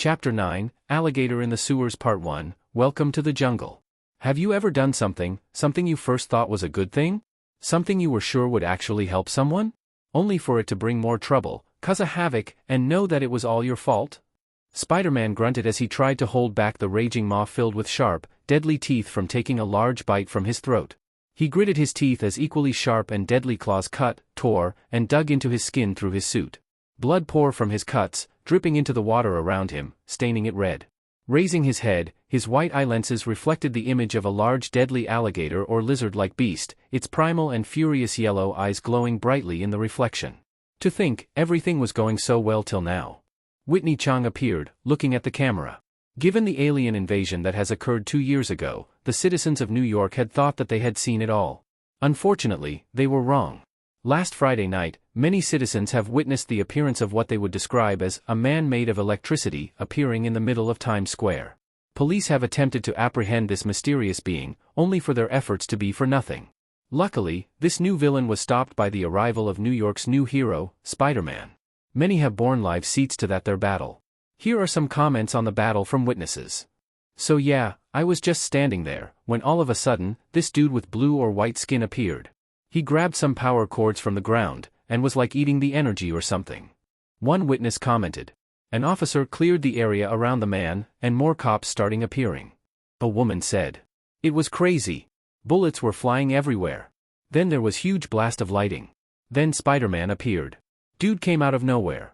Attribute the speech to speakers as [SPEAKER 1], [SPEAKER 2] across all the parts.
[SPEAKER 1] Chapter 9, Alligator in the Sewers Part 1, Welcome to the Jungle. Have you ever done something you first thought was a good thing? Something you were sure would actually help someone? Only for it to bring more trouble, cause a havoc, and know that it was all your fault? Spider-Man grunted as he tried to hold back the raging maw filled with sharp, deadly teeth from taking a large bite from his throat. He gritted his teeth as equally sharp and deadly claws cut, tore, and dug into his skin through his suit. Blood poured from his cuts, dripping into the water around him, staining it red. Raising his head, his white eye lenses reflected the image of a large deadly alligator or lizard-like beast, its primal and furious yellow eyes glowing brightly in the reflection. To think, everything was going so well till now. Whitney Chang appeared, looking at the camera. Given the alien invasion that has occurred 2 years ago, the citizens of New York had thought that they had seen it all. Unfortunately, they were wrong. Last Friday night, many citizens have witnessed the appearance of what they would describe as a man made of electricity appearing in the middle of Times Square. Police have attempted to apprehend this mysterious being, only for their efforts to be for nothing. Luckily, this new villain was stopped by the arrival of New York's new hero, Spider-Man. Many have borne live seats to their battle. Here are some comments on the battle from witnesses. So yeah, I was just standing there, when all of a sudden, this dude with blue or white skin appeared. He grabbed some power cords from the ground, and was like eating the energy or something. One witness commented. An officer cleared the area around the man, and more cops starting appearing. A woman said. It was crazy. Bullets were flying everywhere. Then there was huge blast of lighting. Then Spider-Man appeared. Dude came out of nowhere.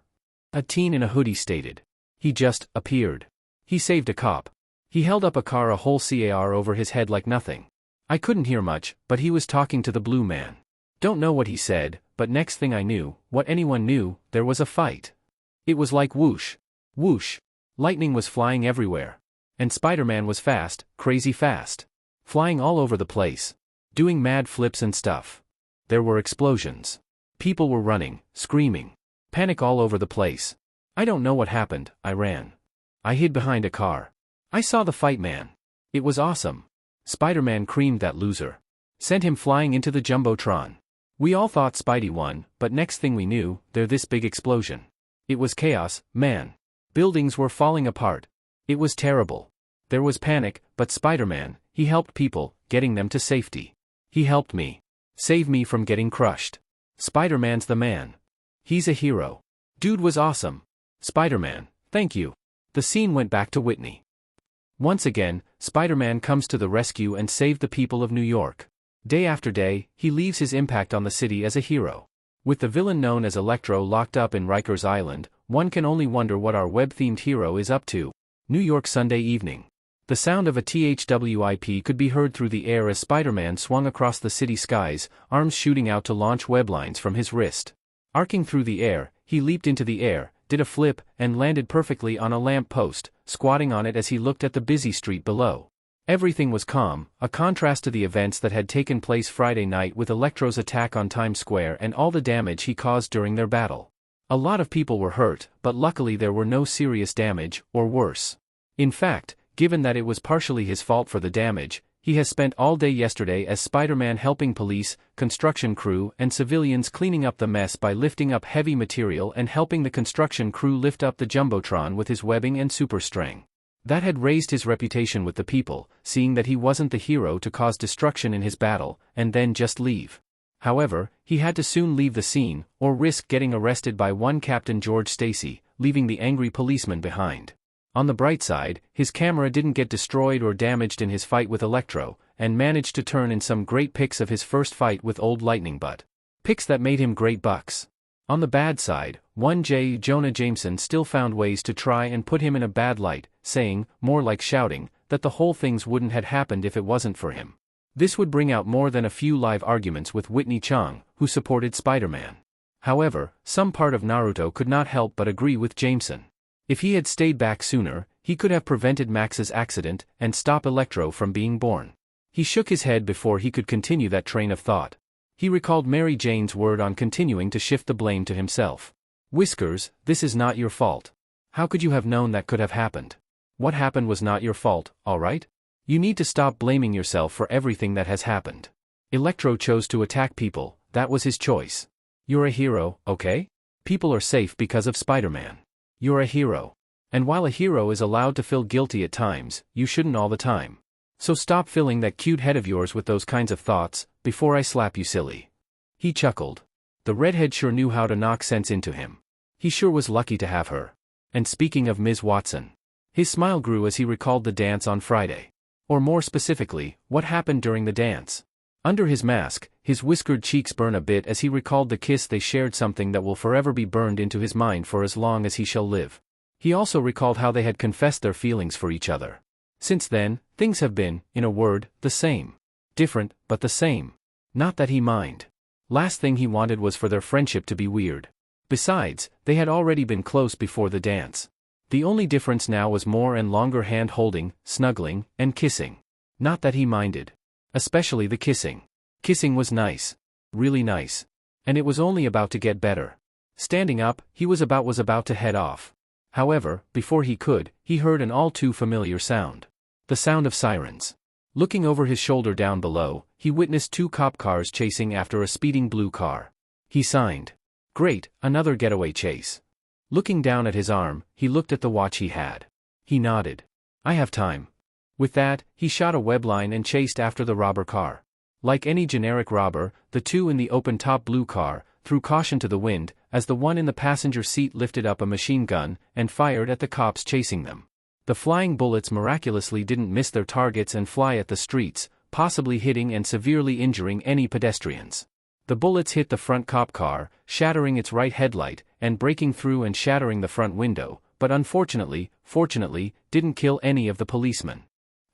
[SPEAKER 1] A teen in a hoodie stated. He just appeared. He saved a cop. He held up a whole car over his head like nothing. I couldn't hear much, but he was talking to the blue man. Don't know what he said, but next thing I knew, what anyone knew, there was a fight. It was like whoosh, whoosh. Lightning was flying everywhere. And Spider-Man was fast, crazy fast. Flying all over the place. Doing mad flips and stuff. There were explosions. People were running, screaming. Panic all over the place. I don't know what happened, I ran. I hid behind a car. I saw the fight man. It was awesome. Spider-Man creamed that loser. Sent him flying into the Jumbotron. We all thought Spidey won, but next thing we knew, there this big explosion. It was chaos, man. Buildings were falling apart. It was terrible. There was panic, but Spider-Man, he helped people, getting them to safety. He helped me. Save me from getting crushed. Spider-Man's the man. He's a hero. Dude was awesome. Spider-Man, thank you. The scene went back to Whitney. Once again, Spider-Man comes to the rescue and saved the people of New York. Day after day, he leaves his impact on the city as a hero. With the villain known as Electro locked up in Rikers Island, one can only wonder what our web-themed hero is up to. New York Sunday evening. The sound of a THWIP could be heard through the air as Spider-Man swung across the city skies, arms shooting out to launch weblines from his wrist. Arcing through the air, he leaped into the air, did a flip, and landed perfectly on a lamp post, squatting on it as he looked at the busy street below. Everything was calm, a contrast to the events that had taken place Friday night with Electro's attack on Times Square and all the damage he caused during their battle. A lot of people were hurt, but luckily there were no serious damage, or worse. In fact, given that it was partially his fault for the damage, he has spent all day yesterday as Spider-Man helping police, construction crew and civilians cleaning up the mess by lifting up heavy material and helping the construction crew lift up the Jumbotron with his webbing and superstrength. That had raised his reputation with the people, seeing that he wasn't the hero to cause destruction in his battle, and then just leave. However, he had to soon leave the scene, or risk getting arrested by one Captain George Stacy, leaving the angry policeman behind. On the bright side, his camera didn't get destroyed or damaged in his fight with Electro, and managed to turn in some great pics of his first fight with Old Lightning Butt. Pics that made him great bucks. On the bad side, one J. Jonah Jameson still found ways to try and put him in a bad light, saying, more like shouting, that the whole things wouldn't have happened if it wasn't for him. This would bring out more than a few live arguments with Whitney Chang, who supported Spider-Man. However, some part of Naruto could not help but agree with Jameson. If he had stayed back sooner, he could have prevented Max's accident and stop Electro from being born. He shook his head before he could continue that train of thought. He recalled Mary Jane's word on continuing to shift the blame to himself. Whiskers, this is not your fault. How could you have known that could have happened? What happened was not your fault, alright? You need to stop blaming yourself for everything that has happened. Electro chose to attack people, that was his choice. You're a hero, okay? People are safe because of Spider-Man. You're a hero. And while a hero is allowed to feel guilty at times, you shouldn't all the time. So stop filling that cute head of yours with those kinds of thoughts, before I slap you silly. He chuckled. The redhead sure knew how to knock sense into him. He sure was lucky to have her. And speaking of Ms. Watson. His smile grew as he recalled the dance on Friday. Or more specifically, what happened during the dance. Under his mask, his whiskered cheeks burn a bit as he recalled the kiss they shared, something that will forever be burned into his mind for as long as he shall live. He also recalled how they had confessed their feelings for each other. Since then, things have been, in a word, the same. Different, but the same. Not that he mind. Last thing he wanted was for their friendship to be weird. Besides, they had already been close before the dance. The only difference now was more and longer hand-holding, snuggling, and kissing. Not that he minded. Especially the kissing. Kissing was nice. Really nice. And it was only about to get better. Standing up, he was about to head off. However, before he could, he heard an all too familiar sound. The sound of sirens. Looking over his shoulder down below, he witnessed 2 cop cars chasing after a speeding blue car. He signed. Great, another getaway chase. Looking down at his arm, he looked at the watch he had. He nodded. I have time. With that, he shot a web line and chased after the robber car. Like any generic robber, the 2 in the open-top blue car threw caution to the wind as the one in the passenger seat lifted up a machine gun and fired at the cops chasing them. The flying bullets miraculously didn't miss their targets and fly at the streets, possibly hitting and severely injuring any pedestrians. The bullets hit the front cop car, shattering its right headlight, and breaking through and shattering the front window, but fortunately, didn't kill any of the policemen.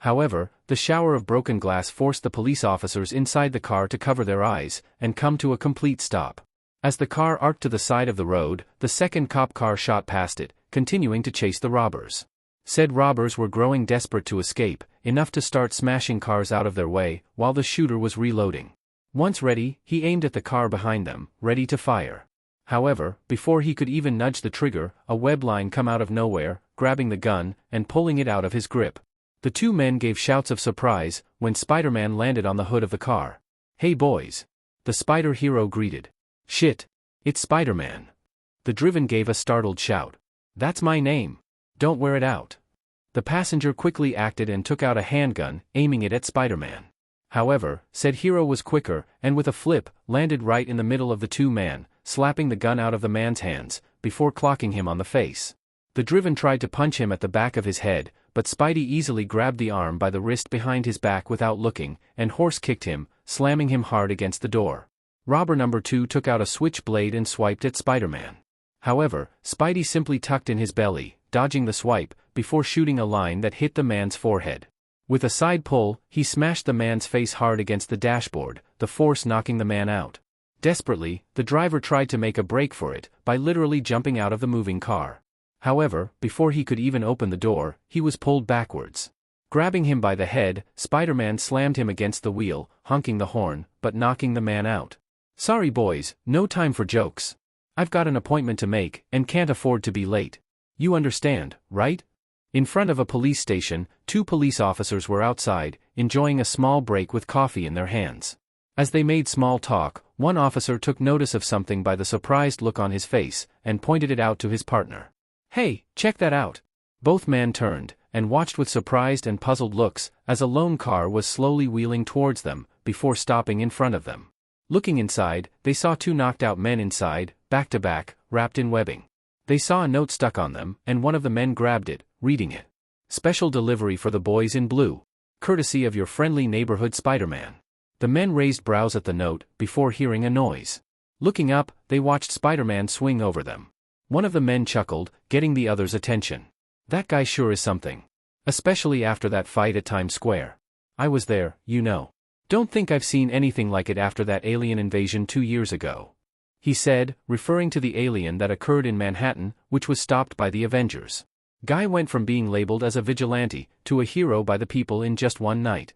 [SPEAKER 1] However, the shower of broken glass forced the police officers inside the car to cover their eyes and come to a complete stop. As the car arced to the side of the road, the second cop car shot past it, continuing to chase the robbers. Said robbers were growing desperate to escape, enough to start smashing cars out of their way, while the shooter was reloading. Once ready, he aimed at the car behind them, ready to fire. However, before he could even nudge the trigger, a web line come out of nowhere, grabbing the gun and pulling it out of his grip. The 2 men gave shouts of surprise when Spider-Man landed on the hood of the car. Hey boys! The spider hero greeted. Shit! It's Spider-Man! The driven gave a startled shout. That's my name! Don't wear it out! The passenger quickly acted and took out a handgun, aiming it at Spider-Man. However, said hero was quicker, and with a flip, landed right in the middle of the 2 men, slapping the gun out of the man's hands, before clocking him on the face. The driven tried to punch him at the back of his head, but Spidey easily grabbed the arm by the wrist behind his back without looking, and horse-kicked him, slamming him hard against the door. Robber number 2 took out a switchblade and swiped at Spider-Man. However, Spidey simply tucked in his belly, dodging the swipe, before shooting a line that hit the man's forehead. With a side pull, he smashed the man's face hard against the dashboard, the force knocking the man out. Desperately, the driver tried to make a break for it, by literally jumping out of the moving car. However, before he could even open the door, he was pulled backwards. Grabbing him by the head, Spider-Man slammed him against the wheel, honking the horn, but knocking the man out. Sorry boys, no time for jokes. I've got an appointment to make, and can't afford to be late. You understand, right? In front of a police station, 2 police officers were outside, enjoying a small break with coffee in their hands. As they made small talk, one officer took notice of something by the surprised look on his face, and pointed it out to his partner. Hey, check that out! Both men turned, and watched with surprised and puzzled looks, as a lone car was slowly wheeling towards them, before stopping in front of them. Looking inside, they saw 2 knocked-out men inside, back to back, wrapped in webbing. They saw a note stuck on them, and one of the men grabbed it, reading it. Special delivery for the boys in blue. Courtesy of your friendly neighborhood Spider-Man. The men raised brows at the note, before hearing a noise. Looking up, they watched Spider-Man swing over them. One of the men chuckled, getting the other's attention. That guy sure is something. Especially after that fight at Times Square. I was there, you know. Don't think I've seen anything like it after that alien invasion 2 years ago. He said, referring to the alien that occurred in Manhattan, which was stopped by the Avengers. Guy went from being labeled as a vigilante, to a hero by the people in just one night.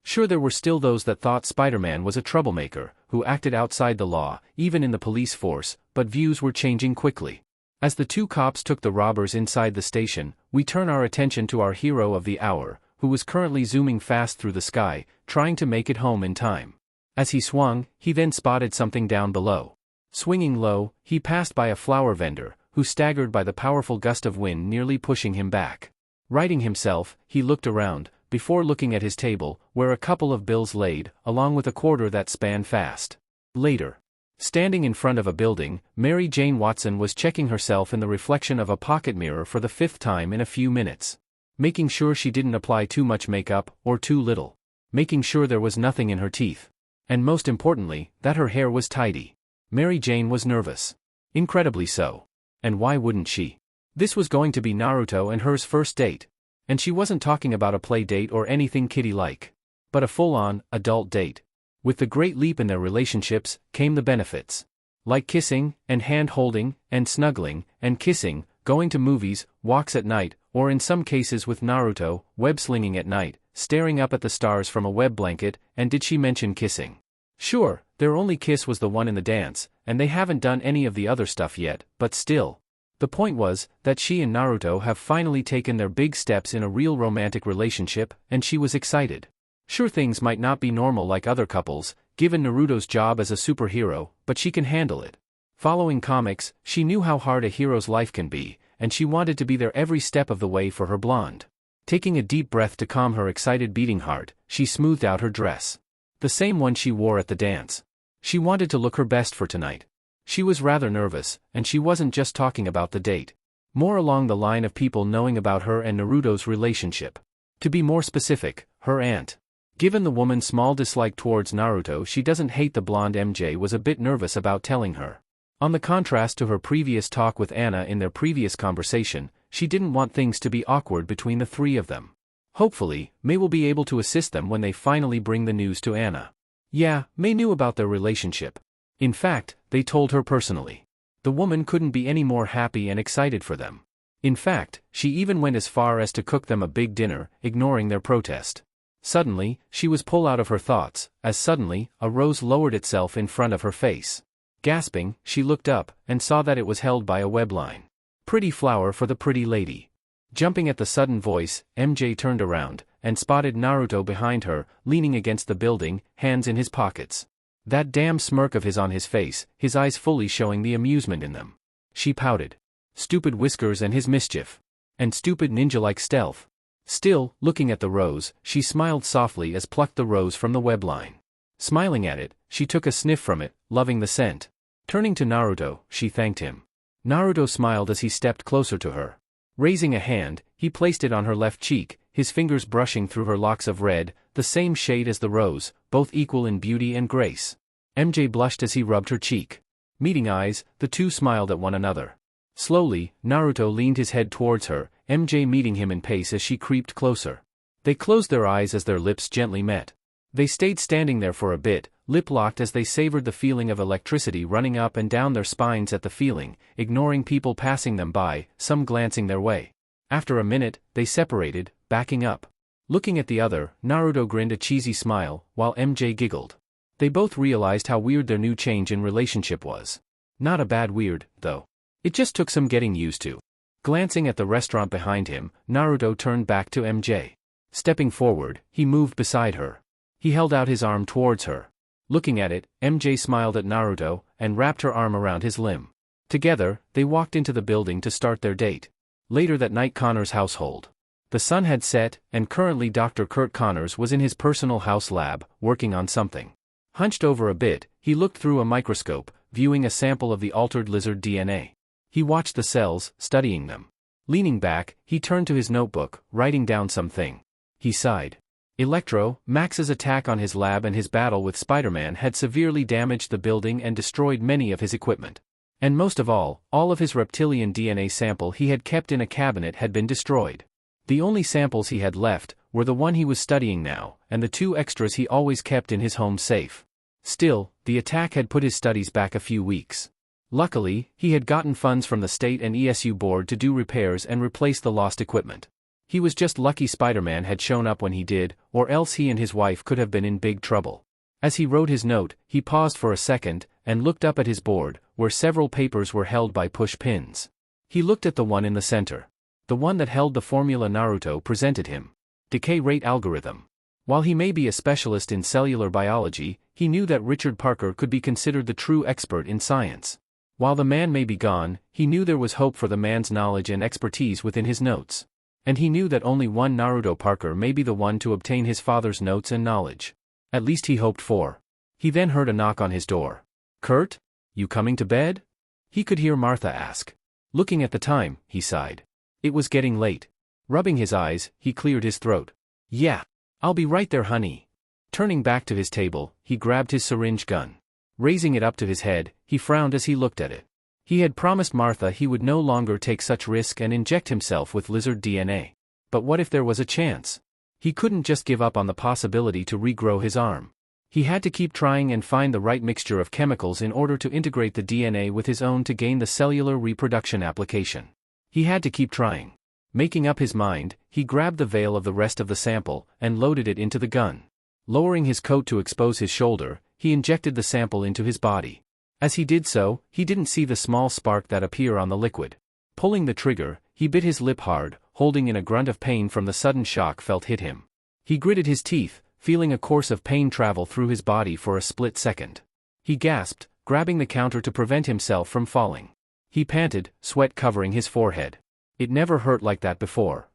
[SPEAKER 1] Sure, there were still those that thought Spider-Man was a troublemaker, who acted outside the law, even in the police force, but views were changing quickly. As the 2 cops took the robbers inside the station, we turn our attention to our hero of the hour, who was currently zooming fast through the sky, trying to make it home in time. As he swung, he then spotted something down below. Swinging low, he passed by a flower vendor, who staggered by the powerful gust of wind nearly pushing him back. Righting himself, he looked around, before looking at his table, where a couple of bills laid, along with a quarter that span fast. Later. Standing in front of a building, Mary Jane Watson was checking herself in the reflection of a pocket mirror for the 5th time in a few minutes. Making sure she didn't apply too much makeup, or too little. Making sure there was nothing in her teeth. And most importantly, that her hair was tidy. Mary Jane was nervous. Incredibly so. And why wouldn't she? This was going to be Naruto and hers first date. And she wasn't talking about a play date or anything kiddie-like. But a full-on, adult date. With the great leap in their relationships, came the benefits. Like kissing, and hand-holding, and snuggling, and kissing, going to movies, walks at night, or in some cases with Naruto, web-slinging at night, staring up at the stars from a web blanket, and did she mention kissing? Sure, their only kiss was the one in the dance, and they haven't done any of the other stuff yet, but still. The point was, that she and Naruto have finally taken their big steps in a real romantic relationship, and she was excited. Sure, things might not be normal like other couples, given Naruto's job as a superhero, but she can handle it. Following comics, she knew how hard a hero's life can be, and she wanted to be there every step of the way for her blonde. Taking a deep breath to calm her excited beating heart, she smoothed out her dress. The same one she wore at the dance. She wanted to look her best for tonight. She was rather nervous, and she wasn't just talking about the date. More along the line of people knowing about her and Naruto's relationship. To be more specific, her aunt. Given the woman's small dislike towards Naruto, she doesn't hate the blonde. MJ was a bit nervous about telling her. On the contrast to her previous talk with Anna in their previous conversation, she didn't want things to be awkward between the three of them. Hopefully, May will be able to assist them when they finally bring the news to Anna. Yeah, May knew about their relationship. In fact, they told her personally. The woman couldn't be any more happy and excited for them. In fact, she even went as far as to cook them a big dinner, ignoring their protest. Suddenly, she was pulled out of her thoughts, as suddenly, a rose lowered itself in front of her face. Gasping, she looked up, and saw that it was held by a web line. Pretty flower for the pretty lady. Jumping at the sudden voice, MJ turned around, and spotted Naruto behind her, leaning against the building, hands in his pockets. That damn smirk of his on his face, his eyes fully showing the amusement in them. She pouted. Stupid whiskers and his mischief. And stupid ninja-like stealth. Still, looking at the rose, she smiled softly as plucked the rose from the web line. Smiling at it, she took a sniff from it, loving the scent. Turning to Naruto, she thanked him. Naruto smiled as he stepped closer to her. Raising a hand, he placed it on her left cheek, his fingers brushing through her locks of red, the same shade as the rose, both equal in beauty and grace. MJ blushed as he rubbed her cheek. Meeting eyes, the two smiled at one another. Slowly, Naruto leaned his head towards her, MJ meeting him in pace as she creeped closer. They closed their eyes as their lips gently met. They stayed standing there for a bit, lip-locked as they savored the feeling of electricity running up and down their spines at the feeling, ignoring people passing them by, some glancing their way. After a minute, they separated, backing up. Looking at the other, Naruto grinned a cheesy smile, while MJ giggled. They both realized how weird their new change in relationship was. Not a bad weird, though. It just took some getting used to. Glancing at the restaurant behind him, Naruto turned back to MJ. Stepping forward, he moved beside her. He held out his arm towards her. Looking at it, MJ smiled at Naruto, and wrapped her arm around his limb. Together, they walked into the building to start their date. Later that night, Connor's household. The sun had set, and currently Dr. Kurt Connors was in his personal house lab, working on something. Hunched over a bit, he looked through a microscope, viewing a sample of the altered lizard DNA. He watched the cells, studying them. Leaning back, he turned to his notebook, writing down something. He sighed. Electro, Max's attack on his lab and his battle with Spider-Man had severely damaged the building and destroyed many of his equipment. And most of all of his reptilian DNA sample he had kept in a cabinet had been destroyed. The only samples he had left were the one he was studying now, and the two extras he always kept in his home safe. Still, the attack had put his studies back a few weeks. Luckily, he had gotten funds from the state and ESU board to do repairs and replace the lost equipment. He was just lucky Spider-Man had shown up when he did, or else he and his wife could have been in big trouble. As he wrote his note, he paused for a second, and looked up at his board, where several papers were held by push pins. He looked at the one in the center. The one that held the formula Naruto presented him. Decay rate algorithm. While he may be a specialist in cellular biology, he knew that Richard Parker could be considered the true expert in science. While the man may be gone, he knew there was hope for the man's knowledge and expertise within his notes. And he knew that only one Naruto Parker may be the one to obtain his father's notes and knowledge. At least he hoped for. He then heard a knock on his door. "Kurt? You coming to bed?" He could hear Martha ask. Looking at the time, he sighed. It was getting late. Rubbing his eyes, he cleared his throat. "Yeah. I'll be right there, honey." Turning back to his table, he grabbed his syringe gun. Raising it up to his head, he frowned as he looked at it. He had promised Martha he would no longer take such risk and inject himself with lizard DNA. But what if there was a chance? He couldn't just give up on the possibility to regrow his arm. He had to keep trying and find the right mixture of chemicals in order to integrate the DNA with his own to gain the cellular reproduction application. He had to keep trying. Making up his mind, he grabbed the vial of the rest of the sample and loaded it into the gun. Lowering his coat to expose his shoulder, he injected the sample into his body. As he did so, he didn't see the small spark that appeared on the liquid. Pulling the trigger, he bit his lip hard, holding in a grunt of pain from the sudden shock felt hit him. He gritted his teeth, feeling a course of pain travel through his body for a split second. He gasped, grabbing the counter to prevent himself from falling. He panted, sweat covering his forehead. It never hurt like that before.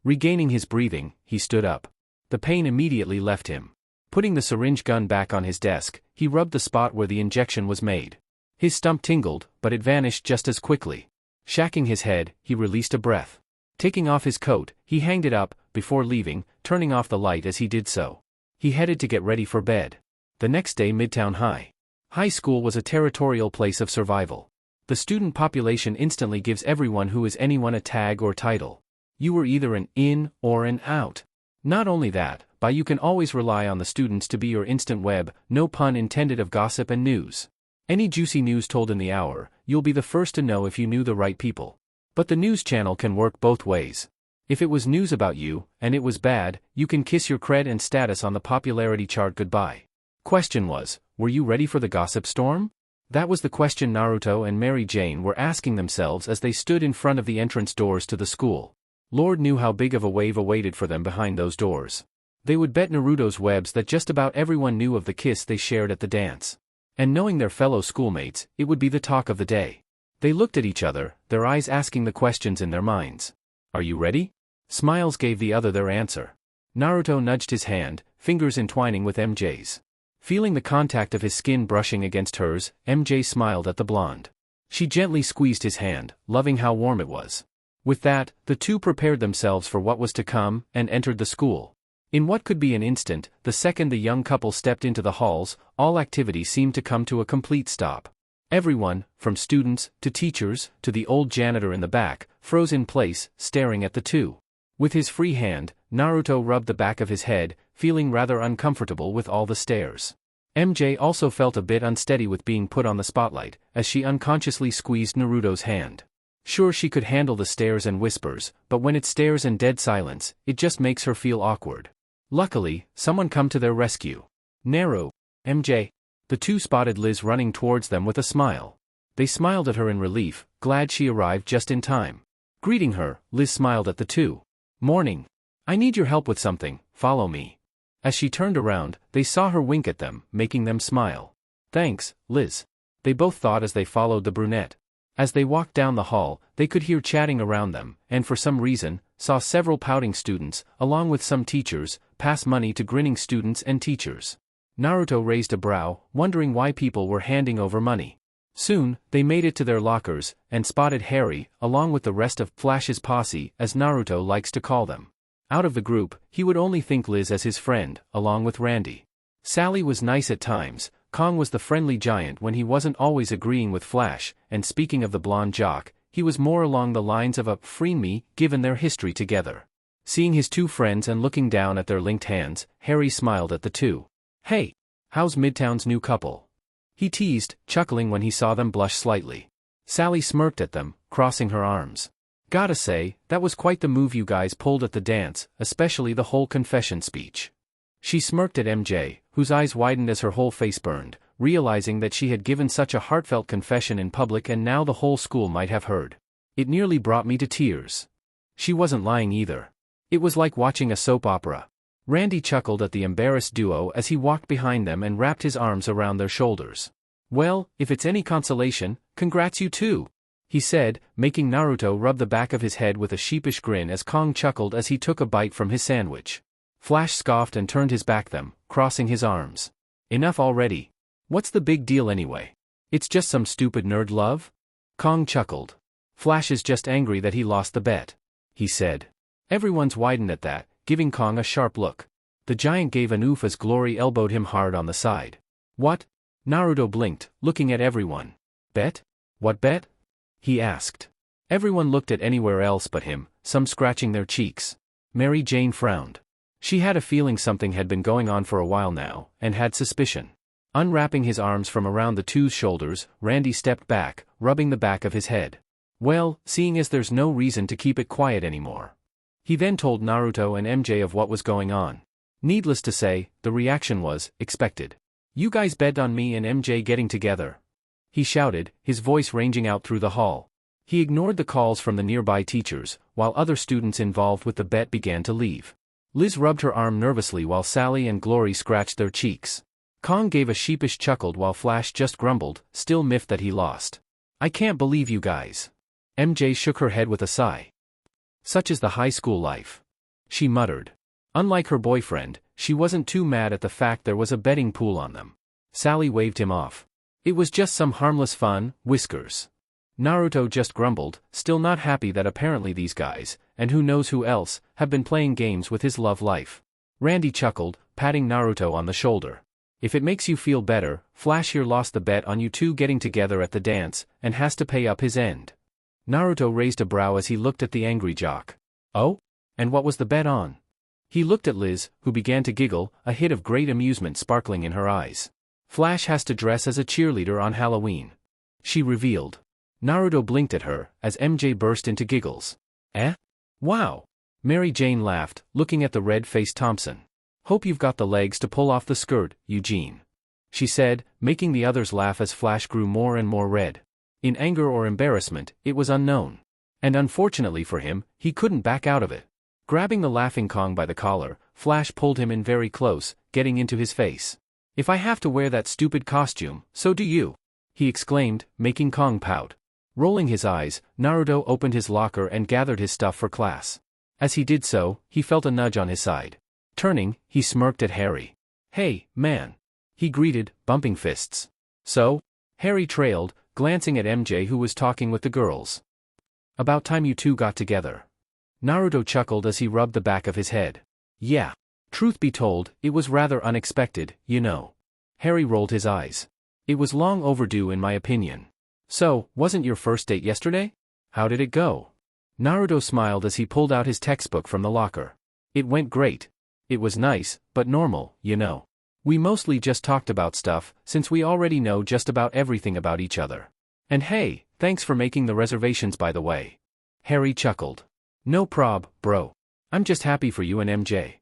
[SPEAKER 1] Regaining his breathing, he stood up. The pain immediately left him. Putting the syringe gun back on his desk, he rubbed the spot where the injection was made. His stump tingled, but it vanished just as quickly. Shacking his head, he released a breath. Taking off his coat, he hanged it up, before leaving, turning off the light as he did so. He headed to get ready for bed. The next day, Midtown High School was a territorial place of survival. The student population instantly gives everyone who is anyone a tag or title. You were either an in or an out. Not only that, but you can always rely on the students to be your instant web, no pun intended, of gossip and news. Any juicy news told in the hour, you'll be the first to know if you knew the right people. But the news channel can work both ways. If it was news about you, and it was bad, you can kiss your cred and status on the popularity chart goodbye. Question was, were you ready for the gossip storm? That was the question Naruto and Mary Jane were asking themselves as they stood in front of the entrance doors to the school. Lord knew how big of a wave awaited for them behind those doors. They would bet Naruto's webs that just about everyone knew of the kiss they shared at the dance. And knowing their fellow schoolmates, it would be the talk of the day. They looked at each other, their eyes asking the questions in their minds. Are you ready? Smiles gave the other their answer. Naruto nudged his hand, fingers entwining with MJ's. Feeling the contact of his skin brushing against hers, MJ smiled at the blonde. She gently squeezed his hand, loving how warm it was. With that, the two prepared themselves for what was to come, and entered the school. In what could be an instant, the second the young couple stepped into the halls, all activity seemed to come to a complete stop. Everyone, from students, to teachers, to the old janitor in the back, froze in place, staring at the two. With his free hand, Naruto rubbed the back of his head, feeling rather uncomfortable with all the stares. MJ also felt a bit unsteady with being put on the spotlight, as she unconsciously squeezed Naruto's hand. Sure, she could handle the stares and whispers, but when it's stares and dead silence, it just makes her feel awkward. Luckily, someone come to their rescue. Naru, MJ. The two spotted Liz running towards them with a smile. They smiled at her in relief, glad she arrived just in time. Greeting her, Liz smiled at the two. Morning. I need your help with something, follow me. As she turned around, they saw her wink at them, making them smile. Thanks, Liz. They both thought as they followed the brunette. As they walked down the hall, they could hear chatting around them, and for some reason, saw several pouting students, along with some teachers, pass money to grinning students and teachers. Naruto raised a brow, wondering why people were handing over money. Soon, they made it to their lockers, and spotted Harry, along with the rest of Flash's posse, as Naruto likes to call them. Out of the group, he would only think Liz as his friend, along with Randy. Sally was nice at times. Kong was the friendly giant when he wasn't always agreeing with Flash, and speaking of the blonde jock, he was more along the lines of a "free-me," given their history together. Seeing his two friends and looking down at their linked hands, Harry smiled at the two. Hey, how's Midtown's new couple? He teased, chuckling when he saw them blush slightly. Sally smirked at them, crossing her arms. Gotta say, that was quite the move you guys pulled at the dance, especially the whole confession speech. She smirked at MJ, whose eyes widened as her whole face burned, realizing that she had given such a heartfelt confession in public and now the whole school might have heard. It nearly brought me to tears. She wasn't lying either. It was like watching a soap opera. Randy chuckled at the embarrassed duo as he walked behind them and wrapped his arms around their shoulders. Well, if it's any consolation, congrats you too, he said, making Naruto rub the back of his head with a sheepish grin as Kong chuckled as he took a bite from his sandwich. Flash scoffed and turned his back them, crossing his arms. Enough already. What's the big deal anyway? It's just some stupid nerd love? Kong chuckled. Flash is just angry that he lost the bet, he said. Everyone's widened at that, giving Kong a sharp look. The giant gave an oof as Glory elbowed him hard on the side. What? Naruto blinked, looking at everyone. Bet? What bet? He asked. Everyone looked at anywhere else but him, some scratching their cheeks. Mary Jane frowned. She had a feeling something had been going on for a while now, and had suspicion. Unwrapping his arms from around the two's shoulders, Randy stepped back, rubbing the back of his head. Well, seeing as there's no reason to keep it quiet anymore. He then told Naruto and MJ of what was going on. Needless to say, the reaction was expected. You guys bet on me and MJ getting together, he shouted, his voice ranging out through the hall. He ignored the calls from the nearby teachers, while other students involved with the bet began to leave. Liz rubbed her arm nervously while Sally and Glory scratched their cheeks. Kong gave a sheepish chuckle while Flash just grumbled, still miffed that he lost. I can't believe you guys. MJ shook her head with a sigh. Such is the high school life, she muttered. Unlike her boyfriend, she wasn't too mad at the fact there was a betting pool on them. Sally waved him off. It was just some harmless fun, Whiskers. Naruto just grumbled, still not happy that apparently these guys, and who knows who else, have been playing games with his love life. Randy chuckled, patting Naruto on the shoulder. If it makes you feel better, Flash here lost the bet on you two getting together at the dance, and has to pay up his end. Naruto raised a brow as he looked at the angry jock. Oh? And what was the bet on? He looked at Liz, who began to giggle, a hit of great amusement sparkling in her eyes. Flash has to dress as a cheerleader on Halloween, she revealed. Naruto blinked at her, as MJ burst into giggles. Eh? Wow. Mary Jane laughed, looking at the red-faced Thompson. Hope you've got the legs to pull off the skirt, Eugene, she said, making the others laugh as Flash grew more and more red. In anger or embarrassment, it was unknown. And unfortunately for him, he couldn't back out of it. Grabbing the laughing Kong by the collar, Flash pulled him in very close, getting into his face. If I have to wear that stupid costume, so do you, he exclaimed, making Kong pout. Rolling his eyes, Naruto opened his locker and gathered his stuff for class. As he did so, he felt a nudge on his side. Turning, he smirked at Harry. Hey, man, he greeted, bumping fists. So? Harry trailed, glancing at MJ who was talking with the girls. About time you two got together. Naruto chuckled as he rubbed the back of his head. Yeah. Truth be told, it was rather unexpected, you know. Harry rolled his eyes. It was long overdue in my opinion. So, wasn't your first date yesterday? How did it go? Naruto smiled as he pulled out his textbook from the locker. It went great. It was nice, but normal, you know. We mostly just talked about stuff, since we already know just about everything about each other. And hey, thanks for making the reservations by the way. Harry chuckled. No prob, bro. I'm just happy for you and MJ.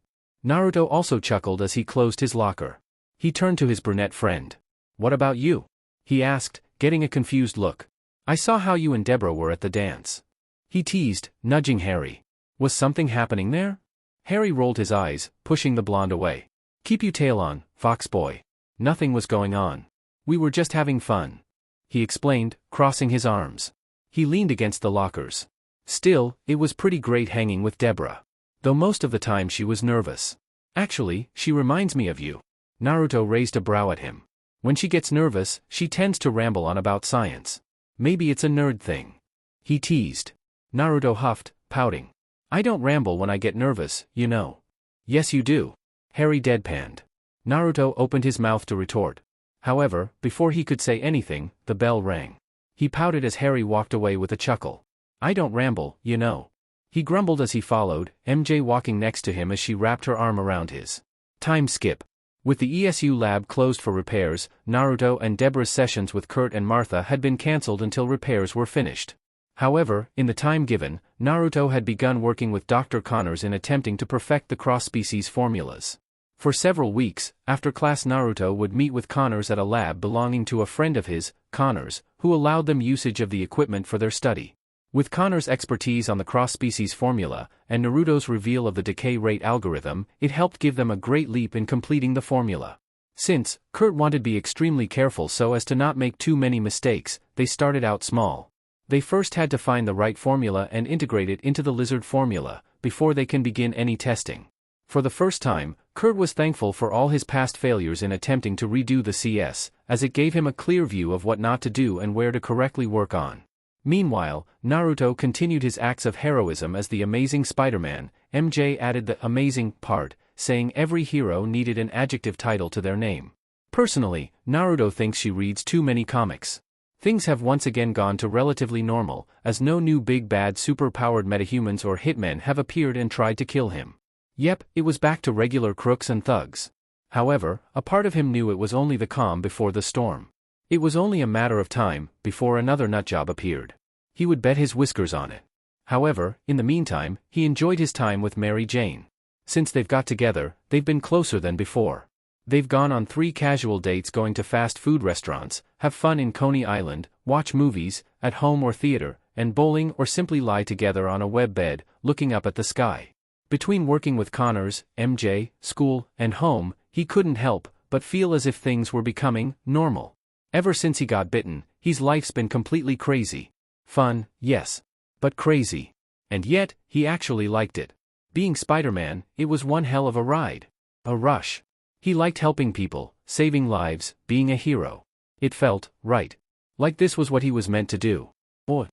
[SPEAKER 1] Naruto also chuckled as he closed his locker. He turned to his brunette friend. What about you? He asked, getting a confused look. I saw how you and Deborah were at the dance. He teased, nudging Harry. Was something happening there? Harry rolled his eyes, pushing the blonde away. Keep your tail on, fox boy. Nothing was going on. We were just having fun, he explained, crossing his arms. He leaned against the lockers. Still, it was pretty great hanging with Deborah. Though most of the time she was nervous. Actually, she reminds me of you. Naruto raised a brow at him. When she gets nervous, she tends to ramble on about science. Maybe it's a nerd thing, he teased. Naruto huffed, pouting. I don't ramble when I get nervous, you know. Yes you do. Harry deadpanned. Naruto opened his mouth to retort. However, before he could say anything, the bell rang. He pouted as Harry walked away with a chuckle. I don't ramble, you know. He grumbled as he followed, MJ walking next to him as she wrapped her arm around his. Time skip. With the ESU lab closed for repairs, Naruto and Deborah's sessions with Kurt and Martha had been cancelled until repairs were finished. However, in the time given, Naruto had begun working with Dr. Connors in attempting to perfect the cross-species formulas. For several weeks, after class Naruto would meet with Connors at a lab belonging to a friend of his, Connors, who allowed them usage of the equipment for their study. With Connor's expertise on the cross-species formula, and Naruto's reveal of the decay rate algorithm, it helped give them a great leap in completing the formula. Since Kurt wanted to be extremely careful so as to not make too many mistakes, they started out small. They first had to find the right formula and integrate it into the lizard formula, before they can begin any testing. For the first time, Kurt was thankful for all his past failures in attempting to redo the CS, as it gave him a clear view of what not to do and where to correctly work on. Meanwhile, Naruto continued his acts of heroism as the Amazing Spider-Man. MJ added the amazing part, saying every hero needed an adjective title to their name. Personally, Naruto thinks she reads too many comics. Things have once again gone to relatively normal, as no new big bad super-powered metahumans or hitmen have appeared and tried to kill him. Yep, it was back to regular crooks and thugs. However, a part of him knew it was only the calm before the storm. It was only a matter of time before another nutjob appeared. He would bet his whiskers on it. However, in the meantime, he enjoyed his time with Mary Jane. Since they've got together, they've been closer than before. They've gone on 3 casual dates, going to fast food restaurants, have fun in Coney Island, watch movies, at home or theater, and bowling, or simply lie together on a web bed, looking up at the sky. Between working with Connors, MJ, school, and home, he couldn't help but feel as if things were becoming normal. Ever since he got bitten, his life's been completely crazy. Fun, yes. But crazy. And yet, he actually liked it. Being Spider-Man, it was one hell of a ride. A rush. He liked helping people, saving lives, being a hero. It felt right. Like this was what he was meant to do. Or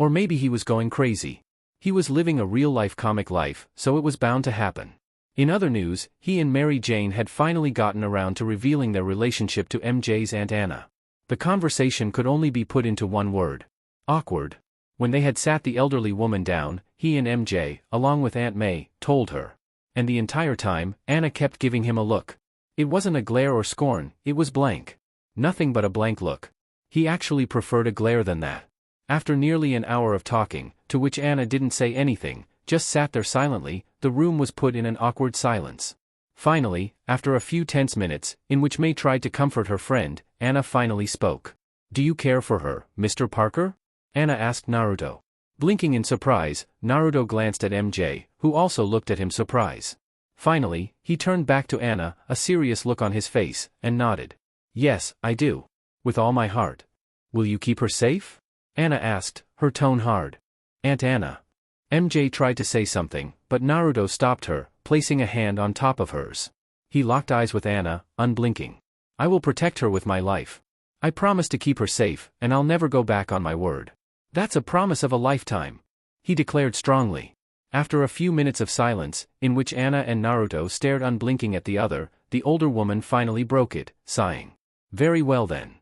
[SPEAKER 1] maybe he was going crazy. He was living a real-life comic life, so it was bound to happen. In other news, he and Mary Jane had finally gotten around to revealing their relationship to MJ's Aunt Anna. The conversation could only be put into one word. Awkward. When they had sat the elderly woman down, he and MJ, along with Aunt May, told her. And the entire time, Anna kept giving him a look. It wasn't a glare or scorn, it was blank. Nothing but a blank look. He actually preferred a glare than that. After nearly an hour of talking, to which Anna didn't say anything, just sat there silently, the room was put in an awkward silence. Finally, after a few tense minutes, in which May tried to comfort her friend, Anna finally spoke. "Do you care for her, Mr. Parker?" Anna asked Naruto. Blinking in surprise, Naruto glanced at MJ, who also looked at him surprise. Finally, he turned back to Anna, a serious look on his face, and nodded. "Yes, I do. With all my heart." "Will you keep her safe?" Anna asked, her tone hard. "Aunt Anna." MJ tried to say something, but Naruto stopped her, placing a hand on top of hers. He locked eyes with Anna, unblinking. "I will protect her with my life. I promise to keep her safe, and I'll never go back on my word. That's a promise of a lifetime," he declared strongly. After a few minutes of silence, in which Anna and Naruto stared unblinking at the other, the older woman finally broke it, sighing. "Very well then."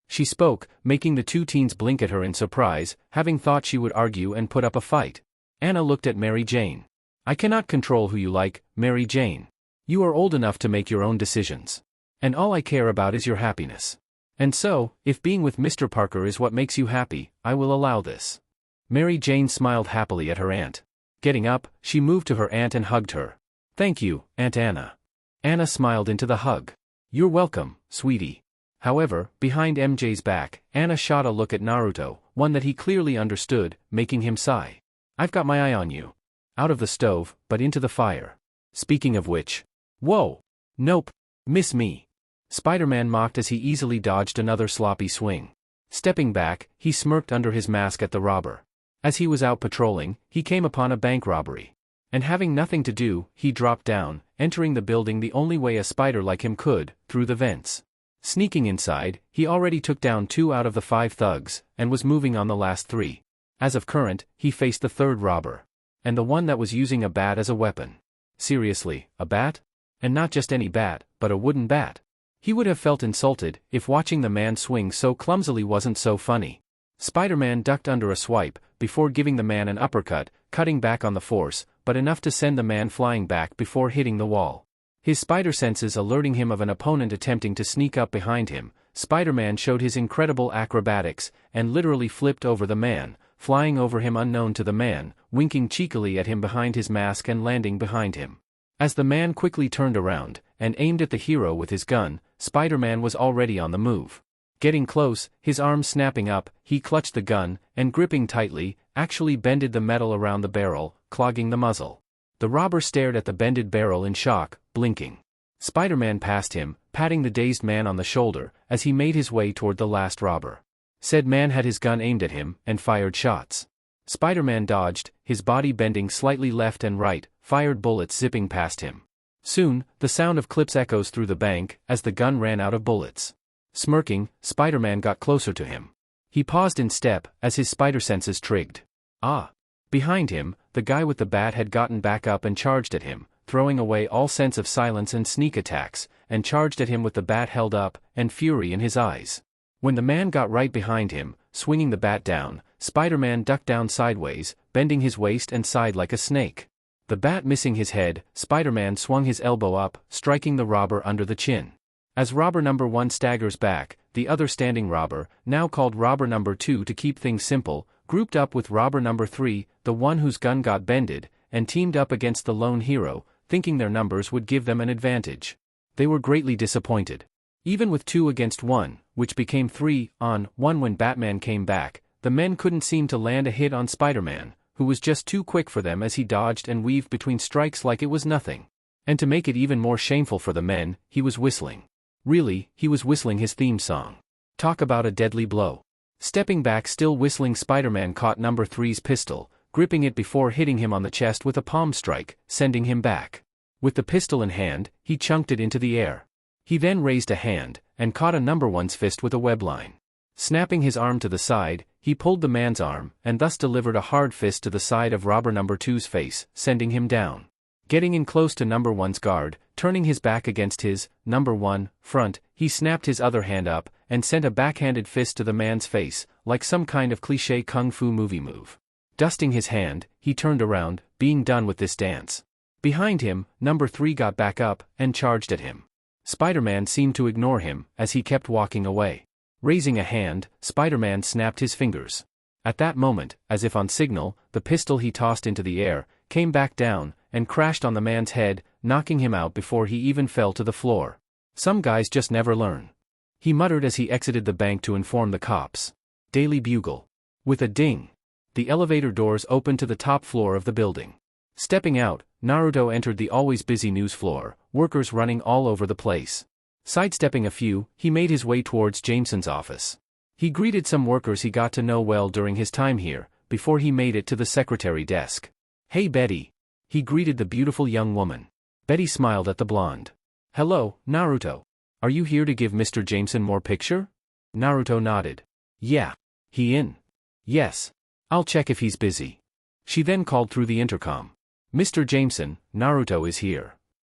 [SPEAKER 1] She spoke, making the two teens blink at her in surprise, having thought she would argue and put up a fight. Anna looked at Mary Jane. "I cannot control who you like, Mary Jane. You are old enough to make your own decisions. And all I care about is your happiness. And so, if being with Mr. Parker is what makes you happy, I will allow this." Mary Jane smiled happily at her aunt. Getting up, she moved to her aunt and hugged her. "Thank you, Aunt Anna." Anna smiled into the hug. "You're welcome, sweetie." However, behind MJ's back, Anna shot a look at Naruto, one that he clearly understood, making him sigh. "I've got my eye on you." Out of the stove, but into the fire. Speaking of which. Whoa! Nope. Miss me. Spider-Man mocked as he easily dodged another sloppy swing. Stepping back, he smirked under his mask at the robber. As he was out patrolling, he came upon a bank robbery. And having nothing to do, he dropped down, entering the building the only way a spider like him could, through the vents. Sneaking inside, he already took down 2 out of the 5 thugs, and was moving on the last 3. As of current, he faced the 3rd robber. And the one that was using a bat as a weapon. Seriously, a bat? And not just any bat, but a wooden bat. He would have felt insulted if watching the man swing so clumsily wasn't so funny. Spider-Man ducked under a swipe, before giving the man an uppercut, cutting back on the force, but enough to send the man flying back before hitting the wall. His spider senses alerting him of an opponent attempting to sneak up behind him, Spider-Man showed his incredible acrobatics, and literally flipped over the man, flying over him unknown to the man, winking cheekily at him behind his mask and landing behind him. As the man quickly turned around, and aimed at the hero with his gun, Spider-Man was already on the move. Getting close, his arms snapping up, he clutched the gun, and gripping tightly, actually bended the metal around the barrel, clogging the muzzle. The robber stared at the bended barrel in shock, blinking. Spider-Man passed him, patting the dazed man on the shoulder as he made his way toward the last robber. Said man had his gun aimed at him and fired shots. Spider-Man dodged, his body bending slightly left and right, fired bullets zipping past him. Soon, the sound of clips echoes through the bank as the gun ran out of bullets. Smirking, Spider-Man got closer to him. He paused in step as his spider senses trigged. Ah! Behind him, the guy with the bat had gotten back up and charged at him, throwing away all sense of silence and sneak attacks, and charged at him with the bat held up and fury in his eyes. When the man got right behind him, swinging the bat down, Spider-Man ducked down sideways, bending his waist and side like a snake. The bat missing his head, Spider-Man swung his elbow up, striking the robber under the chin. As robber number 1 staggers back, the other standing robber, now called robber number 2 to keep things simple, grouped up with robber number 3, the one whose gun got bended, and teamed up against the lone hero, thinking their numbers would give them an advantage. They were greatly disappointed. Even with 2 against 1, which became 3 on 1 when Batman came back, the men couldn't seem to land a hit on Spider-Man, who was just too quick for them as he dodged and weaved between strikes like it was nothing. And to make it even more shameful for the men, he was whistling. Really, he was whistling his theme song. Talk about a deadly blow. Stepping back, still whistling, Spider-Man caught number 3's pistol, gripping it before hitting him on the chest with a palm strike, sending him back. With the pistol in hand, he chunked it into the air. He then raised a hand, and caught a number 1's fist with a web line. Snapping his arm to the side, he pulled the man's arm, and thus delivered a hard fist to the side of robber number 2's face, sending him down. Getting in close to number 1's guard, turning his back against his, number 1, front, he snapped his other hand up, and sent a backhanded fist to the man's face, like some kind of cliché kung fu movie move. Dusting his hand, he turned around, being done with this dance. Behind him, number 3 got back up, and charged at him. Spider-Man seemed to ignore him, as he kept walking away. Raising a hand, Spider-Man snapped his fingers. At that moment, as if on signal, the pistol he tossed into the air, came back down, and crashed on the man's head, knocking him out before he even fell to the floor. Some guys just never learn. He muttered as he exited the bank to inform the cops. Daily Bugle. With a ding. The elevator doors opened to the top floor of the building. Stepping out, Naruto entered the always busy news floor, workers running all over the place. Sidestepping a few, he made his way towards Jameson's office. He greeted some workers he got to know well during his time here, before he made it to the secretary desk. "Hey Betty." He greeted the beautiful young woman. Betty smiled at the blonde. "Hello, Naruto. Are you here to give Mr. Jameson more picture?" Naruto nodded. "Yeah. He in?" "Yes. I'll check if he's busy." She then called through the intercom. "Mr. Jameson, Naruto is here.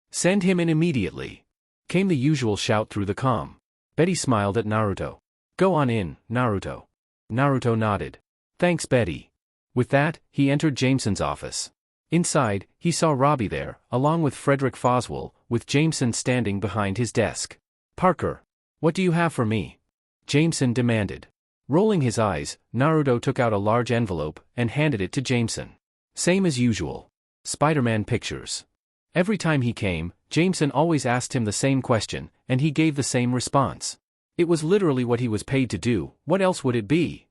[SPEAKER 1] Send him in immediately." Came the usual shout through the comm. Betty smiled at Naruto. "Go on in, Naruto." Naruto nodded. "Thanks, Betty." With that, he entered Jameson's office. Inside, he saw Robbie there, along with Frederick Foswell, with Jameson standing behind his desk. "Parker, what do you have for me?" Jameson demanded. Rolling his eyes, Naruto took out a large envelope and handed it to Jameson. Same as usual. Spider-Man pictures. Every time he came, Jameson always asked him the same question, and he gave the same response. It was literally what he was paid to do. What else would it be?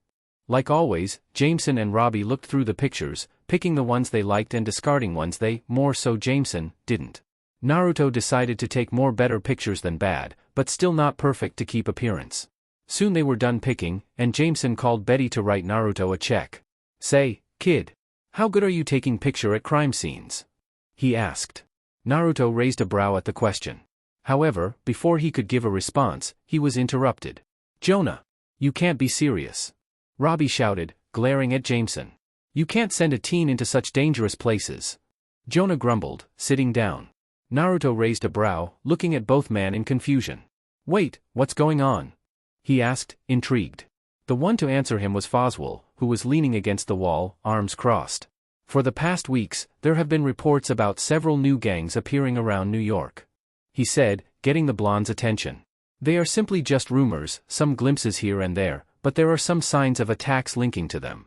[SPEAKER 1] Like always, Jameson and Robbie looked through the pictures, picking the ones they liked and discarding ones they, more so Jameson, didn't. Naruto decided to take more better pictures than bad, but still not perfect to keep appearance. Soon they were done picking, and Jameson called Betty to write Naruto a check. "Say, kid, how good are you taking picture at crime scenes?" he asked. Naruto raised a brow at the question. However, before he could give a response, he was interrupted. "Jonah, you can't be serious." Robbie shouted, glaring at Jameson. "You can't send a teen into such dangerous places." Jonah grumbled, sitting down. Naruto raised a brow, looking at both men in confusion. "Wait, what's going on?" he asked, intrigued. The one to answer him was Foswell, who was leaning against the wall, arms crossed. For the past weeks, there have been reports about several new gangs appearing around New York. He said, getting the blonde's attention. They are simply just rumors, some glimpses here and there, but there are some signs of attacks linking to them.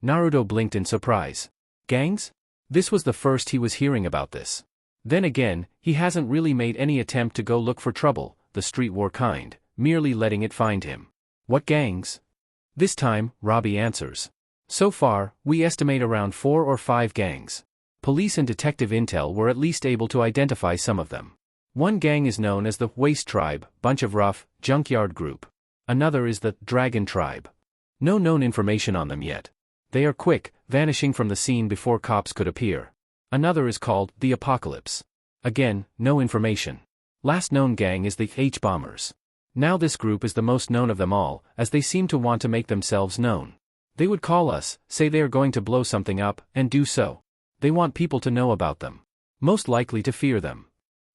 [SPEAKER 1] Naruto blinked in surprise. Gangs? This was the first he was hearing about this. Then again, he hasn't really made any attempt to go look for trouble, the street war kind, merely letting it find him. What gangs? This time, Robbie answers. So far, we estimate around 4 or 5 gangs. Police and detective intel were at least able to identify some of them. One gang is known as the Waste Tribe, bunch of rough, junkyard group. Another is the Dragon Tribe. No known information on them yet. They are quick, vanishing from the scene before cops could appear. Another is called the Apocalypse. Again, no information. Last known gang is the H-Bombers. Now this group is the most known of them all, as they seem to want to make themselves known. They would call us, say they are going to blow something up, and do so. They want people to know about them. Most likely to fear them.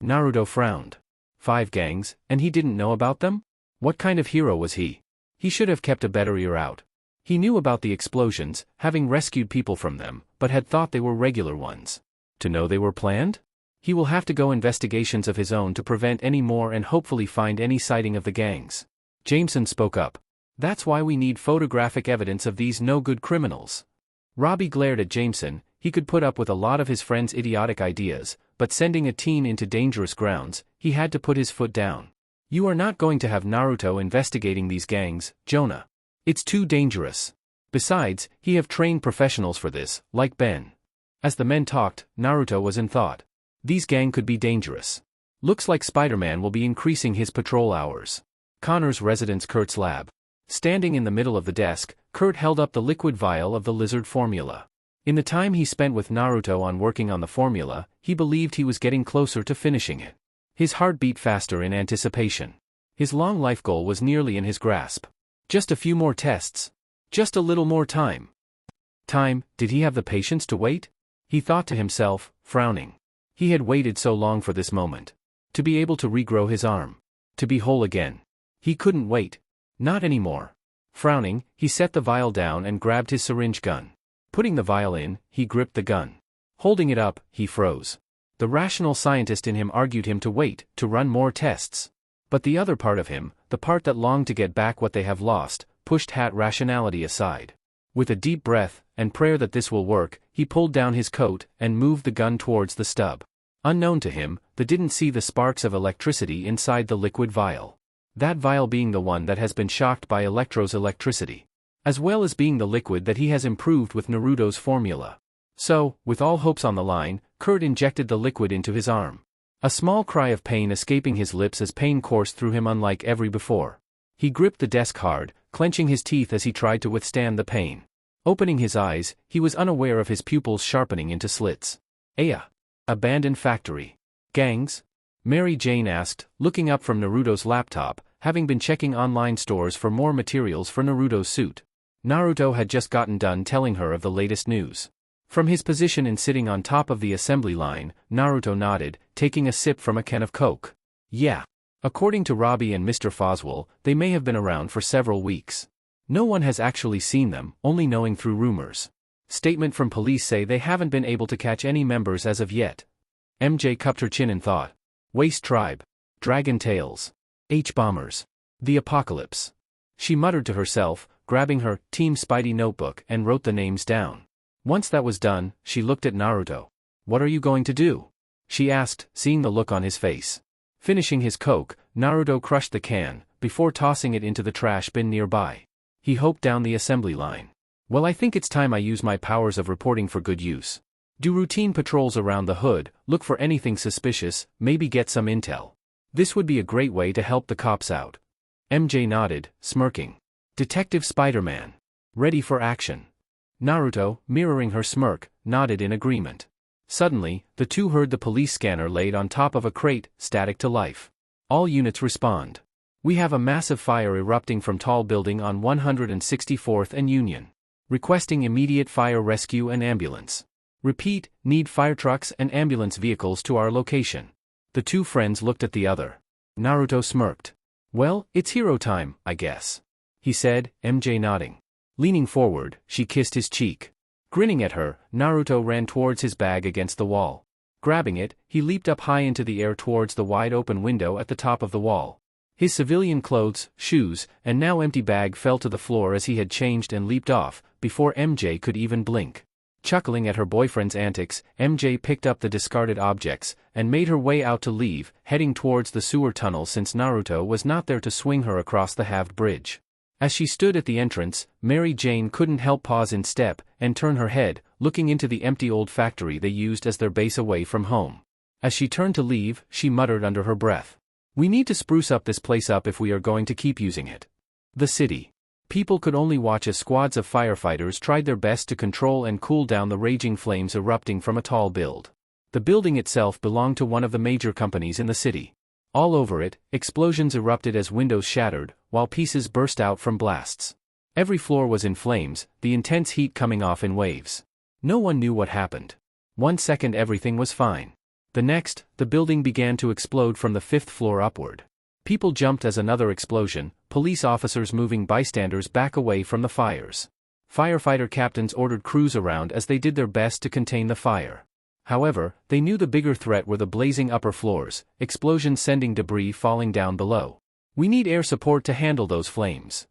[SPEAKER 1] Naruto frowned. 5 gangs, and he didn't know about them? What kind of hero was he? He should have kept a better ear out. He knew about the explosions, having rescued people from them, but had thought they were regular ones. To know they were planned? He will have to go investigations of his own to prevent any more and hopefully find any sighting of the gangs. Jameson spoke up. That's why we need photographic evidence of these no-good criminals. Robbie glared at Jameson. He could put up with a lot of his friend's idiotic ideas, but sending a teen into dangerous grounds, he had to put his foot down. You are not going to have Naruto investigating these gangs, Jonah. It's too dangerous. Besides, he have trained professionals for this, like Ben. As the men talked, Naruto was in thought. These gang could be dangerous. Looks like Spider-Man will be increasing his patrol hours. Connor's residence Kurt's lab. Standing in the middle of the desk, Kurt held up the liquid vial of the lizard formula. In the time he spent with Naruto on working on the formula, he believed he was getting closer to finishing it. His heart beat faster in anticipation. His long life goal was nearly in his grasp. Just a few more tests. Just a little more time. Time, did he have the patience to wait? He thought to himself, frowning. He had waited so long for this moment. To be able to regrow his arm. To be whole again. He couldn't wait. Not anymore. Frowning, he set the vial down and grabbed his syringe gun. Putting the vial in, he gripped the gun. Holding it up, he froze. The rational scientist in him argued him to wait, to run more tests. But the other part of him, the part that longed to get back what they have lost, pushed that rationality aside. With a deep breath, and prayer that this will work, he pulled down his coat, and moved the gun towards the stub. Unknown to him, they didn't see the sparks of electricity inside the liquid vial. That vial being the one that has been shocked by Electro's electricity. As well as being the liquid that he has improved with Naruto's formula. So, with all hopes on the line, Kurt injected the liquid into his arm. A small cry of pain escaping his lips as pain coursed through him unlike every before. He gripped the desk hard, clenching his teeth as he tried to withstand the pain. Opening his eyes, he was unaware of his pupils sharpening into slits. Aya. Abandoned factory. Gangs? Mary Jane asked, looking up from Naruto's laptop, having been checking online stores for more materials for Naruto's suit. Naruto had just gotten done telling her of the latest news. From his position in sitting on top of the assembly line, Naruto nodded, taking a sip from a can of Coke. Yeah. According to Robbie and Mr. Foswell, they may have been around for several weeks. No one has actually seen them, only knowing through rumors. Statement from police say they haven't been able to catch any members as of yet. MJ cupped her chin in thought. Waste Tribe. Dragon Tales. H-Bombers. The Apocalypse. She muttered to herself, grabbing her Team Spidey notebook and wrote the names down. Once that was done, she looked at Naruto. What are you going to do? She asked, seeing the look on his face. Finishing his Coke, Naruto crushed the can, before tossing it into the trash bin nearby. He hoped down the assembly line. Well, I think it's time I use my powers of reporting for good use. Do routine patrols around the hood, look for anything suspicious, maybe get some intel. This would be a great way to help the cops out. MJ nodded, smirking. Detective Spider-Man. Ready for action. Naruto, mirroring her smirk, nodded in agreement. Suddenly, the two heard the police scanner laid on top of a crate, static to life. All units respond. We have a massive fire erupting from tall building on 164th and Union. Requesting immediate fire rescue and ambulance. Repeat, need fire trucks and ambulance vehicles to our location. The two friends looked at the other. Naruto smirked. Well, it's hero time, I guess. He said, MJ nodding. Leaning forward, she kissed his cheek. Grinning at her, Naruto ran towards his bag against the wall. Grabbing it, he leaped up high into the air towards the wide-open window at the top of the wall. His civilian clothes, shoes, and now empty bag fell to the floor as he had changed and leaped off, before MJ could even blink. Chuckling at her boyfriend's antics, MJ picked up the discarded objects, and made her way out to leave, heading towards the sewer tunnel since Naruto was not there to swing her across the halved bridge. As she stood at the entrance, Mary Jane couldn't help pause in step, and turn her head, looking into the empty old factory they used as their base away from home. As she turned to leave, she muttered under her breath. We need to spruce up this place up if we are going to keep using it. The city. People could only watch as squads of firefighters tried their best to control and cool down the raging flames erupting from a tall building. The building itself belonged to one of the major companies in the city. All over it, explosions erupted as windows shattered, while pieces burst out from blasts. Every floor was in flames, the intense heat coming off in waves. No one knew what happened. 1 second everything was fine. The next, the building began to explode from the 5th floor upward. People jumped as another explosion, police officers moving bystanders back away from the fires. Firefighter captains ordered crews around as they did their best to contain the fire. However, they knew the bigger threat were the blazing upper floors, explosions sending debris falling down below. We need air support to handle those flames.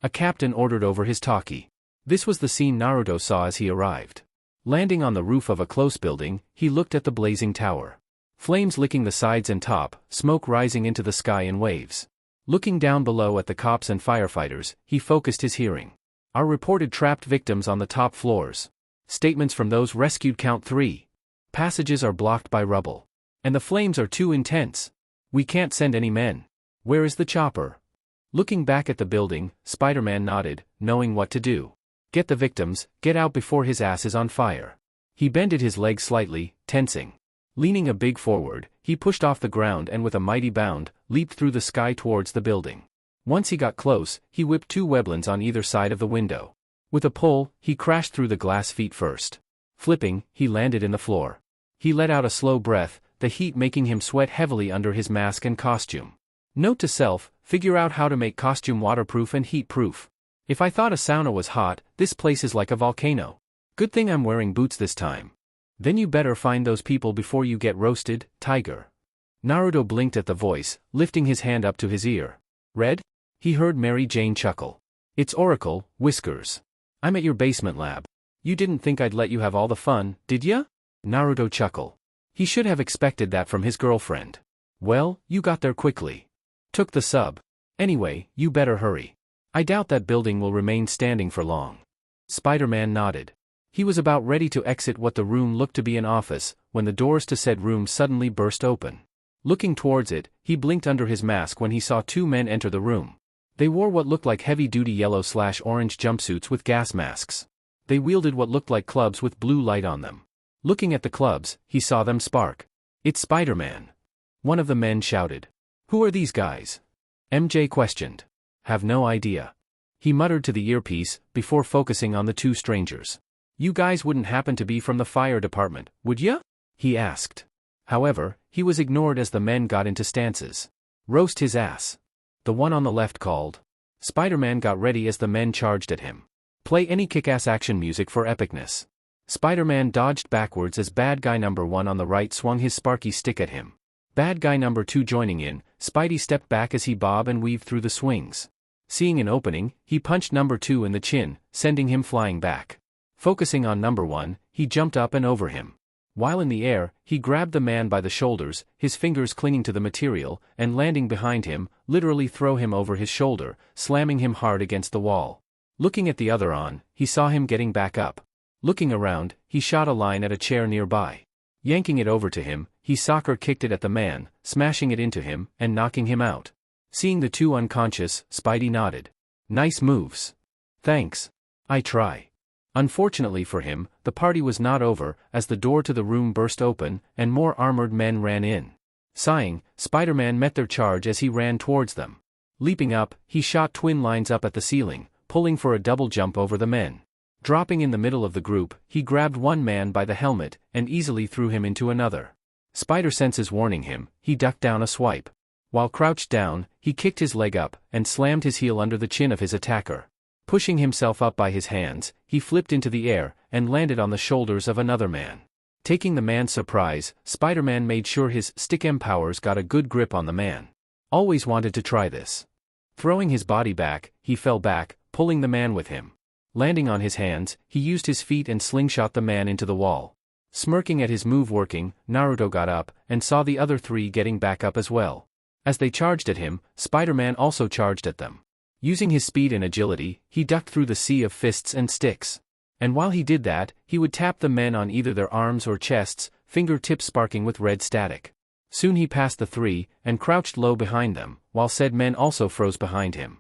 [SPEAKER 1] A captain ordered over his talkie. This was the scene Naruto saw as he arrived. Landing on the roof of a close building, he looked at the blazing tower. Flames licking the sides and top, smoke rising into the sky in waves. Looking down below at the cops and firefighters, he focused his hearing. Our reported trapped victims on the top floors. Statements from those rescued count 3. Passages are blocked by rubble. And the flames are too intense. We can't send any men. Where is the chopper? Looking back at the building, Spider-Man nodded, knowing what to do. Get the victims, get out before his ass is on fire. He bended his legs slightly, tensing. Leaning a big forward, he pushed off the ground and with a mighty bound, leaped through the sky towards the building. Once he got close, he whipped 2 weblins on either side of the window. With a pull, he crashed through the glass feet first. Flipping, he landed in the floor. He let out a slow breath, the heat making him sweat heavily under his mask and costume. Note to self, figure out how to make costume waterproof and heat-proof. If I thought a sauna was hot, this place is like a volcano. Good thing I'm wearing boots this time. Then you better find those people before you get roasted, tiger. Naruto blinked at the voice, lifting his hand up to his ear. Red? He heard Mary Jane chuckle. It's Oracle, Whiskers. I'm at your basement lab. You didn't think I'd let you have all the fun, did ya? Naruto chuckled. He should have expected that from his girlfriend. Well, you got there quickly. Took the sub. Anyway, you better hurry. I doubt that building will remain standing for long. Spider-Man nodded. He was about ready to exit what the room looked to be an office, when the doors to said room suddenly burst open. Looking towards it, he blinked under his mask when he saw 2 men enter the room. They wore what looked like heavy-duty yellow/orange jumpsuits with gas masks. They wielded what looked like clubs with blue light on them. Looking at the clubs, he saw them spark. It's Spider-Man. One of the men shouted. Who are these guys? MJ questioned. Have no idea. He muttered to the earpiece, before focusing on the 2 strangers. You guys wouldn't happen to be from the fire department, would ya? He asked. However, he was ignored as the men got into stances. Roast his ass. The one on the left called. Spider-Man got ready as the men charged at him. Play any kick-ass action music for epicness. Spider-Man dodged backwards as bad guy number 1 on the right swung his sparky stick at him. Bad guy number 2 joining in, Spidey stepped back as he bobbed and weaved through the swings. Seeing an opening, he punched number 2 in the chin, sending him flying back. Focusing on number 1, he jumped up and over him. While in the air, he grabbed the man by the shoulders, his fingers clinging to the material, and landing behind him, literally throw him over his shoulder, slamming him hard against the wall. Looking at the other on, he saw him getting back up. Looking around, he shot a line at a chair nearby. Yanking it over to him, he soccer kicked it at the man, smashing it into him, and knocking him out. Seeing the 2 unconscious, Spidey nodded. Nice moves. Thanks. I try. Unfortunately for him, the party was not over, as the door to the room burst open, and more armored men ran in. Sighing, Spider-Man met their charge as he ran towards them. Leaping up, he shot twin lines up at the ceiling, pulling for a double jump over the men. Dropping in the middle of the group, he grabbed one man by the helmet, and easily threw him into another. Spider senses warning him, he ducked down a swipe. While crouched down, he kicked his leg up, and slammed his heel under the chin of his attacker. Pushing himself up by his hands, he flipped into the air, and landed on the shoulders of another man. Taking the man's surprise, Spider-Man made sure his stick-em powers got a good grip on the man. Always wanted to try this. Throwing his body back, he fell back, pulling the man with him. Landing on his hands, he used his feet and slingshot the man into the wall. Smirking at his move working, Naruto got up, and saw the other 3 getting back up as well. As they charged at him, Spider-Man also charged at them. Using his speed and agility, he ducked through the sea of fists and sticks. And while he did that, he would tap the men on either their arms or chests, fingertips sparking with red static. Soon he passed the three, and crouched low behind them, while said men also froze behind him.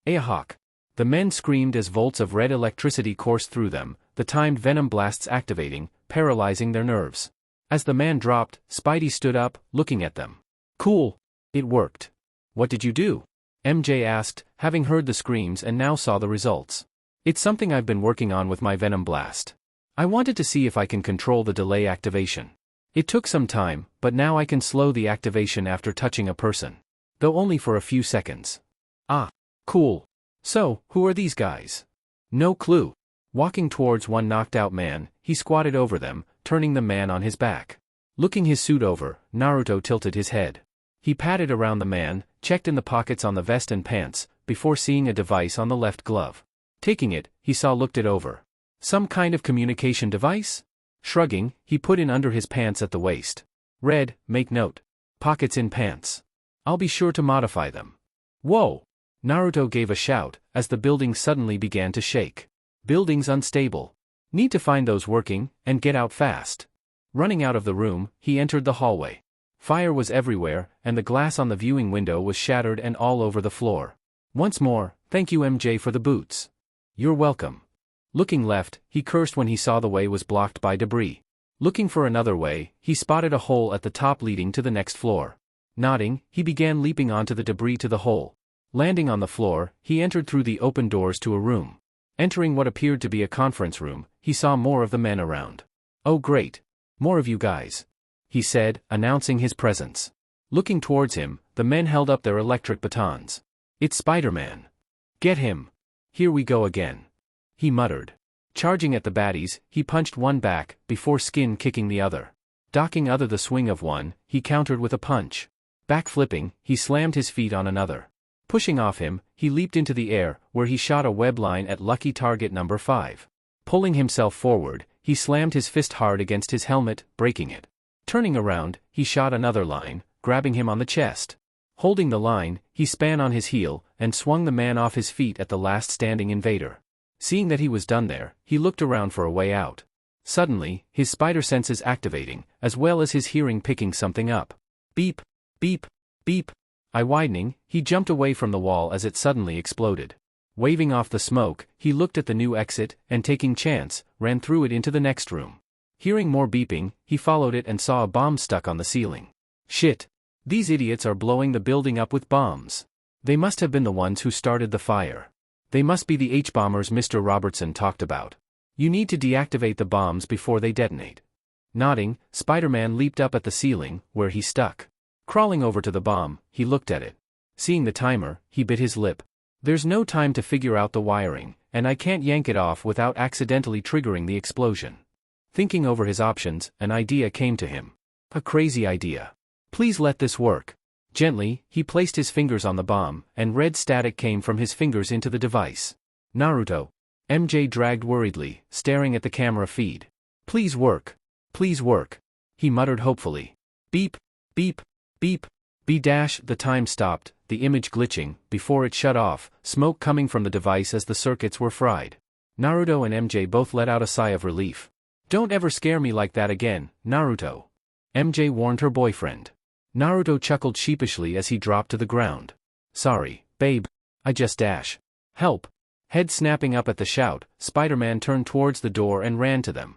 [SPEAKER 1] Ahawk! The men screamed as volts of red electricity coursed through them, the timed venom blasts activating, paralyzing their nerves. As the man dropped, Spidey stood up, looking at them. Cool. It worked. What did you do? MJ asked, having heard the screams and now saw the results. It's something I've been working on with my venom blast. I wanted to see if I can control the delay activation. It took some time, but now I can slow the activation after touching a person. Though only for a few seconds. Ah. Cool. So, who are these guys? No clue. Walking towards one knocked out man, he squatted over them, turning the man on his back. Looking his suit over, Naruto tilted his head. He patted around the man, checked in the pockets on the vest and pants, before seeing a device on the left glove. Taking it, he looked it over. Some kind of communication device? Shrugging, he put in under his pants at the waist. Read, make note. Pockets in pants. I'll be sure to modify them. Whoa! Naruto gave a shout, as the building suddenly began to shake. Buildings unstable. Need to find those working, and get out fast. Running out of the room, he entered the hallway. Fire was everywhere, and the glass on the viewing window was shattered and all over the floor. Once more, thank you MJ for the boots. You're welcome. Looking left, he cursed when he saw the way was blocked by debris. Looking for another way, he spotted a hole at the top leading to the next floor. Nodding, he began leaping onto the debris to the hole. Landing on the floor, he entered through the open doors to a room. Entering what appeared to be a conference room, he saw more of the men around. Oh great. More of you guys. He said, announcing his presence. Looking towards him, the men held up their electric batons. It's Spider-Man. Get him. Here we go again. He muttered. Charging at the baddies, he punched one back, before skin kicking the other. Docking the swing of one, he countered with a punch. Back-flipping, he slammed his feet on another. Pushing off him, he leaped into the air, where he shot a web line at lucky target number 5. Pulling himself forward, he slammed his fist hard against his helmet, breaking it. Turning around, he shot another line, grabbing him on the chest. Holding the line, he span on his heel, and swung the man off his feet at the last standing invader. Seeing that he was done there, he looked around for a way out. Suddenly, his spider senses activating, as well as his hearing picking something up. Beep, beep, beep. Eye widening, he jumped away from the wall as it suddenly exploded. Waving off the smoke, he looked at the new exit, and taking chance, ran through it into the next room. Hearing more beeping, he followed it and saw a bomb stuck on the ceiling. Shit! These idiots are blowing the building up with bombs. They must have been the ones who started the fire. They must be the H-bombers Mr. Robertson talked about. You need to deactivate the bombs before they detonate. Nodding, Spider-Man leaped up at the ceiling, where he stuck. Crawling over to the bomb, he looked at it. Seeing the timer, he bit his lip. There's no time to figure out the wiring, and I can't yank it off without accidentally triggering the explosion. Thinking over his options, an idea came to him. A crazy idea. Please let this work. Gently, he placed his fingers on the bomb, and red static came from his fingers into the device. Naruto. MJ dragged worriedly, staring at the camera feed. Please work. Please work. He muttered hopefully. Beep, beep, beep. The time stopped, the image glitching, before it shut off, smoke coming from the device as the circuits were fried. Naruto and MJ both let out a sigh of relief. Don't ever scare me like that again, Naruto. MJ warned her boyfriend. Naruto chuckled sheepishly as he dropped to the ground. Sorry, babe. I just dash. Help. Head snapping up at the shout, Spider-Man turned towards the door and ran to them.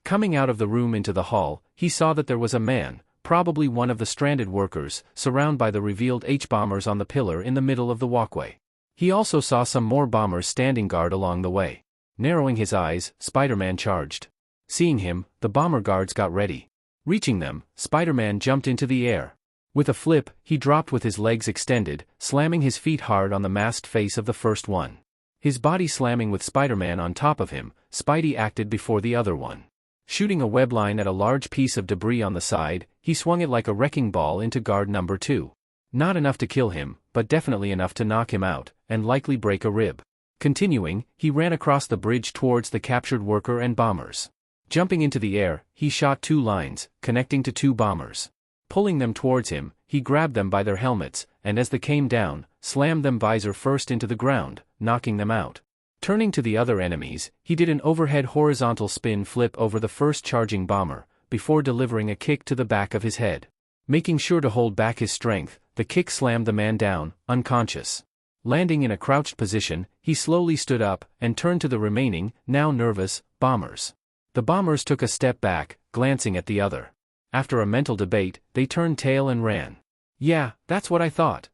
[SPEAKER 1] Coming out of the room into the hall, he saw that there was a man, probably one of the stranded workers, surrounded by the revealed H-bombers on the pillar in the middle of the walkway. He also saw some more bombers standing guard along the way. Narrowing his eyes, Spider-Man charged. Seeing him, the bomber guards got ready. Reaching them, Spider-Man jumped into the air. With a flip, he dropped with his legs extended, slamming his feet hard on the masked face of the first one. His body slamming with Spider-Man on top of him, Spidey acted before the other one. Shooting a web line at a large piece of debris on the side, he swung it like a wrecking ball into guard number 2. Not enough to kill him, but definitely enough to knock him out, and likely break a rib. Continuing, he ran across the bridge towards the captured worker and bombers. Jumping into the air, he shot 2 lines, connecting to 2 bombers. Pulling them towards him, he grabbed them by their helmets, and as they came down, slammed them visor first into the ground, knocking them out. Turning to the other enemies, he did an overhead horizontal spin flip over the first charging bomber, before delivering a kick to the back of his head. Making sure to hold back his strength, the kick slammed the man down, unconscious. Landing in a crouched position, he slowly stood up and turned to the remaining, now nervous, bombers. The bombers took a step back, glancing at the other. After a mental debate, they turned tail and ran. "Yeah, that's what I thought."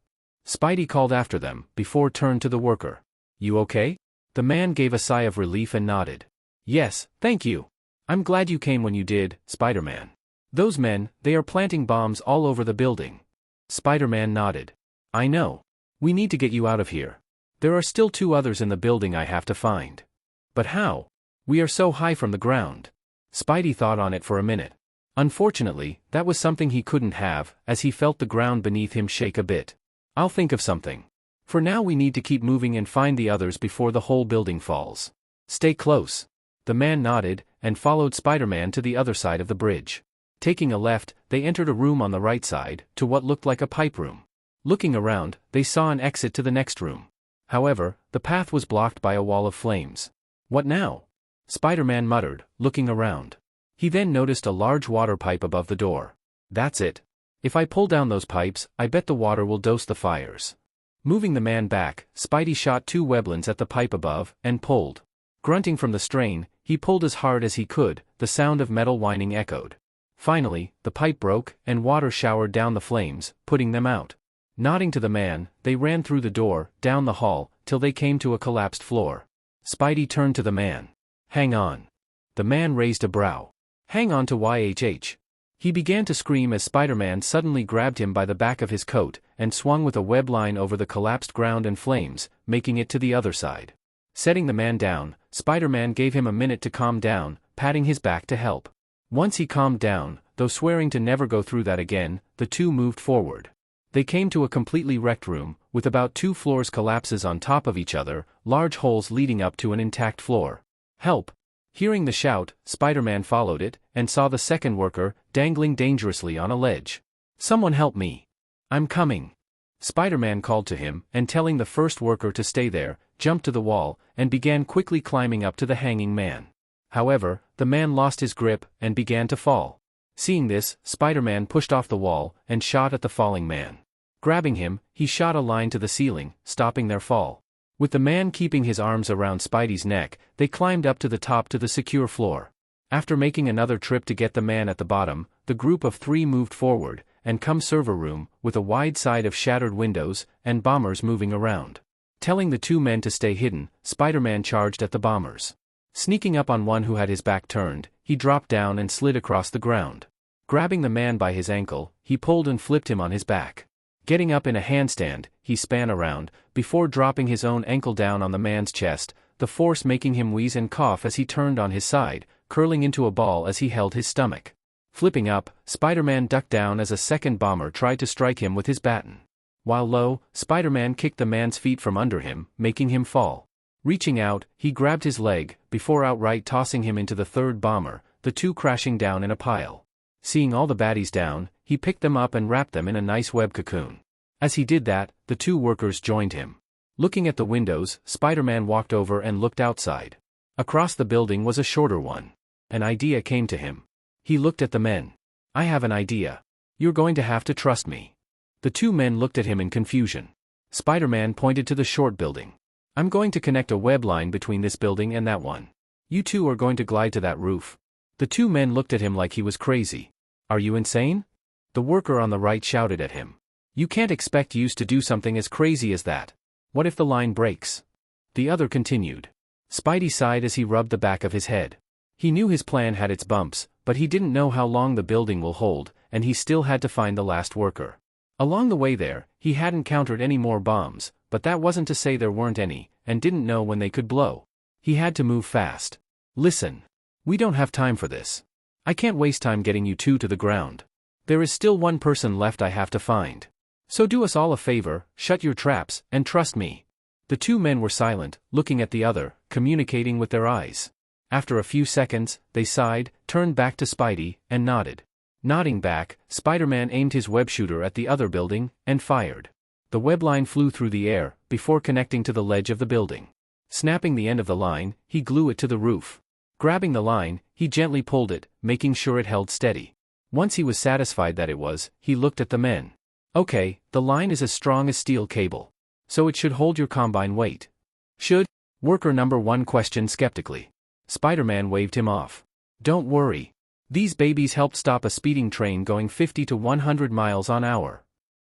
[SPEAKER 1] Spidey called after them, before turned to the worker. "You okay?" The man gave a sigh of relief and nodded. "Yes, thank you. I'm glad you came when you did, Spider-Man. Those men, they are planting bombs all over the building." Spider-Man nodded. "I know. We need to get you out of here. There are still 2 others in the building I have to find." "But how? We are so high from the ground." Spidey thought on it for a minute. Unfortunately, that was something he couldn't have, as he felt the ground beneath him shake a bit. "I'll think of something. For now we need to keep moving and find the others before the whole building falls. Stay close." The man nodded, and followed Spider-Man to the other side of the bridge. Taking a left, they entered a room on the right side, to what looked like a pipe room. Looking around, they saw an exit to the next room. However, the path was blocked by a wall of flames. "What now?" Spider-Man muttered, looking around. He then noticed a large water pipe above the door. "That's it. If I pull down those pipes, I bet the water will douse the fires." Moving the man back, Spidey shot 2 weblins at the pipe above, and pulled. Grunting from the strain, he pulled as hard as he could, the sound of metal whining echoed. Finally, the pipe broke, and water showered down the flames, putting them out. Nodding to the man, they ran through the door, down the hall, till they came to a collapsed floor. Spidey turned to the man. "Hang on." The man raised a brow. "Hang on to YHH. He began to scream as Spider-Man suddenly grabbed him by the back of his coat, and swung with a web line over the collapsed ground and flames, making it to the other side. Setting the man down, Spider-Man gave him a minute to calm down, patting his back to help. Once he calmed down, though swearing to never go through that again, the 2 moved forward. They came to a completely wrecked room, with about 2 floors collapses on top of each other, large holes leading up to an intact floor. "Help!" Hearing the shout, Spider-Man followed it, and saw the second worker, dangling dangerously on a ledge. "Someone help me. I'm coming." Spider-Man called to him, and telling the first worker to stay there, jumped to the wall, and began quickly climbing up to the hanging man. However, the man lost his grip, and began to fall. Seeing this, Spider-Man pushed off the wall, and shot at the falling man. Grabbing him, he shot a line to the ceiling, stopping their fall. With the man keeping his arms around Spidey's neck, they climbed up to the top to the secure floor. After making another trip to get the man at the bottom, the group of 3 moved forward, and come server room, with a wide side of shattered windows, and bombers moving around. Telling the 2 men to stay hidden, Spider-Man charged at the bombers. Sneaking up on one who had his back turned, he dropped down and slid across the ground. Grabbing the man by his ankle, he pulled and flipped him on his back. Getting up in a handstand, he span around, before dropping his own ankle down on the man's chest, the force making him wheeze and cough as he turned on his side, curling into a ball as he held his stomach. Flipping up, Spider-Man ducked down as a second bomber tried to strike him with his baton. While low, Spider-Man kicked the man's feet from under him, making him fall. Reaching out, he grabbed his leg, before outright tossing him into the third bomber, the 2 crashing down in a pile. Seeing all the baddies down, he picked them up and wrapped them in a nice web cocoon. As he did that, the 2 workers joined him. Looking at the windows, Spider-Man walked over and looked outside. Across the building was a shorter one. An idea came to him. He looked at the men. "I have an idea. You're going to have to trust me." The 2 men looked at him in confusion. Spider-Man pointed to the short building. "I'm going to connect a web line between this building and that one. You 2 are going to glide to that roof." The 2 men looked at him like he was crazy. "Are you insane?" The worker on the right shouted at him. "You can't expect yous to do something as crazy as that. What if the line breaks?" The other continued. Spidey sighed as he rubbed the back of his head. He knew his plan had its bumps, but he didn't know how long the building will hold, and he still had to find the last worker. Along the way there, he hadn't countered any more bombs, but that wasn't to say there weren't any, and didn't know when they could blow. He had to move fast. "Listen. We don't have time for this. I can't waste time getting you 2 to the ground. There is still 1 person left I have to find. So do us all a favor, shut your traps, and trust me." The 2 men were silent, looking at the other, communicating with their eyes. After a few seconds, they sighed, turned back to Spidey, and nodded. Nodding back, Spider-Man aimed his web shooter at the other building, and fired. The web line flew through the air, before connecting to the ledge of the building. Snapping the end of the line, he glued it to the roof. Grabbing the line, he gently pulled it, making sure it held steady. Once he was satisfied that it was, he looked at the men. Okay, the line is as strong as steel cable. So it should hold your combine weight. Should? Worker number 1 questioned skeptically. Spider-Man waved him off. Don't worry. These babies helped stop a speeding train going 50 to 100 miles an hour.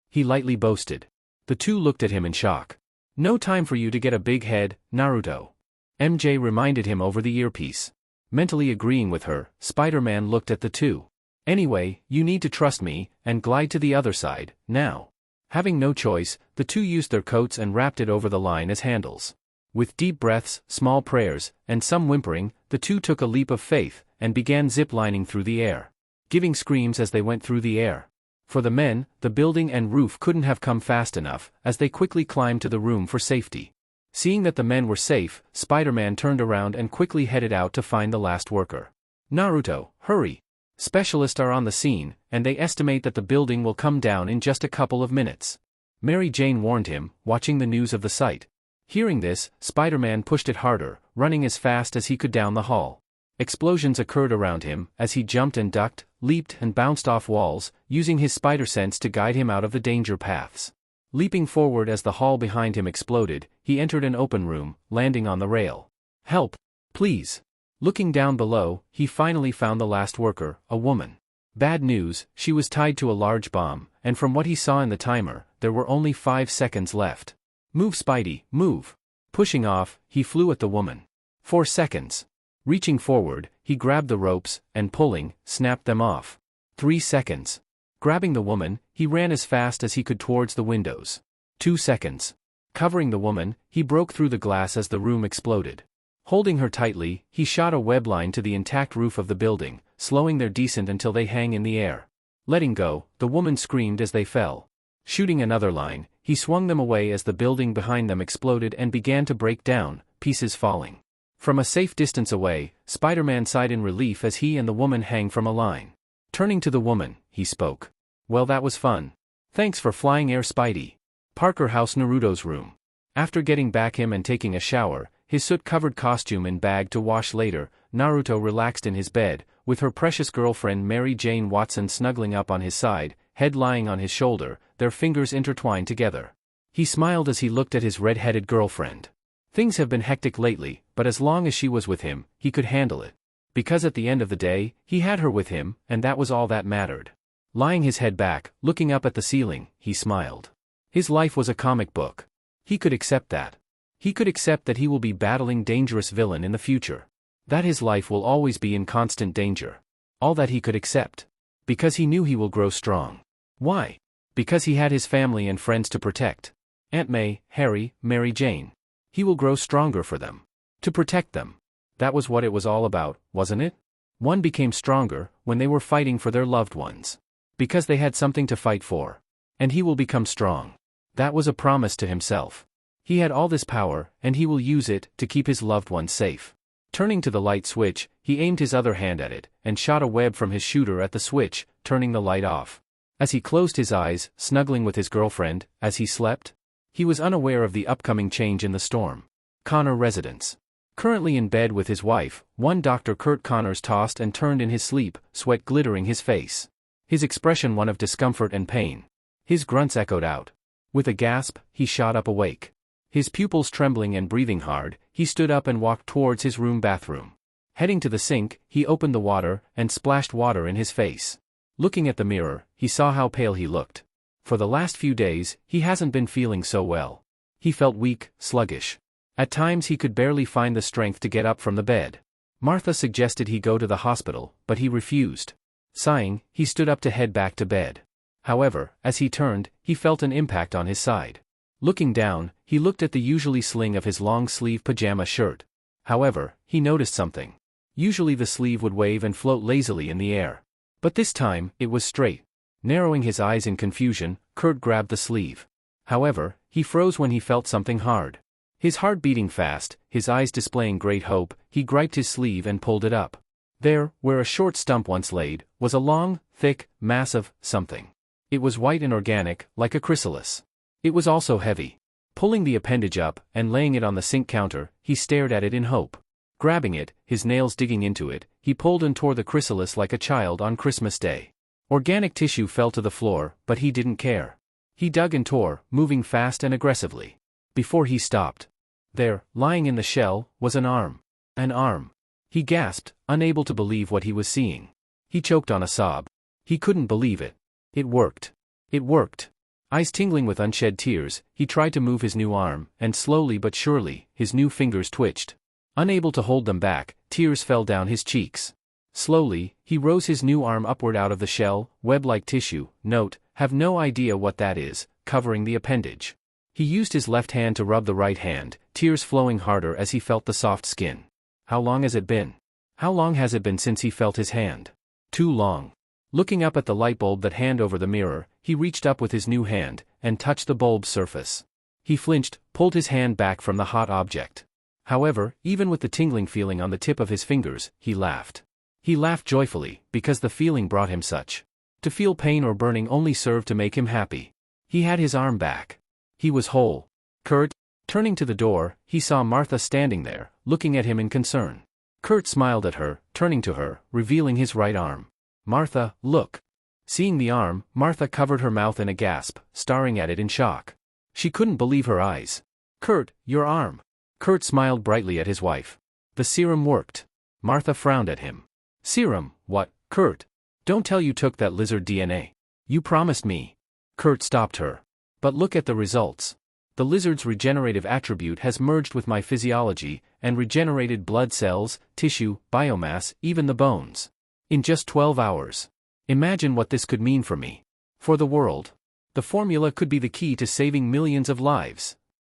[SPEAKER 1] He lightly boasted. The two looked at him in shock. No time for you to get a big head, Naruto. MJ reminded him over the earpiece. Mentally agreeing with her, Spider-Man looked at the two. Anyway, you need to trust me, and glide to the other side, now. Having no choice, the two used their coats and wrapped it over the line as handles. With deep breaths, small prayers, and some whimpering, the two took a leap of faith, and began zip-lining through the air, giving screams as they went through the air. For the men, the building and roof couldn't have come fast enough, as they quickly climbed to the room for safety. Seeing that the men were safe, Spider-Man turned around and quickly headed out to find the last worker. Naruto, hurry! Specialists are on the scene, and they estimate that the building will come down in just a couple of minutes. Mary Jane warned him, watching the news of the site. Hearing this, Spider-Man pushed it harder, running as fast as he could down the hall. Explosions occurred around him, as he jumped and ducked, leaped and bounced off walls, using his spider sense to guide him out of the danger paths. Leaping forward as the hall behind him exploded, he entered an open room, landing on the rail. Help! Please! Looking down below, he finally found the last worker, a woman. Bad news, she was tied to a large bomb, and from what he saw in the timer, there were only 5 seconds left. Move, Spidey, move! Pushing off, he flew at the woman. 4 seconds. Reaching forward, he grabbed the ropes, and pulling, snapped them off. 3 seconds. Grabbing the woman, he ran as fast as he could towards the windows. 2 seconds. Covering the woman, he broke through the glass as the room exploded. Holding her tightly, he shot a web line to the intact roof of the building, slowing their descent until they hang in the air. Letting go, the woman screamed as they fell. Shooting another line, he swung them away as the building behind them exploded and began to break down, pieces falling. From a safe distance away, Spider-Man sighed in relief as he and the woman hang from a line. Turning to the woman, he spoke. Well, that was fun. Thanks for flying Air Spidey. Parker House Naruto's room. After getting back him and taking a shower, his soot-covered costume and bag to wash later, Naruto relaxed in his bed, with her precious girlfriend Mary Jane Watson snuggling up on his side, head lying on his shoulder, their fingers intertwined together. He smiled as he looked at his red-headed girlfriend. Things have been hectic lately, but as long as she was with him, he could handle it. Because at the end of the day, he had her with him, and that was all that mattered. Lying his head back, looking up at the ceiling, he smiled. His life was a comic book. He could accept that. He could accept that he will be battling dangerous villain in the future. That his life will always be in constant danger. All that he could accept. Because he knew he will grow strong. Why? Because he had his family and friends to protect. Aunt May, Harry, Mary Jane. He will grow stronger for them. To protect them. That was what it was all about, wasn't it? One became stronger when they were fighting for their loved ones. Because they had something to fight for. And he will become strong. That was a promise to himself. He had all this power, and he will use it to keep his loved ones safe. Turning to the light switch, he aimed his other hand at it, and shot a web from his shooter at the switch, turning the light off. As he closed his eyes, snuggling with his girlfriend, as he slept, he was unaware of the upcoming change in the storm. Connor residence. Currently in bed with his wife, one Dr. Kurt Connors tossed and turned in his sleep, sweat glittering his face. His expression one of discomfort and pain. His grunts echoed out. With a gasp, he shot up awake. His pupils trembling and breathing hard, he stood up and walked towards his room bathroom. Heading to the sink, he opened the water and splashed water in his face. Looking at the mirror, he saw how pale he looked. For the last few days, he hasn't been feeling so well. He felt weak, sluggish. At times he could barely find the strength to get up from the bed. Martha suggested he go to the hospital, but he refused. Sighing, he stood up to head back to bed. However, as he turned, he felt an impact on his side. Looking down, he looked at the usually sling of his long-sleeve pajama shirt. However, he noticed something. Usually the sleeve would wave and float lazily in the air. But this time, it was straight. Narrowing his eyes in confusion, Kurt grabbed the sleeve. However, he froze when he felt something hard. His heart beating fast, his eyes displaying great hope, he griped his sleeve and pulled it up. There, where a short stump once laid, was a long, thick, massive something. It was white and organic, like a chrysalis. It was also heavy. Pulling the appendage up, and laying it on the sink counter, he stared at it in hope. Grabbing it, his nails digging into it, he pulled and tore the chrysalis like a child on Christmas Day. Organic tissue fell to the floor, but he didn't care. He dug and tore, moving fast and aggressively. Before he stopped, there, lying in the shell, was an arm. An arm. He gasped, unable to believe what he was seeing. He choked on a sob. He couldn't believe it. It worked. It worked. Eyes tingling with unshed tears, he tried to move his new arm, and slowly but surely, his new fingers twitched. Unable to hold them back, tears fell down his cheeks. Slowly, he rose his new arm upward out of the shell, web-like tissue, note, have no idea what that is, covering the appendage. He used his left hand to rub the right hand, tears flowing harder as he felt the soft skin. How long has it been? How long has it been since he felt his hand? Too long. Looking up at the light bulb that hand over the mirror, he reached up with his new hand, and touched the bulb's surface. He flinched, pulled his hand back from the hot object. However, even with the tingling feeling on the tip of his fingers, he laughed. He laughed joyfully, because the feeling brought him such. To feel pain or burning only served to make him happy. He had his arm back. He was whole. Kurt, turning to the door, he saw Martha standing there, looking at him in concern. Kurt smiled at her, turning to her, revealing his right arm. Martha, look. Seeing the arm, Martha covered her mouth in a gasp, staring at it in shock. She couldn't believe her eyes. Kurt, your arm. Kurt smiled brightly at his wife. The serum worked. Martha frowned at him. Serum, what, Kurt? Don't tell you took that lizard DNA. You promised me. Kurt stopped her. But look at the results. The lizard's regenerative attribute has merged with my physiology, and regenerated blood cells, tissue, biomass, even the bones. In just 12 hours. Imagine what this could mean for me. For the world. The formula could be the key to saving millions of lives.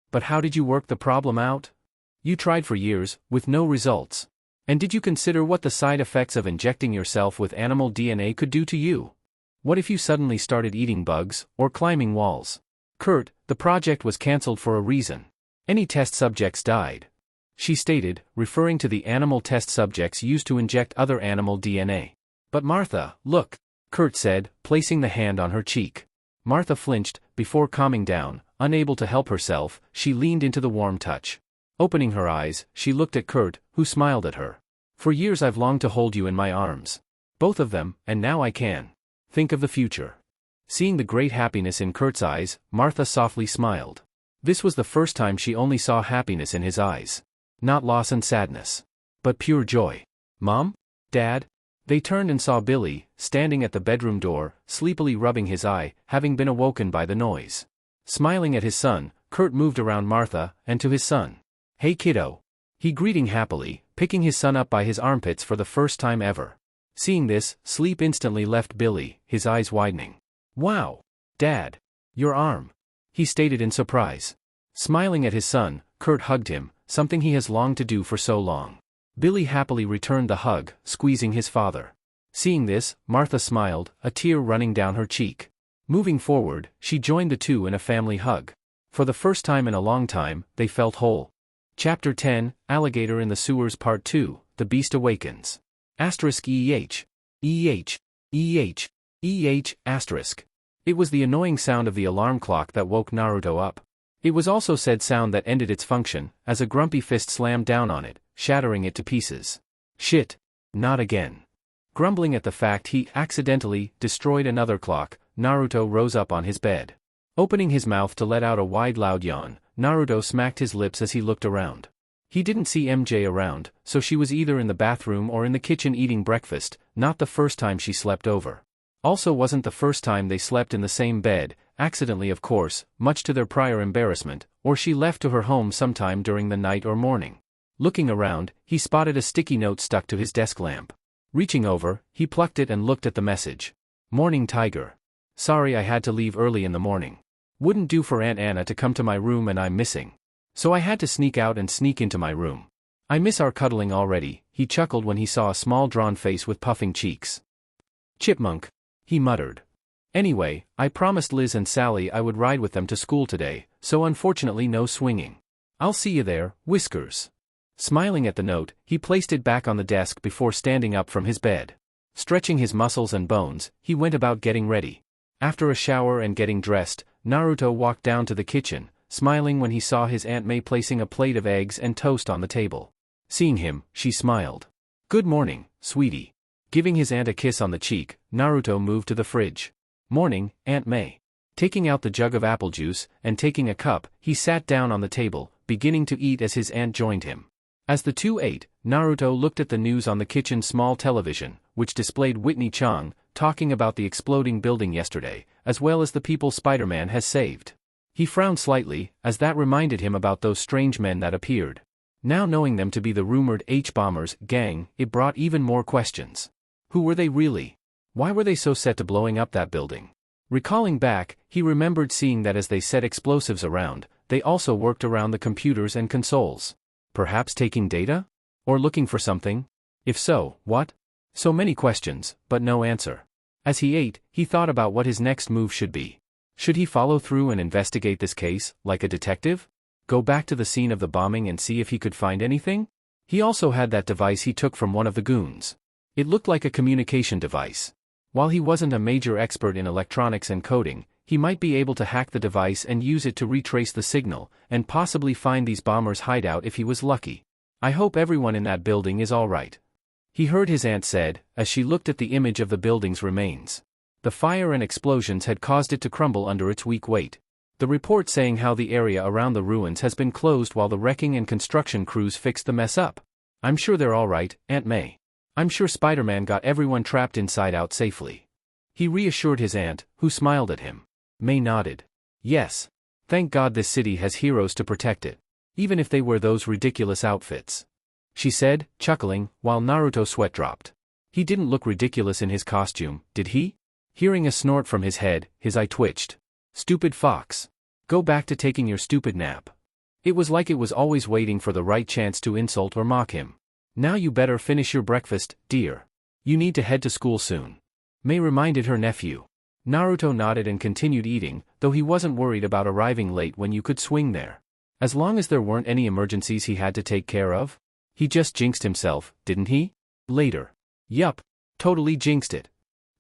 [SPEAKER 1] But how did you work the problem out? You tried for years, with no results. And did you consider what the side effects of injecting yourself with animal DNA could do to you? What if you suddenly started eating bugs, or climbing walls? Kurt, the project was cancelled for a reason. Any test subjects died. She stated, referring to the animal test subjects used to inject other animal DNA. But Martha, look, Kurt said, placing the hand on her cheek. Martha flinched, before calming down, unable to help herself, she leaned into the warm touch. Opening her eyes, she looked at Kurt, who smiled at her. For years I've longed to hold you in my arms. Both of them, and now I can. Think of the future. Seeing the great happiness in Kurt's eyes, Martha softly smiled. This was the first time she only saw happiness in his eyes. Not loss and sadness. But pure joy. Mom? Dad? They turned and saw Billy, standing at the bedroom door, sleepily rubbing his eye, having been awoken by the noise. Smiling at his son, Kurt moved around Martha, and to his son. Hey kiddo. He greeting happily, picking his son up by his armpits for the first time ever. Seeing this, sleep instantly left Billy, his eyes widening. Wow! Dad! Your arm! He stated in surprise. Smiling at his son, Kurt hugged him, something he has longed to do for so long. Billy happily returned the hug, squeezing his father. Seeing this, Martha smiled, a tear running down her cheek. Moving forward, she joined the two in a family hug. For the first time in a long time, they felt whole. Chapter 10, Alligator in the Sewers Part 2, The Beast Awakens. *EH. *. It was the annoying sound of the alarm clock that woke Naruto up. It was also said sound that ended its function, as a grumpy fist slammed down on it, shattering it to pieces. Shit. Not again. Grumbling at the fact he accidentally destroyed another clock, Naruto rose up on his bed. Opening his mouth to let out a wide loud yawn, Naruto smacked his lips as he looked around. He didn't see MJ around, so she was either in the bathroom or in the kitchen eating breakfast, not the first time she slept over. Also wasn't the first time they slept in the same bed, accidentally of course, much to their prior embarrassment, or she left to her home sometime during the night or morning. Looking around, he spotted a sticky note stuck to his desk lamp. Reaching over, he plucked it and looked at the message. Morning Tiger. Sorry I had to leave early in the morning. Wouldn't do for Aunt Anna to come to my room and I'm missing. So I had to sneak out and sneak into my room. I miss our cuddling already, he chuckled when he saw a small drawn face with puffing cheeks. Chipmunk. He muttered. Anyway, I promised Liz and Sally I would ride with them to school today, so unfortunately no swinging. I'll see you there, Whiskers. Smiling at the note, he placed it back on the desk before standing up from his bed. Stretching his muscles and bones, he went about getting ready. After a shower and getting dressed, Naruto walked down to the kitchen, smiling when he saw his Aunt May placing a plate of eggs and toast on the table. Seeing him, she smiled. "Good morning, sweetie." Giving his aunt a kiss on the cheek, Naruto moved to the fridge. "Morning, Aunt May." Taking out the jug of apple juice, and taking a cup, he sat down on the table, beginning to eat as his aunt joined him. As the two ate, Naruto looked at the news on the kitchen's small television, which displayed Whitney Chang talking about the exploding building yesterday, as well as the people Spider-Man has saved. He frowned slightly, as that reminded him about those strange men that appeared. Now knowing them to be the rumored H-Bombers gang, it brought even more questions. Who were they really? Why were they so set to blowing up that building? Recalling back, he remembered seeing that as they set explosives around, they also worked around the computers and consoles. Perhaps taking data? Or looking for something? If so, what? So many questions, but no answer. As he ate, he thought about what his next move should be. Should he follow through and investigate this case, like a detective? Go back to the scene of the bombing and see if he could find anything? He also had that device he took from one of the goons. It looked like a communication device. While he wasn't a major expert in electronics and coding, he might be able to hack the device and use it to retrace the signal, and possibly find these bombers' hideout if he was lucky. "I hope everyone in that building is all right," he heard his aunt said, as she looked at the image of the building's remains. The fire and explosions had caused it to crumble under its weak weight. The report saying how the area around the ruins has been closed while the wrecking and construction crews fixed the mess up. "I'm sure they're all right, Aunt May. I'm sure Spider-Man got everyone trapped inside out safely," he reassured his aunt, who smiled at him. May nodded. "Yes. Thank God this city has heroes to protect it. Even if they wear those ridiculous outfits," she said, chuckling, while Naruto sweat dropped. He didn't look ridiculous in his costume, did he? Hearing a snort from his head, his eye twitched. "Stupid fox. Go back to taking your stupid nap." It was like it was always waiting for the right chance to insult or mock him. "Now you better finish your breakfast, dear. You need to head to school soon," May reminded her nephew. Naruto nodded and continued eating, though he wasn't worried about arriving late when you could swing there. As long as there weren't any emergencies he had to take care of. He just jinxed himself, didn't he? Later. Yup. Totally jinxed it.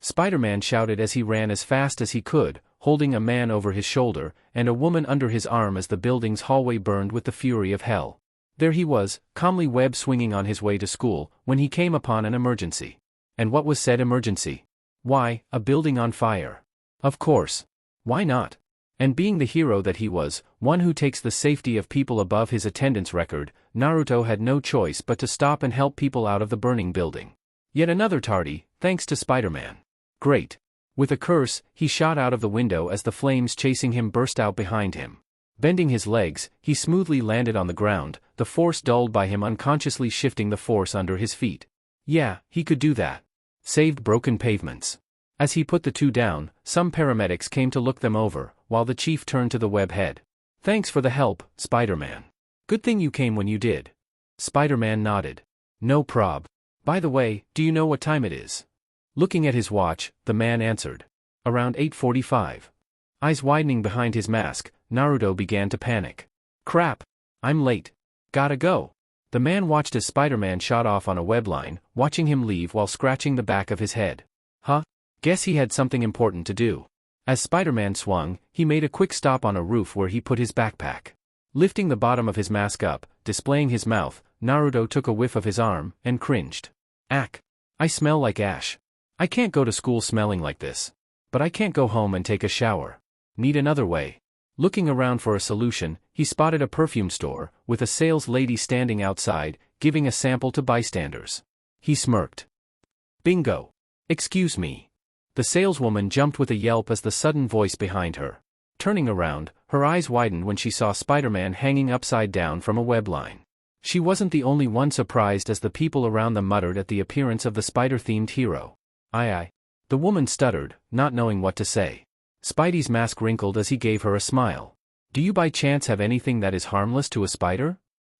[SPEAKER 1] Spider-Man shouted as he ran as fast as he could, holding a man over his shoulder, and a woman under his arm as the building's hallway burned with the fury of hell. There he was, calmly web-swinging on his way to school, when he came upon an emergency. And what was said emergency? Why, a building on fire. Of course. Why not? And being the hero that he was, one who takes the safety of people above his attendance record, Naruto had no choice but to stop and help people out of the burning building. Yet another tardy, thanks to Spider-Man. Great. With a curse, he shot out of the window as the flames chasing him burst out behind him. Bending his legs, he smoothly landed on the ground, the force dulled by him unconsciously shifting the force under his feet. Yeah, he could do that. Saved broken pavements. As he put the two down, some paramedics came to look them over, while the chief turned to the web head. "Thanks for the help, Spider-Man. Good thing you came when you did." Spider-Man nodded. "No prob. By the way, do you know what time it is?" Looking at his watch, the man answered. "Around 8:45. Eyes widening behind his mask, Naruto began to panic. "Crap. I'm late. Gotta go." The man watched as Spider-Man shot off on a web line, watching him leave while scratching the back of his head. Huh? Guess he had something important to do. As Spider-Man swung, he made a quick stop on a roof where he put his backpack. Lifting the bottom of his mask up, displaying his mouth, Naruto took a whiff of his arm, and cringed. "Ack. I smell like ash. I can't go to school smelling like this. But I can't go home and take a shower. Need another way." Looking around for a solution, he spotted a perfume store, with a sales lady standing outside, giving a sample to bystanders. He smirked. "Bingo. Excuse me." The saleswoman jumped with a yelp as the sudden voice behind her. Turning around, her eyes widened when she saw Spider-Man hanging upside down from a web line. She wasn't the only one surprised as the people around them muttered at the appearance of the spider-themed hero. Aye. The woman stuttered, not knowing what to say. Spidey's mask wrinkled as he gave her a smile. "Do you by chance have anything that is harmless to a spider?"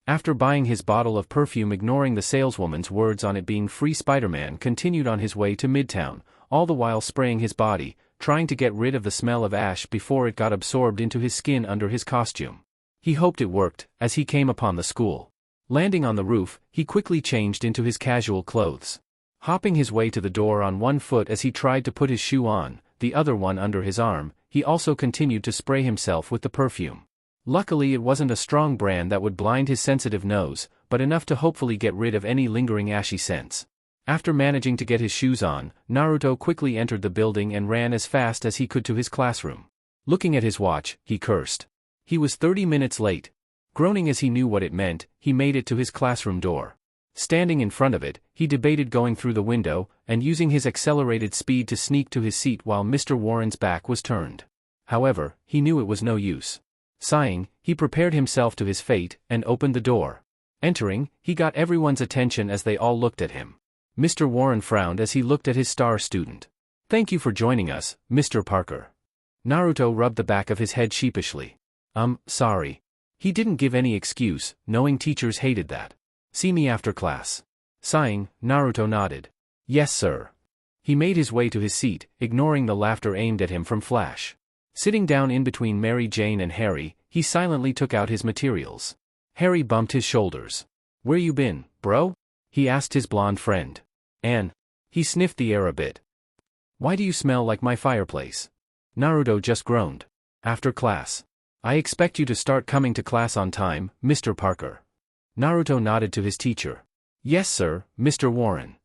[SPEAKER 1] After buying his bottle of perfume, ignoring the saleswoman's words on it being free, Spider-Man continued on his way to Midtown, all the while spraying his body, trying to get rid of the smell of ash before it got absorbed into his skin under his costume. He hoped it worked, as he came upon the school. Landing on the roof, he quickly changed into his casual clothes. Hopping his way to the door on one foot as he tried to put his shoe on, the other one under his arm, he also continued to spray himself with the perfume. Luckily it wasn't a strong brand that would blind his sensitive nose, but enough to hopefully get rid of any lingering ashy scents. After managing to get his shoes on, Naruto quickly entered the building and ran as fast as he could to his classroom. Looking at his watch, he cursed. He was 30 minutes late. Groaning as he knew what it meant, he made it to his classroom door. Standing in front of it, he debated going through the window and using his accelerated speed to sneak to his seat while Mr. Warren's back was turned. However, he knew it was no use. Sighing, he prepared himself to his fate and opened the door. Entering, he got everyone's attention as they all looked at him. Mr. Warren frowned as he looked at his star student. "Thank you for joining us, Mr. Parker." Naruto rubbed the back of his head sheepishly. Sorry." He didn't give any excuse, knowing teachers hated that. "See me after class." Sighing, Naruto nodded. "Yes, sir." He made his way to his seat, ignoring the laughter aimed at him from Flash. Sitting down in between Mary Jane and Harry, he silently took out his materials. Harry bumped his shoulders. "Where you been, bro?" he asked his blonde friend. "And?" He sniffed the air a bit. "Why do you smell like my fireplace?" Naruto just groaned. "After class. I expect you to start coming to class on time, Mr. Parker." Naruto nodded to his teacher. "Yes, sir, Mr. Warren."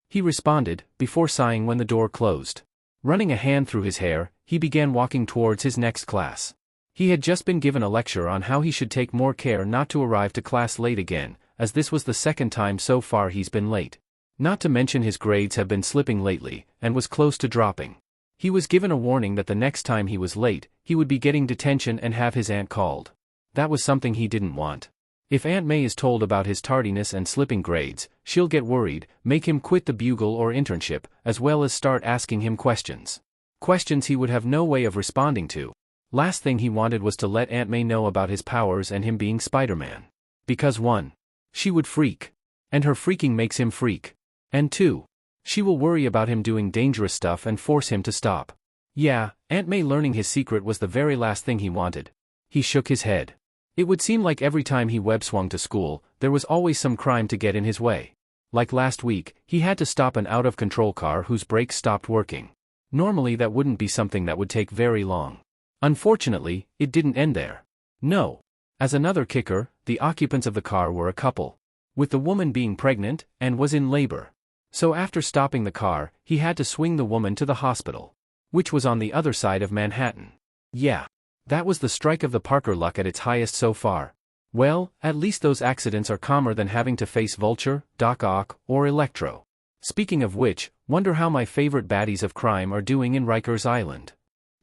[SPEAKER 1] He responded, before sighing when the door closed. Running a hand through his hair, he began walking towards his next class. He had just been given a lecture on how he should take more care not to arrive to class late again, as this was the second time so far he's been late. Not to mention his grades have been slipping lately, and was close to dropping. He was given a warning that the next time he was late, he would be getting detention and have his aunt called. That was something he didn't want. If Aunt May is told about his tardiness and slipping grades, she'll get worried, make him quit the bugle or internship, as well as start asking him questions. Questions he would have no way of responding to. Last thing he wanted was to let Aunt May know about his powers and him being Spider-Man. Because 1. She would freak. And her freaking makes him freak. And 2. She will worry about him doing dangerous stuff and force him to stop. Yeah, Aunt May learning his secret was the very last thing he wanted. He shook his head. It would seem like every time he web-swung to school, there was always some crime to get in his way. Like last week, he had to stop an out-of-control car whose brakes stopped working. Normally that wouldn't be something that would take very long. Unfortunately, it didn't end there. No. As another kicker, the occupants of the car were a couple. With the woman being pregnant, and was in labor. So after stopping the car, he had to swing the woman to the hospital. Which was on the other side of Manhattan. Yeah. That was the strike of the Parker luck at its highest so far. Well, at least those accidents are calmer than having to face Vulture, Doc Ock, or Electro. Speaking of which, wonder how my favorite baddies of crime are doing in Rikers Island.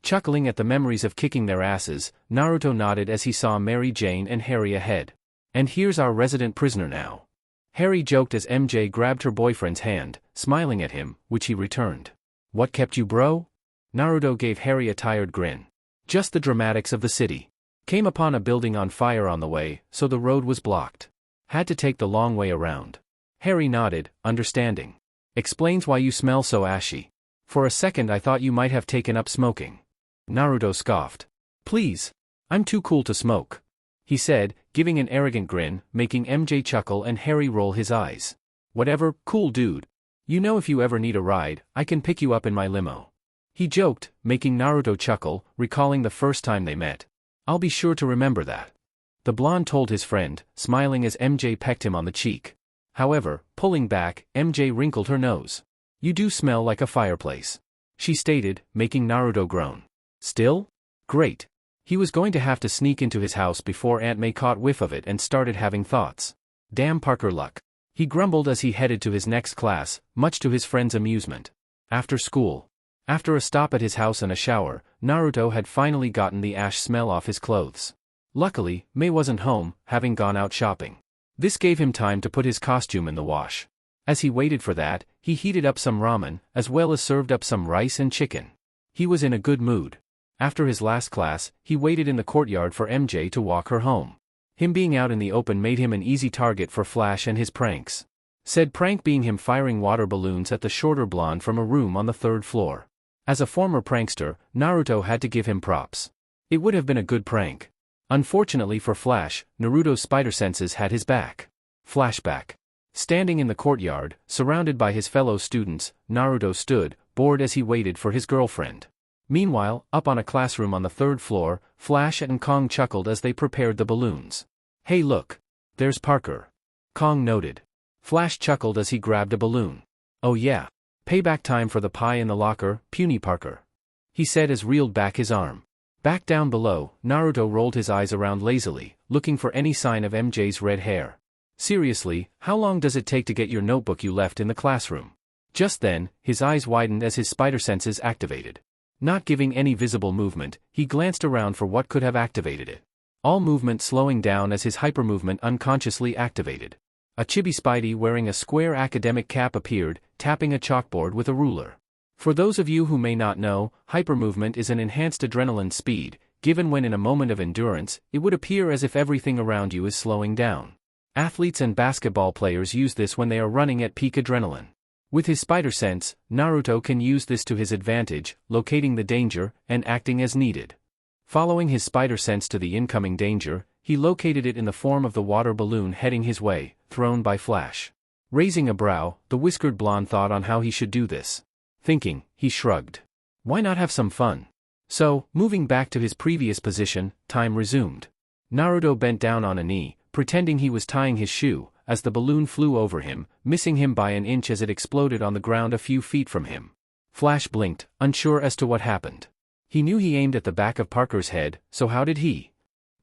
[SPEAKER 1] Chuckling at the memories of kicking their asses, Naruto nodded as he saw Mary Jane and Harry ahead. "And here's our resident prisoner now." Harry joked as MJ grabbed her boyfriend's hand, smiling at him, which he returned. "What kept you, bro?" Naruto gave Harry a tired grin. "Just the dramatics of the city. Came upon a building on fire on the way, so the road was blocked. Had to take the long way around." Harry nodded, understanding. "Explains why you smell so ashy. For a second I thought you might have taken up smoking." Naruto scoffed. "Please. I'm too cool to smoke," he said, giving an arrogant grin, making MJ chuckle and Harry roll his eyes. "Whatever, cool dude. You know if you ever need a ride, I can pick you up in my limo." He joked, making Naruto chuckle, recalling the first time they met. "I'll be sure to remember that." The blonde told his friend, smiling as MJ pecked him on the cheek. However, pulling back, MJ wrinkled her nose. "You do smell like a fireplace," she stated, making Naruto groan. "Still? Great." He was going to have to sneak into his house before Aunt May caught whiff of it and started having thoughts. Damn Parker luck. He grumbled as he headed to his next class, much to his friend's amusement. After school. After a stop at his house and a shower, Naruto had finally gotten the ash smell off his clothes. Luckily, May wasn't home, having gone out shopping. This gave him time to put his costume in the wash. As he waited for that, he heated up some ramen, as well as served up some rice and chicken. He was in a good mood. After his last class, he waited in the courtyard for MJ to walk her home. Him being out in the open made him an easy target for Flash and his pranks. Said prank being him firing water balloons at the shorter blonde from a room on the 3rd floor. As a former prankster, Naruto had to give him props. It would have been a good prank. Unfortunately for Flash, Naruto's spider senses had his back. Flashback. Standing in the courtyard, surrounded by his fellow students, Naruto stood, bored as he waited for his girlfriend. Meanwhile, up on a classroom on the 3rd floor, Flash and Kong chuckled as they prepared the balloons. "Hey look! There's Parker." Kong noted. Flash chuckled as he grabbed a balloon. Oh yeah. Payback time for the pie in the locker, puny Parker. He said as reeled back his arm. Back down below, Naruto rolled his eyes around lazily, looking for any sign of MJ's red hair. Seriously, how long does it take to get your notebook you left in the classroom? Just then, his eyes widened as his spider senses activated. Not giving any visible movement, he glanced around for what could have activated it. All movement slowing down as his hypermovement unconsciously activated. A chibi Spidey wearing a square academic cap appeared, tapping a chalkboard with a ruler. For those of you who may not know, hypermovement is an enhanced adrenaline speed, given when in a moment of endurance, it would appear as if everything around you is slowing down. Athletes and basketball players use this when they are running at peak adrenaline. With his spider sense, Naruto can use this to his advantage, locating the danger, and acting as needed. Following his spider sense to the incoming danger, he located it in the form of the water balloon heading his way, thrown by Flash. Raising a brow, the whiskered blonde thought on how he should do this. Thinking, he shrugged. Why not have some fun? So, moving back to his previous position, time resumed. Naruto bent down on a knee, pretending he was tying his shoe, as the balloon flew over him, missing him by an inch as it exploded on the ground a few feet from him. Flash blinked, unsure as to what happened. He knew he aimed at the back of Parker's head, so how did he?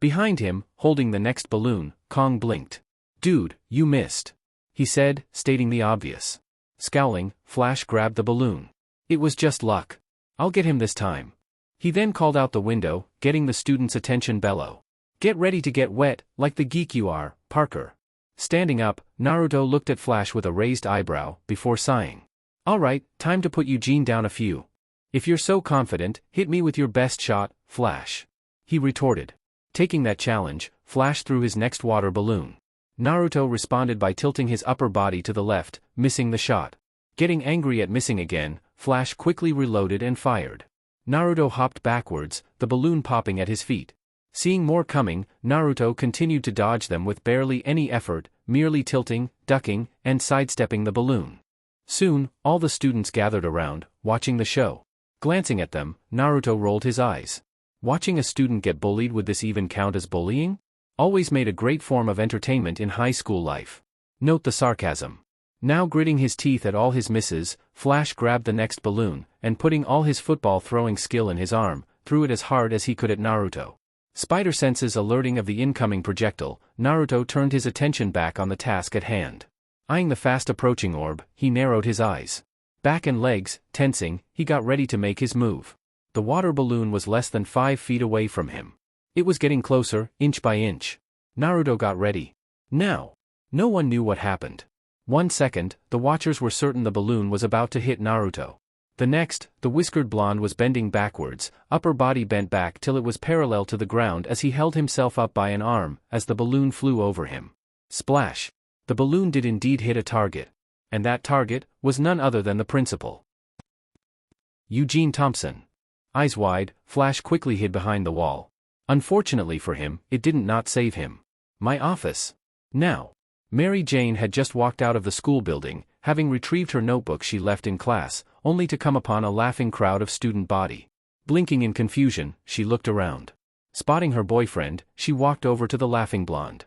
[SPEAKER 1] Behind him, holding the next balloon, Kong blinked. Dude, you missed. He said, stating the obvious. Scowling, Flash grabbed the balloon. It was just luck. I'll get him this time. He then called out the window, getting the students' attention bellow. Get ready to get wet, like the geek you are, Parker. Standing up, Naruto looked at Flash with a raised eyebrow, before sighing. Alright, time to put Eugene down a few. If you're so confident, hit me with your best shot, Flash. He retorted. Taking that challenge, Flash threw his next water balloon. Naruto responded by tilting his upper body to the left, missing the shot. Getting angry at missing again, Flash quickly reloaded and fired. Naruto hopped backwards, the balloon popping at his feet. Seeing more coming, Naruto continued to dodge them with barely any effort, merely tilting, ducking, and sidestepping the balloon. Soon, all the students gathered around, watching the show. Glancing at them, Naruto rolled his eyes. Watching a student get bullied, would this even count as bullying? Always made a great form of entertainment in high school life. Note the sarcasm. Now gritting his teeth at all his misses, Flash grabbed the next balloon, and putting all his football throwing skill in his arm, threw it as hard as he could at Naruto. Spider senses alerting of the incoming projectile, Naruto turned his attention back on the task at hand. Eyeing the fast approaching orb, he narrowed his eyes. Back and legs, tensing, he got ready to make his move. The water balloon was less than 5 feet away from him. It was getting closer, inch by inch. Naruto got ready. Now. No one knew what happened. 1 second, the watchers were certain the balloon was about to hit Naruto. The next, the whiskered blonde was bending backwards, upper body bent back till it was parallel to the ground as he held himself up by an arm, as the balloon flew over him. Splash! The balloon did indeed hit a target. And that target was none other than the principal. Eugene Thompson. Eyes wide, Flash quickly hid behind the wall. Unfortunately for him, it didn't not save him. My office. Now. Mary Jane had just walked out of the school building, having retrieved her notebook she left in class, only to come upon a laughing crowd of student body. Blinking in confusion, she looked around. Spotting her boyfriend, she walked over to the laughing blonde.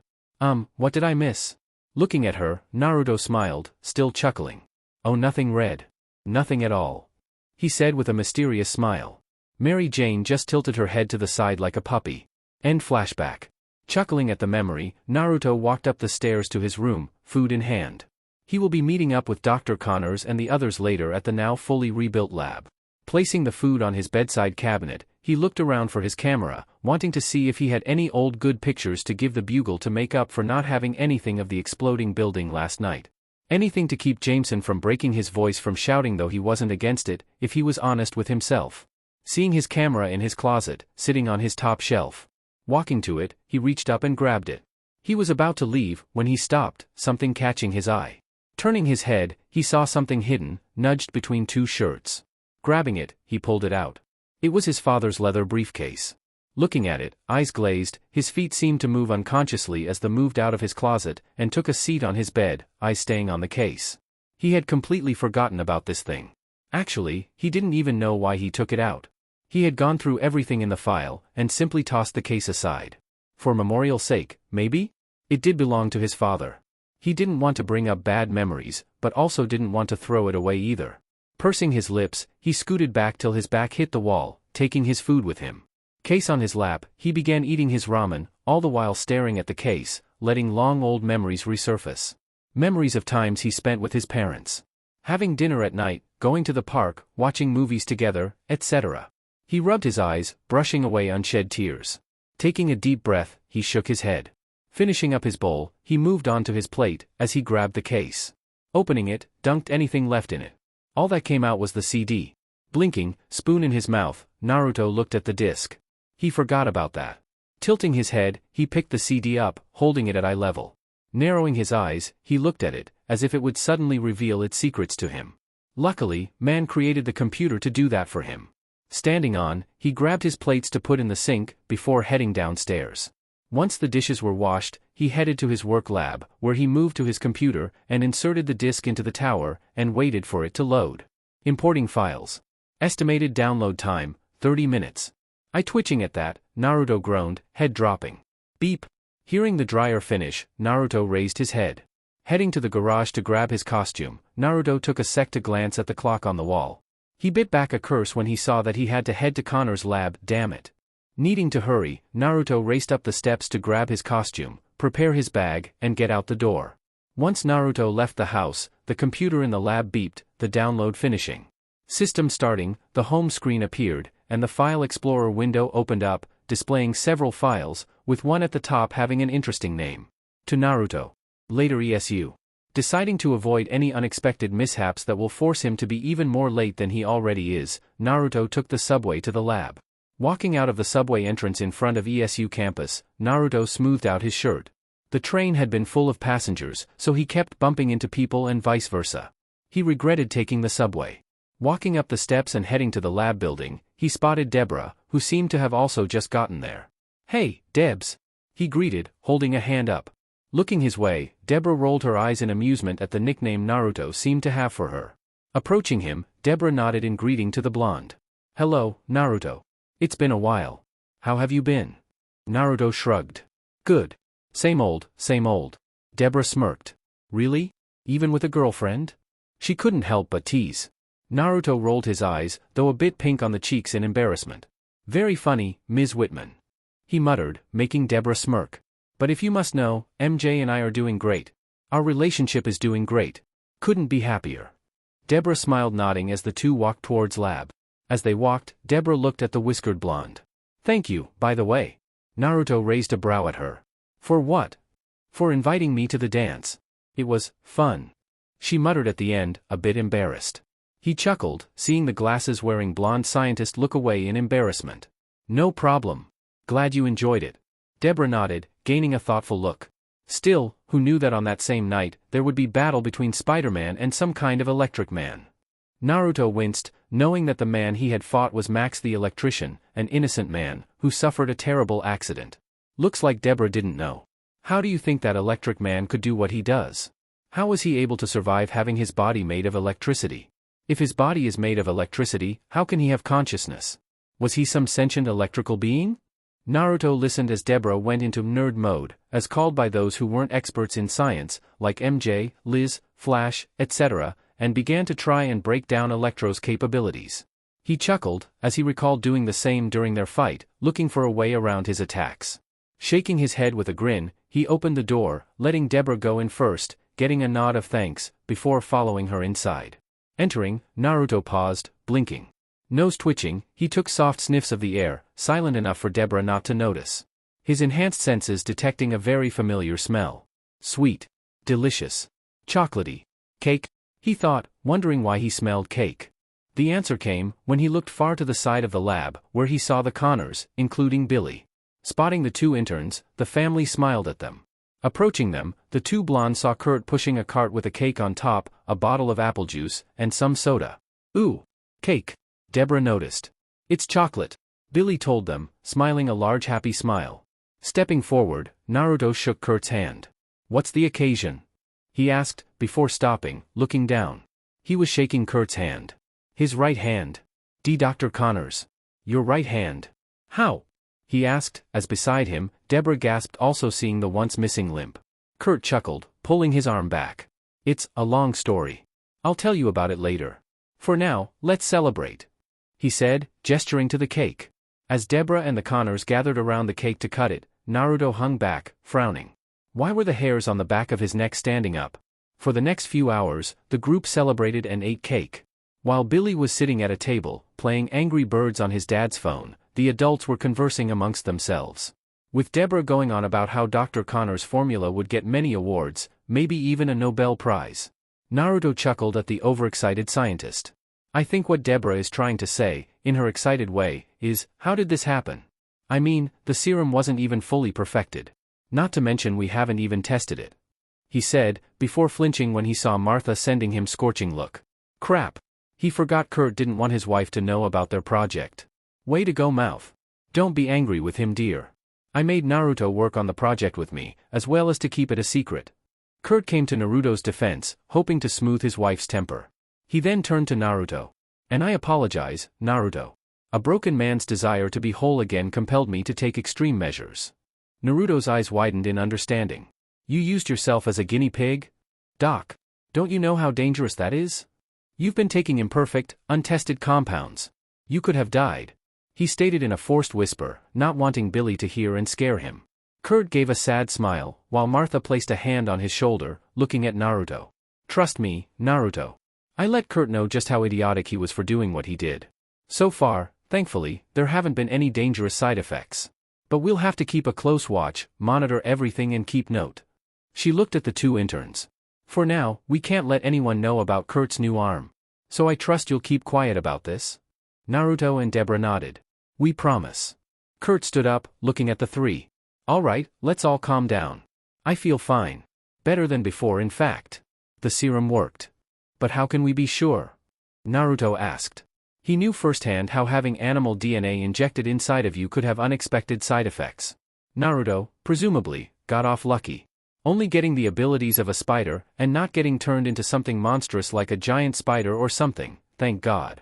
[SPEAKER 1] What did I miss? Looking at her, Naruto smiled, still chuckling. Oh, nothing red. Nothing at all. He said with a mysterious smile. Mary Jane just tilted her head to the side like a puppy. End flashback. Chuckling at the memory, Naruto walked up the stairs to his room, food in hand. He will be meeting up with Dr. Connors and the others later at the now fully rebuilt lab. Placing the food on his bedside cabinet, he looked around for his camera, wanting to see if he had any old good pictures to give the Bugle to make up for not having anything of the exploding building last night. Anything to keep Jameson from breaking his voice from shouting, though he wasn't against it, if he was honest with himself. Seeing his camera in his closet, sitting on his top shelf. Walking to it, he reached up and grabbed it. He was about to leave, when he stopped, something catching his eye. Turning his head, he saw something hidden, nudged between 2 shirts. Grabbing it, he pulled it out. It was his father's leather briefcase. Looking at it, eyes glazed, his feet seemed to move unconsciously as the moved out of his closet, and took a seat on his bed, eyes staying on the case. He had completely forgotten about this thing. Actually, he didn't even know why he took it out. He had gone through everything in the file, and simply tossed the case aside. For memorial's sake, maybe? It did belong to his father. He didn't want to bring up bad memories, but also didn't want to throw it away either. Pursing his lips, he scooted back till his back hit the wall, taking his food with him. Case on his lap, he began eating his ramen, all the while staring at the case, letting long old memories resurface. Memories of times he spent with his parents. Having dinner at night, going to the park, watching movies together, etc. He rubbed his eyes, brushing away unshed tears. Taking a deep breath, he shook his head. Finishing up his bowl, he moved on to his plate, as he grabbed the case. Opening it, dunked anything left in it. All that came out was the CD. Blinking, spoon in his mouth, Naruto looked at the disc. He forgot about that. Tilting his head, he picked the CD up, holding it at eye level. Narrowing his eyes, he looked at it, as if it would suddenly reveal its secrets to him. Luckily, man created the computer to do that for him. Standing on, he grabbed his plates to put in the sink, before heading downstairs. Once the dishes were washed, he headed to his work lab, where he moved to his computer, and inserted the disk into the tower, and waited for it to load. Importing files. Estimated download time, 30 minutes. Twitching at that, Naruto groaned, head dropping. Beep. Hearing the dryer finish, Naruto raised his head. Heading to the garage to grab his costume, Naruto took a sec to glance at the clock on the wall. He bit back a curse when he saw that he had to head to Connor's lab, damn it. Needing to hurry, Naruto raced up the steps to grab his costume, prepare his bag, and get out the door. Once Naruto left the house, the computer in the lab beeped, the download finishing. System starting, the home screen appeared, and the File Explorer window opened up, displaying several files, with one at the top having an interesting name. To Naruto. Later ESU. Deciding to avoid any unexpected mishaps that will force him to be even more late than he already is, Naruto took the subway to the lab. Walking out of the subway entrance in front of ESU campus, Naruto smoothed out his shirt. The train had been full of passengers, so he kept bumping into people and vice versa. He regretted taking the subway. Walking up the steps and heading to the lab building, he spotted Deborah, who seemed to have also just gotten there. "Hey, Debs," he greeted, holding a hand up. Looking his way, Deborah rolled her eyes in amusement at the nickname Naruto seemed to have for her. Approaching him, Deborah nodded in greeting to the blonde. "Hello, Naruto. It's been a while. How have you been?" Naruto shrugged. "Good. Same old, same old." Deborah smirked. "Really? Even with a girlfriend?" She couldn't help but tease. Naruto rolled his eyes, though a bit pink on the cheeks in embarrassment. "Very funny, Ms. Whitman," he muttered, making Deborah smirk. "But if you must know, MJ and I are doing great. Our relationship is doing great. Couldn't be happier." Deborah smiled, nodding as the two walked towards lab. As they walked, Deborah looked at the whiskered blonde. "Thank you, by the way." Naruto raised a brow at her. "For what?" "For inviting me to the dance. It was fun," she muttered at the end, a bit embarrassed. He chuckled, seeing the glasses-wearing blonde scientist look away in embarrassment. "No problem. Glad you enjoyed it." Deborah nodded, gaining a thoughtful look. Still, who knew that on that same night, there would be battle between Spider-Man and some kind of electric man? Naruto winced, knowing that the man he had fought was Max the electrician, an innocent man, who suffered a terrible accident. Looks like Deborah didn't know. How do you think that electric man could do what he does? How was he able to survive having his body made of electricity? If his body is made of electricity, how can he have consciousness? Was he some sentient electrical being? Naruto listened as Deborah went into nerd mode, as called by those who weren't experts in science, like MJ, Liz, Flash, etc., and began to try and break down Electro's capabilities. He chuckled, as he recalled doing the same during their fight, looking for a way around his attacks. Shaking his head with a grin, he opened the door, letting Deborah go in first, getting a nod of thanks, before following her inside. Entering, Naruto paused, blinking. Nose twitching, he took soft sniffs of the air, silent enough for Deborah not to notice. His enhanced senses detecting a very familiar smell. Sweet. Delicious. Chocolatey. Cake? He thought, wondering why he smelled cake. The answer came when he looked far to the side of the lab, where he saw the Connors, including Billy. Spotting the two interns, the family smiled at them. Approaching them, the two blondes saw Kurt pushing a cart with a cake on top, a bottle of apple juice, and some soda. "Ooh. Cake." Deborah noticed. "It's chocolate," Billy told them, smiling a large happy smile. Stepping forward, Naruto shook Kurt's hand. "What's the occasion?" he asked, before stopping, looking down. He was shaking Kurt's hand. His right hand. Dr. Connors. "Your right hand. How?" he asked, as beside him, Deborah gasped, also seeing the once missing limp. Kurt chuckled, pulling his arm back. It's a long story. I'll tell you about it later. For now, let's celebrate, he said, gesturing to the cake. As Deborah and the Connors gathered around the cake to cut it, Naruto hung back, frowning. Why were the hairs on the back of his neck standing up? For the next few hours, the group celebrated and ate cake. While Billy was sitting at a table, playing Angry Birds on his dad's phone, the adults were conversing amongst themselves. With Deborah going on about how Dr. Connor's formula would get many awards, maybe even a Nobel Prize. Naruto chuckled at the overexcited scientist. I think what Deborah is trying to say, in her excited way, is, how did this happen? I mean, the serum wasn't even fully perfected. Not to mention we haven't even tested it, he said, before flinching when he saw Martha sending him scorching look. Crap. He forgot Kurt didn't want his wife to know about their project. Way to go, mouth. Don't be angry with him, dear. I made Naruto work on the project with me, as well as to keep it a secret. Kurt came to Naruto's defense, hoping to smooth his wife's temper. He then turned to Naruto. And I apologize, Naruto. A broken man's desire to be whole again compelled me to take extreme measures. Naruto's eyes widened in understanding. You used yourself as a guinea pig? Doc, don't you know how dangerous that is? You've been taking imperfect, untested compounds. You could have died, he stated in a forced whisper, not wanting Billy to hear and scare him. Kurt gave a sad smile, while Martha placed a hand on his shoulder, looking at Naruto. Trust me, Naruto. I let Kurt know just how idiotic he was for doing what he did. So far, thankfully, there haven't been any dangerous side effects. But we'll have to keep a close watch, monitor everything and keep note. She looked at the two interns. For now, we can't let anyone know about Kurt's new arm. So I trust you'll keep quiet about this? Naruto and Deborah nodded. We promise. Kurt stood up, looking at the three. All right, let's all calm down. I feel fine. Better than before, in fact. The serum worked. But how can we be sure? Naruto asked. He knew firsthand how having animal DNA injected inside of you could have unexpected side effects. Naruto, presumably, got off lucky. Only getting the abilities of a spider, and not getting turned into something monstrous like a giant spider or something, thank God.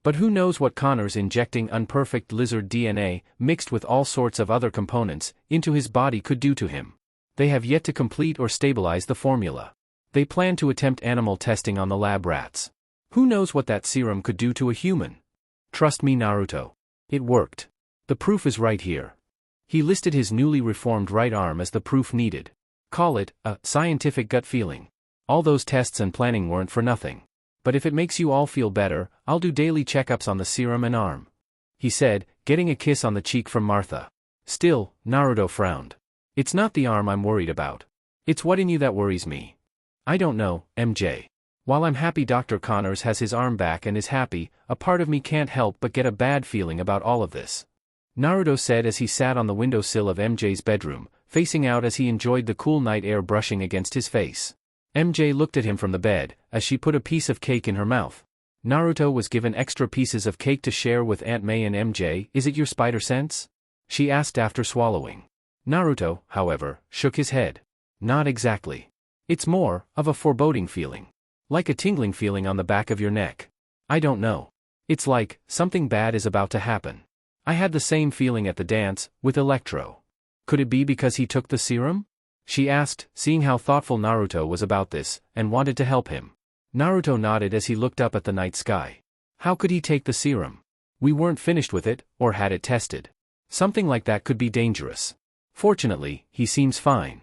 [SPEAKER 1] But who knows what Connor's injecting unperfect lizard DNA, mixed with all sorts of other components, into his body could do to him. They have yet to complete or stabilize the formula. They plan to attempt animal testing on the lab rats. Who knows what that serum could do to a human? Trust me, Naruto. It worked. The proof is right here. He listed his newly reformed right arm as the proof needed. Call it a scientific gut feeling. All those tests and planning weren't for nothing. But if it makes you all feel better, I'll do daily checkups on the serum and arm, he said, getting a kiss on the cheek from Martha. Still, Naruto frowned. It's not the arm I'm worried about. It's what in you that worries me. I don't know, MJ. While I'm happy Dr. Connors has his arm back and is happy, a part of me can't help but get a bad feeling about all of this. Naruto said as he sat on the windowsill of MJ's bedroom, facing out as he enjoyed the cool night air brushing against his face. MJ looked at him from the bed, as she put a piece of cake in her mouth. Naruto was given extra pieces of cake to share with Aunt May and MJ. Is it your spider sense? She asked after swallowing. Naruto, however, shook his head. Not exactly. It's more of a foreboding feeling. Like a tingling feeling on the back of your neck. I don't know. It's like, something bad is about to happen. I had the same feeling at the dance, with Electro. Could it be because he took the serum? She asked, seeing how thoughtful Naruto was about this, and wanted to help him. Naruto nodded as he looked up at the night sky. How could he take the serum? We weren't finished with it, or had it tested. Something like that could be dangerous. Fortunately, he seems fine.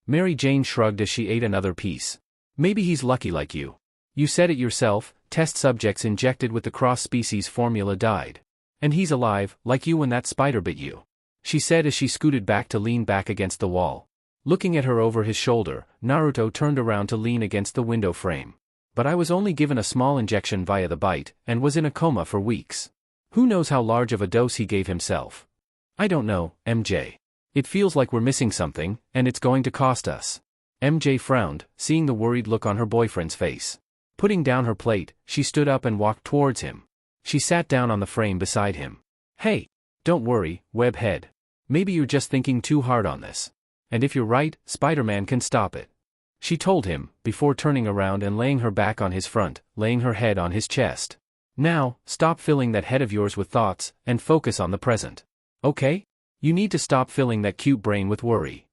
[SPEAKER 1] Mary Jane shrugged as she ate another piece. Maybe he's lucky like you. You said it yourself, test subjects injected with the cross-species formula died. And he's alive, like you when that spider bit you, she said as she scooted back to lean back against the wall. Looking at her over his shoulder, Naruto turned around to lean against the window frame. But I was only given a small injection via the bite, and was in a coma for weeks. Who knows how large of a dose he gave himself? I don't know, MJ. It feels like we're missing something, and it's going to cost us. MJ frowned, seeing the worried look on her boyfriend's face. Putting down her plate, she stood up and walked towards him. She sat down on the frame beside him. Hey, don't worry, webhead. Maybe you're just thinking too hard on this. And if you're right, Spider-Man can stop it, she told him, before turning around and laying her back on his front, laying her head on his chest. Now, stop filling that head of yours with thoughts, and focus on the present. Okay? You need to stop filling that cute brain with worry.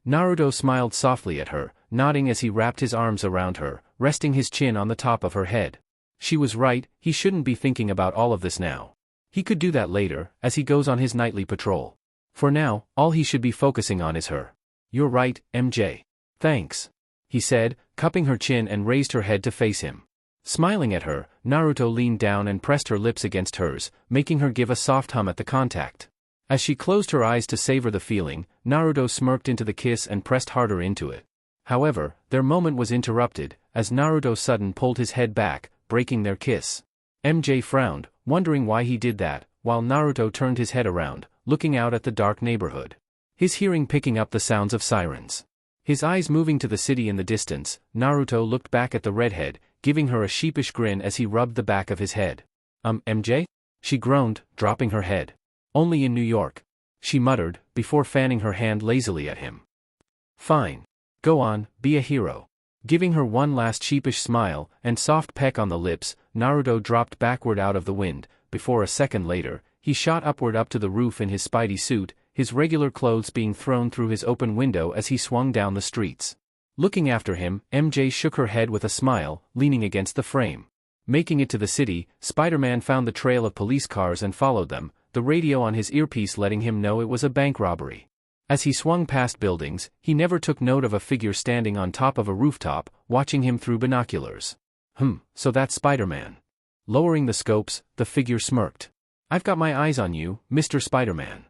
[SPEAKER 1] Naruto smiled softly at her, nodding as he wrapped his arms around her, resting his chin on the top of her head. She was right, he shouldn't be thinking about all of this now. He could do that later, as he goes on his nightly patrol. For now, all he should be focusing on is her. "You're right, MJ. Thanks," he said, cupping her chin and raised her head to face him. Smiling at her, Naruto leaned down and pressed her lips against hers, making her give a soft hum at the contact. As she closed her eyes to savor the feeling, Naruto smirked into the kiss and pressed harder into it. However, their moment was interrupted, as Naruto suddenly pulled his head back, breaking their kiss. MJ frowned, wondering why he did that, while Naruto turned his head around, looking out at the dark neighborhood. His hearing picking up the sounds of sirens. His eyes moving to the city in the distance, Naruto looked back at the redhead, giving her a sheepish grin as he rubbed the back of his head. MJ? She groaned, dropping her head. "Only in New York," she muttered, before fanning her hand lazily at him. "Fine. Go on, be a hero." Giving her one last sheepish smile and soft peck on the lips, Naruto dropped backward out of the wind. Before a second later, he shot upward up to the roof in his Spidey suit, his regular clothes being thrown through his open window as he swung down the streets. Looking after him, MJ shook her head with a smile, leaning against the frame. Making it to the city, Spider-Man found the trail of police cars and followed them, the radio on his earpiece letting him know it was a bank robbery. As he swung past buildings, he never took note of a figure standing on top of a rooftop, watching him through binoculars. So that's Spider-Man. Lowering the scopes, the figure smirked. "I've got my eyes on you, Mr. Spider-Man."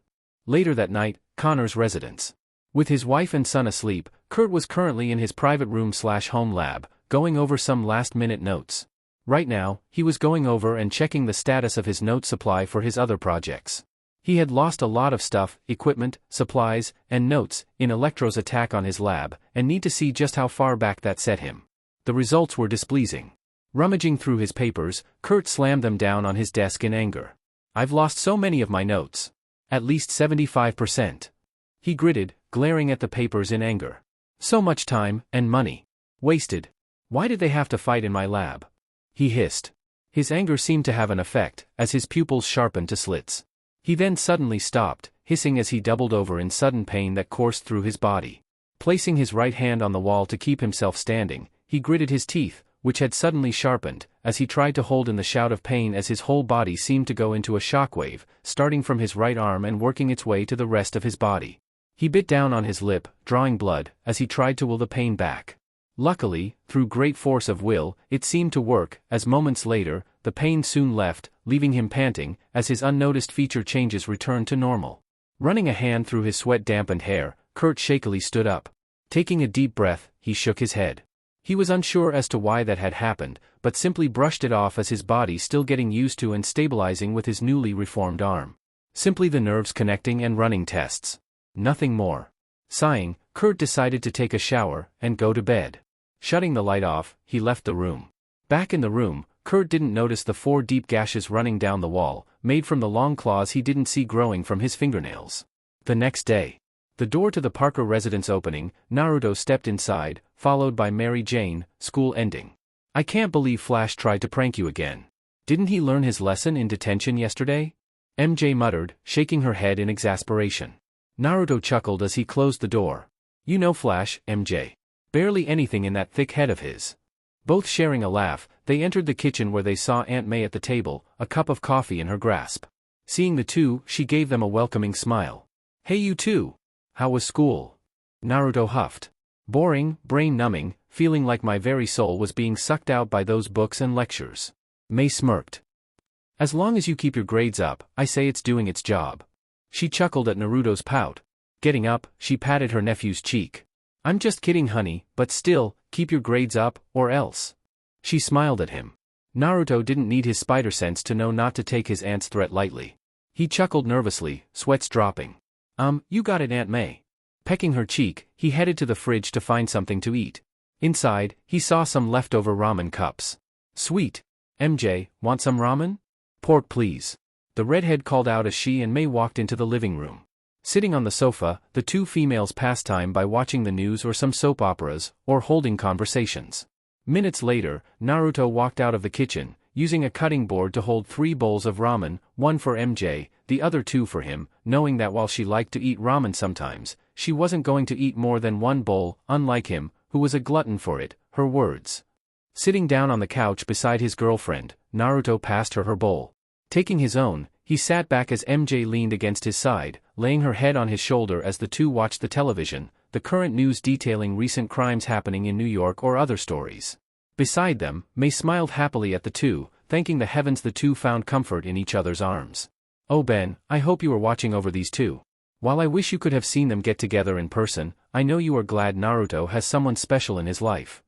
[SPEAKER 1] Later that night, Connor's residence. With his wife and son asleep, Kurt was currently in his private room/home lab, going over some last-minute notes. Right now, he was going over and checking the status of his note supply for his other projects. He had lost a lot of stuff, equipment, supplies, and notes, in Electro's attack on his lab, and need to see just how far back that set him. The results were displeasing. Rummaging through his papers, Kurt slammed them down on his desk in anger. "I've lost so many of my notes. At least 75%. He gritted, glaring at the papers in anger. "So much time, and money. Wasted. Why did they have to fight in my lab?" he hissed. His anger seemed to have an effect, as his pupils sharpened to slits. He then suddenly stopped, hissing as he doubled over in sudden pain that coursed through his body. Placing his right hand on the wall to keep himself standing, he gritted his teeth, which had suddenly sharpened, as he tried to hold in the shout of pain as his whole body seemed to go into a shockwave, starting from his right arm and working its way to the rest of his body. He bit down on his lip, drawing blood, as he tried to will the pain back. Luckily, through great force of will, it seemed to work, as moments later, the pain soon left, leaving him panting, as his unnoticed feature changes returned to normal. Running a hand through his sweat-dampened hair, Kurt shakily stood up. Taking a deep breath, he shook his head. He was unsure as to why that had happened, but simply brushed it off as his body still getting used to and stabilizing with his newly reformed arm. Simply the nerves connecting and running tests. Nothing more. Sighing, Kurt decided to take a shower and go to bed. Shutting the light off, he left the room. Back in the room, Kurt didn't notice the 4 deep gashes running down the wall, made from the long claws he didn't see growing from his fingernails. The next day, the door to the Parker residence opening, Naruto stepped inside, followed by Mary Jane, school ending. "I can't believe Flash tried to prank you again. Didn't he learn his lesson in detention yesterday?" MJ muttered, shaking her head in exasperation. Naruto chuckled as he closed the door. "You know Flash, MJ. Barely anything in that thick head of his." Both sharing a laugh, they entered the kitchen where they saw Aunt May at the table, a cup of coffee in her grasp. Seeing the two, she gave them a welcoming smile. "Hey you two. How was school?" Naruto huffed. "Boring, brain-numbing, feeling like my very soul was being sucked out by those books and lectures." May smirked. "As long as you keep your grades up, I say it's doing its job." She chuckled at Naruto's pout. Getting up, she patted her nephew's cheek. "I'm just kidding honey, but still, keep your grades up, or else." She smiled at him. Naruto didn't need his spider sense to know not to take his aunt's threat lightly. He chuckled nervously, sweats dropping. You got it Aunt May." Pecking her cheek, he headed to the fridge to find something to eat. Inside, he saw some leftover ramen cups. "Sweet. MJ, want some ramen?" "Pork please." The redhead called out as she and May walked into the living room. Sitting on the sofa, the two females passed time by watching the news or some soap operas, or holding conversations. Minutes later, Naruto walked out of the kitchen, using a cutting board to hold 3 bowls of ramen, one for MJ, the other 2 for him, knowing that while she liked to eat ramen sometimes, she wasn't going to eat more than 1 bowl, unlike him, who was a glutton for it, her words. Sitting down on the couch beside his girlfriend, Naruto passed her bowl. Taking his own, he sat back as MJ leaned against his side, laying her head on his shoulder as the two watched the television, the current news detailing recent crimes happening in New York or other stories. Beside them, May smiled happily at the two, thanking the heavens the two found comfort in each other's arms. "Oh Ben, I hope you are watching over these two. While I wish you could have seen them get together in person, I know you are glad Naruto has someone special in his life."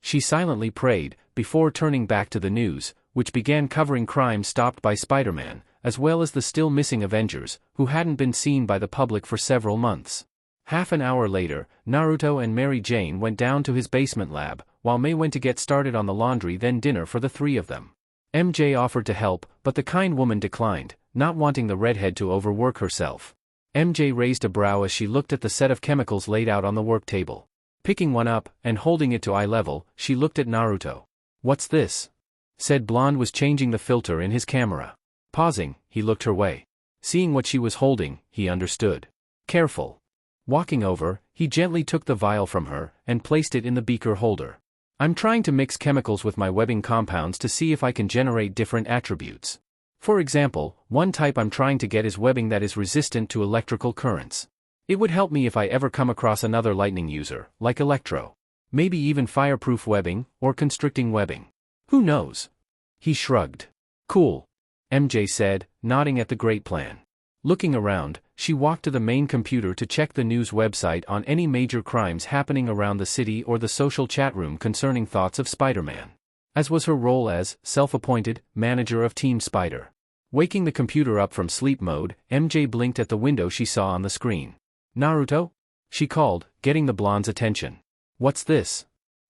[SPEAKER 1] She silently prayed, before turning back to the news, which began covering crimes stopped by Spider-Man, as well as the still missing Avengers, who hadn't been seen by the public for several months. Half an hour later, Naruto and Mary Jane went down to his basement lab, while May went to get started on the laundry, then dinner for the three of them. MJ offered to help, but the kind woman declined, not wanting the redhead to overwork herself. MJ raised a brow as she looked at the set of chemicals laid out on the work table. Picking one up, and holding it to eye level, she looked at Naruto. "What's this?" Said Blonde was changing the filter in his camera. Pausing, he looked her way. Seeing what she was holding, he understood. "Careful." Walking over, he gently took the vial from her, and placed it in the beaker holder. "I'm trying to mix chemicals with my webbing compounds to see if I can generate different attributes. For example, one type I'm trying to get is webbing that is resistant to electrical currents. It would help me if I ever come across another lightning user, like Electro. Maybe even fireproof webbing, or constricting webbing. Who knows?" He shrugged. "Cool," MJ said, nodding at the great plan. Looking around, she walked to the main computer to check the news website on any major crimes happening around the city or the social chat room concerning thoughts of Spider-Man. As was her role as self-appointed manager of Team Spider. Waking the computer up from sleep mode, MJ blinked at the window she saw on the screen. "Naruto?" she called, getting the blonde's attention. "What's this?"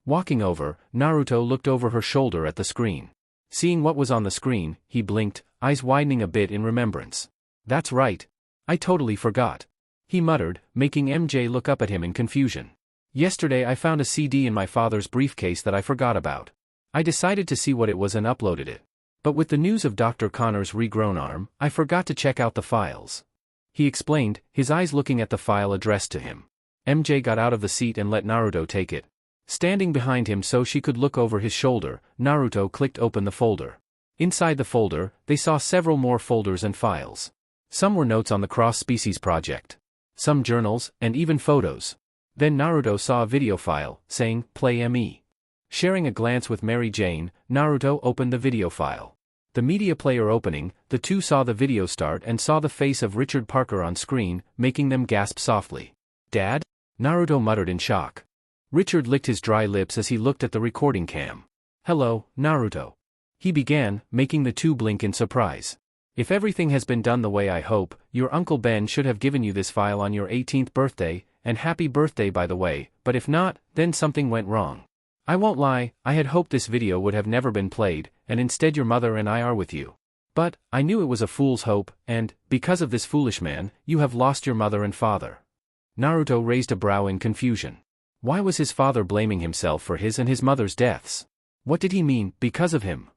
[SPEAKER 1] Walking over, Naruto looked over her shoulder at the screen. Seeing what was on the screen, he blinked, eyes widening a bit in remembrance. "That's right. I totally forgot," he muttered, making MJ look up at him in confusion. "Yesterday I found a CD in my father's briefcase that I forgot about. I decided to see what it was and uploaded it. But with the news of Dr. Connor's regrown arm, I forgot to check out the files," he explained, his eyes looking at the file addressed to him. MJ got out of the seat and let Naruto take it. Standing behind him so she could look over his shoulder, Naruto clicked open the folder. Inside the folder, they saw several more folders and files. Some were notes on the cross-species project. Some journals, and even photos. Then Naruto saw a video file, saying, "Play ME." Sharing a glance with Mary Jane, Naruto opened the video file. The media player opening, the two saw the video start and saw the face of Richard Parker on screen, making them gasp softly. "Dad?" Naruto muttered in shock. Richard licked his dry lips as he looked at the recording cam. "Hello, Naruto," he began, making the two blink in surprise. "If everything has been done the way I hope, your Uncle Ben should have given you this file on your 18th birthday, and happy birthday by the way, but if not, then something went wrong. I won't lie, I had hoped this video would have never been played, and instead your mother and I are with you. But, I knew it was a fool's hope, and, because of this foolish man, you have lost your mother and father." Naruto raised a brow in confusion. Why was his father blaming himself for his and his mother's deaths? What did he mean, because of him?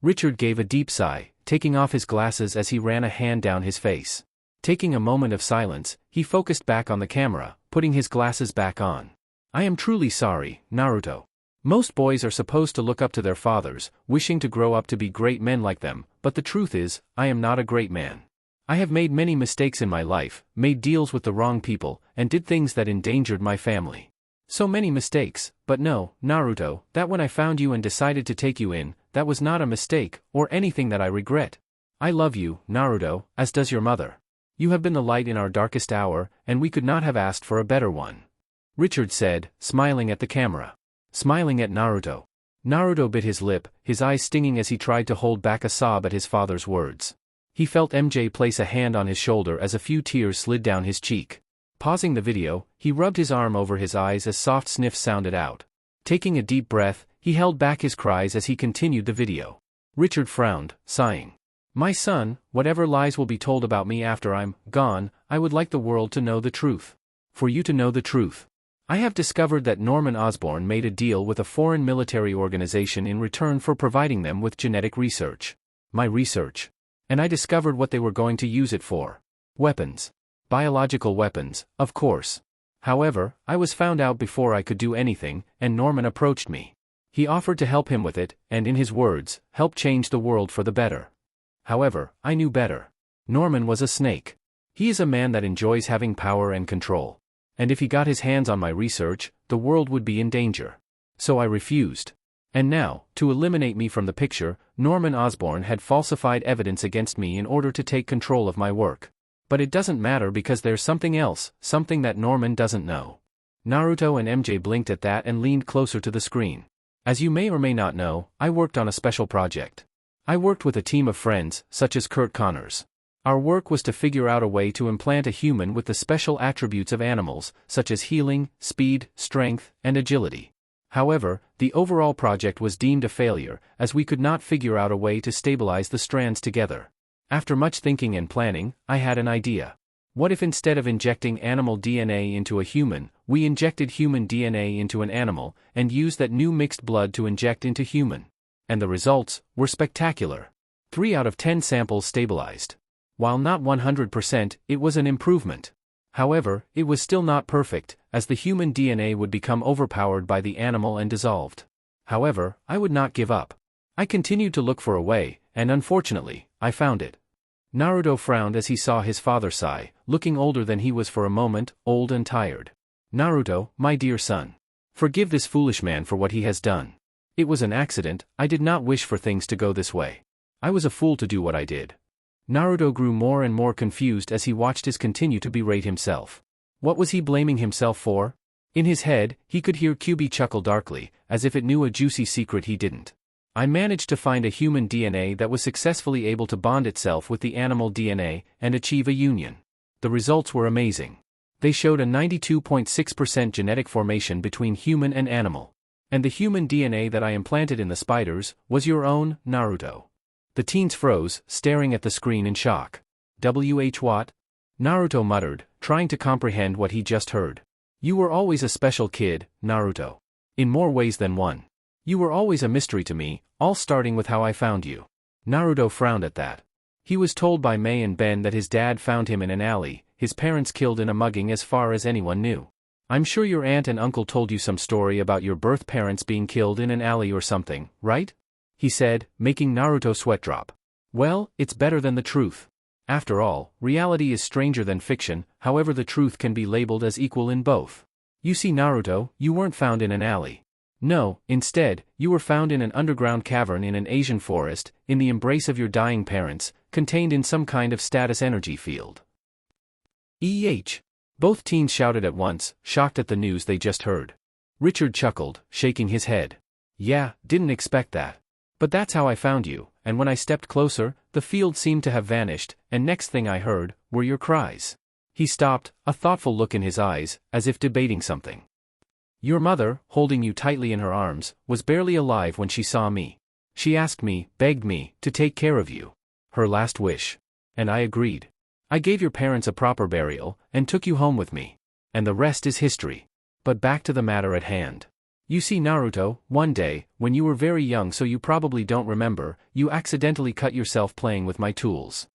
[SPEAKER 1] Richard gave a deep sigh, taking off his glasses as he ran a hand down his face. Taking a moment of silence, he focused back on the camera, putting his glasses back on. "I am truly sorry, Naruto. Most boys are supposed to look up to their fathers, wishing to grow up to be great men like them, but the truth is, I am not a great man. I have made many mistakes in my life, made deals with the wrong people, and did things that endangered my family. So many mistakes, but no, Naruto, that when I found you and decided to take you in, that was not a mistake, or anything that I regret. I love you, Naruto, as does your mother. You have been the light in our darkest hour, and we could not have asked for a better one," Richard said, smiling at the camera. Smiling at Naruto. Naruto bit his lip, his eyes stinging as he tried to hold back a sob at his father's words. He felt MJ place a hand on his shoulder as a few tears slid down his cheek. Pausing the video, he rubbed his arm over his eyes as soft sniffs sounded out. Taking a deep breath, he held back his cries as he continued the video. Richard frowned, sighing. "My son, whatever lies will be told about me after I'm gone, I would like the world to know the truth. For you to know the truth. I have discovered that Norman Osborn made a deal with a foreign military organization in return for providing them with genetic research. My research. And I discovered what they were going to use it for. Weapons. Biological weapons, of course. However, I was found out before I could do anything, and Norman approached me. He offered to help him with it, and in his words, help change the world for the better. However, I knew better. Norman was a snake. He is a man that enjoys having power and control. And if he got his hands on my research, the world would be in danger. So I refused. And now, to eliminate me from the picture, Norman Osborn had falsified evidence against me in order to take control of my work. But it doesn't matter because there's something else, something that Norman doesn't know. Naruto and MJ blinked at that and leaned closer to the screen. As you may or may not know, I worked on a special project. I worked with a team of friends, such as Kurt Connors. Our work was to figure out a way to implant a human with the special attributes of animals, such as healing, speed, strength, and agility. However, the overall project was deemed a failure, as we could not figure out a way to stabilize the strands together. After much thinking and planning, I had an idea. What if instead of injecting animal DNA into a human, we injected human DNA into an animal, and used that new mixed blood to inject into human? And the results were spectacular. 3 out of 10 samples stabilized. While not 100%, it was an improvement. However, it was still not perfect, as the human DNA would become overpowered by the animal and dissolved. However, I would not give up. I continued to look for a way, and unfortunately, I found it. Naruto frowned as he saw his father sigh, looking older than he was for a moment, old and tired. Naruto, my dear son. Forgive this foolish man for what he has done. It was an accident, I did not wish for things to go this way. I was a fool to do what I did. Naruto grew more and more confused as he watched his continue to berate himself. What was he blaming himself for? In his head, he could hear Juubi chuckle darkly, as if it knew a juicy secret he didn't. I managed to find a human DNA that was successfully able to bond itself with the animal DNA and achieve a union. The results were amazing. They showed a 92.6% genetic formation between human and animal. And the human DNA that I implanted in the spiders was your own, Naruto. The teens froze, staring at the screen in shock. What? Naruto muttered, trying to comprehend what he just heard. You were always a special kid, Naruto. In more ways than one. You were always a mystery to me, all starting with how I found you. Naruto frowned at that. He was told by Mei and Ben that his dad found him in an alley, his parents killed in a mugging as far as anyone knew. I'm sure your aunt and uncle told you some story about your birth parents being killed in an alley or something, right? He said, making Naruto sweat drop. Well, it's better than the truth. After all, reality is stranger than fiction, however the truth can be labeled as equal in both. You see Naruto, you weren't found in an alley. No, instead, you were found in an underground cavern in an Asian forest, in the embrace of your dying parents, contained in some kind of status energy field. Both teens shouted at once, shocked at the news they just heard. Richard chuckled, shaking his head. Yeah, didn't expect that. But that's how I found you, and when I stepped closer, the field seemed to have vanished, and next thing I heard, were your cries. He stopped, a thoughtful look in his eyes, as if debating something. Your mother, holding you tightly in her arms, was barely alive when she saw me. She asked me, begged me, to take care of you. Her last wish. And I agreed. I gave your parents a proper burial, and took you home with me. And the rest is history. But back to the matter at hand. You see Naruto, one day, when you were very young so you probably don't remember, you accidentally cut yourself playing with my tools.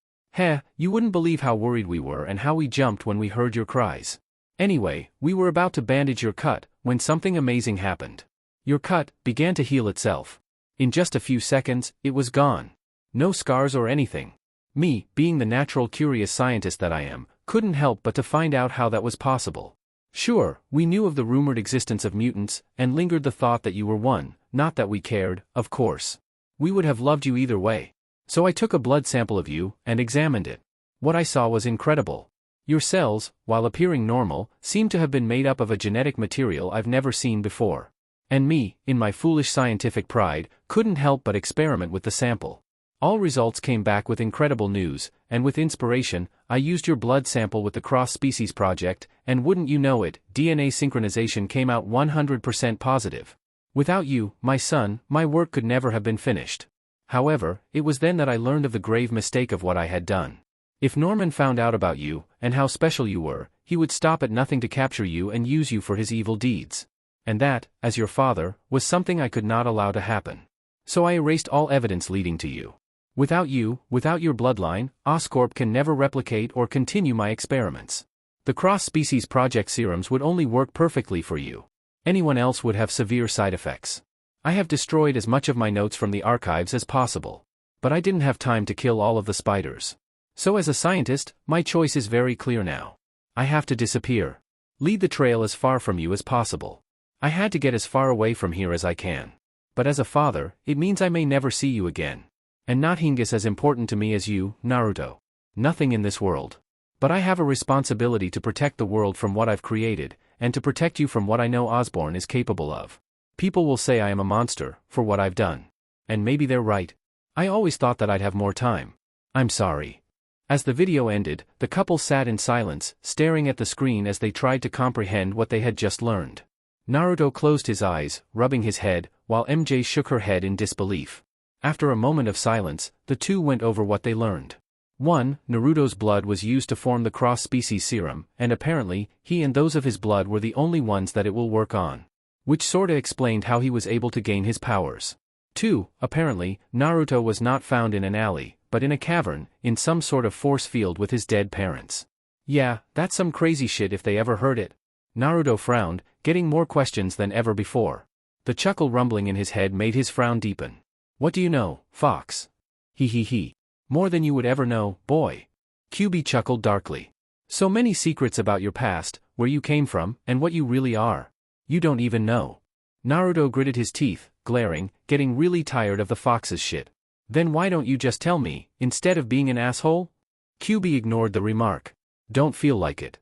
[SPEAKER 1] You wouldn't believe how worried we were and how we jumped when we heard your cries. Anyway, we were about to bandage your cut, when something amazing happened. Your cut began to heal itself. In just a few seconds, it was gone. No scars or anything. Me, being the natural curious scientist that I am, couldn't help but to find out how that was possible. Sure, we knew of the rumored existence of mutants, and lingered the thought that you were one, not that we cared, of course. We would have loved you either way. So I took a blood sample of you, and examined it. What I saw was incredible. Your cells, while appearing normal, seem to have been made up of a genetic material I've never seen before. And me, in my foolish scientific pride, couldn't help but experiment with the sample. All results came back with incredible news, and with inspiration, I used your blood sample with the cross-species project, and wouldn't you know it, DNA synchronization came out 100% positive. Without you, my son, my work could never have been finished. However, it was then that I learned of the grave mistake of what I had done. If Norman found out about you, and how special you were, he would stop at nothing to capture you and use you for his evil deeds. And that, as your father, was something I could not allow to happen. So I erased all evidence leading to you. Without you, without your bloodline, Oscorp can never replicate or continue my experiments. The cross-species project serums would only work perfectly for you. Anyone else would have severe side effects. I have destroyed as much of my notes from the archives as possible. But I didn't have time to kill all of the spiders. So as a scientist, my choice is very clear now. I have to disappear. Lead the trail as far from you as possible. I had to get as far away from here as I can. But as a father, it means I may never see you again. And nothing is as important to me as you, Naruto. Nothing in this world. But I have a responsibility to protect the world from what I've created, and to protect you from what I know Osborn is capable of. People will say I am a monster, for what I've done. And maybe they're right. I always thought that I'd have more time. I'm sorry. As the video ended, the couple sat in silence, staring at the screen as they tried to comprehend what they had just learned. Naruto closed his eyes, rubbing his head, while MJ shook her head in disbelief. After a moment of silence, the two went over what they learned. 1. Naruto's blood was used to form the cross-species serum, and apparently, he and those of his blood were the only ones that it will work on. Which sorta explained how he was able to gain his powers. 2. Apparently, Naruto was not found in an alley, but in a cavern, in some sort of force field with his dead parents. Yeah, that's some crazy shit if they ever heard it. Naruto frowned, getting more questions than ever before. The chuckle rumbling in his head made his frown deepen. What do you know, Fox? He. More than you would ever know, boy. Juubi chuckled darkly. So many secrets about your past, where you came from, and what you really are. You don't even know. Naruto gritted his teeth, glaring, getting really tired of the Fox's shit. Then why don't you just tell me, instead of being an asshole? Juubi ignored the remark. Don't feel like it.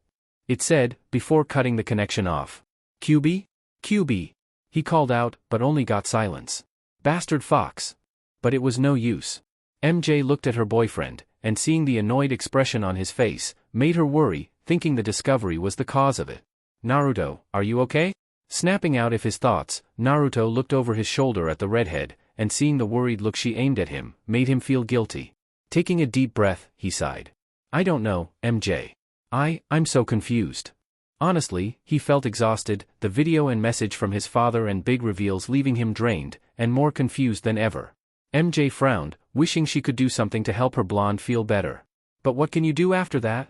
[SPEAKER 1] It said, before cutting the connection off. Juubi? He called out, but only got silence. Bastard Fox. But it was no use. MJ looked at her boyfriend, and seeing the annoyed expression on his face, made her worry, thinking the discovery was the cause of it. Naruto, are you okay? Snapping out of his thoughts, Naruto looked over his shoulder at the redhead, and seeing the worried look she aimed at him, made him feel guilty. Taking a deep breath, he sighed. I don't know, MJ. I'm so confused. Honestly, he felt exhausted, the video and message from his father and big reveals leaving him drained, and more confused than ever. MJ frowned, wishing she could do something to help her blonde feel better. But what can you do after that?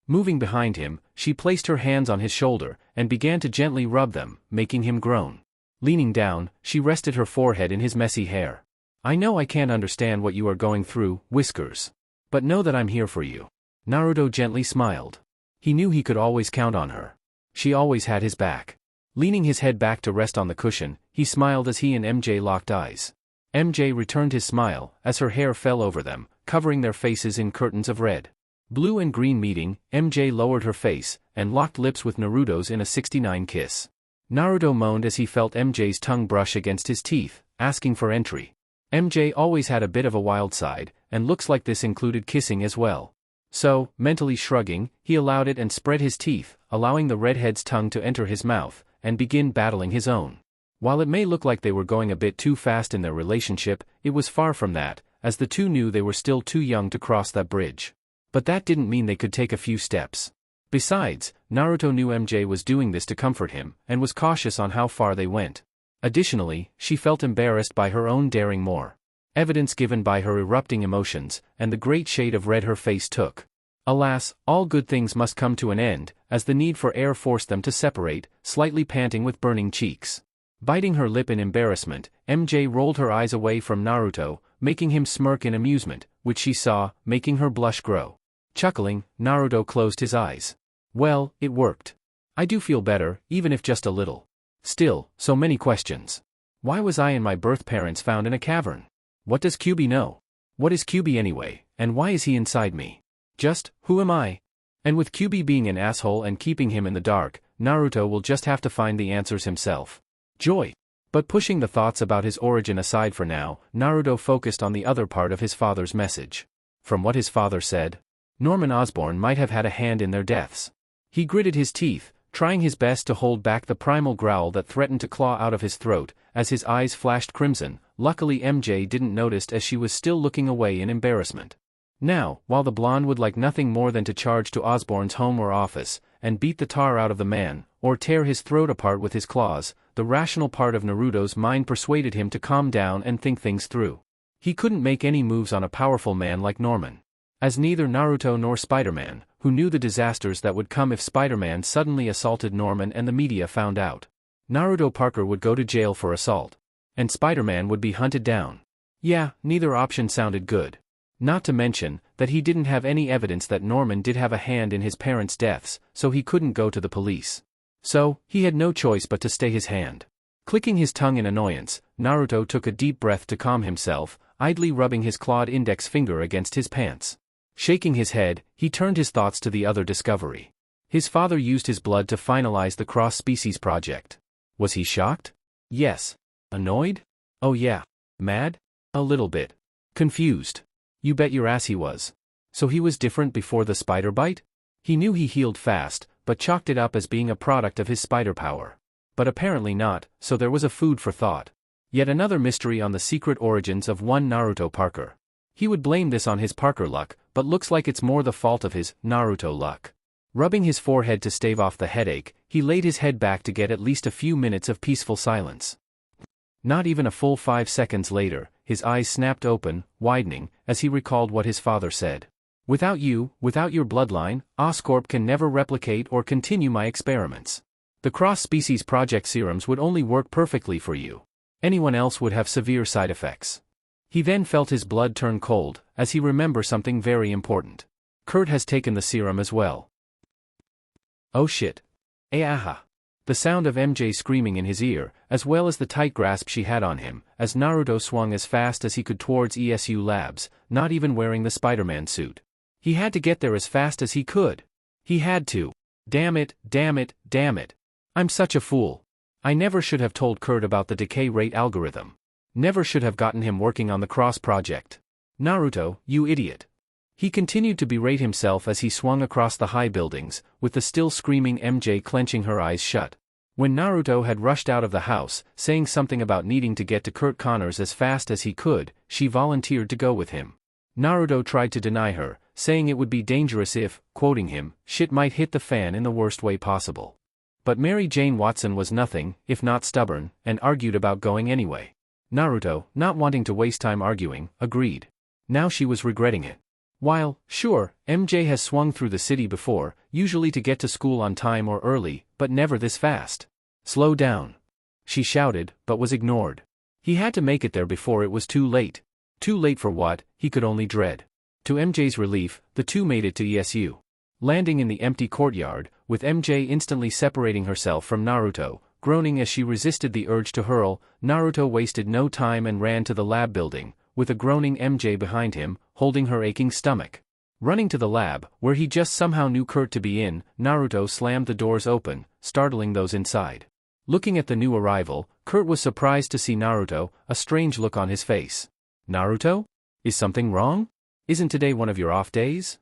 [SPEAKER 1] Moving behind him, she placed her hands on his shoulder, and began to gently rub them, making him groan. Leaning down, she rested her forehead in his messy hair. I know I can't understand what you are going through, Whiskers. But know that I'm here for you. Naruto gently smiled. He knew he could always count on her. She always had his back. Leaning his head back to rest on the cushion, he smiled as he and MJ locked eyes. MJ returned his smile, as her hair fell over them, covering their faces in curtains of red. Blue and green meeting, MJ lowered her face, and locked lips with Naruto's in a 69 kiss. Naruto moaned as he felt MJ's tongue brush against his teeth, asking for entry. MJ always had a bit of a wild side, and looks like this included kissing as well. So, mentally shrugging, he allowed it and spread his teeth, allowing the redhead's tongue to enter his mouth, and begin battling his own. While it may look like they were going a bit too fast in their relationship, it was far from that, as the two knew they were still too young to cross that bridge. But that didn't mean they could take a few steps. Besides, Naruto knew MJ was doing this to comfort him, and was cautious on how far they went. Additionally, she felt embarrassed by her own daring more. Evidence given by her erupting emotions, and the great shade of red her face took. Alas, all good things must come to an end, as the need for air forced them to separate, slightly panting with burning cheeks. Biting her lip in embarrassment, MJ rolled her eyes away from Naruto, making him smirk in amusement, which she saw, making her blush grow. Chuckling, Naruto closed his eyes. Well, it worked. I do feel better, even if just a little. Still, so many questions. Why was I and my birth parents found in a cavern? What does Juubi know? What is Juubi anyway, and why is he inside me? Just, who am I? And with Juubi being an asshole and keeping him in the dark, Naruto will just have to find the answers himself. Joy. But pushing the thoughts about his origin aside for now, Naruto focused on the other part of his father's message. From what his father said, Norman Osborn might have had a hand in their deaths. He gritted his teeth, trying his best to hold back the primal growl that threatened to claw out of his throat, as his eyes flashed crimson. Luckily MJ didn't notice as she was still looking away in embarrassment. Now, while the blonde would like nothing more than to charge to Osborn's home or office, and beat the tar out of the man, or tear his throat apart with his claws, the rational part of Naruto's mind persuaded him to calm down and think things through. He couldn't make any moves on a powerful man like Norman. As neither Naruto nor Spider-Man, who knew the disasters that would come if Spider-Man suddenly assaulted Norman and the media found out. Naruto Parker would go to jail for assault. And Spider-Man would be hunted down. Yeah, neither option sounded good. Not to mention that he didn't have any evidence that Norman did have a hand in his parents' deaths, so he couldn't go to the police. So, he had no choice but to stay his hand. Clicking his tongue in annoyance, Naruto took a deep breath to calm himself, idly rubbing his clawed index finger against his pants. Shaking his head, he turned his thoughts to the other discovery. His father used his blood to finalize the cross-species project. Was he shocked? Yes. Annoyed? Oh yeah. Mad? A little bit. Confused. You bet your ass he was. So he was different before the spider bite? He knew he healed fast, but chalked it up as being a product of his spider power. But apparently not, so there was a food for thought. Yet another mystery on the secret origins of one Naruto Parker. He would blame this on his Parker luck, but looks like it's more the fault of his Naruto luck. Rubbing his forehead to stave off the headache, he laid his head back to get at least a few minutes of peaceful silence. Not even a full 5 seconds later, his eyes snapped open, widening, as he recalled what his father said. Without you, without your bloodline, Oscorp can never replicate or continue my experiments. The cross-species project serums would only work perfectly for you. Anyone else would have severe side effects. He then felt his blood turn cold, as he remembered something very important. Kurt has taken the serum as well. Oh shit. Aha. The sound of MJ screaming in his ear, as well as the tight grasp she had on him, as Naruto swung as fast as he could towards ESU Labs, not even wearing the Spider-Man suit. He had to get there as fast as he could. He had to. Damn it, damn it, damn it. I'm such a fool. I never should have told Kurt about the decay rate algorithm. Never should have gotten him working on the cross project. Naruto, you idiot. He continued to berate himself as he swung across the high buildings, with the still screaming MJ clenching her eyes shut. When Naruto had rushed out of the house, saying something about needing to get to Kurt Connors as fast as he could, she volunteered to go with him. Naruto tried to deny her, saying it would be dangerous if, quoting him, shit might hit the fan in the worst way possible. But Mary Jane Watson was nothing, if not stubborn, and argued about going anyway. Naruto, not wanting to waste time arguing, agreed. Now she was regretting it. While, sure, MJ has swung through the city before, usually to get to school on time or early, but never this fast. Slow down. She shouted, but was ignored. He had to make it there before it was too late. Too late for what, he could only dread. To MJ's relief, the two made it to ESU. Landing in the empty courtyard, with MJ instantly separating herself from Naruto, groaning as she resisted the urge to hurl, Naruto wasted no time and ran to the lab building, with a groaning MJ behind him, holding her aching stomach. Running to the lab, where he just somehow knew Kurt to be in, Naruto slammed the doors open, startling those inside. Looking at the new arrival, Kurt was surprised to see Naruto, a strange look on his face. Naruto? Is something wrong? Isn't today one of your off days?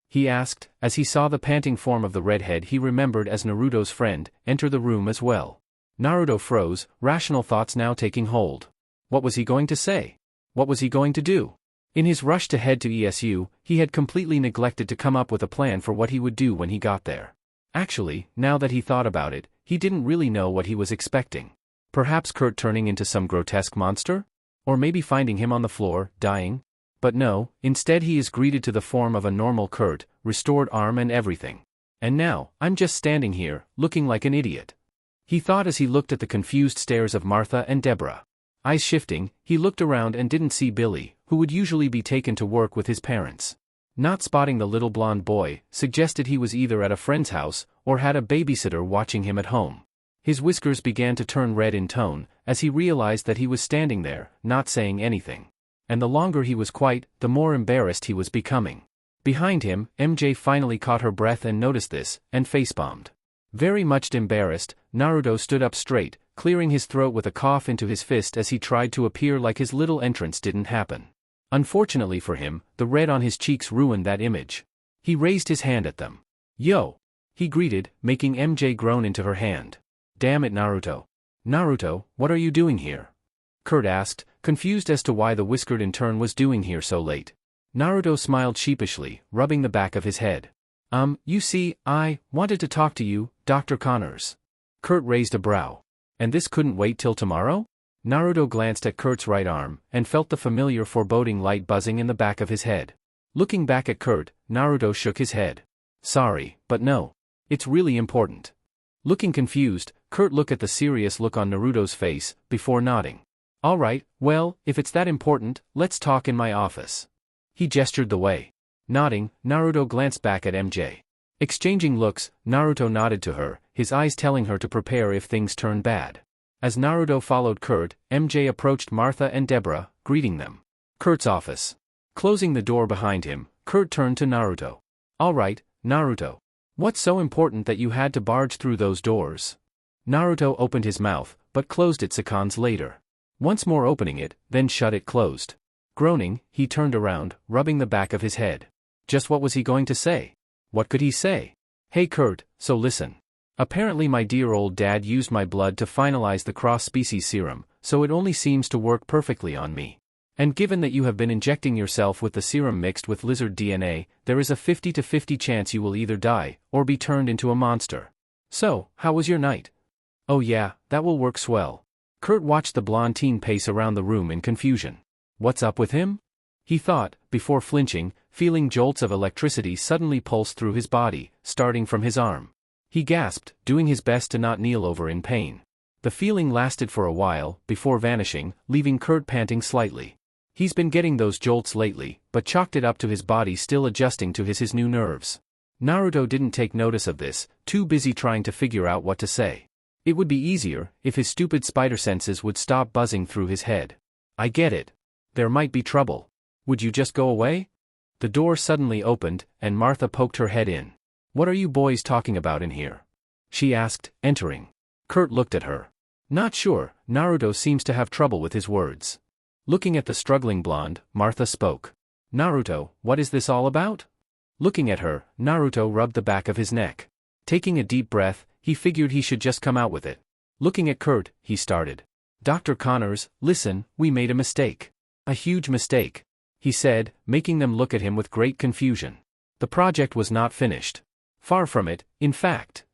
[SPEAKER 1] He asked, as he saw the panting form of the redhead he remembered as Naruto's friend, enter the room as well. Naruto froze, rational thoughts now taking hold. What was he going to say? What was he going to do? In his rush to head to ESU, he had completely neglected to come up with a plan for what he would do when he got there. Actually, now that he thought about it, he didn't really know what he was expecting. Perhaps Kurt turning into some grotesque monster? Or maybe finding him on the floor, dying? But no, instead he is greeted to the form of a normal Kurt, restored arm and everything. And now, I'm just standing here, looking like an idiot. He thought as he looked at the confused stares of Martha and Deborah. Eyes shifting, he looked around and didn't see Billy, who would usually be taken to work with his parents. Not spotting the little blonde boy, suggested he was either at a friend's house, or had a babysitter watching him at home. His whiskers began to turn red in tone, as he realized that he was standing there, not saying anything. And the longer he was quiet, the more embarrassed he was becoming. Behind him, MJ finally caught her breath and noticed this, and facepalmed. Very much embarrassed, Naruto stood up straight, clearing his throat with a cough into his fist as he tried to appear like his little entrance didn't happen. Unfortunately for him, the red on his cheeks ruined that image. He raised his hand at them. Yo! He greeted, making MJ groan into her hand. Damn it, Naruto. Naruto, what are you doing here? Kurt asked, confused as to why the whiskered intern was doing here so late. Naruto smiled sheepishly, rubbing the back of his head. You see, I wanted to talk to you, Dr. Connors. Kurt raised a brow. And this couldn't wait till tomorrow? Naruto glanced at Kurt's right arm, and felt the familiar foreboding light buzzing in the back of his head. Looking back at Kurt, Naruto shook his head. Sorry, but no. It's really important. Looking confused, Kurt looked at the serious look on Naruto's face, before nodding. Alright, well, if it's that important, let's talk in my office. He gestured the way. Nodding, Naruto glanced back at MJ. Exchanging looks, Naruto nodded to her, his eyes telling her to prepare if things turn bad. As Naruto followed Kurt, MJ approached Martha and Deborah, greeting them. Kurt's office. Closing the door behind him, Kurt turned to Naruto. Alright, Naruto. What's so important that you had to barge through those doors? Naruto opened his mouth, but closed it seconds later. Once more opening it, then shut it closed. Groaning, he turned around, rubbing the back of his head. Just what was he going to say? What could he say? Hey Kurt, so listen. Apparently my dear old dad used my blood to finalize the cross-species serum, so it only seems to work perfectly on me. And given that you have been injecting yourself with the serum mixed with lizard DNA, there is a 50-50 chance you will either die, or be turned into a monster. So, how was your night? Oh yeah, that will work swell. Kurt watched the blonde teen pace around the room in confusion. What's up with him? He thought, before flinching, feeling jolts of electricity suddenly pulse through his body, starting from his arm. He gasped, doing his best to not kneel over in pain. The feeling lasted for a while, before vanishing, leaving Kurt panting slightly. He's been getting those jolts lately, but chalked it up to his body still adjusting to his new nerves. Naruto didn't take notice of this, too busy trying to figure out what to say. It would be easier, if his stupid spider senses would stop buzzing through his head. I get it. There might be trouble. Would you just go away? The door suddenly opened, and Martha poked her head in. What are you boys talking about in here? She asked, entering. Kurt looked at her. Not sure, Naruto seems to have trouble with his words. Looking at the struggling blonde, Martha spoke. Naruto, what is this all about? Looking at her, Naruto rubbed the back of his neck. Taking a deep breath, he figured he should just come out with it. Looking at Kurt, he started. Dr. Connors, listen, we made a mistake. A huge mistake. He said, making them look at him with great confusion. The project was not finished. Far from it, in fact.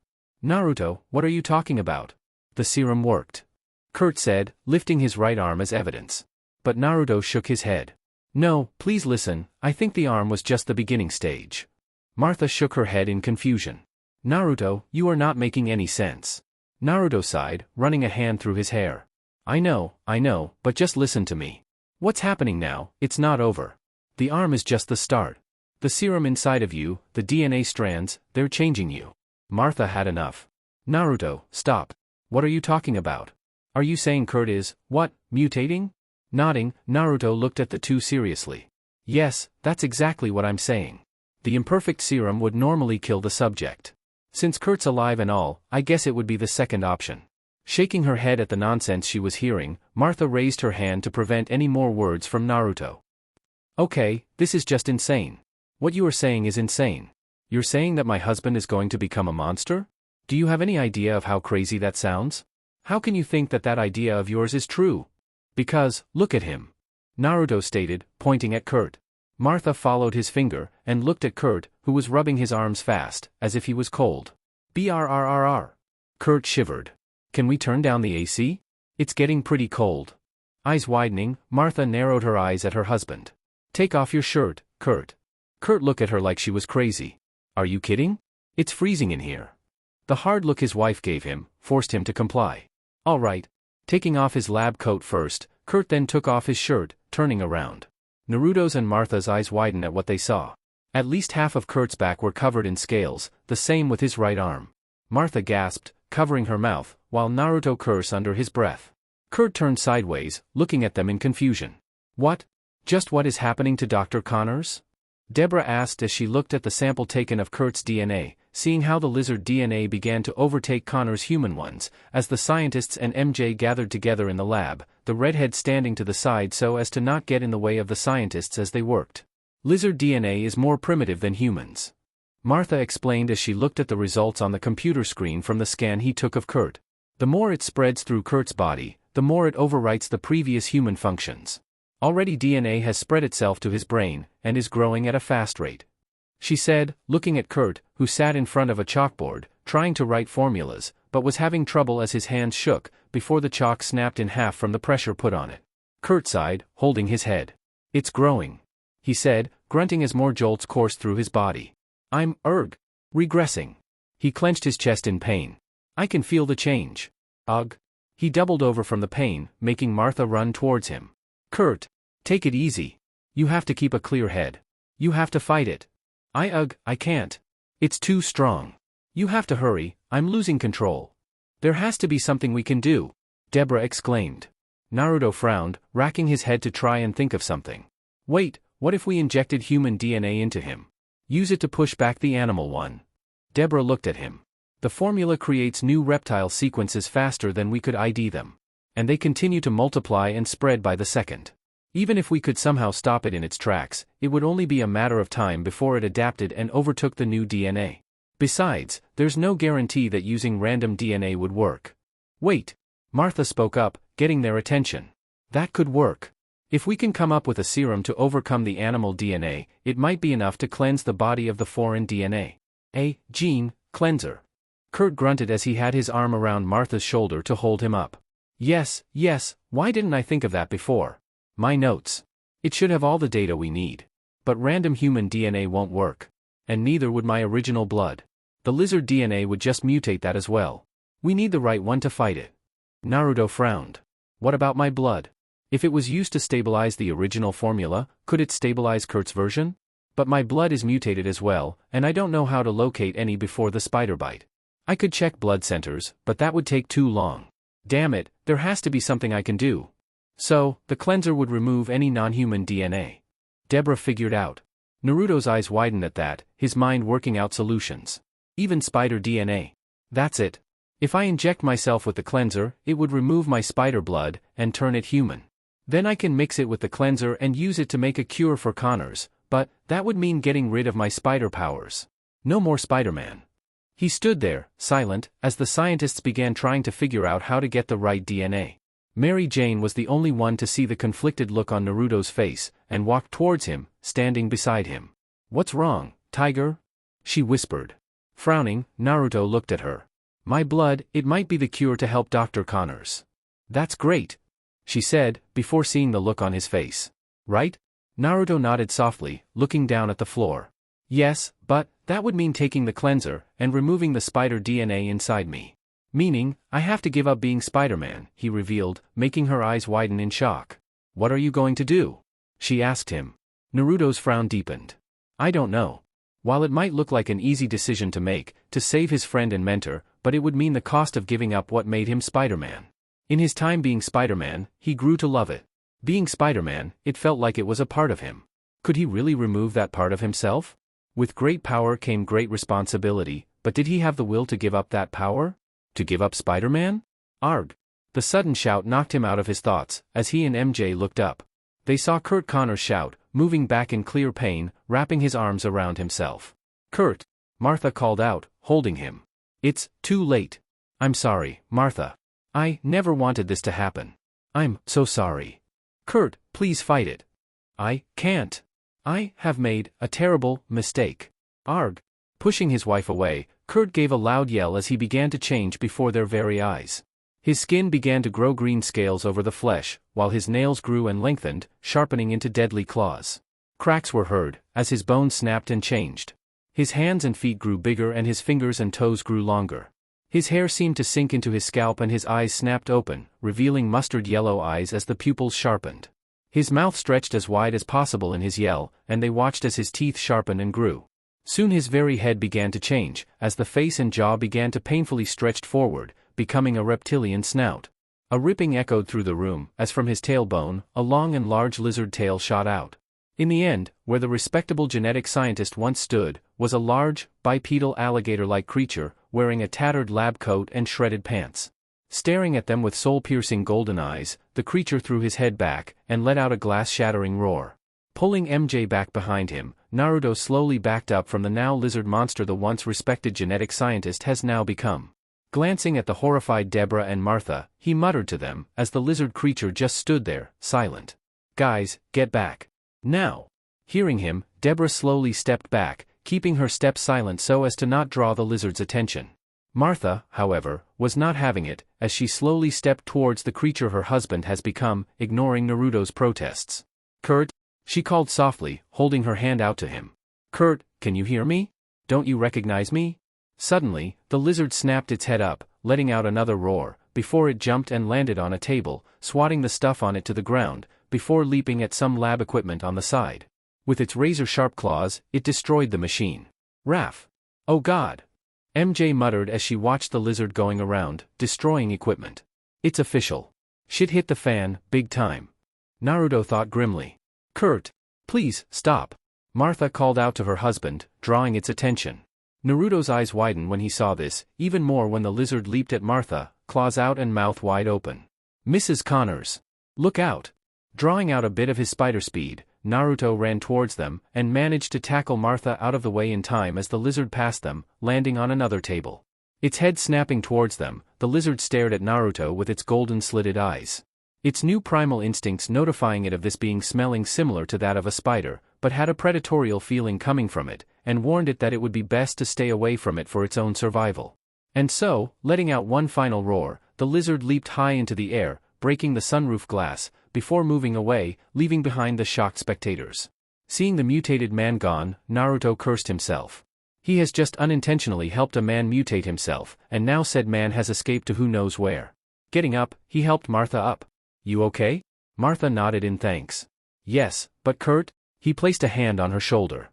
[SPEAKER 1] Naruto, what are you talking about? The serum worked. Kurt said, lifting his right arm as evidence. But Naruto shook his head. No, please listen, I think the arm was just the beginning stage. Martha shook her head in confusion. Naruto, you are not making any sense. Naruto sighed, running a hand through his hair. I know, but just listen to me. What's happening now? It's not over. The arm is just the start. The serum inside of you, the DNA strands, they're changing you. Martha had enough. Naruto, stop. What are you talking about? Are you saying Kurt is, what, mutating? Nodding, Naruto looked at the two seriously. Yes, that's exactly what I'm saying. The imperfect serum would normally kill the subject. Since Kurt's alive and all, I guess it would be the second option. Shaking her head at the nonsense she was hearing, Martha raised her hand to prevent any more words from Naruto. Okay, this is just insane. What you are saying is insane. You're saying that my husband is going to become a monster? Do you have any idea of how crazy that sounds? How can you think that that idea of yours is true? Because, look at him. Naruto stated, pointing at Kurt. Martha followed his finger, and looked at Kurt, who was rubbing his arms fast, as if he was cold. Brrrr. Kurt shivered. Can we turn down the AC? It's getting pretty cold. Eyes widening, Martha narrowed her eyes at her husband. Take off your shirt, Kurt. Kurt looked at her like she was crazy. Are you kidding? It's freezing in here. The hard look his wife gave him, forced him to comply. All right. Taking off his lab coat first, Kurt then took off his shirt, turning around. Naruto's and Martha's eyes widened at what they saw. At least half of Kurt's back were covered in scales, the same with his right arm. Martha gasped, covering her mouth, while Naruto cursed under his breath. Kurt turned sideways, looking at them in confusion. What? Just what is happening to Dr. Connors? Deborah asked as she looked at the sample taken of Kurt's DNA, seeing how the lizard DNA began to overtake Connor's human ones, as the scientists and MJ gathered together in the lab, the redhead standing to the side so as to not get in the way of the scientists as they worked. Lizard DNA is more primitive than humans. Martha explained as she looked at the results on the computer screen from the scan he took of Kurt. The more it spreads through Kurt's body, the more it overwrites the previous human functions. Already DNA has spread itself to his brain, and is growing at a fast rate. She said, looking at Kurt, who sat in front of a chalkboard, trying to write formulas, but was having trouble as his hands shook, before the chalk snapped in half from the pressure put on it. Kurt sighed, holding his head. It's growing. He said, grunting as more jolts coursed through his body. I'm Regressing. He clenched his chest in pain. I can feel the change. Ugh. He doubled over from the pain, making Martha run towards him. Kurt. Take it easy. You have to keep a clear head. You have to fight it. I can't. It's too strong. You have to hurry, I'm losing control. There has to be something we can do, Deborah exclaimed. Naruto frowned, racking his head to try and think of something. Wait, what if we injected human DNA into him? Use it to push back the animal one. Deborah looked at him. The formula creates new reptile sequences faster than we could ID them. And they continue to multiply and spread by the second. Even if we could somehow stop it in its tracks, it would only be a matter of time before it adapted and overtook the new DNA. Besides, there's no guarantee that using random DNA would work. Wait. Martha spoke up, getting their attention. That could work. If we can come up with a serum to overcome the animal DNA, it might be enough to cleanse the body of the foreign DNA. A gene cleanser. Kurt grunted as he had his arm around Martha's shoulder to hold him up. Yes, why didn't I think of that before? My notes. It should have all the data we need. But random human DNA won't work. And neither would my original blood. The lizard DNA would just mutate that as well. We need the right one to fight it. Naruto frowned. What about my blood? If it was used to stabilize the original formula, could it stabilize Kurt's version? But my blood is mutated as well, and I don't know how to locate any before the spider bite. I could check blood centers, but that would take too long. Damn it, there has to be something I can do. So, the cleanser would remove any non-human DNA. Deborah figured out. Naruto's eyes widened at that, his mind working out solutions. Even spider DNA. That's it. If I inject myself with the cleanser, it would remove my spider blood and turn it human. Then I can mix it with the cleanser and use it to make a cure for Connors, but that would mean getting rid of my spider powers. No more Spider-Man. He stood there, silent, as the scientists began trying to figure out how to get the right DNA. Mary Jane was the only one to see the conflicted look on Naruto's face, and walked towards him, standing beside him. What's wrong, Tiger? She whispered. Frowning, Naruto looked at her. My blood, it might be the cure to help Dr. Connors. That's great, she said, before seeing the look on his face. Right? Naruto nodded softly, looking down at the floor. Yes, but that would mean taking the cleanser and removing the spider DNA inside me. Meaning, I have to give up being Spider-Man, he revealed, making her eyes widen in shock. What are you going to do? She asked him. Naruto's frown deepened. I don't know. While it might look like an easy decision to make, to save his friend and mentor, but it would mean the cost of giving up what made him Spider-Man. In his time being Spider-Man, he grew to love it. Being Spider-Man, it felt like it was a part of him. Could he really remove that part of himself? With great power came great responsibility, but did he have the will to give up that power? To give up Spider-Man? Arg! The sudden shout knocked him out of his thoughts, as he and MJ looked up. They saw Kurt Connors shout, moving back in clear pain, wrapping his arms around himself. Kurt! Martha called out, holding him. It's too late. I'm sorry, Martha. I never wanted this to happen. I'm so sorry. Kurt, please fight it. I can't. I have made a terrible mistake. Arg! Pushing his wife away, Kurt gave a loud yell as he began to change before their very eyes. His skin began to grow green scales over the flesh, while his nails grew and lengthened, sharpening into deadly claws. Cracks were heard, as his bones snapped and changed. His hands and feet grew bigger and his fingers and toes grew longer. His hair seemed to sink into his scalp and his eyes snapped open, revealing mustard yellow eyes as the pupils sharpened. His mouth stretched as wide as possible in his yell, and they watched as his teeth sharpened and grew. Soon his very head began to change, as the face and jaw began to painfully stretch forward, becoming a reptilian snout. A ripping echoed through the room, as from his tailbone, a long and large lizard tail shot out. In the end, where the respectable genetic scientist once stood, was a large, bipedal alligator-like creature, wearing a tattered lab coat and shredded pants. Staring at them with soul-piercing golden eyes, the creature threw his head back, and let out a glass-shattering roar. Pulling MJ back behind him, Naruto slowly backed up from the now lizard monster the once respected genetic scientist has now become. Glancing at the horrified Deborah and Martha, he muttered to them, as the lizard creature just stood there, silent. Guys, get back. Now. Hearing him, Deborah slowly stepped back, keeping her step silent so as to not draw the lizard's attention. Martha, however, was not having it, as she slowly stepped towards the creature her husband has become, ignoring Naruto's protests. Kurt? She called softly, holding her hand out to him. Kurt, can you hear me? Don't you recognize me? Suddenly, the lizard snapped its head up, letting out another roar, before it jumped and landed on a table, swatting the stuff on it to the ground, before leaping at some lab equipment on the side. With its razor-sharp claws, it destroyed the machine. Raph! Oh God! MJ muttered as she watched the lizard going around, destroying equipment. It's official. Shit hit the fan, big time. Naruto thought grimly. Kurt! Please, stop! Martha called out to her husband, drawing its attention. Naruto's eyes widened when he saw this, even more when the lizard leaped at Martha, claws out and mouth wide open. Mrs. Connors! Look out! Drawing out a bit of his spider speed, Naruto ran towards them, and managed to tackle Martha out of the way in time as the lizard passed them, landing on another table. Its head snapping towards them, the lizard stared at Naruto with its golden slitted eyes. Its new primal instincts notifying it of this being smelling similar to that of a spider, but had a predatorial feeling coming from it, and warned it that it would be best to stay away from it for its own survival. And so, letting out one final roar, the lizard leaped high into the air, breaking the sunroof glass, before moving away, leaving behind the shocked spectators. Seeing the mutated man gone, Naruto cursed himself. He has just unintentionally helped a man mutate himself, and now said man has escaped to who knows where. Getting up, he helped Martha up. You okay? Martha nodded in thanks. Yes, but Kurt? He placed a hand on her shoulder.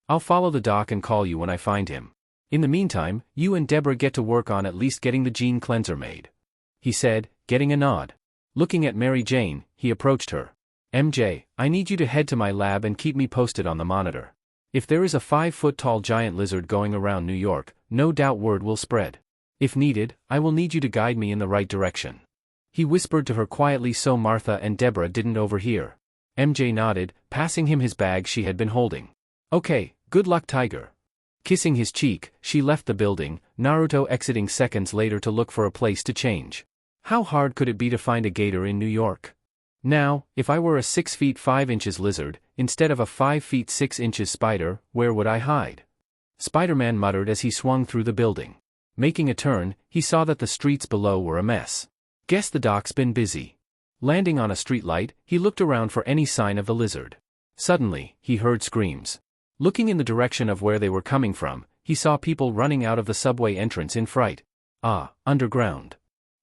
[SPEAKER 1] I'll follow the doc and call you when I find him. In the meantime, you and Deborah get to work on at least getting the gene cleanser made. He said, getting a nod. Looking at Mary Jane, he approached her. MJ, I need you to head to my lab and keep me posted on the monitor. If there is a 5-foot-tall giant lizard going around New York, no doubt word will spread. If needed, I will need you to guide me in the right direction. He whispered to her quietly so Martha and Deborah didn't overhear. MJ nodded, passing him his bag she had been holding. Okay, good luck Tiger. Kissing his cheek, she left the building, Naruto exiting seconds later to look for a place to change. How hard could it be to find a gator in New York? Now, if I were a 6 feet 5 inches lizard, instead of a 5 feet 6 inches spider, where would I hide? Spider-Man muttered as he swung through the building. Making a turn, he saw that the streets below were a mess. Guess the doc's been busy. Landing on a streetlight, he looked around for any sign of the lizard. Suddenly, he heard screams. Looking in the direction of where they were coming from, he saw people running out of the subway entrance in fright. Ah, underground.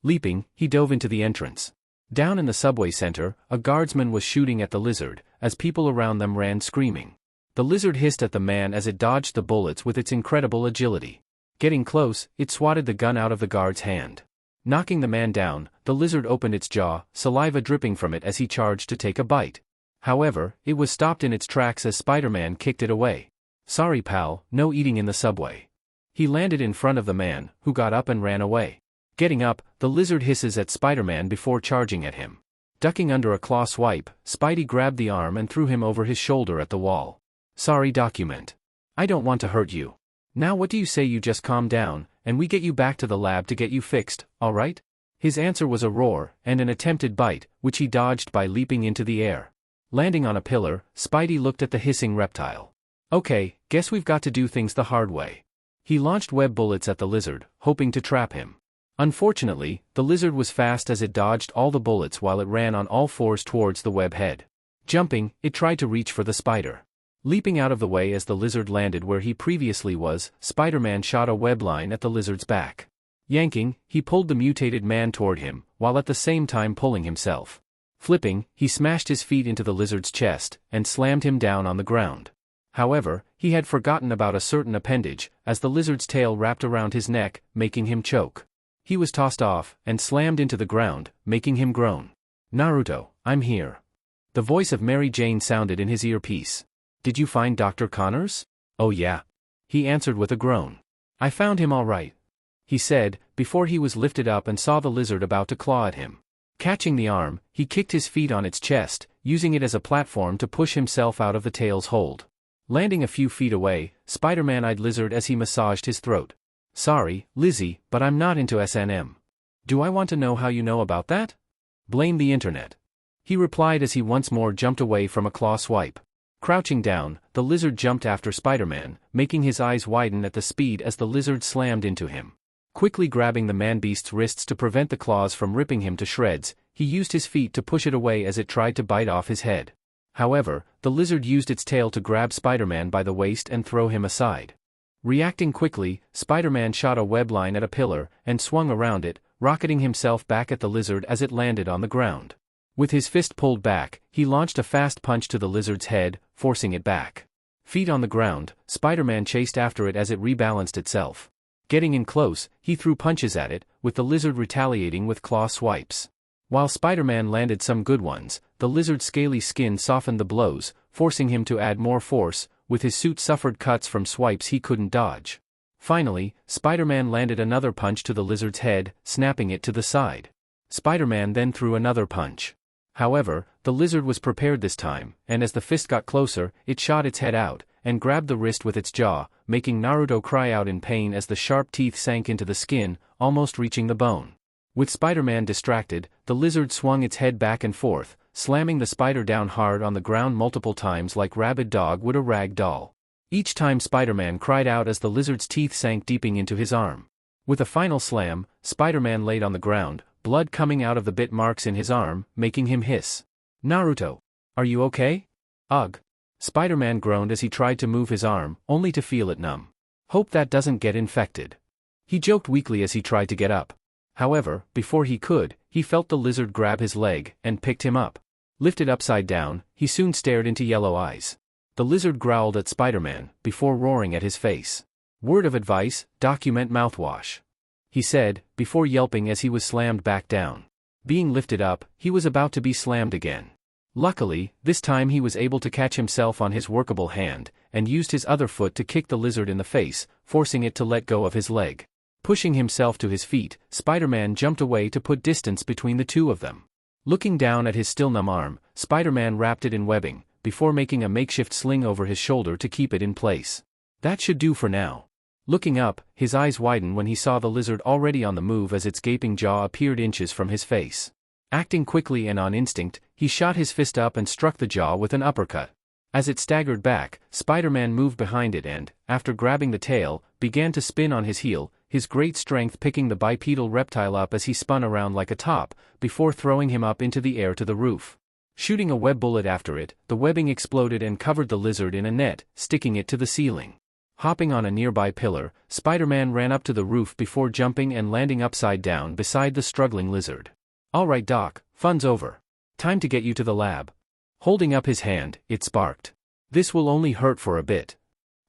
[SPEAKER 1] Leaping, he dove into the entrance. Down in the subway center, a guardsman was shooting at the lizard, as people around them ran screaming. The lizard hissed at the man as it dodged the bullets with its incredible agility. Getting close, it swatted the gun out of the guard's hand. Knocking the man down, the lizard opened its jaw, saliva dripping from it as he charged to take a bite. However, it was stopped in its tracks as Spider-Man kicked it away. Sorry pal, no eating in the subway. He landed in front of the man, who got up and ran away. Getting up, the lizard hisses at Spider-Man before charging at him. Ducking under a claw swipe, Spidey grabbed the arm and threw him over his shoulder at the wall. Sorry document. I don't want to hurt you. Now what do you say you just calm down, and we get you back to the lab to get you fixed, alright? His answer was a roar, and an attempted bite, which he dodged by leaping into the air. Landing on a pillar, Spidey looked at the hissing reptile. Okay, guess we've got to do things the hard way. He launched web bullets at the lizard, hoping to trap him. Unfortunately, the lizard was fast as it dodged all the bullets while it ran on all fours towards the web head. Jumping, it tried to reach for the spider. Leaping out of the way as the lizard landed where he previously was, Spider-Man shot a web line at the lizard's back. Yanking, he pulled the mutated man toward him, while at the same time pulling himself. Flipping, he smashed his feet into the lizard's chest, and slammed him down on the ground. However, he had forgotten about a certain appendage, as the lizard's tail wrapped around his neck, making him choke. He was tossed off, and slammed into the ground, making him groan. Naruto, I'm here. The voice of Mary Jane sounded in his earpiece. Did you find Dr. Connors? Oh yeah. He answered with a groan. I found him all right. He said, before he was lifted up and saw the lizard about to claw at him. Catching the arm, he kicked his feet on its chest, using it as a platform to push himself out of the tail's hold. Landing a few feet away, Spider-Man eyed lizard as he massaged his throat. Sorry, Lizzie, but I'm not into S&M. Do I want to know how you know about that? Blame the internet. He replied as he once more jumped away from a claw swipe. Crouching down, the lizard jumped after Spider-Man, making his eyes widen at the speed as the lizard slammed into him. Quickly grabbing the man-beast's wrists to prevent the claws from ripping him to shreds, he used his feet to push it away as it tried to bite off his head. However, the lizard used its tail to grab Spider-Man by the waist and throw him aside. Reacting quickly, Spider-Man shot a web line at a pillar and swung around it, rocketing himself back at the lizard as it landed on the ground. With his fist pulled back, he launched a fast punch to the lizard's head, forcing it back. Feet on the ground, Spider-Man chased after it as it rebalanced itself. Getting in close, he threw punches at it, with the lizard retaliating with claw swipes. While Spider-Man landed some good ones, the lizard's scaly skin softened the blows, forcing him to add more force. With his suit suffered cuts from swipes he couldn't dodge. Finally, Spider-Man landed another punch to the lizard's head, snapping it to the side. Spider-Man then threw another punch. However, the lizard was prepared this time, and as the fist got closer, it shot its head out, and grabbed the wrist with its jaw, making Naruto cry out in pain as the sharp teeth sank into the skin, almost reaching the bone. With Spider-Man distracted, the lizard swung its head back and forth, slamming the spider down hard on the ground multiple times like rabid dog would a rag doll. Each time Spider-Man cried out as the lizard's teeth sank deeping into his arm. With a final slam, Spider-Man laid on the ground, blood coming out of the bit marks in his arm, making him hiss. "Naruto, are you okay?" "Ugh." Spider-Man groaned as he tried to move his arm, only to feel it numb. "Hope that doesn't get infected." He joked weakly as he tried to get up. However, before he could, he felt the lizard grab his leg, and picked him up. Lifted upside down, he soon stared into yellow eyes. The lizard growled at Spider-Man, before roaring at his face. "Word of advice, document mouthwash," he said, before yelping as he was slammed back down. Being lifted up, he was about to be slammed again. Luckily, this time he was able to catch himself on his workable hand, and used his other foot to kick the lizard in the face, forcing it to let go of his leg. Pushing himself to his feet, Spider-Man jumped away to put distance between the two of them. Looking down at his still numb arm, Spider-Man wrapped it in webbing, before making a makeshift sling over his shoulder to keep it in place. That should do for now. Looking up, his eyes widened when he saw the lizard already on the move as its gaping jaw appeared inches from his face. Acting quickly and on instinct, he shot his fist up and struck the jaw with an uppercut. As it staggered back, Spider-Man moved behind it and, after grabbing the tail, began to spin on his heel, his great strength picking the bipedal reptile up as he spun around like a top, before throwing him up into the air to the roof. Shooting a web bullet after it, the webbing exploded and covered the lizard in a net, sticking it to the ceiling. Hopping on a nearby pillar, Spider-Man ran up to the roof before jumping and landing upside down beside the struggling lizard. "All right, Doc, fun's over. Time to get you to the lab." Holding up his hand, it sparked. "This will only hurt for a bit."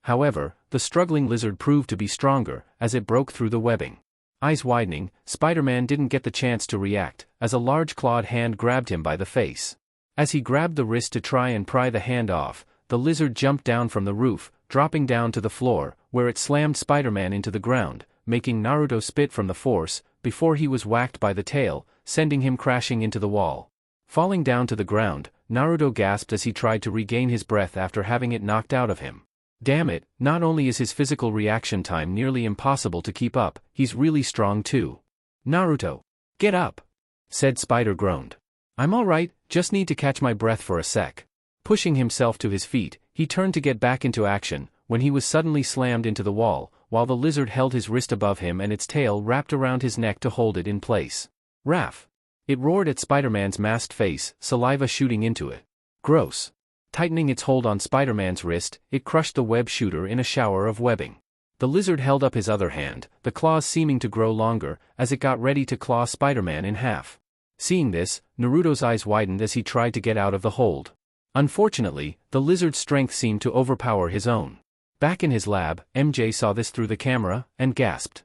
[SPEAKER 1] However, the struggling lizard proved to be stronger, as it broke through the webbing. Eyes widening, Spider-Man didn't get the chance to react, as a large clawed hand grabbed him by the face. As he grabbed the wrist to try and pry the hand off, the lizard jumped down from the roof, dropping down to the floor, where it slammed Spider-Man into the ground, making Naruto spit from the force, before he was whacked by the tail, sending him crashing into the wall. Falling down to the ground, Naruto gasped as he tried to regain his breath after having it knocked out of him. Damn it, not only is his physical reaction time nearly impossible to keep up, he's really strong too. "Naruto, get up," said Spider groaned. "I'm alright, just need to catch my breath for a sec." Pushing himself to his feet, he turned to get back into action, when he was suddenly slammed into the wall, while the lizard held his wrist above him and its tail wrapped around his neck to hold it in place. "Raph!" It roared at Spider-Man's masked face, saliva shooting into it. "Gross." Tightening its hold on Spider-Man's wrist, it crushed the web shooter in a shower of webbing. The lizard held up his other hand, the claws seeming to grow longer, as it got ready to claw Spider-Man in half. Seeing this, Naruto's eyes widened as he tried to get out of the hold. Unfortunately, the lizard's strength seemed to overpower his own. Back in his lab, MJ saw this through the camera, and gasped.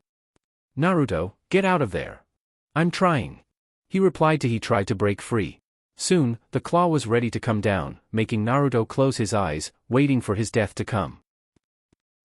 [SPEAKER 1] "Naruto, get out of there." "I'm trying," he replied to he tried to break free. Soon, the claw was ready to come down, making Naruto close his eyes, waiting for his death to come.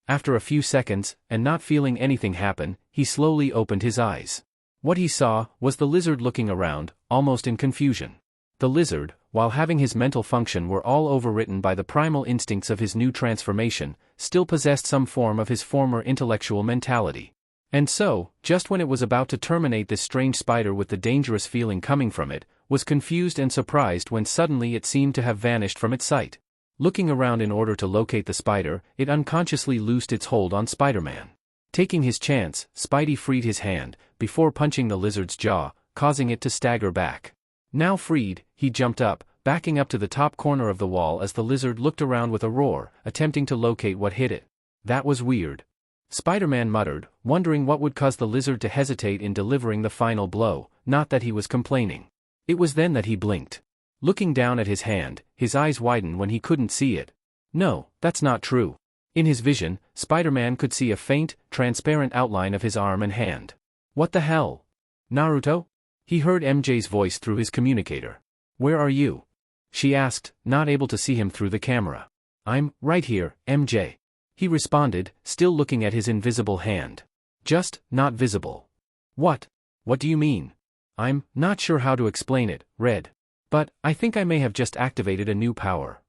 [SPEAKER 1] After a few seconds, and not feeling anything happen, he slowly opened his eyes. What he saw was the lizard looking around, almost in confusion. The lizard, while having his mental function were all overwritten by the primal instincts of his new transformation, still possessed some form of his former intellectual mentality. And so, just when it was about to terminate this strange spider with the dangerous feeling coming from it, was confused and surprised when suddenly it seemed to have vanished from its sight. Looking around in order to locate the spider, it unconsciously loosed its hold on Spider-Man. Taking his chance, Spidey freed his hand, before punching the lizard's jaw, causing it to stagger back. Now freed, he jumped up, backing up to the top corner of the wall as the lizard looked around with a roar, attempting to locate what hit it. That was weird. Spider-Man muttered, wondering what would cause the lizard to hesitate in delivering the final blow, not that he was complaining. It was then that he blinked. Looking down at his hand, his eyes widened when he couldn't see it. No, that's not true. In his vision, Spider-Man could see a faint, transparent outline of his arm and hand. What the hell? Naruto? He heard MJ's voice through his communicator. Where are you? She asked, not able to see him through the camera. I'm right here, MJ. He responded, still looking at his invisible hand. Just, not visible. What? What do you mean? I'm not sure how to explain it, Red. But, I think I may have just activated a new power.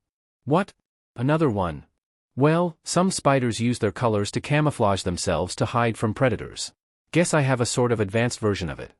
[SPEAKER 1] What? Another one? Well, some spiders use their colors to camouflage themselves to hide from predators. Guess I have a sort of advanced version of it.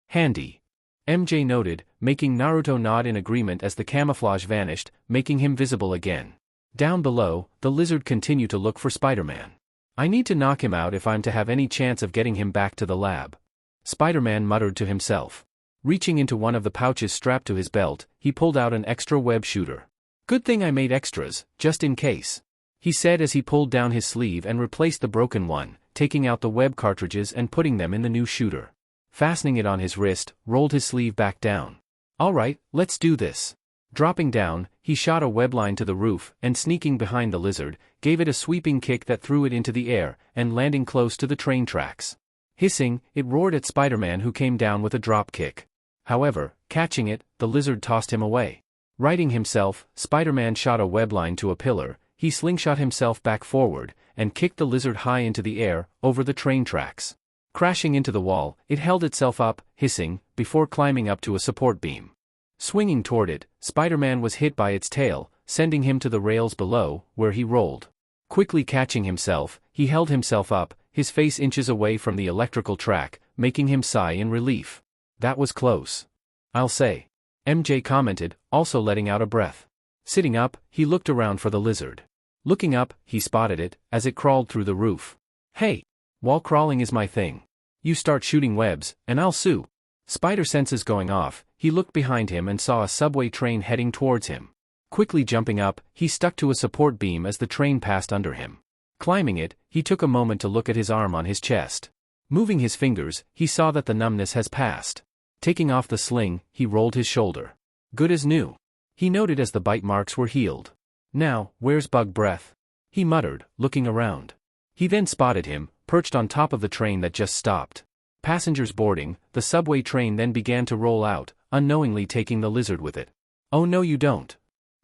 [SPEAKER 1] Handy. MJ noted, making Naruto nod in agreement as the camouflage vanished, making him visible again. Down below, the lizard continued to look for Spider-Man. I need to knock him out if I'm to have any chance of getting him back to the lab. Spider-Man muttered to himself. Reaching into one of the pouches strapped to his belt, he pulled out an extra web shooter. Good thing I made extras, just in case. He said as he pulled down his sleeve and replaced the broken one, taking out the web cartridges and putting them in the new shooter. Fastening it on his wrist, rolled his sleeve back down. Alright, let's do this. Dropping down, he shot a web line to the roof and sneaking behind the lizard, gave it a sweeping kick that threw it into the air and landing close to the train tracks. Hissing, it roared at Spider-Man who came down with a drop kick. However, catching it, the lizard tossed him away. Righting himself, Spider-Man shot a web line to a pillar, he slingshot himself back forward, and kicked the lizard high into the air, over the train tracks. Crashing into the wall, it held itself up, hissing, before climbing up to a support beam. Swinging toward it, Spider-Man was hit by its tail, sending him to the rails below, where he rolled. Quickly catching himself, he held himself up, his face inches away from the electrical track, making him sigh in relief. That was close. I'll say. MJ commented, also letting out a breath. Sitting up, he looked around for the lizard. Looking up, he spotted it, as it crawled through the roof. Hey! Wall crawling is my thing. You start shooting webs, and I'll sue. Spider senses going off, he looked behind him and saw a subway train heading towards him. Quickly jumping up, he stuck to a support beam as the train passed under him. Climbing it, he took a moment to look at his arm on his chest. Moving his fingers, he saw that the numbness has passed. Taking off the sling, he rolled his shoulder. Good as new. He noted as the bite marks were healed. Now, where's Bug Breath? He muttered, looking around. He then spotted him, perched on top of the train that just stopped. Passengers boarding, the subway train then began to roll out, unknowingly taking the lizard with it. Oh no you don't.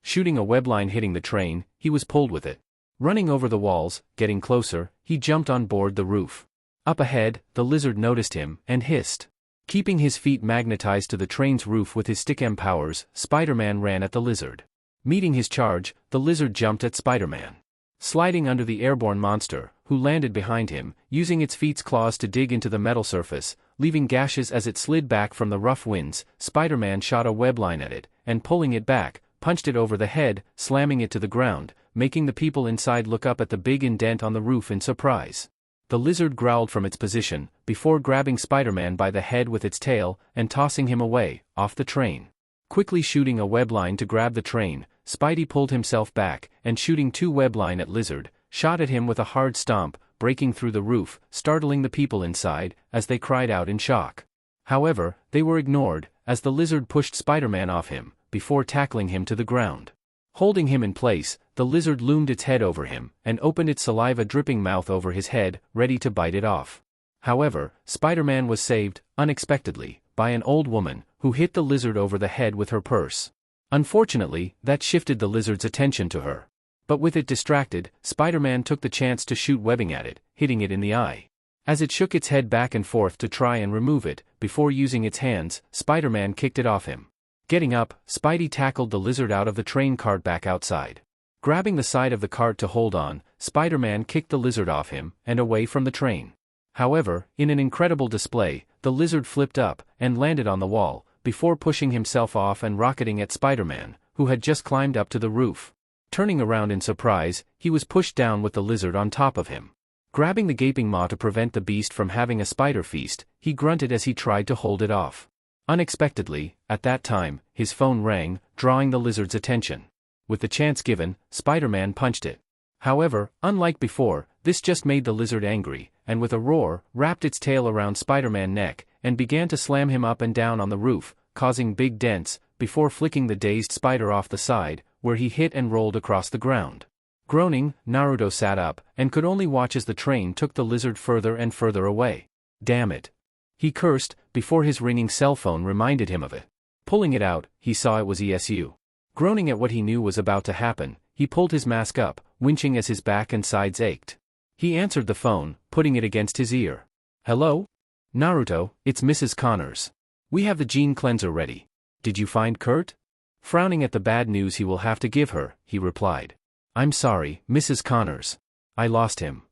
[SPEAKER 1] Shooting a web line hitting the train, he was pulled with it. Running over the walls, getting closer, he jumped on board the roof. Up ahead, the lizard noticed him, and hissed. Keeping his feet magnetized to the train's roof with his stick-M powers, Spider-Man ran at the lizard. Meeting his charge, the lizard jumped at Spider-Man. Sliding under the airborne monster, who landed behind him, using its feet's claws to dig into the metal surface, leaving gashes as it slid back from the rough winds, Spider-Man shot a web line at it, and pulling it back, punched it over the head, slamming it to the ground, making the people inside look up at the big indent on the roof in surprise. The lizard growled from its position, before grabbing Spider-Man by the head with its tail, and tossing him away, off the train. Quickly shooting a web line to grab the train, Spidey pulled himself back, and shooting two web line at lizard, shot at him with a hard stomp, breaking through the roof, startling the people inside, as they cried out in shock. However, they were ignored, as the lizard pushed Spider-Man off him, before tackling him to the ground. Holding him in place, the lizard loomed its head over him, and opened its saliva-dripping mouth over his head, ready to bite it off. However, Spider-Man was saved, unexpectedly, by an old woman, who hit the lizard over the head with her purse. Unfortunately, that shifted the lizard's attention to her. But with it distracted, Spider-Man took the chance to shoot webbing at it, hitting it in the eye. As it shook its head back and forth to try and remove it, before using its hands, Spider-Man kicked it off him. Getting up, Spidey tackled the lizard out of the train cart back outside. Grabbing the side of the cart to hold on, Spider-Man kicked the lizard off him, and away from the train. However, in an incredible display, the lizard flipped up, and landed on the wall, before pushing himself off and rocketing at Spider-Man, who had just climbed up to the roof. Turning around in surprise, he was pushed down with the lizard on top of him. Grabbing the gaping maw to prevent the beast from having a spider feast, he grunted as he tried to hold it off. Unexpectedly, at that time, his phone rang, drawing the lizard's attention. With the chance given, Spider-Man punched it. However, unlike before, this just made the lizard angry, and with a roar, wrapped its tail around Spider-Man's neck, and began to slam him up and down on the roof, causing big dents, before flicking the dazed spider off the side, where he hit and rolled across the ground. Groaning, Naruto sat up, and could only watch as the train took the lizard further and further away. Damn it! He cursed, before his ringing cell phone reminded him of it. Pulling it out, he saw it was ESU. Groaning at what he knew was about to happen, he pulled his mask up, winching as his back and sides ached. He answered the phone, putting it against his ear. Hello? Naruto, it's Mrs. Connors. We have the gene cleanser ready. Did you find Kurt? Frowning at the bad news he will have to give her, he replied. I'm sorry, Mrs. Connors. I lost him.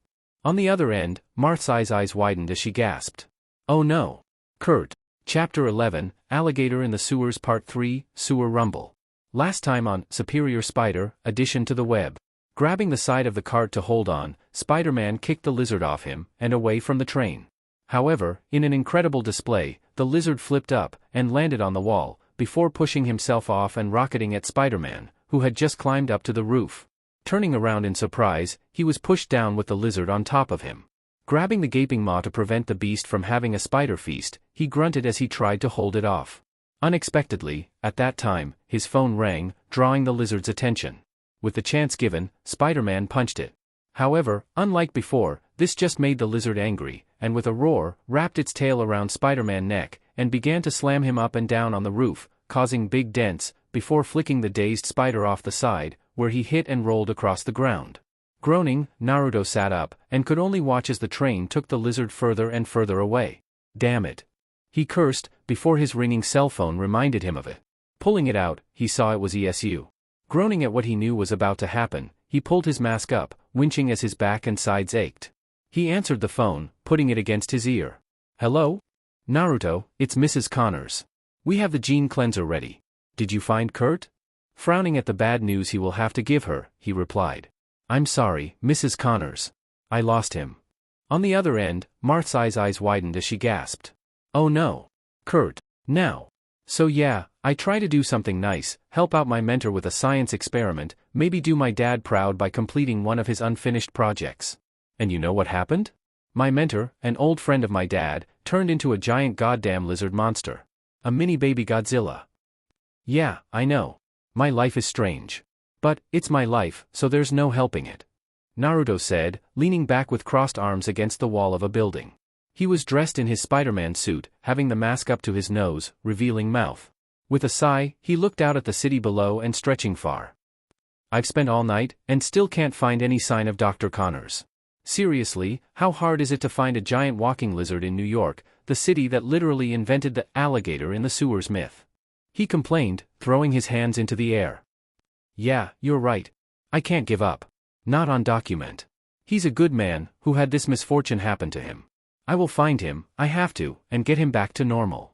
[SPEAKER 1] On the other end, Marth's eyes widened as she gasped. Oh no. Kurt. Chapter 11, Alligator in the Sewers Part 3, Sewer Rumble. Last time on Superior Spider, Addition to the Web. Grabbing the side of the cart to hold on, Spider-Man kicked the lizard off him and away from the train. However, in an incredible display, the lizard flipped up and landed on the wall, before pushing himself off and rocketing at Spider-Man, who had just climbed up to the roof. Turning around in surprise, he was pushed down with the lizard on top of him. Grabbing the gaping maw to prevent the beast from having a spider feast, he grunted as he tried to hold it off. Unexpectedly, at that time, his phone rang, drawing the lizard's attention. With the chance given, Spider-Man punched it. However, unlike before, this just made the lizard angry, and with a roar, wrapped its tail around Spider-Man's neck, and began to slam him up and down on the roof, causing big dents, before flicking the dazed spider off the side, where he hit and rolled across the ground. Groaning, Naruto sat up, and could only watch as the train took the lizard further and further away. Damn it! He cursed, before his ringing cell phone reminded him of it. Pulling it out, he saw it was ESU. Groaning at what he knew was about to happen, he pulled his mask up, winching as his back and sides ached. He answered the phone, putting it against his ear. Hello? Naruto, it's Mrs. Connors. We have the gene cleanser ready. Did you find Kurt? Frowning at the bad news he will have to give her, he replied. I'm sorry, Mrs. Connors. I lost him. On the other end, Marth's eyes widened as she gasped. Oh no. Kurt. Now. So yeah, I try to do something nice, help out my mentor with a science experiment, maybe do my dad proud by completing one of his unfinished projects. And you know what happened? My mentor, an old friend of my dad, turned into a giant goddamn lizard monster. A mini baby Godzilla. Yeah, I know. My life is strange. But, it's my life, so there's no helping it. Naruto said, leaning back with crossed arms against the wall of a building. He was dressed in his Spider-Man suit, having the mask up to his nose, revealing mouth. With a sigh, he looked out at the city below and stretching far. I've spent all night, and still can't find any sign of Dr. Connors. Seriously, how hard is it to find a giant walking lizard in New York, the city that literally invented the alligator in the sewers myth? He complained, throwing his hands into the air. Yeah, you're right. I can't give up. Not on Document. He's a good man, who had this misfortune happen to him. I will find him, I have to, and get him back to normal.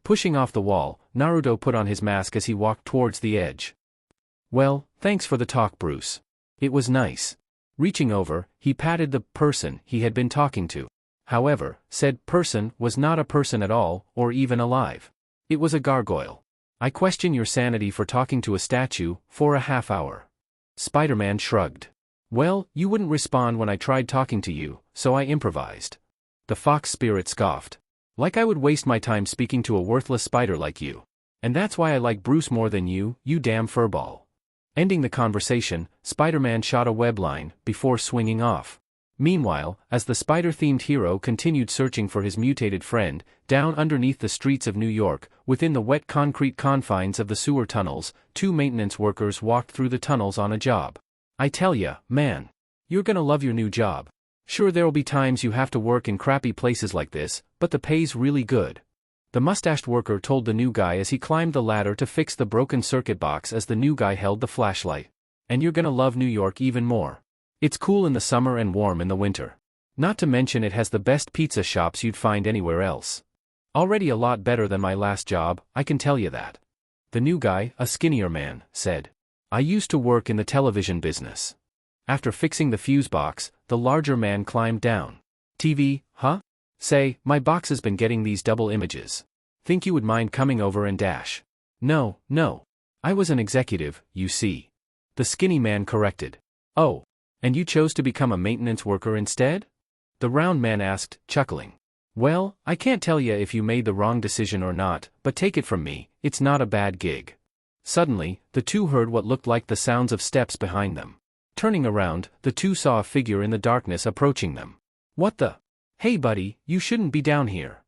[SPEAKER 1] Pushing off the wall, Naruto put on his mask as he walked towards the edge. Well, thanks for the talk, Bruce. It was nice. Reaching over, he patted the person he had been talking to. However, said person was not a person at all, or even alive. It was a gargoyle. I question your sanity for talking to a statue for a half hour. Spider-Man shrugged. Well, you wouldn't respond when I tried talking to you, so I improvised. The fox spirit scoffed. Like I would waste my time speaking to a worthless spider like you. And that's why I like Bruce more than you damn furball. Ending the conversation, Spider-Man shot a web line, before swinging off. Meanwhile, as the spider-themed hero continued searching for his mutated friend, down underneath the streets of New York, within the wet concrete confines of the sewer tunnels, two maintenance workers walked through the tunnels on a job. I tell ya, man. You're gonna love your new job. Sure, there'll be times you have to work in crappy places like this, but the pay's really good. The mustached worker told the new guy as he climbed the ladder to fix the broken circuit box as the new guy held the flashlight. And you're gonna love New York even more. It's cool in the summer and warm in the winter. Not to mention it has the best pizza shops you'd find anywhere else. Already a lot better than my last job, I can tell you that. The new guy, a skinnier man, said. I used to work in the television business. After fixing the fuse box, the larger man climbed down. TV, huh? Say, my box has been getting these double images. Think you would mind coming over and dash? No. I was an executive, you see. The skinny man corrected. Oh. And you chose to become a maintenance worker instead? The round man asked, chuckling. Well, I can't tell ya if you made the wrong decision or not, but take it from me, it's not a bad gig. Suddenly, the two heard what looked like the sounds of steps behind them. Turning around, the two saw a figure in the darkness approaching them. What the? Hey buddy, you shouldn't be down here.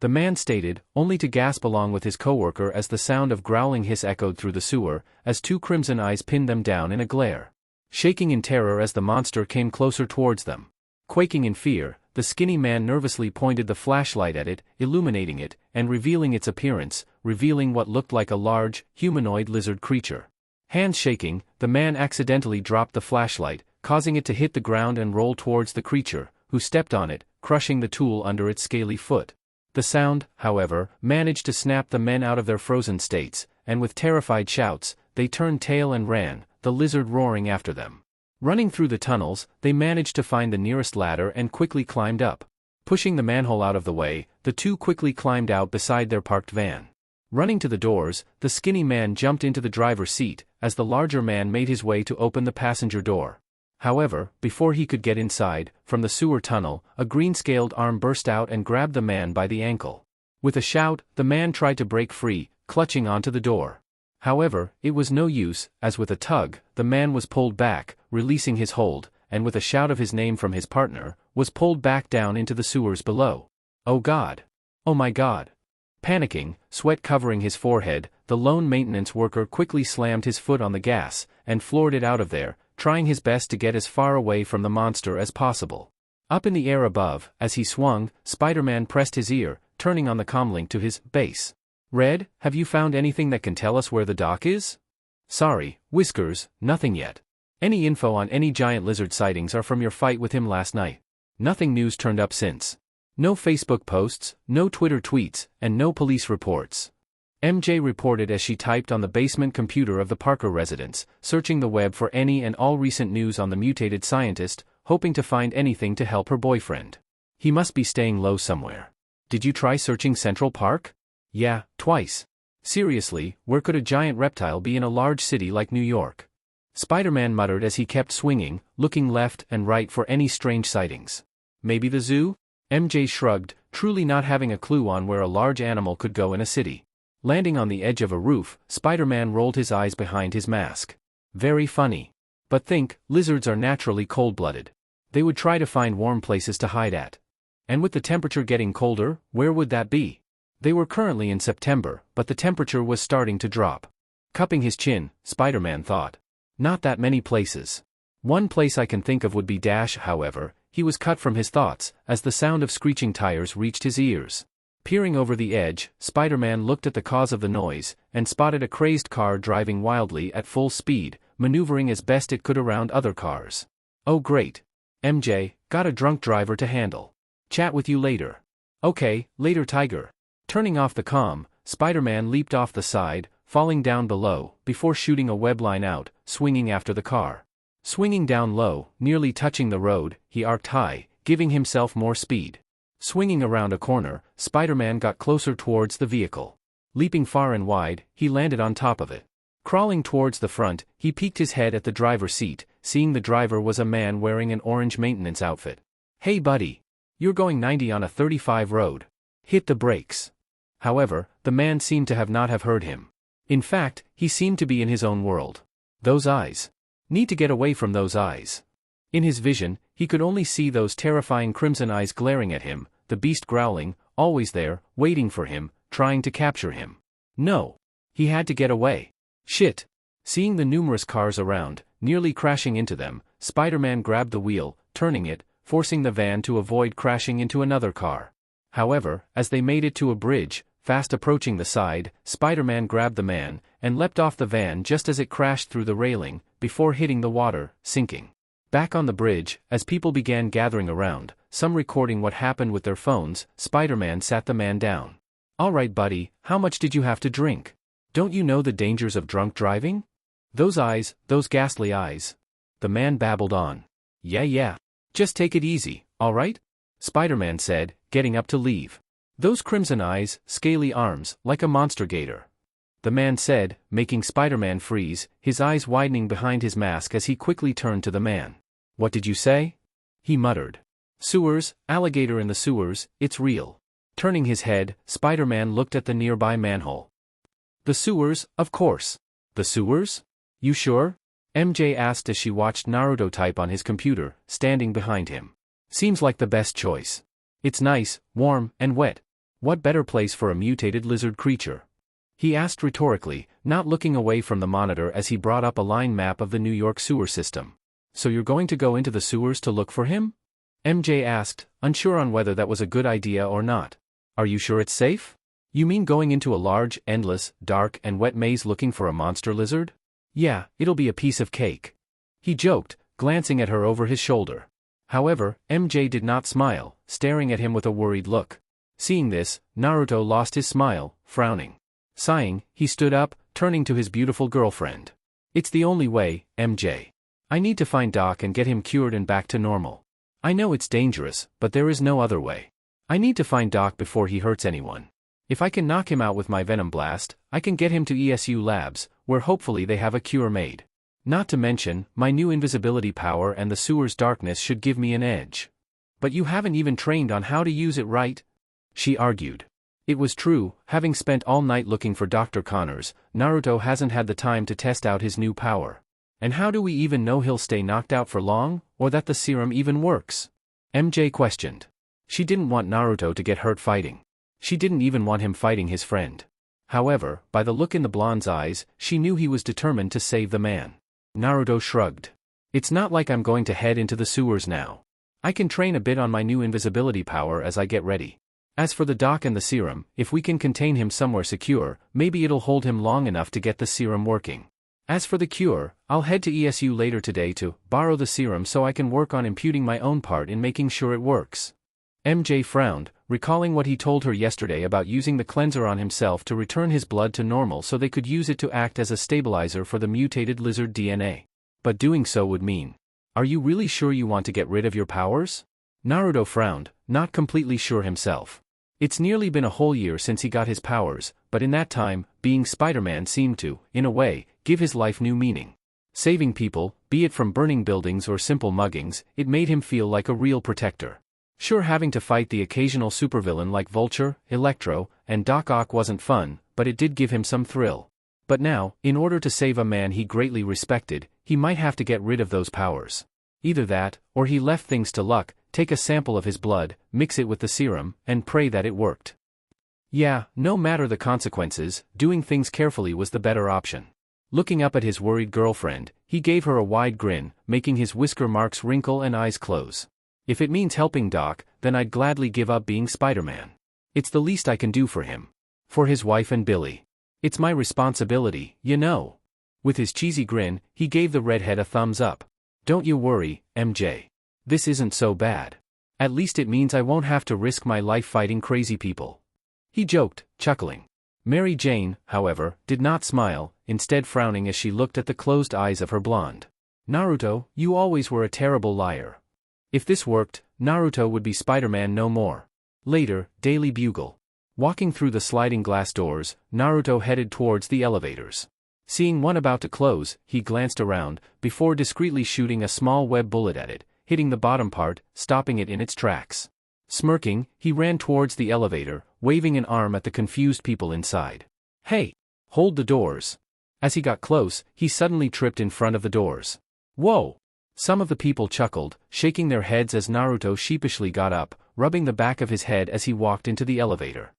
[SPEAKER 1] The man stated, only to gasp along with his coworker as the sound of growling hiss echoed through the sewer, as two crimson eyes pinned them down in a glare. Shaking in terror as the monster came closer towards them. Quaking in fear, the skinny man nervously pointed the flashlight at it, illuminating it, and revealing its appearance, revealing what looked like a large, humanoid lizard creature. Hands shaking, the man accidentally dropped the flashlight, causing it to hit the ground and roll towards the creature, who stepped on it, crushing the tool under its scaly foot. The sound, however, managed to snap the men out of their frozen states, and with terrified shouts, they turned tail and ran, the lizard roaring after them. Running through the tunnels, they managed to find the nearest ladder and quickly climbed up. Pushing the manhole out of the way, the two quickly climbed out beside their parked van. Running to the doors, the skinny man jumped into the driver's seat, as the larger man made his way to open the passenger door. However, before he could get inside, from the sewer tunnel, a green-scaled arm burst out and grabbed the man by the ankle. With a shout, the man tried to break free, clutching onto the door. However, it was no use, as with a tug, the man was pulled back, releasing his hold, and with a shout of his name from his partner, was pulled back down into the sewers below. Oh God! Oh my God! Panicking, sweat covering his forehead, the lone maintenance worker quickly slammed his foot on the gas, and floored it out of there, trying his best to get as far away from the monster as possible. Up in the air above, as he swung, Spider-Man pressed his ear, turning on the comlink to his base. Red, have you found anything that can tell us where the doc is? Sorry, Whiskers, nothing yet. Any info on any giant lizard sightings are from your fight with him last night. Nothing news turned up since. No Facebook posts, no Twitter tweets, and no police reports. MJ reported as she typed on the basement computer of the Parker residence, searching the web for any and all recent news on the mutated scientist, hoping to find anything to help her boyfriend. He must be staying low somewhere. Did you try searching Central Park? Yeah, twice. Seriously, where could a giant reptile be in a large city like New York? Spider-Man muttered as he kept swinging, looking left and right for any strange sightings. Maybe the zoo? MJ shrugged, truly not having a clue on where a large animal could go in a city. Landing on the edge of a roof, Spider-Man rolled his eyes behind his mask. Very funny. But think, lizards are naturally cold-blooded. They would try to find warm places to hide at. And with the temperature getting colder, where would that be? They were currently in September, but the temperature was starting to drop. Cupping his chin, Spider-Man thought. Not that many places. One place I can think of would be Dash, however, he was cut from his thoughts, as the sound of screeching tires reached his ears. Peering over the edge, Spider-Man looked at the cause of the noise, and spotted a crazed car driving wildly at full speed, maneuvering as best it could around other cars. Oh great. MJ, got a drunk driver to handle. Chat with you later. Okay, later Tiger. Turning off the comm, Spider-Man leaped off the side, falling down below, before shooting a web line out, swinging after the car. Swinging down low, nearly touching the road, he arced high, giving himself more speed. Swinging around a corner, Spider-Man got closer towards the vehicle. Leaping far and wide, he landed on top of it. Crawling towards the front, he peeked his head at the driver's seat, seeing the driver was a man wearing an orange maintenance outfit. Hey buddy. You're going 90 on a 35 road. Hit the brakes. However, the man seemed to not have heard him. In fact, he seemed to be in his own world. Those eyes. Need to get away from those eyes. In his vision, he could only see those terrifying crimson eyes glaring at him, the beast growling, always there, waiting for him, trying to capture him. No. He had to get away. Shit. Seeing the numerous cars around, nearly crashing into them, Spider-Man grabbed the wheel, turning it, forcing the van to avoid crashing into another car. However, as they made it to a bridge, fast approaching the side, Spider-Man grabbed the man, and leapt off the van just as it crashed through the railing, before hitting the water, sinking. Back on the bridge, as people began gathering around, some recording what happened with their phones, Spider-Man sat the man down. Alright buddy, how much did you have to drink? Don't you know the dangers of drunk driving? Those eyes, those ghastly eyes. The man babbled on. Yeah. Just take it easy, alright? Spider-Man said, getting up to leave. Those crimson eyes, scaly arms, like a monster gator. The man said, making Spider-Man freeze, his eyes widening behind his mask as he quickly turned to the man. What did you say? He muttered. Sewers, alligator in the sewers, it's real. Turning his head, Spider-Man looked at the nearby manhole. The sewers, of course. The sewers? You sure? MJ asked as she watched Naruto type on his computer, standing behind him. Seems like the best choice. It's nice, warm, and wet. What better place for a mutated lizard creature? He asked rhetorically, not looking away from the monitor as he brought up a line map of the New York sewer system. So you're going to go into the sewers to look for him? MJ asked, unsure on whether that was a good idea or not. Are you sure it's safe? You mean going into a large, endless, dark, and wet maze looking for a monster lizard? Yeah, it'll be a piece of cake. He joked, glancing at her over his shoulder. However, MJ did not smile, staring at him with a worried look. Seeing this, Naruto lost his smile, frowning. Sighing, he stood up, turning to his beautiful girlfriend. It's the only way, MJ. I need to find Doc and get him cured and back to normal. I know it's dangerous, but there is no other way. I need to find Doc before he hurts anyone. If I can knock him out with my Venom Blast, I can get him to ESU Labs, where hopefully they have a cure made. Not to mention, my new invisibility power and the sewer's darkness should give me an edge. But you haven't even trained on how to use it, right? She argued. It was true, having spent all night looking for Dr. Connors, Naruto hasn't had the time to test out his new power. And how do we even know he'll stay knocked out for long, or that the serum even works? MJ questioned. She didn't want Naruto to get hurt fighting. She didn't even want him fighting his friend. However, by the look in the blonde's eyes, she knew he was determined to save the man. Naruto shrugged. It's not like I'm going to head into the sewers now. I can train a bit on my new invisibility power as I get ready. As for the Doc and the serum, if we can contain him somewhere secure, maybe it'll hold him long enough to get the serum working. As for the cure, I'll head to ESU later today to borrow the serum so I can work on imputing my own part in making sure it works. MJ frowned, recalling what he told her yesterday about using the cleanser on himself to return his blood to normal so they could use it to act as a stabilizer for the mutated lizard DNA. But doing so would mean. Are you really sure you want to get rid of your powers? Naruto frowned, not completely sure himself. It's nearly been a whole year since he got his powers, but in that time, being Spider-Man seemed to, in a way, give his life new meaning. Saving people, be it from burning buildings or simple muggings, it made him feel like a real protector. Sure, having to fight the occasional supervillain like Vulture, Electro, and Doc Ock wasn't fun, but it did give him some thrill. But now, in order to save a man he greatly respected, he might have to get rid of those powers. Either that, or he left things to luck, take a sample of his blood, mix it with the serum, and pray that it worked. Yeah, no matter the consequences, doing things carefully was the better option. Looking up at his worried girlfriend, he gave her a wide grin, making his whisker marks wrinkle and eyes close. If it means helping Doc, then I'd gladly give up being Spider-Man. It's the least I can do for him. For his wife and Billy. It's my responsibility, you know. With his cheesy grin, he gave the redhead a thumbs up. Don't you worry, MJ. This isn't so bad. At least it means I won't have to risk my life fighting crazy people. He joked, chuckling. Mary Jane, however, did not smile, instead frowning as she looked at the closed eyes of her blonde. Naruto, you always were a terrible liar. If this worked, Naruto would be Spider-Man no more. Later, Daily Bugle. Walking through the sliding glass doors, Naruto headed towards the elevators. Seeing one about to close, he glanced around, before discreetly shooting a small web bullet at it, hitting the bottom part, stopping it in its tracks. Smirking, he ran towards the elevator, waving an arm at the confused people inside. Hey! Hold the doors! As he got close, he suddenly tripped in front of the doors. Whoa! Some of the people chuckled, shaking their heads as Naruto sheepishly got up, rubbing the back of his head as he walked into the elevator.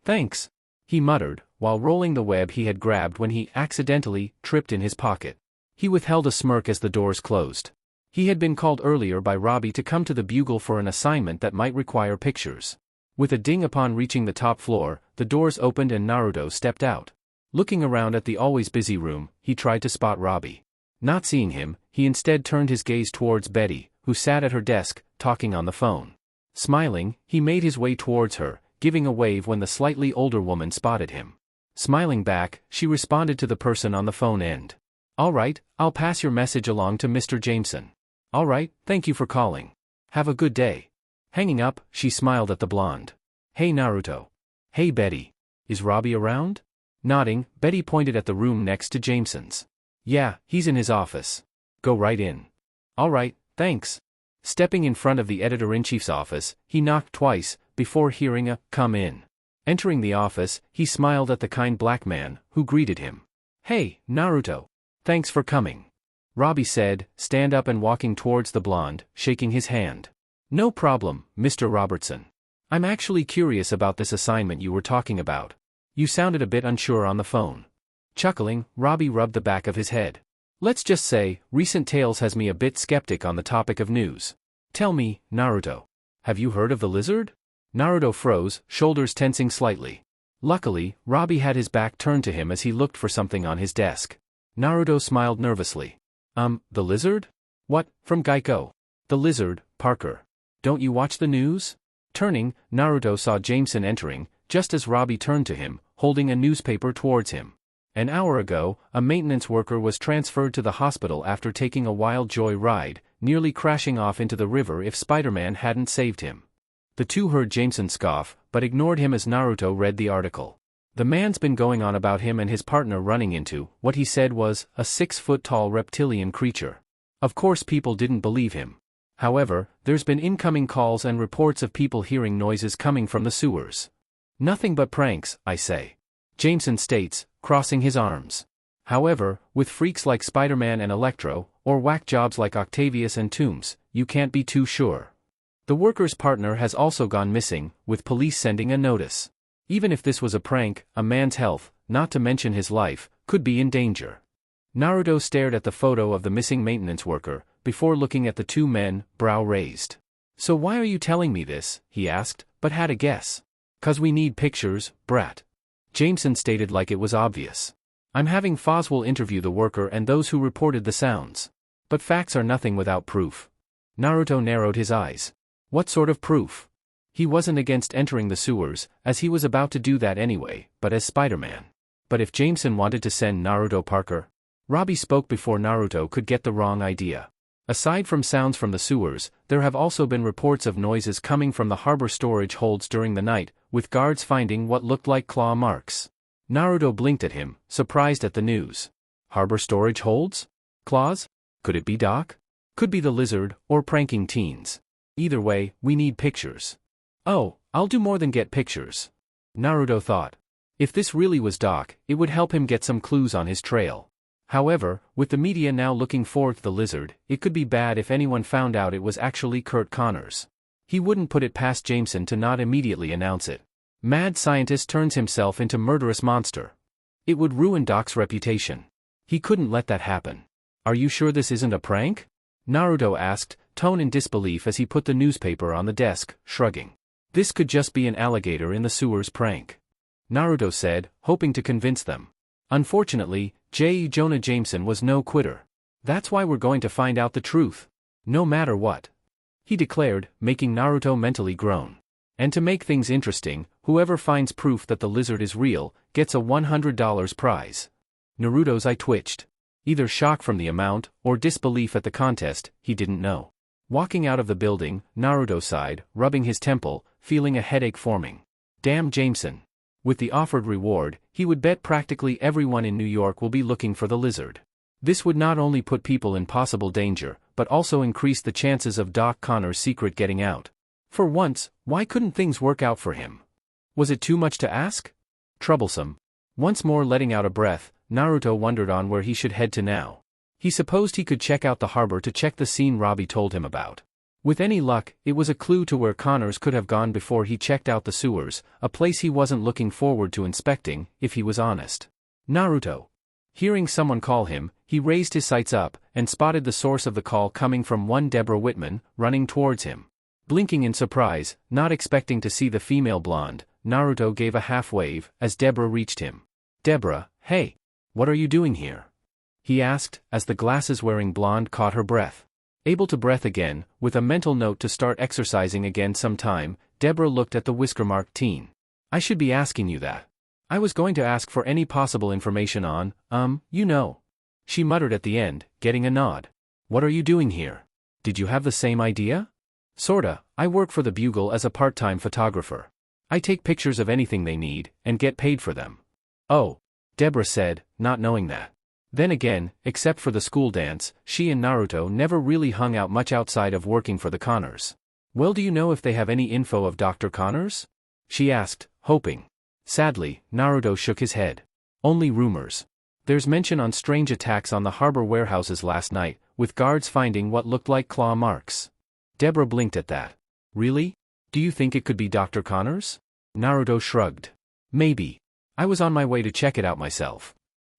[SPEAKER 1] Thanks, he muttered, while rolling the web he had grabbed when he accidentally tripped in his pocket. He withheld a smirk as the doors closed. He had been called earlier by Robbie to come to the Bugle for an assignment that might require pictures. With a ding upon reaching the top floor, the doors opened and Naruto stepped out. Looking around at the always busy room, he tried to spot Robbie. Not seeing him, he instead turned his gaze towards Betty, who sat at her desk, talking on the phone. Smiling, he made his way towards her, giving a wave when the slightly older woman spotted him. Smiling back, she responded to the person on the phone end. All right, I'll pass your message along to Mr. Jameson. All right, thank you for calling. Have a good day. Hanging up, she smiled at the blonde. Hey Naruto. Hey Betty. Is Robbie around? Nodding, Betty pointed at the room next to Jameson's. Yeah, he's in his office. Go right in. All right, Thanks. Stepping in front of the editor-in-chief's office, he knocked twice, before hearing a, "Come in." Entering the office, he smiled at the kind black man, who greeted him. "Hey, Naruto. Thanks for coming." Robbie said, stand up and walking towards the blonde, shaking his hand. "No problem, Mr. Robertson. I'm actually curious about this assignment you were talking about. You sounded a bit unsure on the phone." Chuckling, Robbie rubbed the back of his head. "Let's just say, recent tales has me a bit skeptic on the topic of news. Tell me, Naruto. Have you heard of the lizard?" Naruto froze, shoulders tensing slightly. Luckily, Robbie had his back turned to him as he looked for something on his desk. Naruto smiled nervously. The lizard? What, from Geico? The lizard, Parker. Don't you watch the news?" Turning, Naruto saw Jameson entering, just as Robbie turned to him, holding a newspaper towards him. An hour ago, a maintenance worker was transferred to the hospital after taking a wild joy ride, nearly crashing off into the river if Spider-Man hadn't saved him. The two heard Jameson scoff, but ignored him as Naruto read the article. The man's been going on about him and his partner running into, what he said was, a 6-foot-tall reptilian creature. Of course people didn't believe him. However, there's been incoming calls and reports of people hearing noises coming from the sewers. "Nothing but pranks, I say," Jameson states, crossing his arms. However, with freaks like Spider-Man and Electro, or whack jobs like Octavius and Toombs, you can't be too sure. The worker's partner has also gone missing, with police sending a notice. Even if this was a prank, a man's health, not to mention his life, could be in danger. Naruto stared at the photo of the missing maintenance worker, before looking at the two men, brow raised. "So why are you telling me this?" he asked, but had a guess. "'Cause we need pictures, brat," Jameson stated like it was obvious. "I'm having Foswell interview the worker and those who reported the sounds. But facts are nothing without proof." Naruto narrowed his eyes. What sort of proof? He wasn't against entering the sewers, as he was about to do that anyway, but as Spider-Man. But if Jameson wanted to send Naruto Parker? Robbie spoke before Naruto could get the wrong idea. Aside from sounds from the sewers, there have also been reports of noises coming from the harbor storage holds during the night, with guards finding what looked like claw marks. Naruto blinked at him, surprised at the news. Harbor storage holds? Claws? Could it be Doc? Could be the lizard, or pranking teens. Either way, we need pictures. Oh, I'll do more than get pictures, Naruto thought. If this really was Doc, it would help him get some clues on his trail. However, with the media now looking for the lizard, it could be bad if anyone found out it was actually Kurt Connors. He wouldn't put it past Jameson to not immediately announce it. Mad scientist turns himself into murderous monster. It would ruin Doc's reputation. He couldn't let that happen. Are you sure this isn't a prank? Naruto asked, tone in disbelief as he put the newspaper on the desk, shrugging. This could just be an alligator in the sewers prank, Naruto said, hoping to convince them. Unfortunately, J. Jonah Jameson was no quitter. That's why we're going to find out the truth. No matter what, he declared, making Naruto mentally groan. And to make things interesting, whoever finds proof that the lizard is real, gets a $100 prize. Naruto's eye twitched. Either shock from the amount, or disbelief at the contest, he didn't know. Walking out of the building, Naruto sighed, rubbing his temple, feeling a headache forming. Damn Jameson. With the offered reward, he would bet practically everyone in New York will be looking for the lizard. This would not only put people in possible danger, but also increase the chances of Doc Connors' secret getting out. For once, why couldn't things work out for him? Was it too much to ask? Troublesome. Once more letting out a breath, Naruto wondered on where he should head to now. He supposed he could check out the harbor to check the scene Robbie told him about. With any luck, it was a clue to where Connors could have gone before he checked out the sewers, a place he wasn't looking forward to inspecting, if he was honest. Naruto. Hearing someone call him, he raised his sights up, and spotted the source of the call coming from one Deborah Whitman, running towards him. Blinking in surprise, not expecting to see the female blonde, Naruto gave a half-wave, as Deborah reached him. Deborah, hey. What are you doing here? He asked, as the glasses-wearing blonde caught her breath. Able to breath again, with a mental note to start exercising again sometime, Deborah looked at the whisker-marked teen. I should be asking you that. I was going to ask for any possible information on, you know. She muttered at the end, getting a nod. What are you doing here? Did you have the same idea? Sorta, I work for the Bugle as a part-time photographer. I take pictures of anything they need, and get paid for them. Oh, Deborah said, not knowing that. Then again, except for the school dance, she and Naruto never really hung out much outside of working for the Connors. Well, do you know if they have any info of Dr. Connors? She asked, hoping. Sadly, Naruto shook his head. Only rumors. There's mention on strange attacks on the harbor warehouses last night, with guards finding what looked like claw marks. Deborah blinked at that. Really? Do you think it could be Dr. Connors? Naruto shrugged. Maybe. I was on my way to check it out myself.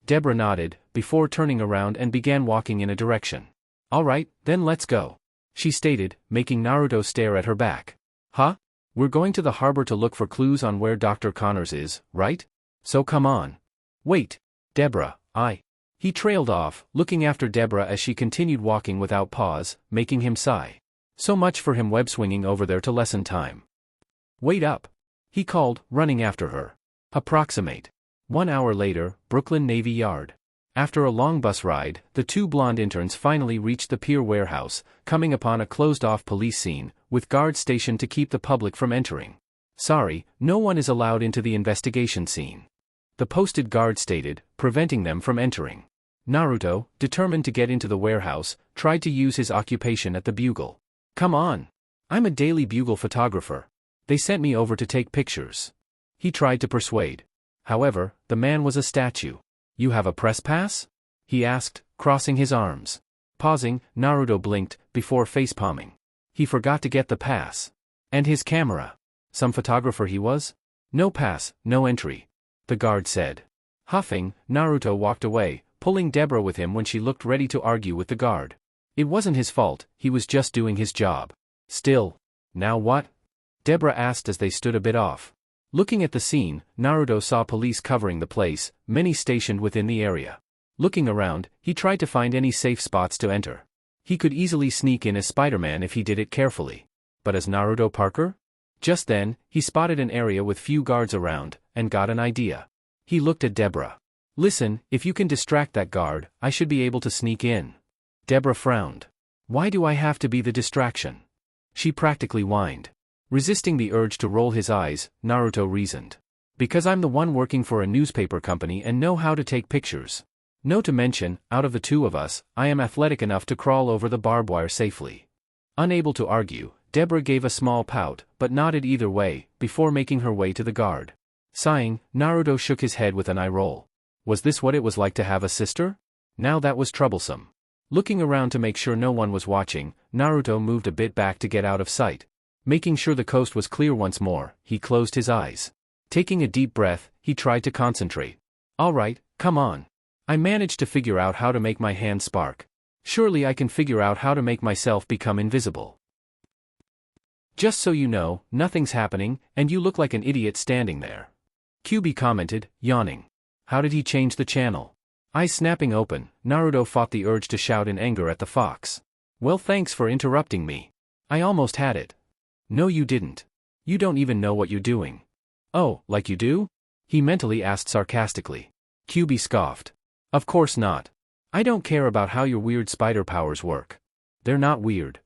[SPEAKER 1] Deborah nodded, before turning around and began walking in a direction. All right, then let's go, she stated, making Naruto stare at her back. Huh? We're going to the harbor to look for clues on where Dr. Connors is, right? So come on. Wait, Deborah, He trailed off, looking after Deborah as she continued walking without pause, making him sigh. So much for him web-swinging over there to lessen time. Wait up, he called, running after her. Approximate. 1 hour later, Brooklyn Navy Yard. After a long bus ride, the two blonde interns finally reached the pier warehouse, coming upon a closed-off police scene, with guards stationed to keep the public from entering. Sorry, no one is allowed into the investigation scene, the posted guard stated, preventing them from entering. Naruto, determined to get into the warehouse, tried to use his occupation at the Bugle. Come on. I'm a Daily Bugle photographer. They sent me over to take pictures. He tried to persuade. However, the man was a statue. You have a press pass? He asked, crossing his arms. Pausing, Naruto blinked, before face-palming. He forgot to get the pass. And his camera. Some photographer he was? No pass, no entry, the guard said. Huffing, Naruto walked away, pulling Deborah with him when she looked ready to argue with the guard. It wasn't his fault, he was just doing his job. Still. Now what? Deborah asked as they stood a bit off. Looking at the scene, Naruto saw police covering the place, many stationed within the area. Looking around, he tried to find any safe spots to enter. He could easily sneak in as Spider-Man if he did it carefully. But as Naruto Parker? Just then, he spotted an area with few guards around, and got an idea. He looked at Deborah. Listen, if you can distract that guard, I should be able to sneak in. Deborah frowned. Why do I have to be the distraction? She practically whined. Resisting the urge to roll his eyes, Naruto reasoned. Because I'm the one working for a newspaper company and know how to take pictures. No to mention, out of the two of us, I am athletic enough to crawl over the barbed wire safely. Unable to argue, Deborah gave a small pout, but nodded either way, before making her way to the guard. Sighing, Naruto shook his head with an eye roll. Was this what it was like to have a sister? Now that was troublesome. Looking around to make sure no one was watching, Naruto moved a bit back to get out of sight. Making sure the coast was clear once more, he closed his eyes. Taking a deep breath, he tried to concentrate. All right, come on. I managed to figure out how to make my hand spark. Surely I can figure out how to make myself become invisible. Just so you know, nothing's happening, and you look like an idiot standing there. Juubi commented, yawning. How did he change the channel? Eyes snapping open, Naruto fought the urge to shout in anger at the fox. Well, thanks for interrupting me. I almost had it. No, you didn't. You don't even know what you're doing. Oh, like you do? He mentally asked sarcastically. Juubi scoffed. Of course not. I don't care about how your weird spider powers work. They're not weird.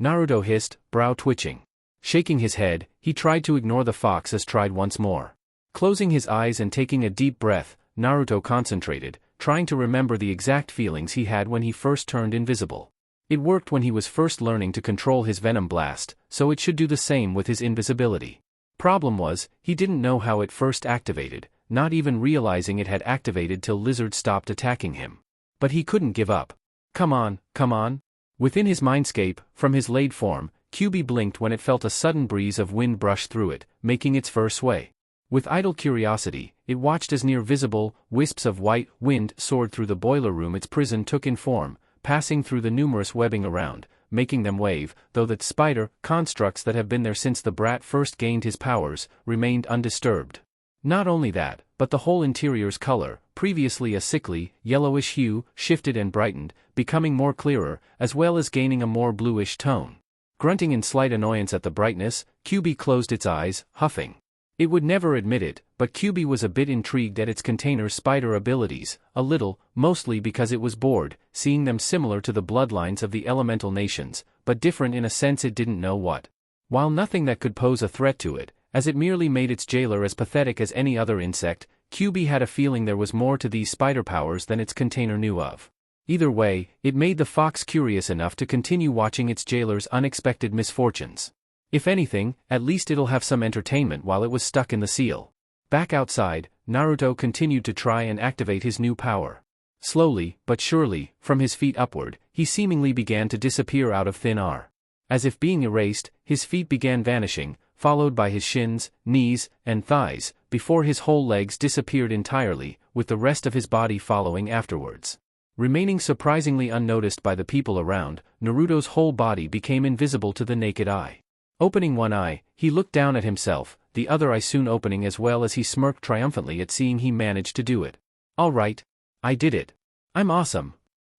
[SPEAKER 1] Naruto hissed, brow twitching. Shaking his head, he tried to ignore the fox as tried once more. Closing his eyes and taking a deep breath, Naruto concentrated, trying to remember the exact feelings he had when he first turned invisible. It worked when he was first learning to control his venom blast, so it should do the same with his invisibility. Problem was, he didn't know how it first activated, not even realizing it had activated till lizards stopped attacking him. But he couldn't give up. Come on, come on. Within his mindscape, from his laid form, Juubi blinked when it felt a sudden breeze of wind brush through it, making its fur sway. With idle curiosity, it watched as near-visible, wisps of white wind soared through the boiler room its prison took in form, passing through the numerous webbing around, making them wave, though the spider constructs that have been there since the brat first gained his powers, remained undisturbed. Not only that, but the whole interior's color, previously a sickly, yellowish hue, shifted and brightened, becoming more clearer, as well as gaining a more bluish tone. Grunting in slight annoyance at the brightness, Juubi closed its eyes, huffing. It would never admit it, but Juubi was a bit intrigued at its container's spider abilities, a little, mostly because it was bored, seeing them similar to the bloodlines of the elemental nations, but different in a sense it didn't know what. While nothing that could pose a threat to it, as it merely made its jailer as pathetic as any other insect, Juubi had a feeling there was more to these spider powers than its container knew of. Either way, it made the fox curious enough to continue watching its jailer's unexpected misfortunes. If anything, at least it'll have some entertainment while it was stuck in the seal. Back outside, Naruto continued to try and activate his new power. Slowly, but surely, from his feet upward, he seemingly began to disappear out of thin air. As if being erased, his feet began vanishing, followed by his shins, knees, and thighs, before his whole legs disappeared entirely, with the rest of his body following afterwards. Remaining surprisingly unnoticed by the people around, Naruto's whole body became invisible to the naked eye. Opening one eye, he looked down at himself, the other eye soon opening as well as he smirked triumphantly at seeing he managed to do it. All right. I did it. I'm awesome.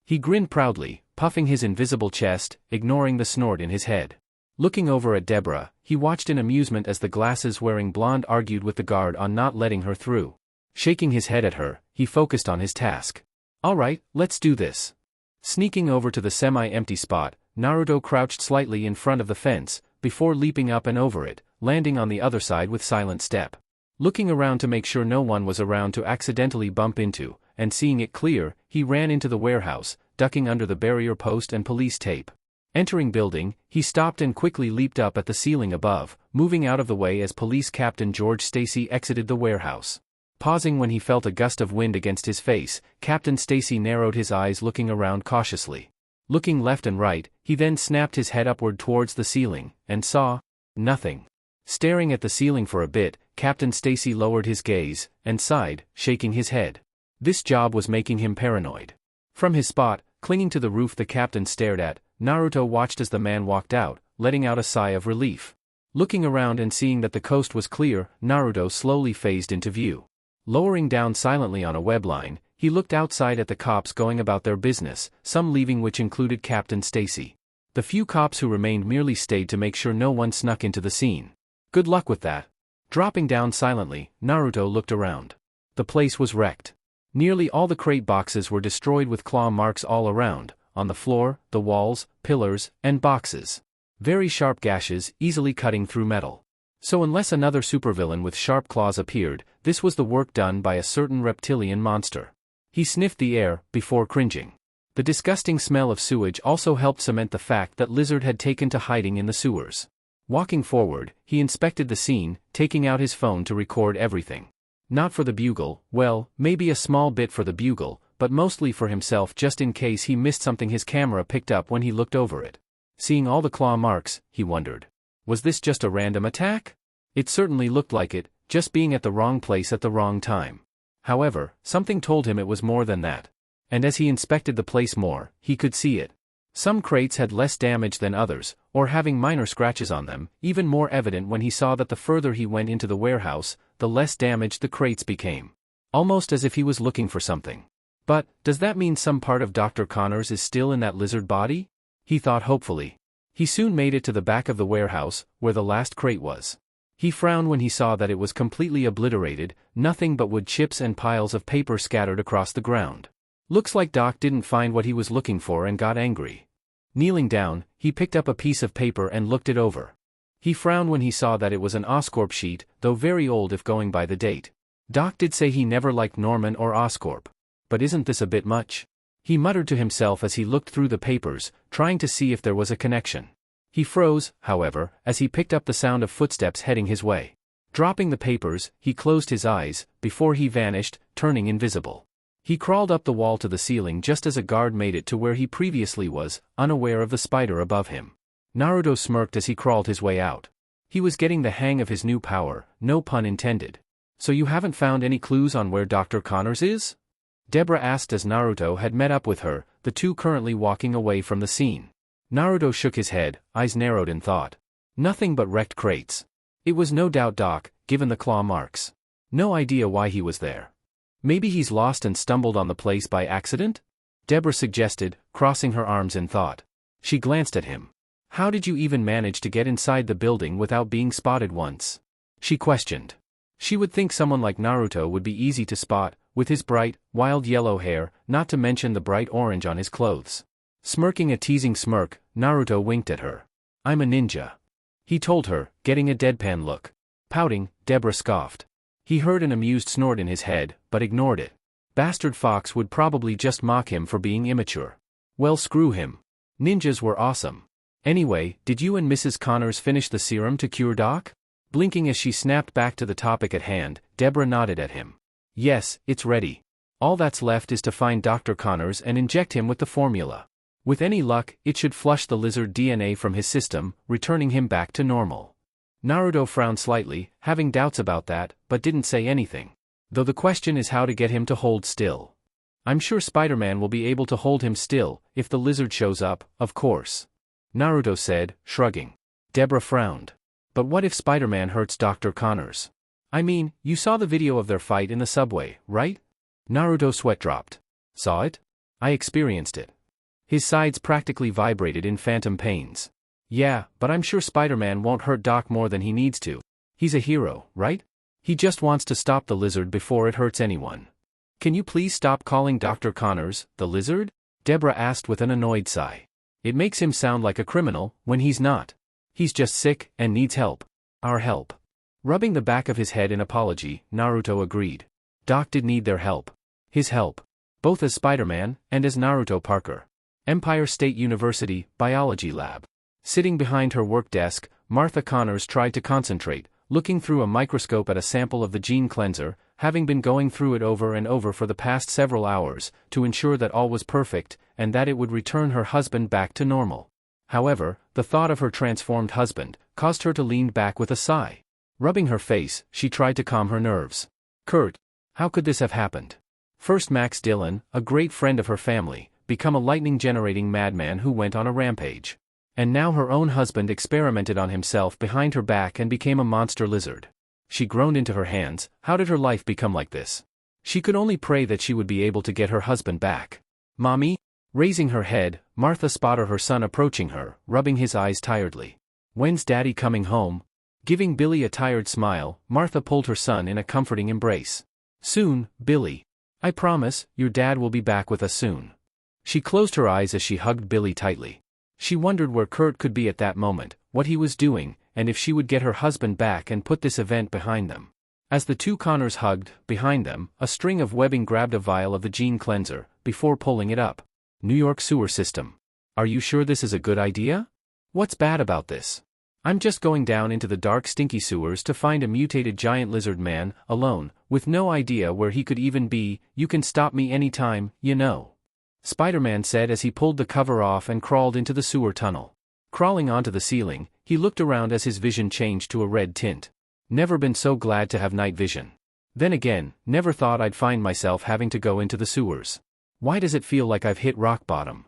[SPEAKER 1] He grinned proudly, puffing his invisible chest, ignoring the snort in his head. Looking over at Deborah, he watched in amusement as the glasses-wearing blonde argued with the guard on not letting her through. Shaking his head at her, he focused on his task. All right, let's do this. Sneaking over to the semi-empty spot, Naruto crouched slightly in front of the fence, before leaping up and over it, landing on the other side with silent step. Looking around to make sure no one was around to accidentally bump into, and seeing it clear, he ran into the warehouse, ducking under the barrier post and police tape. Entering building, he stopped and quickly leaped up at the ceiling above, moving out of the way as Police Captain George Stacy exited the warehouse. Pausing when he felt a gust of wind against his face, Captain Stacy narrowed his eyes looking around cautiously. Looking left and right, he then snapped his head upward towards the ceiling, and saw nothing. Staring at the ceiling for a bit, Captain Stacy lowered his gaze, and sighed, shaking his head. This job was making him paranoid. From his spot, clinging to the roof the captain stared at, Naruto watched as the man walked out, letting out a sigh of relief. Looking around and seeing that the coast was clear, Naruto slowly phased into view. Lowering down silently on a web line, he looked outside at the cops going about their business, some leaving which included Captain Stacy. The few cops who remained merely stayed to make sure no one snuck into the scene. Good luck with that. Dropping down silently, Naruto looked around. The place was wrecked. Nearly all the crate boxes were destroyed with claw marks all around, on the floor, the walls, pillars, and boxes. Very sharp gashes, easily cutting through metal. So unless another supervillain with sharp claws appeared, this was the work done by a certain reptilian monster. He sniffed the air, before cringing. The disgusting smell of sewage also helped cement the fact that Lizard had taken to hiding in the sewers. Walking forward, he inspected the scene, taking out his phone to record everything. Not for the bugle, well, maybe a small bit for the bugle, but mostly for himself just in case he missed something his camera picked up when he looked over it. Seeing all the claw marks, he wondered. Was this just a random attack? It certainly looked like it, just being at the wrong place at the wrong time. However, something told him it was more than that. And as he inspected the place more, he could see it. Some crates had less damage than others, or having minor scratches on them, even more evident when he saw that the further he went into the warehouse, the less damaged the crates became. Almost as if he was looking for something. But, does that mean some part of Dr. Connors is still in that lizard body? He thought hopefully. He soon made it to the back of the warehouse, where the last crate was. He frowned when he saw that it was completely obliterated, nothing but wood chips and piles of paper scattered across the ground. Looks like Doc didn't find what he was looking for and got angry. Kneeling down, he picked up a piece of paper and looked it over. He frowned when he saw that it was an Oscorp sheet, though very old if going by the date. Doc did say he never liked Norman or Oscorp. But isn't this a bit much? He muttered to himself as he looked through the papers, trying to see if there was a connection. He froze, however, as he picked up the sound of footsteps heading his way. Dropping the papers, he closed his eyes, before he vanished, turning invisible. He crawled up the wall to the ceiling just as a guard made it to where he previously was, unaware of the spider above him. Naruto smirked as he crawled his way out. He was getting the hang of his new power, no pun intended. So you haven't found any clues on where Dr. Connors is? Deborah asked as Naruto had met up with her, the two currently walking away from the scene. Naruto shook his head, eyes narrowed in thought. Nothing but wrecked crates. It was no doubt Doc, given the claw marks. No idea why he was there. Maybe he's lost and stumbled on the place by accident? Deborah suggested, crossing her arms in thought. She glanced at him. How did you even manage to get inside the building without being spotted once? She questioned. She would think someone like Naruto would be easy to spot, with his bright, wild yellow hair, not to mention the bright orange on his clothes. Smirking a teasing smirk, Naruto winked at her. I'm a ninja. He told her, getting a deadpan look. Pouting, Deborah scoffed. He heard an amused snort in his head, but ignored it. Bastard Fox would probably just mock him for being immature. Well, screw him. Ninjas were awesome. Anyway, did you and Mrs. Connors finish the serum to cure Doc? Blinking as she snapped back to the topic at hand, Deborah nodded at him. Yes, it's ready. All that's left is to find Dr. Connors and inject him with the formula. With any luck, it should flush the lizard DNA from his system, returning him back to normal. Naruto frowned slightly, having doubts about that, but didn't say anything. Though the question is how to get him to hold still. I'm sure Spider-Man will be able to hold him still, if the lizard shows up, of course. Naruto said, shrugging. Deborah frowned. But what if Spider-Man hurts Dr. Connors? I mean, you saw the video of their fight in the subway, right? Naruto sweat dropped. Saw it? I experienced it. His sides practically vibrated in phantom pains. Yeah, but I'm sure Spider-Man won't hurt Doc more than he needs to. He's a hero, right? He just wants to stop the lizard before it hurts anyone. Can you please stop calling Dr. Connors the lizard? Deborah asked with an annoyed sigh. It makes him sound like a criminal, when he's not. He's just sick, and needs help. Our help. Rubbing the back of his head in apology, Naruto agreed. Doc did need their help. His help. Both as Spider-Man, and as Naruto Parker. Empire State University, Biology Lab. Sitting behind her work desk, Martha Connors tried to concentrate, looking through a microscope at a sample of the gene cleanser, having been going through it over and over for the past several hours, to ensure that all was perfect, and that it would return her husband back to normal. However, the thought of her transformed husband caused her to lean back with a sigh. Rubbing her face, she tried to calm her nerves. Kurt, how could this have happened? First Max Dillon, a great friend of her family, become a lightning-generating madman who went on a rampage. And now her own husband experimented on himself behind her back and became a monster lizard. She groaned into her hands. How did her life become like this? She could only pray that she would be able to get her husband back. Mommy? Raising her head, Martha spotted her son approaching her, rubbing his eyes tiredly. When's Daddy coming home? Giving Billy a tired smile, Martha pulled her son in a comforting embrace. Soon, Billy. I promise, your dad will be back with us soon. She closed her eyes as she hugged Billy tightly. She wondered where Kurt could be at that moment, what he was doing, and if she would get her husband back and put this event behind them. As the two Connors hugged, behind them, a string of webbing grabbed a vial of the gene cleanser, before pulling it up. New York sewer system. Are you sure this is a good idea? What's bad about this? I'm just going down into the dark stinky sewers to find a mutated giant lizard man, alone, with no idea where he could even be. You can stop me anytime, you know. Spider-Man said as he pulled the cover off and crawled into the sewer tunnel. Crawling onto the ceiling, he looked around as his vision changed to a red tint. Never been so glad to have night vision. Then again, never thought I'd find myself having to go into the sewers. Why does it feel like I've hit rock bottom?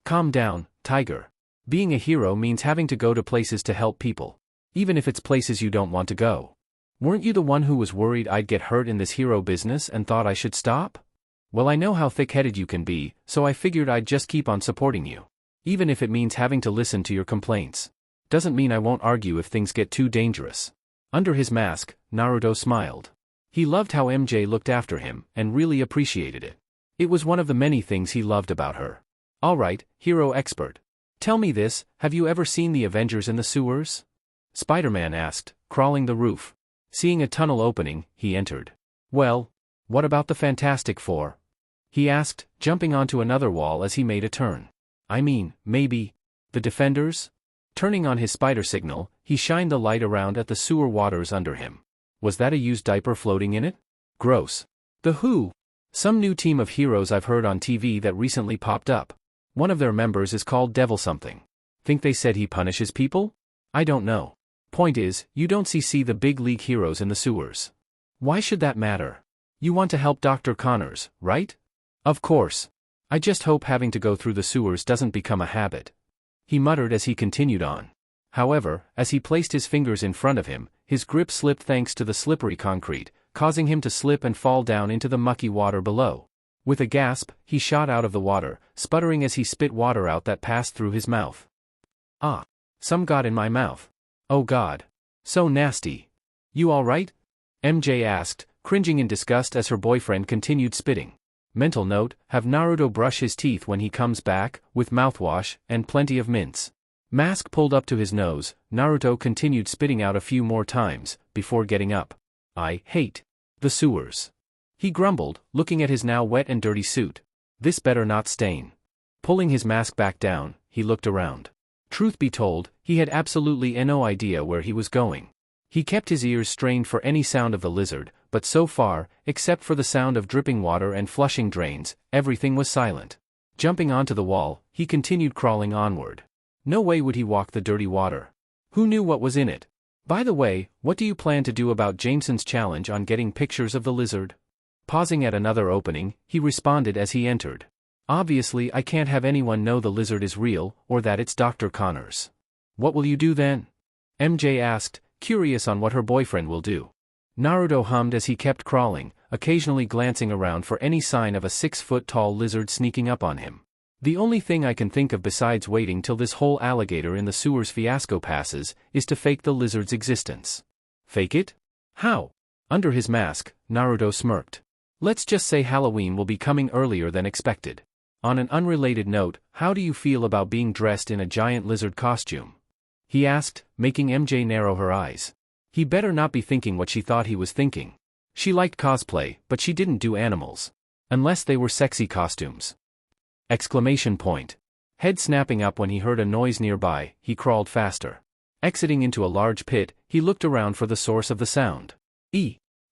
[SPEAKER 1] Calm down, Tiger. Being a hero means having to go to places to help people. Even if it's places you don't want to go. Weren't you the one who was worried I'd get hurt in this hero business and thought I should stop? Well, I know how thick-headed you can be, so I figured I'd just keep on supporting you. Even if it means having to listen to your complaints. Doesn't mean I won't argue if things get too dangerous. Under his mask, Naruto smiled. He loved how MJ looked after him, and really appreciated it. It was one of the many things he loved about her. Alright, hero expert. Tell me this, have you ever seen the Avengers in the sewers? Spider-Man asked, crawling the roof. Seeing a tunnel opening, he entered. Well, what about the Fantastic Four? He asked, jumping onto another wall as he made a turn. I mean, maybe, the Defenders? Turning on his spider signal, he shined the light around at the sewer waters under him. Was that a used diaper floating in it? Gross. The Who? Some new team of heroes I've heard on TV that recently popped up. One of their members is called Devil something. Think they said he punishes people? I don't know. Point is, you don't see the big league heroes in the sewers. Why should that matter? You want to help Dr. Connors, right? Of course. I just hope having to go through the sewers doesn't become a habit. He muttered as he continued on. However, as he placed his fingers in front of him, his grip slipped thanks to the slippery concrete, causing him to slip and fall down into the mucky water below. With a gasp, he shot out of the water, sputtering as he spit water out that passed through his mouth. Ah! Some got in my mouth. Oh God. So nasty. You all right? MJ asked, cringing in disgust as her boyfriend continued spitting. Mental note, have Naruto brush his teeth when he comes back, with mouthwash, and plenty of mints. Mask pulled up to his nose, Naruto continued spitting out a few more times, before getting up. I hate The sewers. He grumbled, looking at his now wet and dirty suit. This better not stain. Pulling his mask back down, he looked around. Truth be told, he had absolutely no idea where he was going. He kept his ears strained for any sound of the lizard, but so far, except for the sound of dripping water and flushing drains, everything was silent. Jumping onto the wall, he continued crawling onward. No way would he walk the dirty water. Who knew what was in it? By the way, what do you plan to do about Jameson's challenge on getting pictures of the lizard? Pausing at another opening, he responded as he entered. Obviously I can't have anyone know the lizard is real, or that it's Dr. Connors. What will you do then? MJ asked, curious on what her boyfriend will do. Naruto hummed as he kept crawling, occasionally glancing around for any sign of a 6-foot-tall lizard sneaking up on him. The only thing I can think of besides waiting till this whole alligator in the sewers fiasco passes, is to fake the lizard's existence. Fake it? How? Under his mask, Naruto smirked. Let's just say Halloween will be coming earlier than expected. On an unrelated note, how do you feel about being dressed in a giant lizard costume? He asked, making MJ narrow her eyes. He better not be thinking what she thought he was thinking. She liked cosplay, but she didn't do animals. Unless they were sexy costumes. Exclamation point. Head snapping up when he heard a noise nearby, he crawled faster. Exiting into a large pit, he looked around for the source of the sound.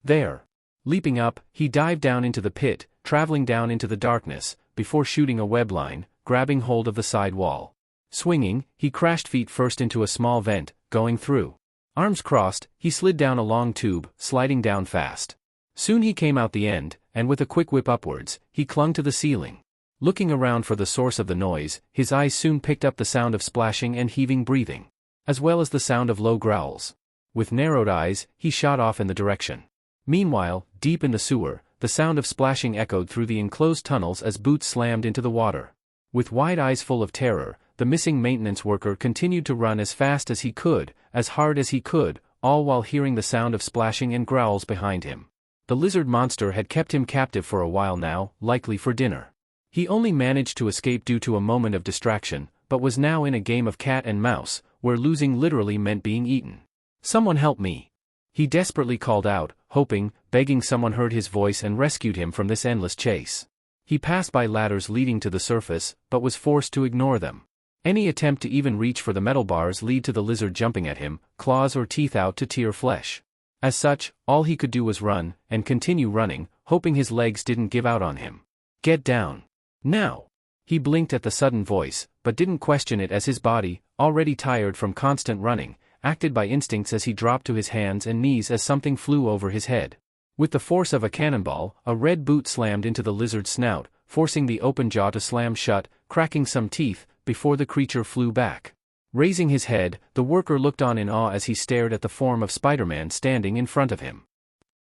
[SPEAKER 1] There. Leaping up, he dived down into the pit, traveling down into the darkness, before shooting a web line, grabbing hold of the side wall. Swinging, he crashed feet first into a small vent, going through. Arms crossed, he slid down a long tube, sliding down fast. Soon he came out the end, and with a quick whip upwards, he clung to the ceiling. Looking around for the source of the noise, his eyes soon picked up the sound of splashing and heaving breathing, as well as the sound of low growls. With narrowed eyes, he shot off in the direction. Meanwhile, deep in the sewer, the sound of splashing echoed through the enclosed tunnels as boots slammed into the water. With wide eyes full of terror, the missing maintenance worker continued to run as fast as he could, as hard as he could, all while hearing the sound of splashing and growls behind him. The lizard monster had kept him captive for a while now, likely for dinner. He only managed to escape due to a moment of distraction, but was now in a game of cat and mouse, where losing literally meant being eaten. Someone help me. He desperately called out, hoping, begging someone heard his voice and rescued him from this endless chase. He passed by ladders leading to the surface, but was forced to ignore them. Any attempt to even reach for the metal bars lead to the lizard jumping at him, claws or teeth out to tear flesh. As such, all he could do was run, and continue running, hoping his legs didn't give out on him. Get down. Now. He blinked at the sudden voice, but didn't question it as his body, already tired from constant running, acted by instincts as he dropped to his hands and knees as something flew over his head. With the force of a cannonball, a red boot slammed into the lizard's snout, forcing the open jaw to slam shut, cracking some teeth, before the creature flew back. Raising his head, the worker looked on in awe as he stared at the form of Spider-Man standing in front of him.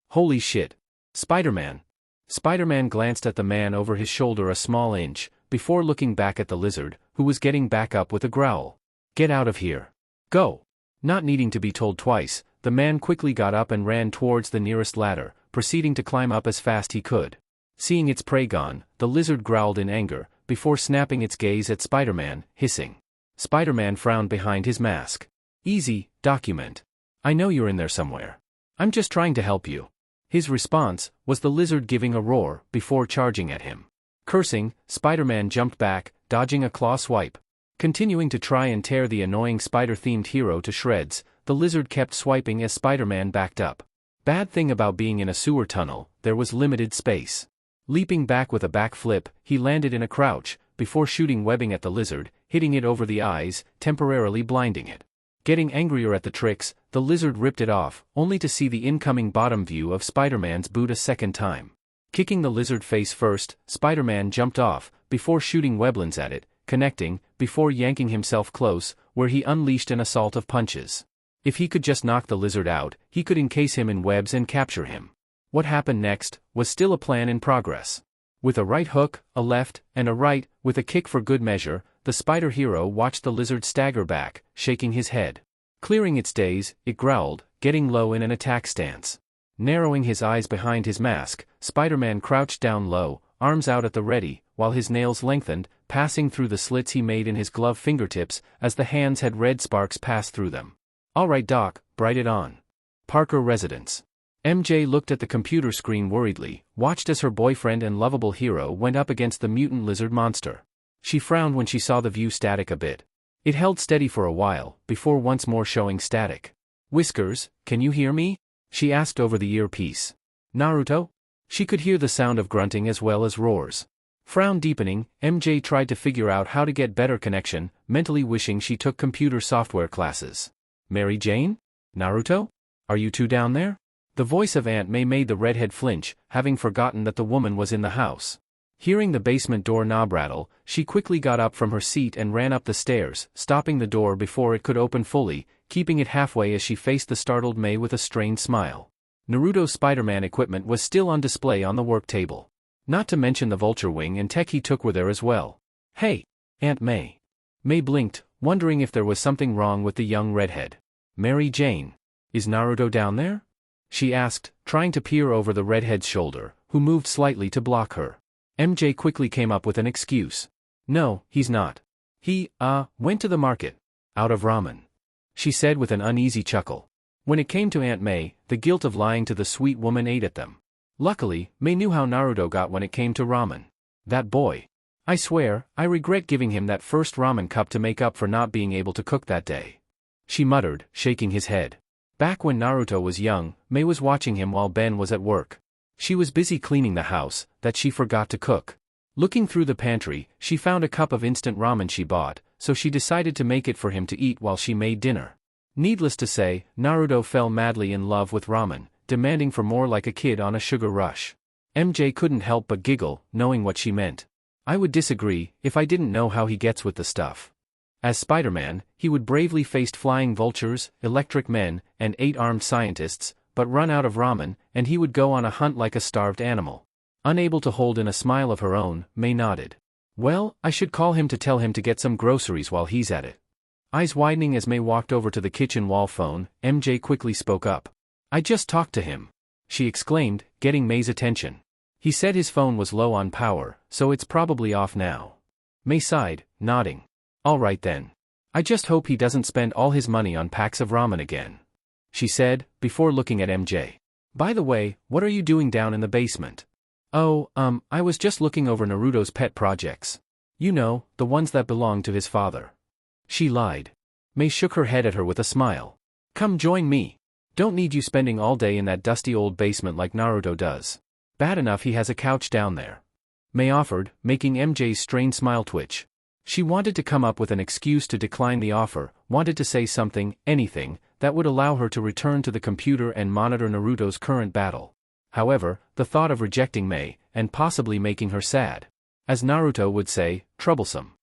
[SPEAKER 1] Holy shit. Spider-Man. Spider-Man glanced at the man over his shoulder a small inch, before looking back at the lizard, who was getting back up with a growl. Get out of here. Go. Not needing to be told twice, the man quickly got up and ran towards the nearest ladder, proceeding to climb up as fast he could. Seeing its prey gone, the lizard growled in anger, before snapping its gaze at Spider-Man, hissing. Spider-Man frowned behind his mask. Easy, document. I know you're in there somewhere. I'm just trying to help you. His response was the lizard giving a roar, before charging at him. Cursing, Spider-Man jumped back, dodging a claw swipe. Continuing to try and tear the annoying spider-themed hero to shreds, the lizard kept swiping as Spider-Man backed up. Bad thing about being in a sewer tunnel, there was limited space. Leaping back with a backflip, he landed in a crouch, before shooting webbing at the lizard, hitting it over the eyes, temporarily blinding it. Getting angrier at the tricks, the lizard ripped it off, only to see the incoming bottom view of Spider-Man's boot a second time. Kicking the lizard face first, Spider-Man jumped off, before shooting weblins at it, connecting, before yanking himself close, where he unleashed an assault of punches. If he could just knock the lizard out, he could encase him in webs and capture him. What happened next was still a plan in progress. With a right hook, a left, and a right, with a kick for good measure, the spider hero watched the lizard stagger back, shaking his head. Clearing its daze, it growled, getting low in an attack stance. Narrowing his eyes behind his mask, Spider-Man crouched down low, arms out at the ready, while his nails lengthened, passing through the slits he made in his glove fingertips, as the hands had red sparks pass through them. All right Doc, bright it on. Parker Residence. MJ looked at the computer screen worriedly, watched as her boyfriend and lovable hero went up against the mutant lizard monster. She frowned when she saw the view static a bit. It held steady for a while, before once more showing static. "Whiskers, can you hear me?" she asked over the earpiece. "Naruto?" She could hear the sound of grunting as well as roars. Frown deepening, MJ tried to figure out how to get better connection, mentally wishing she took computer software classes. "Mary Jane? Naruto? Are you two down there?" The voice of Aunt May made the redhead flinch, having forgotten that the woman was in the house. Hearing the basement door knob rattle, she quickly got up from her seat and ran up the stairs, stopping the door before it could open fully, keeping it halfway as she faced the startled May with a strained smile. Naruto's Spider-Man equipment was still on display on the work table. Not to mention the vulture wing and tech he took were there as well. "Hey, Aunt May." May blinked, wondering if there was something wrong with the young redhead. "Mary Jane, is Naruto down there?" she asked, trying to peer over the redhead's shoulder, who moved slightly to block her. MJ quickly came up with an excuse. "No, he's not. He, went to the market. Out of ramen," she said with an uneasy chuckle. When it came to Aunt May, the guilt of lying to the sweet woman ate at them. Luckily, May knew how Naruto got when it came to ramen. That boy. "I swear, I regret giving him that first ramen cup to make up for not being able to cook that day," she muttered, shaking his head. Back when Naruto was young, May was watching him while Ben was at work. She was busy cleaning the house, that she forgot to cook. Looking through the pantry, she found a cup of instant ramen she bought, so she decided to make it for him to eat while she made dinner. Needless to say, Naruto fell madly in love with ramen, demanding for more like a kid on a sugar rush. MJ couldn't help but giggle, knowing what she meant. "I would disagree, if I didn't know how he gets with the stuff." As Spider-Man, he would bravely face flying vultures, electric men, and 8-armed scientists, but run out of ramen, and he would go on a hunt like a starved animal. Unable to hold in a smile of her own, May nodded. "Well, I should call him to tell him to get some groceries while he's at it." Eyes widening as May walked over to the kitchen wall phone, MJ quickly spoke up. "I just talked to him," she exclaimed, getting May's attention. "He said his phone was low on power, so it's probably off now." May sighed, nodding. "All right then. I just hope he doesn't spend all his money on packs of ramen again," she said, before looking at MJ. "By the way, what are you doing down in the basement?" "Oh, I was just looking over Naruto's pet projects. You know, the ones that belong to his father." She lied. May shook her head at her with a smile. "Come join me. Don't need you spending all day in that dusty old basement like Naruto does. Bad enough he has a couch down there," May offered, making MJ's strained smile twitch. She wanted to come up with an excuse to decline the offer, wanted to say something, anything, that would allow her to return to the computer and monitor Naruto's current battle. However, the thought of rejecting May, and possibly making her sad, as Naruto would say, troublesome.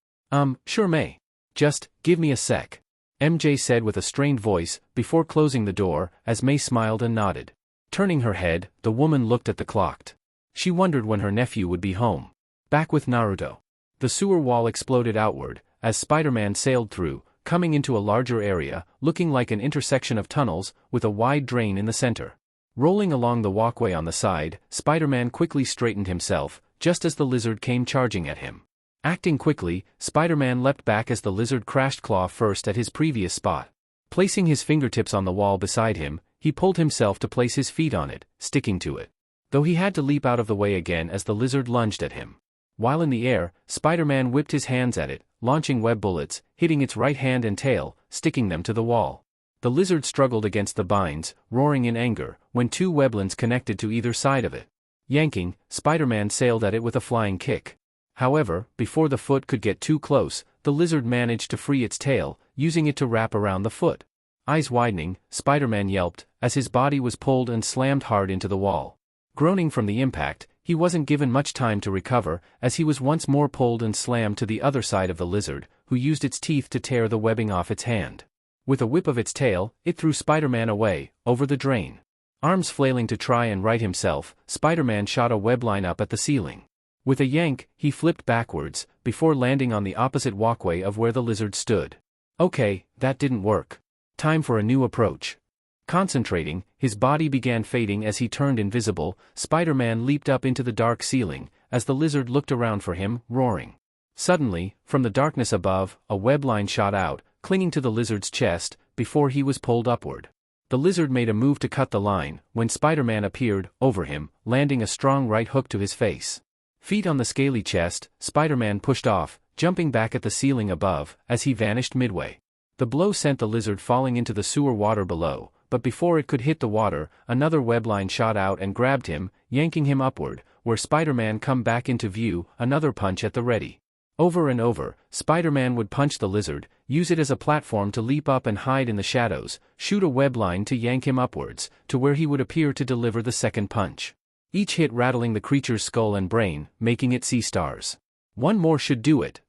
[SPEAKER 1] Sure May. Just, give me a sec," MJ said with a strained voice, before closing the door, as May smiled and nodded. Turning her head, the woman looked at the clock. She wondered when her nephew would be home. Back with Naruto. The sewer wall exploded outward, as Spider-Man sailed through, coming into a larger area, looking like an intersection of tunnels, with a wide drain in the center. Rolling along the walkway on the side, Spider-Man quickly straightened himself, just as the lizard came charging at him. Acting quickly, Spider-Man leapt back as the lizard crashed claw first at his previous spot. Placing his fingertips on the wall beside him, he pulled himself to place his feet on it, sticking to it. Though he had to leap out of the way again as the lizard lunged at him. While in the air, Spider-Man whipped his hands at it, launching web bullets, hitting its right hand and tail, sticking them to the wall. The lizard struggled against the binds, roaring in anger, when 2 weblins connected to either side of it. Yanking, Spider-Man sailed at it with a flying kick. However, before the foot could get too close, the lizard managed to free its tail, using it to wrap around the foot. Eyes widening, Spider-Man yelped, as his body was pulled and slammed hard into the wall. Groaning from the impact, he wasn't given much time to recover, as he was once more pulled and slammed to the other side of the lizard, who used its teeth to tear the webbing off its hand. With a whip of its tail, it threw Spider-Man away, over the drain. Arms flailing to try and right himself, Spider-Man shot a web line up at the ceiling. With a yank, he flipped backwards, before landing on the opposite walkway of where the lizard stood. Okay, that didn't work. Time for a new approach. Concentrating, his body began fading as he turned invisible. Spider-Man leaped up into the dark ceiling, as the lizard looked around for him, roaring. Suddenly, from the darkness above, a web line shot out, clinging to the lizard's chest, before he was pulled upward. The lizard made a move to cut the line, when Spider-Man appeared, over him, landing a strong right hook to his face. Feet on the scaly chest, Spider-Man pushed off, jumping back at the ceiling above, as he vanished midway. The blow sent the lizard falling into the sewer water below, but before it could hit the water, another webline shot out and grabbed him, yanking him upward, where Spider-Man come back into view, another punch at the ready. Over and over, Spider-Man would punch the lizard, use it as a platform to leap up and hide in the shadows, shoot a webline to yank him upwards, to where he would appear to deliver the second punch. Each hit rattling the creature's skull and brain, making it see stars. One more should do it,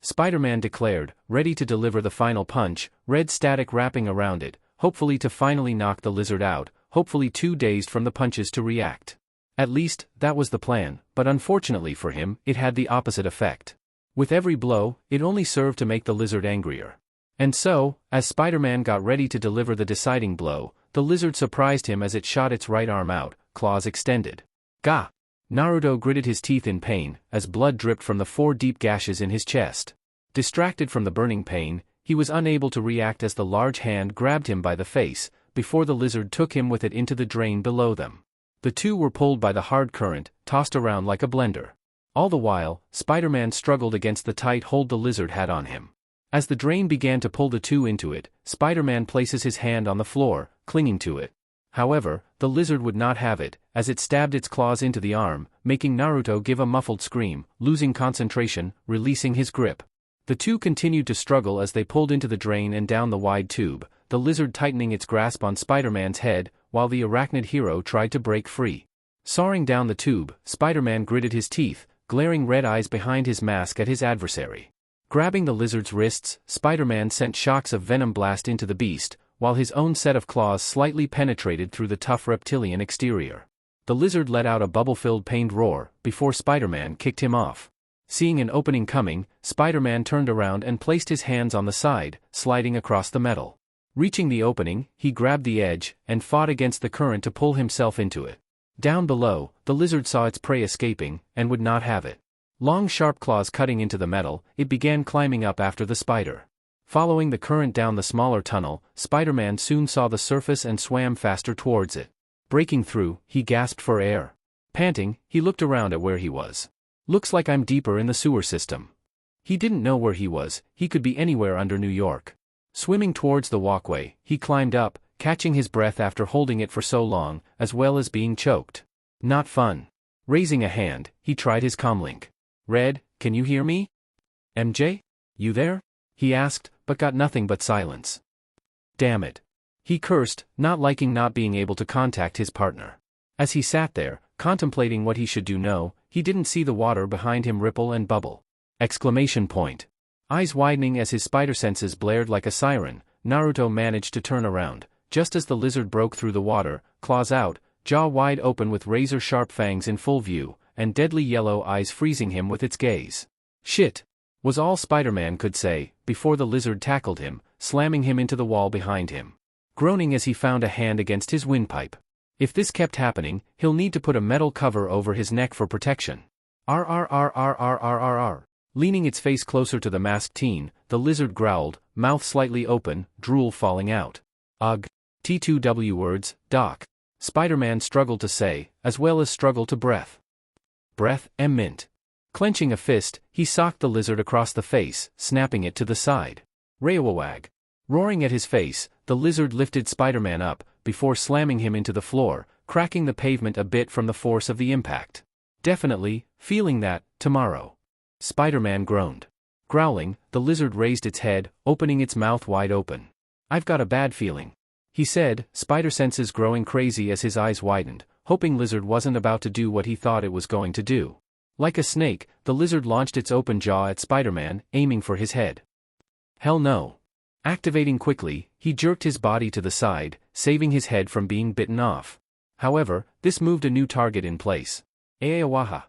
[SPEAKER 1] Spider-Man declared, ready to deliver the final punch, red static wrapping around it, hopefully to finally knock the lizard out, hopefully too dazed from the punches to react. At least, that was the plan, but unfortunately for him, it had the opposite effect. With every blow, it only served to make the lizard angrier. And so, as Spider-Man got ready to deliver the deciding blow, the lizard surprised him as it shot its right arm out, claws extended. Gah! Naruto gritted his teeth in pain, as blood dripped from the 4 deep gashes in his chest. Distracted from the burning pain, he was unable to react as the large hand grabbed him by the face, before the lizard took him with it into the drain below them. The two were pulled by the hard current, tossed around like a blender. All the while, Spider-Man struggled against the tight hold the lizard had on him. As the drain began to pull the two into it, Spider-Man places his hand on the floor, clinging to it. However, the lizard would not have it, as it stabbed its claws into the arm, making Naruto give a muffled scream, losing concentration, releasing his grip. The two continued to struggle as they pulled into the drain and down the wide tube, the lizard tightening its grasp on Spider-Man's head, while the arachnid hero tried to break free. Soaring down the tube, Spider-Man gritted his teeth, glaring red eyes behind his mask at his adversary. Grabbing the lizard's wrists, Spider-Man sent shocks of venom blast into the beast, while his own set of claws slightly penetrated through the tough reptilian exterior. The lizard let out a bubble-filled pained roar, before Spider-Man kicked him off. Seeing an opening coming, Spider-Man turned around and placed his hands on the side, sliding across the metal. Reaching the opening, he grabbed the edge, and fought against the current to pull himself into it. Down below, the lizard saw its prey escaping, and would not have it. Long sharp claws cutting into the metal, it began climbing up after the spider. Following the current down the smaller tunnel, Spider-Man soon saw the surface and swam faster towards it. Breaking through, he gasped for air. Panting, he looked around at where he was. Looks like I'm deeper in the sewer system. He didn't know where he was, he could be anywhere under New York. Swimming towards the walkway, he climbed up, catching his breath after holding it for so long, as well as being choked. Not fun. Raising a hand, he tried his comlink. Red, can you hear me? MJ? You there? He asked, but got nothing but silence. Damn it. He cursed, not liking not being able to contact his partner. As he sat there, contemplating what he should do, he didn't see the water behind him ripple and bubble. Exclamation point. Eyes widening as his spider senses blared like a siren, Naruto managed to turn around, just as the lizard broke through the water, claws out, jaw wide open with razor-sharp fangs in full view, and deadly yellow eyes freezing him with its gaze. Shit! Was all Spider-Man could say, before the lizard tackled him, slamming him into the wall behind him. Groaning as he found a hand against his windpipe. If this kept happening, he'll need to put a metal cover over his neck for protection. RRRRRRRR. Leaning its face closer to the masked teen, the lizard growled, mouth slightly open, drool falling out. Ugh. T2W words, Doc. Spider-Man struggled to say, as well as struggled to breath. Breath, mint. Clenching a fist, he socked the lizard across the face, snapping it to the side. Rayawawag. Roaring at his face, the lizard lifted Spider-Man up, before slamming him into the floor, cracking the pavement a bit from the force of the impact. Definitely, feeling that, tomorrow. Spider-Man groaned. Growling, the lizard raised its head, opening its mouth wide open. I've got a bad feeling, he said, spider senses growing crazy as his eyes widened, hoping lizard wasn't about to do what he thought it was going to do. Like a snake, the lizard launched its open jaw at Spider-Man, aiming for his head. Hell no. Activating quickly, he jerked his body to the side, saving his head from being bitten off. However, this moved a new target in place. Aeawaha.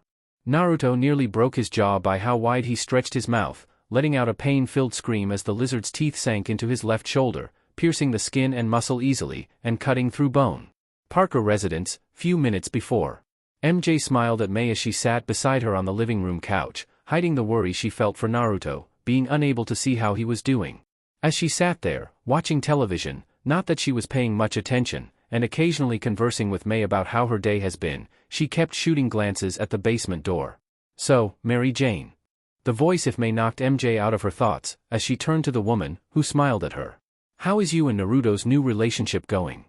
[SPEAKER 1] Naruto nearly broke his jaw by how wide he stretched his mouth, letting out a pain-filled scream as the lizard's teeth sank into his left shoulder, piercing the skin and muscle easily, and cutting through bone. Parker residence, few minutes before. MJ smiled at May as she sat beside her on the living room couch, hiding the worry she felt for Naruto, being unable to see how he was doing. As she sat there, watching television, Not that she was paying much attention, and occasionally conversing with May about how her day has been, she kept shooting glances at the basement door. "So, Mary Jane." The voice of May knocked MJ out of her thoughts, as she turned to the woman, who smiled at her. "How is you and Naruto's new relationship going?"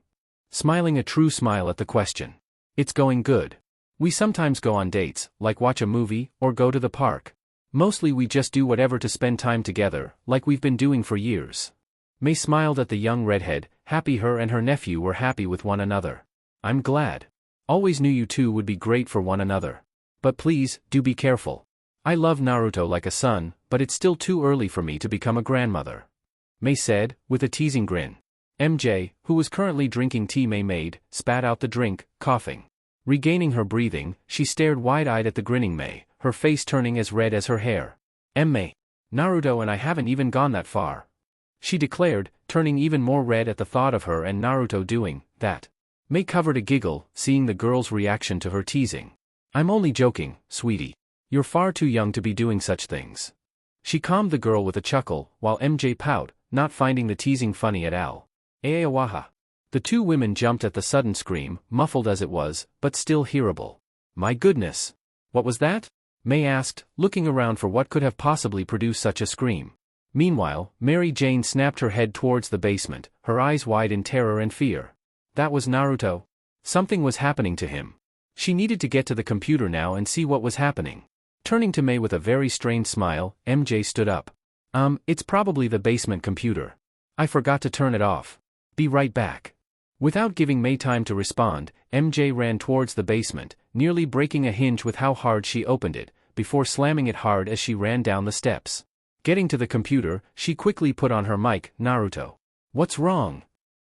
[SPEAKER 1] Smiling a true smile at the question. "It's going good. We sometimes go on dates, like watch a movie, or go to the park. Mostly we just do whatever to spend time together, like we've been doing for years." May smiled at the young redhead, happy her and her nephew were happy with one another. "I'm glad. Always knew you two would be great for one another. But please, do be careful. I love Naruto like a son, but it's still too early for me to become a grandmother," May said, with a teasing grin. MJ, who was currently drinking tea May made, spat out the drink, coughing. Regaining her breathing, she stared wide-eyed at the grinning May, her face turning as red as her hair. "May. Naruto and I haven't even gone that far," she declared, turning even more red at the thought of her and Naruto doing that. May covered a giggle, seeing the girl's reaction to her teasing. "I'm only joking, sweetie. You're far too young to be doing such things." She calmed the girl with a chuckle, while MJ pout, not finding the teasing funny at all. "Awaha." The two women jumped at the sudden scream, muffled as it was, but still hearable. "My goodness! What was that?" May asked, looking around for what could have possibly produced such a scream. Meanwhile, Mary Jane snapped her head towards the basement, her eyes wide in terror and fear. That was Naruto. Something was happening to him. She needed to get to the computer now and see what was happening. Turning to May with a very strained smile, MJ stood up. It's probably the basement computer. I forgot to turn it off. Be right back." Without giving May time to respond, MJ ran towards the basement, nearly breaking a hinge with how hard she opened it, before slamming it hard as she ran down the steps. Getting to the computer, she quickly put on her mic. "Naruto. What's wrong?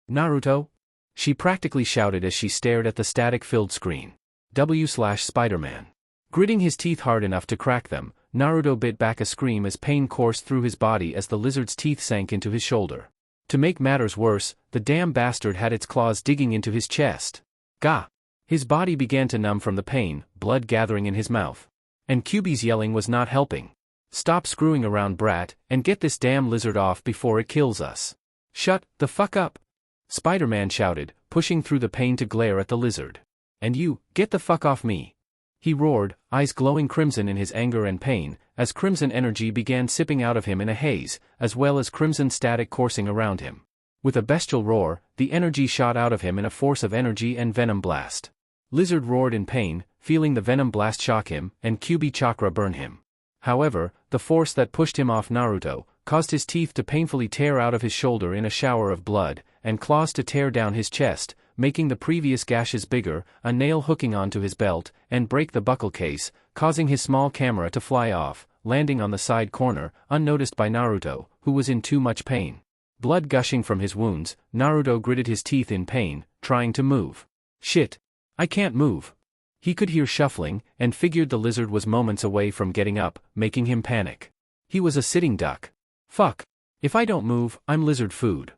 [SPEAKER 1] Naruto?" she practically shouted as she stared at the static-filled screen. W/Spider-Man. Gritting his teeth hard enough to crack them, Naruto bit back a scream as pain coursed through his body as the lizard's teeth sank into his shoulder. To make matters worse, the damn bastard had its claws digging into his chest. Gah! His body began to numb from the pain, blood gathering in his mouth. And Kyuubi's yelling was not helping. "Stop screwing around, brat, and get this damn lizard off before it kills us." "Shut the fuck up!" Spider-Man shouted, pushing through the pain to glare at the lizard. "And you, get the fuck off me!" he roared, eyes glowing crimson in his anger and pain, as crimson energy began sipping out of him in a haze, as well as crimson static coursing around him. With a bestial roar, the energy shot out of him in a force of energy and venom blast. Lizard roared in pain, feeling the venom blast shock him, and Kyuubi chakra burn him. However, the force that pushed him off Naruto caused his teeth to painfully tear out of his shoulder in a shower of blood, and claws to tear down his chest, making the previous gashes bigger, a nail hooking onto his belt, and break the buckle case, causing his small camera to fly off, landing on the side corner, unnoticed by Naruto, who was in too much pain. Blood gushing from his wounds, Naruto gritted his teeth in pain, trying to move. "Shit! I can't move." He could hear shuffling, and figured the lizard was moments away from getting up, making him panic. He was a sitting duck. "Fuck! If I don't move, I'm lizard food."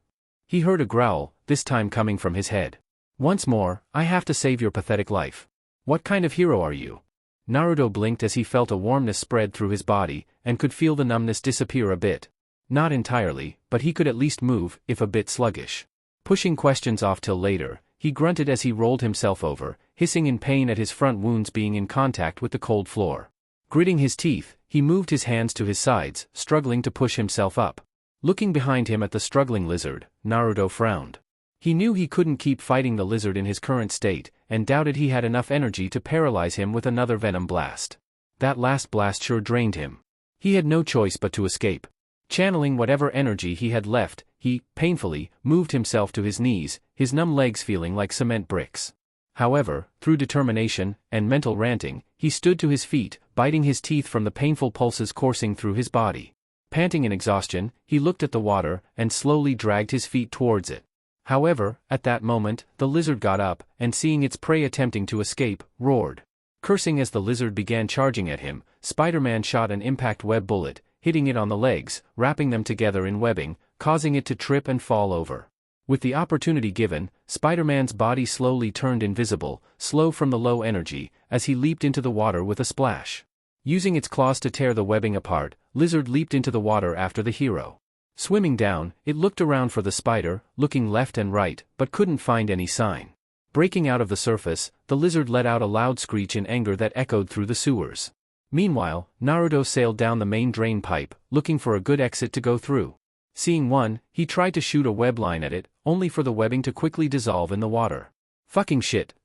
[SPEAKER 1] He heard a growl, this time coming from his head. "Once more, I have to save your pathetic life. What kind of hero are you?" Naruto blinked as he felt a warmness spread through his body, and could feel the numbness disappear a bit. Not entirely, but he could at least move, if a bit sluggish. Pushing questions off till later, he grunted as he rolled himself over, hissing in pain at his front wounds being in contact with the cold floor. Gritting his teeth, he moved his hands to his sides, struggling to push himself up. Looking behind him at the struggling lizard, Naruto frowned. He knew he couldn't keep fighting the lizard in his current state, and doubted he had enough energy to paralyze him with another venom blast. That last blast sure drained him. He had no choice but to escape. Channeling whatever energy he had left, he, painfully, moved himself to his knees, his numb legs feeling like cement bricks. However, through determination and mental ranting, he stood to his feet, biting his teeth from the painful pulses coursing through his body. Panting in exhaustion, he looked at the water and slowly dragged his feet towards it. However, at that moment, the lizard got up, and seeing its prey attempting to escape, roared. Cursing as the lizard began charging at him, Spider-Man shot an impact web bullet, hitting it on the legs, wrapping them together in webbing, causing it to trip and fall over. With the opportunity given, Spider-Man's body slowly turned invisible, slow from the low energy, as he leaped into the water with a splash. Using its claws to tear the webbing apart, Lizard leaped into the water after the hero. Swimming down, it looked around for the spider, looking left and right, but couldn't find any sign. Breaking out of the surface, the lizard let out a loud screech in anger that echoed through the sewers. Meanwhile, Naruto sailed down the main drain pipe, looking for a good exit to go through. Seeing one, he tried to shoot a web line at it, only for the webbing to quickly dissolve in the water. Fucking shit.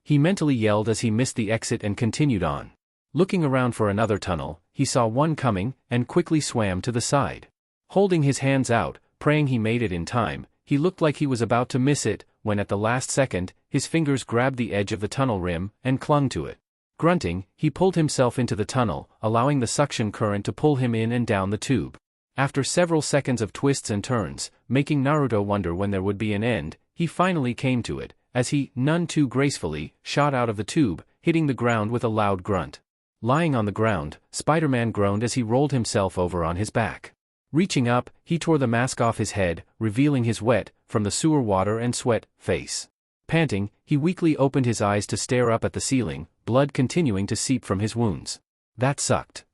[SPEAKER 1] He mentally yelled as he missed the exit and continued on. Looking around for another tunnel, he saw one coming, and quickly swam to the side. Holding his hands out, praying he made it in time, he looked like he was about to miss it, when at the last second, his fingers grabbed the edge of the tunnel rim, and clung to it. Grunting, he pulled himself into the tunnel, allowing the suction current to pull him in and down the tube. After several seconds of twists and turns, making Naruto wonder when there would be an end, he finally came to it, as he, none too gracefully, shot out of the tube, hitting the ground with a loud grunt. Lying on the ground, Spider-Man groaned as he rolled himself over on his back. Reaching up, he tore the mask off his head, revealing his wet, from the sewer water and sweat, face. Panting, he weakly opened his eyes to stare up at the ceiling, blood continuing to seep from his wounds. That sucked.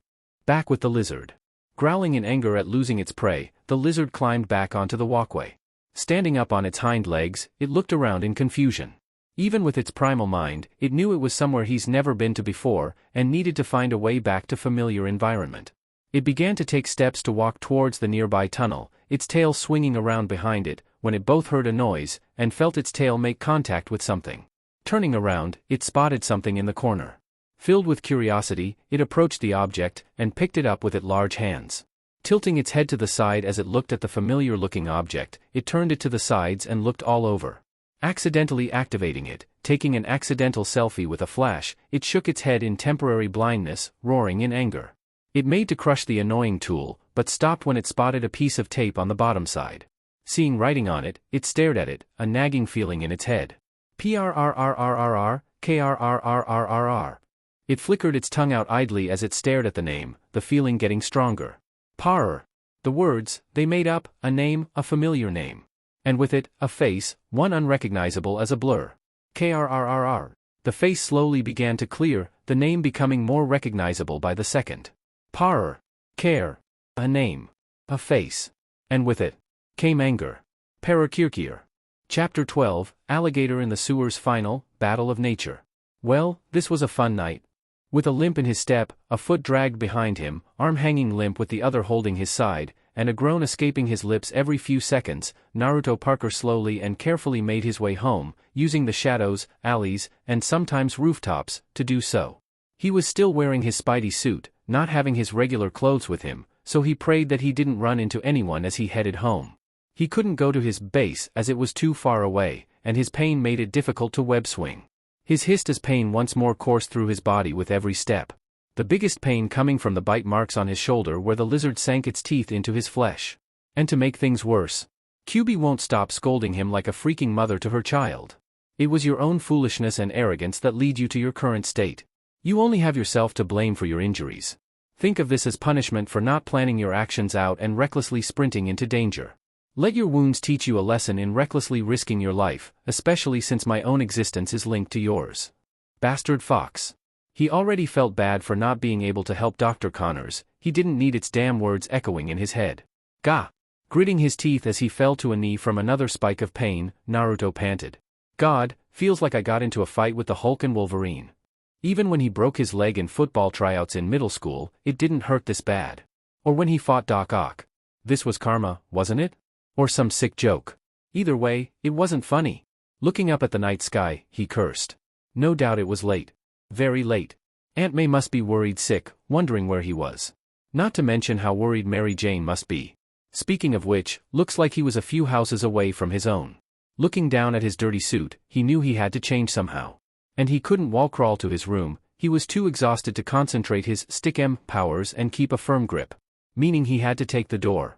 [SPEAKER 1] Back with the lizard. Growling in anger at losing its prey, the lizard climbed back onto the walkway. Standing up on its hind legs, it looked around in confusion. Even with its primal mind, it knew it was somewhere he's never been to before, and needed to find a way back to familiar environment. It began to take steps to walk towards the nearby tunnel, its tail swinging around behind it, when it both heard a noise, and felt its tail make contact with something. Turning around, it spotted something in the corner. Filled with curiosity, it approached the object, and picked it up with its large hands. Tilting its head to the side as it looked at the familiar-looking object, it turned it to the sides and looked all over. Accidentally activating it, taking an accidental selfie with a flash, it shook its head in temporary blindness, roaring in anger. It made to crush the annoying tool, but stopped when it spotted a piece of tape on the bottom side. Seeing writing on it, it stared at it, a nagging feeling in its head. PRRRRRR, KRRRRRR. It flickered its tongue out idly as it stared at the name, the feeling getting stronger. Parr. The words, they made up, a name, a familiar name. And with it, a face, one unrecognizable as a blur. KRRRR. The face slowly began to clear, the name becoming more recognizable by the second. Parr. Care. A name. A face. And with it came anger. Parakirkir. Chapter 12, Alligator in the Sewers Final, Battle of Nature. Well, this was a fun night. With a limp in his step, a foot dragged behind him, arm hanging limp with the other holding his side, and a groan escaping his lips every few seconds, Naruto Parker slowly and carefully made his way home, using the shadows, alleys, and sometimes rooftops, to do so. He was still wearing his Spidey suit, not having his regular clothes with him, so he prayed that he didn't run into anyone as he headed home. He couldn't go to his base as it was too far away, and his pain made it difficult to web swing. His hissed as pain once more coursed through his body with every step. The biggest pain coming from the bite marks on his shoulder where the lizard sank its teeth into his flesh. And to make things worse, Juubi won't stop scolding him like a freaking mother to her child. It was your own foolishness and arrogance that lead you to your current state. You only have yourself to blame for your injuries. Think of this as punishment for not planning your actions out and recklessly sprinting into danger. Let your wounds teach you a lesson in recklessly risking your life, especially since my own existence is linked to yours. Bastard Fox. He already felt bad for not being able to help Dr. Connors, he didn't need its damn words echoing in his head. Gah! Gritting his teeth as he fell to a knee from another spike of pain, Naruto panted. God, feels like I got into a fight with the Hulk and Wolverine. Even when he broke his leg in football tryouts in middle school, it didn't hurt this bad. Or when he fought Doc Ock. This was karma, wasn't it? Or some sick joke. Either way, it wasn't funny. Looking up at the night sky, he cursed. No doubt it was late. Very late. Aunt May must be worried sick, wondering where he was. Not to mention how worried Mary Jane must be. Speaking of which, looks like he was a few houses away from his own. Looking down at his dirty suit, he knew he had to change somehow. And he couldn't wall crawl to his room, he was too exhausted to concentrate his stick-em powers and keep a firm grip. Meaning he had to take the door.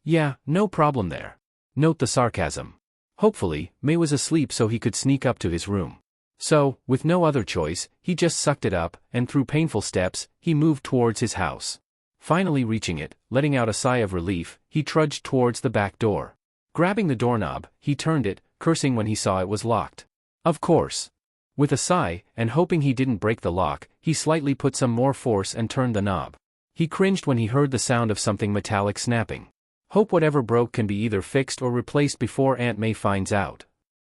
[SPEAKER 1] Yeah, no problem there. Note the sarcasm. Hopefully, May was asleep so he could sneak up to his room. So, with no other choice, he just sucked it up, and through painful steps, he moved towards his house. Finally reaching it, letting out a sigh of relief, he trudged towards the back door. Grabbing the doorknob, he turned it, cursing when he saw it was locked. Of course. With a sigh, and hoping he didn't break the lock, he slightly put some more force and turned the knob. He cringed when he heard the sound of something metallic snapping. Hope whatever broke can be either fixed or replaced before Aunt May finds out.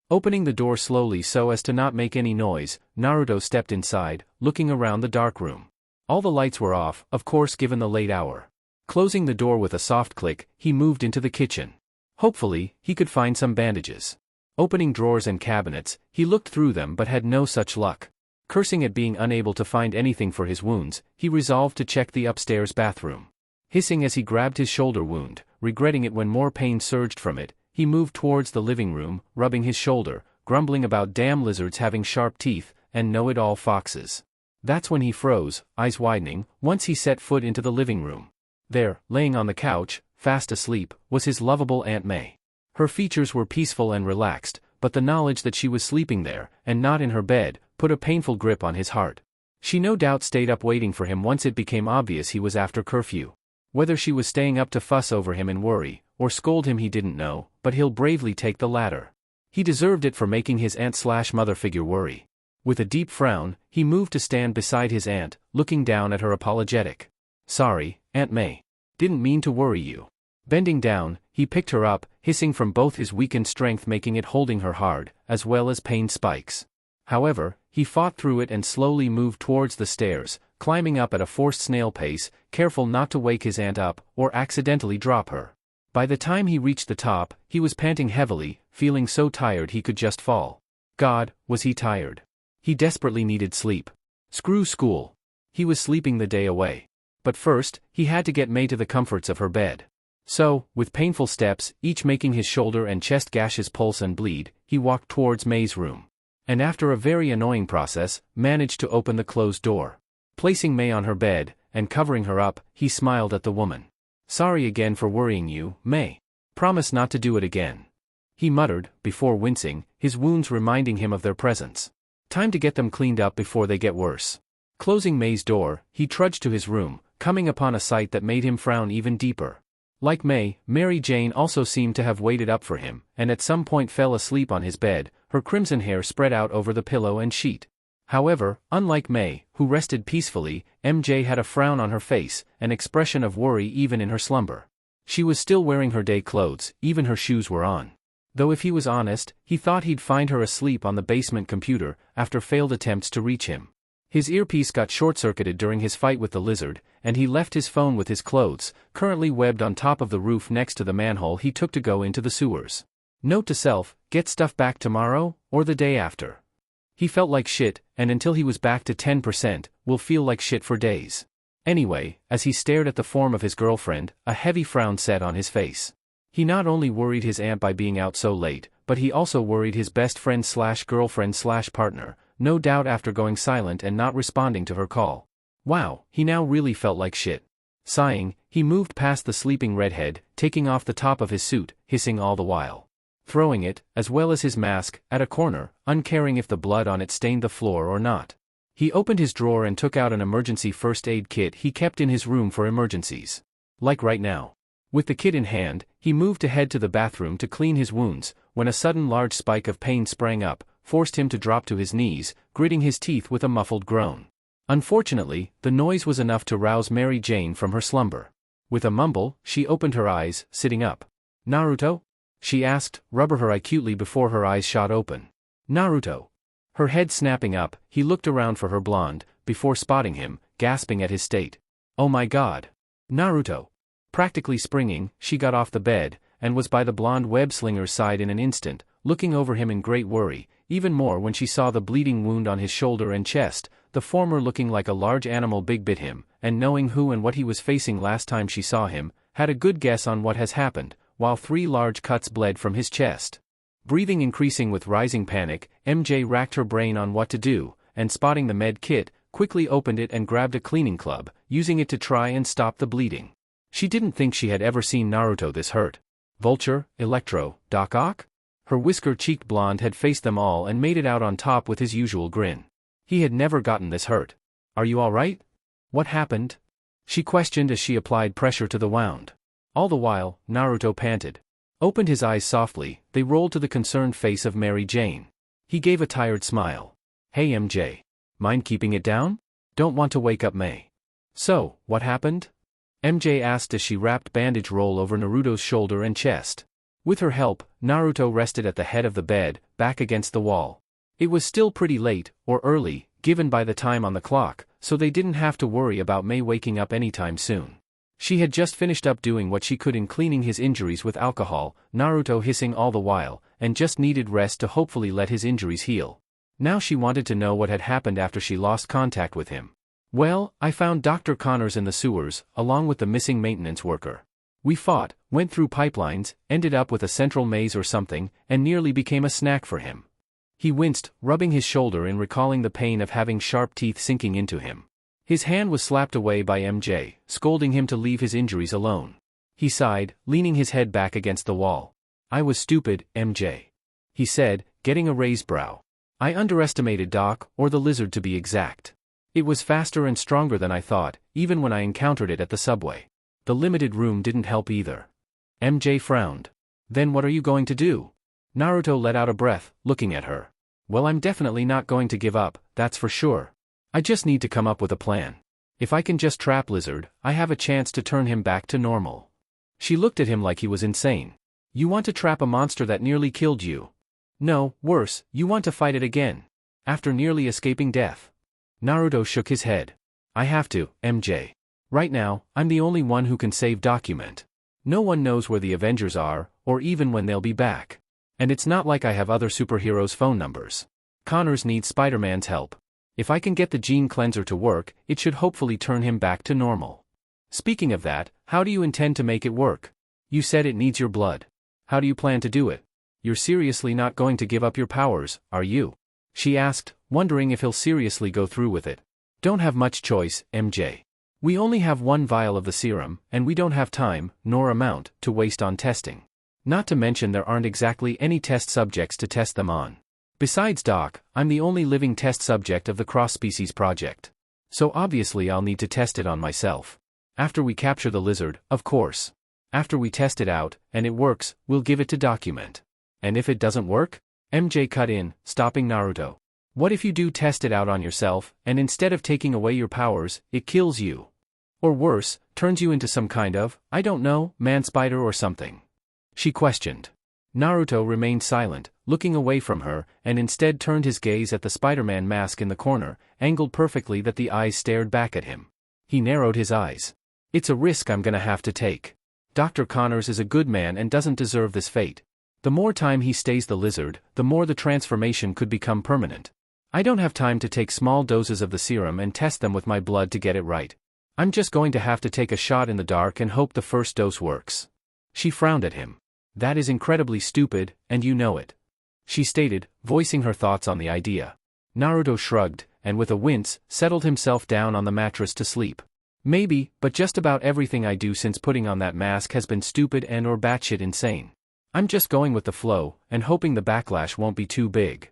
[SPEAKER 1] Opening the door slowly so as to not make any noise, Naruto stepped inside, looking around the dark room. All the lights were off, of course given the late hour. Closing the door with a soft click, he moved into the kitchen. Hopefully, he could find some bandages. Opening drawers and cabinets, he looked through them but had no such luck. Cursing at being unable to find anything for his wounds, he resolved to check the upstairs bathroom. Hissing as he grabbed his shoulder wound, regretting it when more pain surged from it, he moved towards the living room, rubbing his shoulder, grumbling about damn lizards having sharp teeth, and know-it-all foxes. That's when he froze, eyes widening, once he set foot into the living room. There, laying on the couch, fast asleep, was his lovable Aunt May. Her features were peaceful and relaxed, but the knowledge that she was sleeping there, and not in her bed, put a painful grip on his heart. She no doubt stayed up waiting for him once it became obvious he was after curfew. Whether she was staying up to fuss over him and worry, or scold him he didn't know, but he'll bravely take the latter. He deserved it for making his aunt/mother figure worry. With a deep frown, he moved to stand beside his aunt, looking down at her apologetic. Sorry, Aunt May. Didn't mean to worry you. Bending down, he picked her up, hissing from both his weakened strength making it holding her hard, as well as pain spikes. However, he fought through it and slowly moved towards the stairs, climbing up at a forced snail pace, careful not to wake his aunt up, or accidentally drop her. By the time he reached the top, he was panting heavily, feeling so tired he could just fall. God, was he tired. He desperately needed sleep. Screw school. He was sleeping the day away. But first, he had to get May to the comforts of her bed. So, with painful steps, each making his shoulder and chest gashes pulse and bleed, he walked towards May's room. And after a very annoying process, managed to open the closed door. Placing May on her bed, and covering her up, he smiled at the woman. Sorry again for worrying you, May. Promise not to do it again. He muttered, before wincing, his wounds reminding him of their presence. Time to get them cleaned up before they get worse. Closing May's door, he trudged to his room, coming upon a sight that made him frown even deeper. Like May, Mary Jane also seemed to have waited up for him, and at some point fell asleep on his bed, her crimson hair spread out over the pillow and sheet. However, unlike May, who rested peacefully, MJ had a frown on her face, an expression of worry even in her slumber. She was still wearing her day clothes, even her shoes were on. Though if he was honest, he thought he'd find her asleep on the basement computer, after failed attempts to reach him. His earpiece got short-circuited during his fight with the lizard, and he left his phone with his clothes, currently webbed on top of the roof next to the manhole he took to go into the sewers. Note to self, get stuff back tomorrow, or the day after. He felt like shit, and until he was back to 10%, will feel like shit for days. Anyway, as he stared at the form of his girlfriend, a heavy frown set on his face. He not only worried his aunt by being out so late, but he also worried his best friend/girlfriend/partner, no doubt after going silent and not responding to her call. Wow, he now really felt like shit. Sighing, he moved past the sleeping redhead, taking off the top of his suit, hissing all the while. Throwing it, as well as his mask, at a corner, uncaring if the blood on it stained the floor or not. He opened his drawer and took out an emergency first aid kit he kept in his room for emergencies. Like right now. With the kit in hand, he moved to head to the bathroom to clean his wounds, when a sudden large spike of pain sprang up, forced him to drop to his knees, gritting his teeth with a muffled groan. Unfortunately, the noise was enough to rouse Mary Jane from her slumber. With a mumble, she opened her eyes, sitting up. Naruto? She asked, rubber her acutely before her eyes shot open. Naruto. Her head snapping up, he looked around for her blonde, before spotting him, gasping at his state. Oh my god. Naruto. Practically springing, she got off the bed, and was by the blonde web-slinger's side in an instant, looking over him in great worry, even more when she saw the bleeding wound on his shoulder and chest, the former looking like a large animal big bit him, and knowing who and what he was facing last time she saw him, had a good guess on what has happened, while 3 large cuts bled from his chest. Breathing increasing with rising panic, MJ racked her brain on what to do, and spotting the med kit, quickly opened it and grabbed a cleaning club, using it to try and stop the bleeding. She didn't think she had ever seen Naruto this hurt. Vulture, Electro, Doc Ock? Her whisker-cheeked blonde had faced them all and made it out on top with his usual grin. He had never gotten this hurt. Are you alright? What happened? She questioned as she applied pressure to the wound. All the while, Naruto panted. Opened his eyes softly, they rolled to the concerned face of Mary Jane. He gave a tired smile. Hey MJ. Mind keeping it down? Don't want to wake up May. So, what happened? MJ asked as she wrapped bandage roll over Naruto's shoulder and chest. With her help, Naruto rested at the head of the bed, back against the wall. It was still pretty late, or early, given by the time on the clock, so they didn't have to worry about Mei waking up anytime soon. She had just finished up doing what she could in cleaning his injuries with alcohol, Naruto hissing all the while, and just needed rest to hopefully let his injuries heal. Now she wanted to know what had happened after she lost contact with him. Well, I found Dr. Connors in the sewers, along with the missing maintenance worker. We fought, went through pipelines, ended up with a central maze or something, and nearly became a snack for him. He winced, rubbing his shoulder and recalling the pain of having sharp teeth sinking into him. His hand was slapped away by MJ, scolding him to leave his injuries alone. He sighed, leaning his head back against the wall. I was stupid, MJ. He said, getting a raised brow. I underestimated Doc, or the lizard to be exact. It was faster and stronger than I thought, even when I encountered it at the subway. The limited room didn't help either. MJ frowned. Then what are you going to do? Naruto let out a breath, looking at her. Well, I'm definitely not going to give up, that's for sure. I just need to come up with a plan. If I can just trap Lizard, I have a chance to turn him back to normal. She looked at him like he was insane. You want to trap a monster that nearly killed you? No, worse, you want to fight it again. After nearly escaping death. Naruto shook his head. I have to, MJ. Right now, I'm the only one who can save Document. No one knows where the Avengers are, or even when they'll be back. And it's not like I have other superheroes' phone numbers. Connors needs Spider-Man's help. If I can get the gene cleanser to work, it should hopefully turn him back to normal. Speaking of that, how do you intend to make it work? You said it needs your blood. How do you plan to do it? You're seriously not going to give up your powers, are you? She asked, wondering if he'll seriously go through with it. Don't have much choice, MJ. We only have one vial of the serum, and we don't have time, nor amount, to waste on testing. Not to mention there aren't exactly any test subjects to test them on. Besides Doc, I'm the only living test subject of the cross-species project. So obviously I'll need to test it on myself. After we capture the lizard, of course. After we test it out, and it works, we'll give it to Document. And if it doesn't work? MJ cut in, stopping Naruto. What if you do test it out on yourself, and instead of taking away your powers, it kills you? Or worse, turns you into some kind of, I don't know, man-spider or something? She questioned. Naruto remained silent, looking away from her, and instead turned his gaze at the Spider-Man mask in the corner, angled perfectly that the eyes stared back at him. He narrowed his eyes. It's a risk I'm gonna have to take. Dr. Connors is a good man and doesn't deserve this fate. The more time he stays the lizard, the more the transformation could become permanent. I don't have time to take small doses of the serum and test them with my blood to get it right. I'm just going to have to take a shot in the dark and hope the first dose works. She frowned at him. That is incredibly stupid, and you know it. She stated, voicing her thoughts on the idea. Naruto shrugged, and with a wince, settled himself down on the mattress to sleep. Maybe, but just about everything I do since putting on that mask has been stupid and or batshit insane. I'm just going with the flow, and hoping the backlash won't be too big.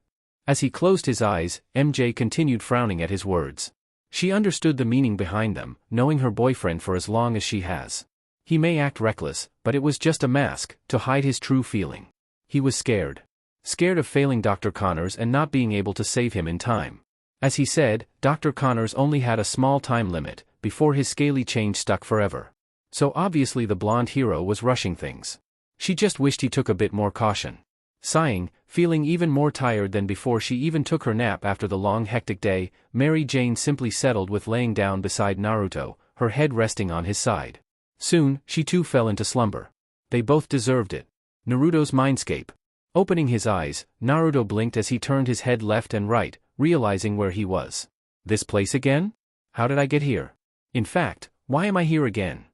[SPEAKER 1] As he closed his eyes, MJ continued frowning at his words. She understood the meaning behind them, knowing her boyfriend for as long as she has. He may act reckless, but it was just a mask, to hide his true feeling. He was scared. Scared of failing Dr. Connors and not being able to save him in time. As he said, Dr. Connors only had a small time limit, before his scaly change stuck forever. So obviously the blonde hero was rushing things. She just wished he took a bit more caution. Sighing, feeling even more tired than before she even took her nap after the long hectic day, Mary Jane simply settled with laying down beside Naruto, her head resting on his side. Soon, she too fell into slumber. They both deserved it. Naruto's mindscape. Opening his eyes, Naruto blinked as he turned his head left and right, realizing where he was. This place again? How did I get here? In fact, why am I here again?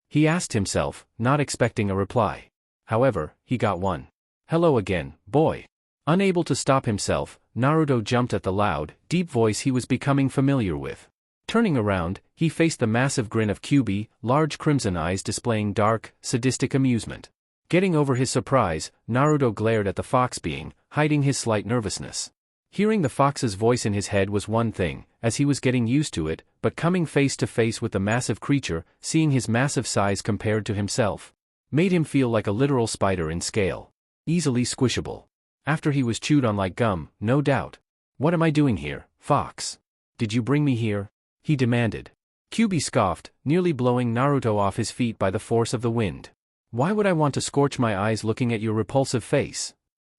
[SPEAKER 1] He asked himself, not expecting a reply. However, he got one. Hello again, boy. Unable to stop himself, Naruto jumped at the loud, deep voice he was becoming familiar with. Turning around, he faced the massive grin of Juubi, large crimson eyes displaying dark, sadistic amusement. Getting over his surprise, Naruto glared at the fox being, hiding his slight nervousness. Hearing the fox's voice in his head was one thing, as he was getting used to it, but coming face to face with the massive creature, seeing his massive size compared to himself, made him feel like a literal spider in scale. Easily squishable. After he was chewed on like gum, no doubt. What am I doing here, Fox? Did you bring me here? He demanded. Juubi scoffed, nearly blowing Naruto off his feet by the force of the wind. Why would I want to scorch my eyes looking at your repulsive face?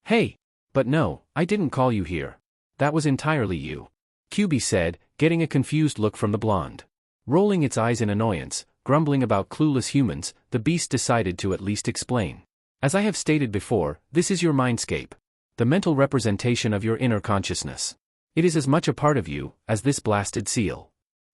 [SPEAKER 1] Hey! But no, I didn't call you here. That was entirely you. Juubi said, getting a confused look from the blonde. Rolling its eyes in annoyance, grumbling about clueless humans, the beast decided to at least explain. As I have stated before, this is your mindscape. The mental representation of your inner consciousness. It is as much a part of you as this blasted seal.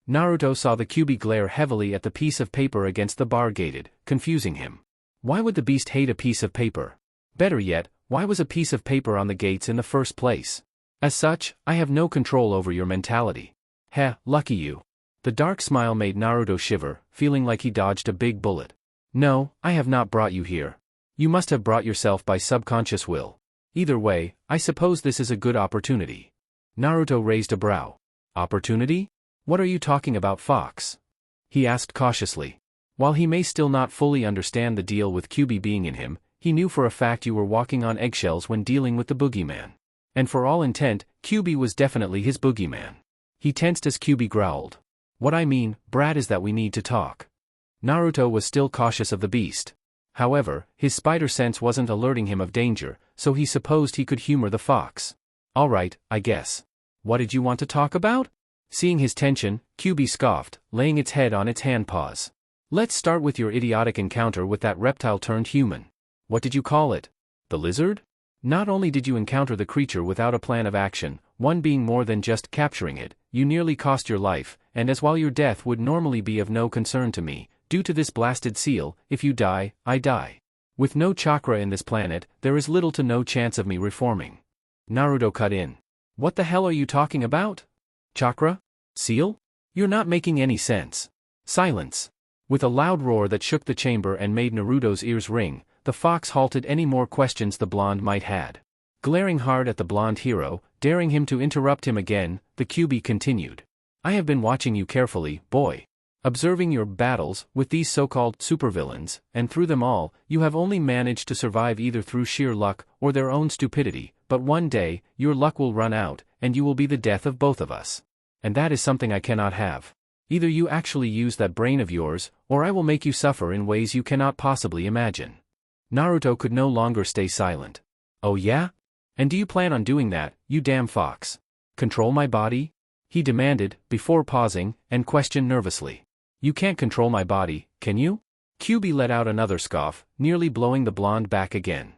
[SPEAKER 1] Naruto saw the Juubi glare heavily at the piece of paper against the bar gated, confusing him. Why would the beast hate a piece of paper? Better yet, why was a piece of paper on the gates in the first place? As such, I have no control over your mentality. Heh, lucky you. The dark smile made Naruto shiver, feeling like he dodged a big bullet. No, I have not brought you here. You must have brought yourself by subconscious will. Either way, I suppose this is a good opportunity. Naruto raised a brow. Opportunity? What are you talking about, Fox? He asked cautiously. While he may still not fully understand the deal with Juubi being in him, he knew for a fact you were walking on eggshells when dealing with the boogeyman. And for all intent, Juubi was definitely his boogeyman. He tensed as Juubi growled. What I mean, Brad, is that we need to talk. Naruto was still cautious of the beast. However, his spider sense wasn't alerting him of danger, so he supposed he could humor the fox. Alright, I guess. What did you want to talk about? Seeing his tension, Juubi scoffed, laying its head on its hand paws. Let's start with your idiotic encounter with that reptile turned human. What did you call it? The lizard? Not only did you encounter the creature without a plan of action, one being more than just capturing it, you nearly cost your life, and as while your death would normally be of no concern to me, due to this blasted seal, if you die, I die. With no chakra in this planet, there is little to no chance of me reforming. Naruto cut in. What the hell are you talking about? Chakra? Seal? You're not making any sense. Silence. With a loud roar that shook the chamber and made Naruto's ears ring, the fox halted any more questions the blonde might had. Glaring hard at the blonde hero, daring him to interrupt him again, the Juubi continued. I have been watching you carefully, boy. Observing your battles with these so-called supervillains, and through them all, you have only managed to survive either through sheer luck or their own stupidity, but one day, your luck will run out, and you will be the death of both of us. And that is something I cannot have. Either you actually use that brain of yours, or I will make you suffer in ways you cannot possibly imagine. Naruto could no longer stay silent. Oh yeah? And do you plan on doing that, you damn fox? Control my body? He demanded, before pausing, and questioned nervously. You can't control my body, can you? Juubi let out another scoff, nearly blowing the blonde back again.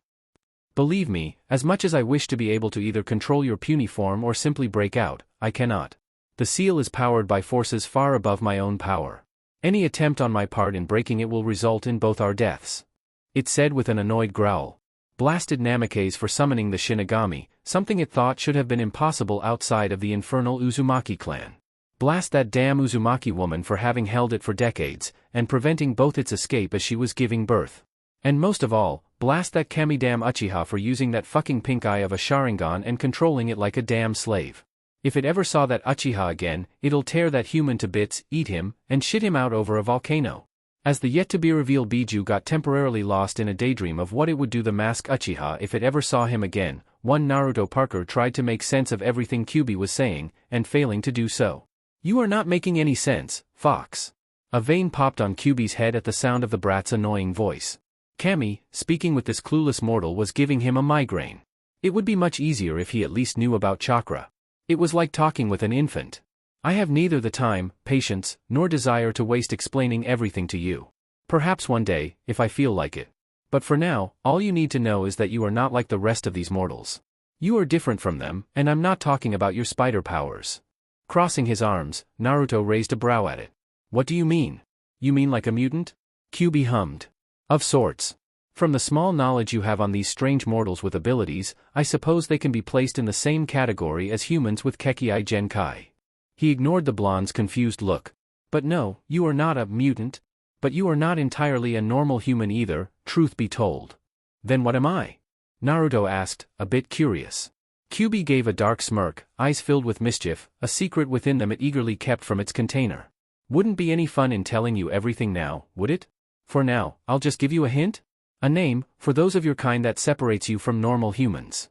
[SPEAKER 1] Believe me, as much as I wish to be able to either control your puny form or simply break out, I cannot. The seal is powered by forces far above my own power. Any attempt on my part in breaking it will result in both our deaths. It said with an annoyed growl. Blasted Namikaze for summoning the Shinigami, something it thought should have been impossible outside of the infernal Uzumaki clan. Blast that damn Uzumaki woman for having held it for decades, and preventing both its escape as she was giving birth. And most of all, blast that Kamidam Uchiha for using that fucking pink eye of a Sharingan and controlling it like a damn slave. If it ever saw that Uchiha again, it'll tear that human to bits, eat him, and shit him out over a volcano. As the yet-to-be-revealed Biju got temporarily lost in a daydream of what it would do the mask Uchiha if it ever saw him again, one Naruto Parker tried to make sense of everything Juubi was saying, and failing to do so. You are not making any sense, Fox. A vein popped on Kyubi's head at the sound of the brat's annoying voice. Kami, speaking with this clueless mortal, was giving him a migraine. It would be much easier if he at least knew about chakra. It was like talking with an infant. I have neither the time, patience, nor desire to waste explaining everything to you. Perhaps one day, if I feel like it. But for now, all you need to know is that you are not like the rest of these mortals. You are different from them, and I'm not talking about your spider powers. Crossing his arms, Naruto raised a brow at it. What do you mean? You mean like a mutant? Juubi hummed. Of sorts. From the small knowledge you have on these strange mortals with abilities, I suppose they can be placed in the same category as humans with Kekii Genkai. He ignored the blonde's confused look. But no, you are not a mutant. But you are not entirely a normal human either, truth be told. Then what am I? Naruto asked, a bit curious. Juubi gave a dark smirk, eyes filled with mischief, a secret within them it eagerly kept from its container. Wouldn't be any fun in telling you everything now, would it? For now, I'll just give you a hint? A name, for those of your kind that separates you from normal humans.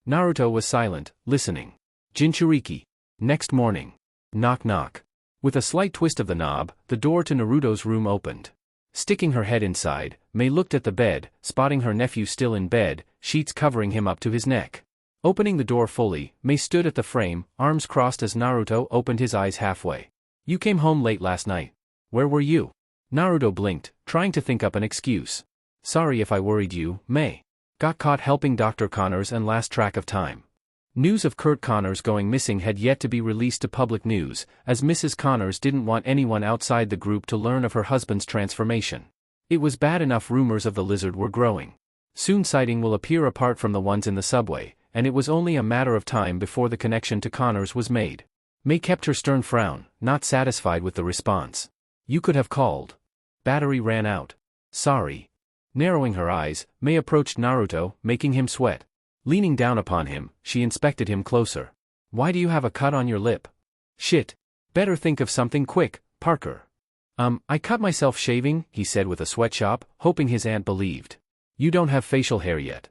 [SPEAKER 1] Naruto was silent, listening. Jinchuriki. Next morning. Knock knock. With a slight twist of the knob, the door to Naruto's room opened. Sticking her head inside, Mei looked at the bed, spotting her nephew still in bed, sheets covering him up to his neck. Opening the door fully, Mei stood at the frame, arms crossed as Naruto opened his eyes halfway. "You came home late last night. Where were you?" Naruto blinked, trying to think up an excuse. "Sorry if I worried you, Mei. Got caught helping Dr. Connors and lost track of time." News of Kurt Connors going missing had yet to be released to public news, as Mrs. Connors didn't want anyone outside the group to learn of her husband's transformation. It was bad enough rumors of the lizard were growing. Soon sighting will appear apart from the ones in the subway, and it was only a matter of time before the connection to Connors was made. Mei kept her stern frown, not satisfied with the response. "You could have called. Battery ran out. Sorry." Narrowing her eyes, Mei approached Naruto, making him sweat. Leaning down upon him, she inspected him closer. "Why do you have a cut on your lip?" "Shit. Better think of something quick, Parker." I cut myself shaving," he said with a sweatshop, hoping his aunt believed. "You don't have facial hair yet,"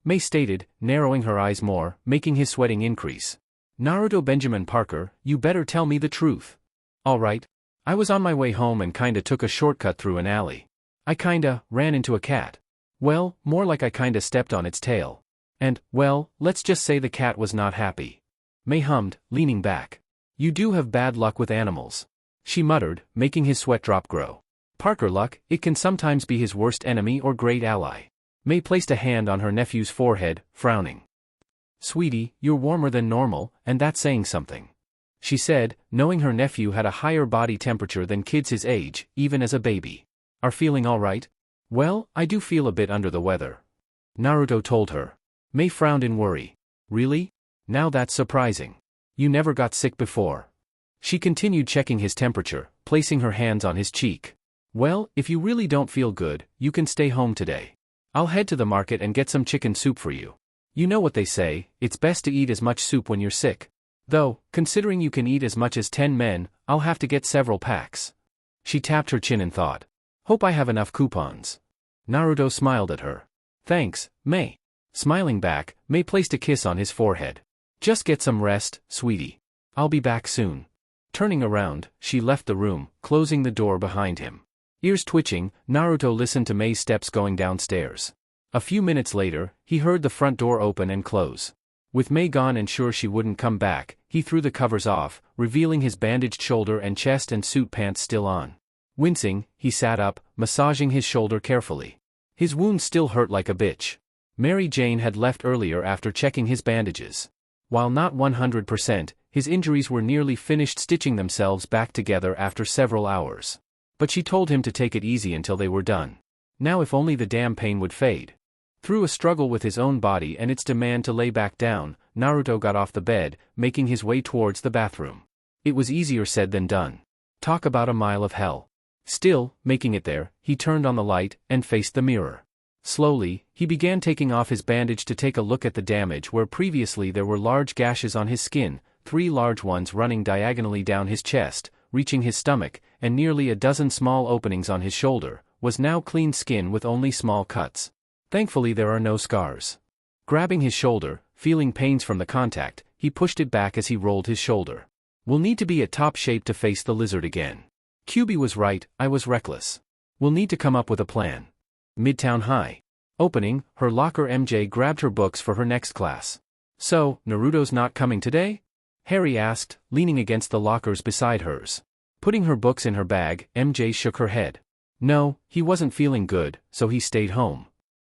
[SPEAKER 1] Mei stated, narrowing her eyes more, making his sweating increase. "Naruto Benjamin Parker, you better tell me the truth." "All right. I was on my way home and kinda took a shortcut through an alley. I kinda ran into a cat. Well, more like I kinda stepped on its tail. And, well, let's just say the cat was not happy." Mei hummed, leaning back. "You do have bad luck with animals," she muttered, making his sweat drop grow. "Parker luck, it can sometimes be his worst enemy or great ally." Mei placed a hand on her nephew's forehead, frowning. "Sweetie, you're warmer than normal, and that's saying something," she said, knowing her nephew had a higher body temperature than kids his age, even as a baby. "Are feeling all right?" "Well, I do feel a bit under the weather," Naruto told her. Mei frowned in worry. "Really? Now that's surprising. You never got sick before." She continued checking his temperature, placing her hands on his cheek. "Well, if you really don't feel good, you can stay home today. I'll head to the market and get some chicken soup for you. You know what they say, it's best to eat as much soup when you're sick. Though, considering you can eat as much as 10 men, I'll have to get several packs." She tapped her chin and thought. "Hope I have enough coupons." Naruto smiled at her. "Thanks, Mei." Smiling back, Mei placed a kiss on his forehead. "Just get some rest, sweetie. I'll be back soon." Turning around, she left the room, closing the door behind him. Ears twitching, Naruto listened to Mei's steps going downstairs. A few minutes later, he heard the front door open and close. With Mei gone and sure she wouldn't come back, he threw the covers off, revealing his bandaged shoulder and chest and suit pants still on. Wincing, he sat up, massaging his shoulder carefully. His wound still hurt like a bitch. Mary Jane had left earlier after checking his bandages. While not 100%, his injuries were nearly finished stitching themselves back together after several hours. But she told him to take it easy until they were done. Now if only the damn pain would fade. Through a struggle with his own body and its demand to lay back down, Naruto got off the bed, making his way towards the bathroom. It was easier said than done. Talk about a mile of hell. Still, making it there, he turned on the light and faced the mirror. Slowly, he began taking off his bandage to take a look at the damage where previously there were large gashes on his skin, 3 large ones running diagonally down his chest, reaching his stomach, and nearly a dozen small openings on his shoulder, was now clean skin with only small cuts. Thankfully there are no scars. Grabbing his shoulder, feeling pains from the contact, he pushed it back as he rolled his shoulder. "We'll need to be at top shape to face the lizard again. Juubi was right, I was reckless. We'll need to come up with a plan." Midtown High. Opening, her locker, MJ grabbed her books for her next class. "So, Naruto's not coming today?" Harry asked, leaning against the lockers beside hers. Putting her books in her bag, MJ shook her head. "No, he wasn't feeling good, so he stayed home."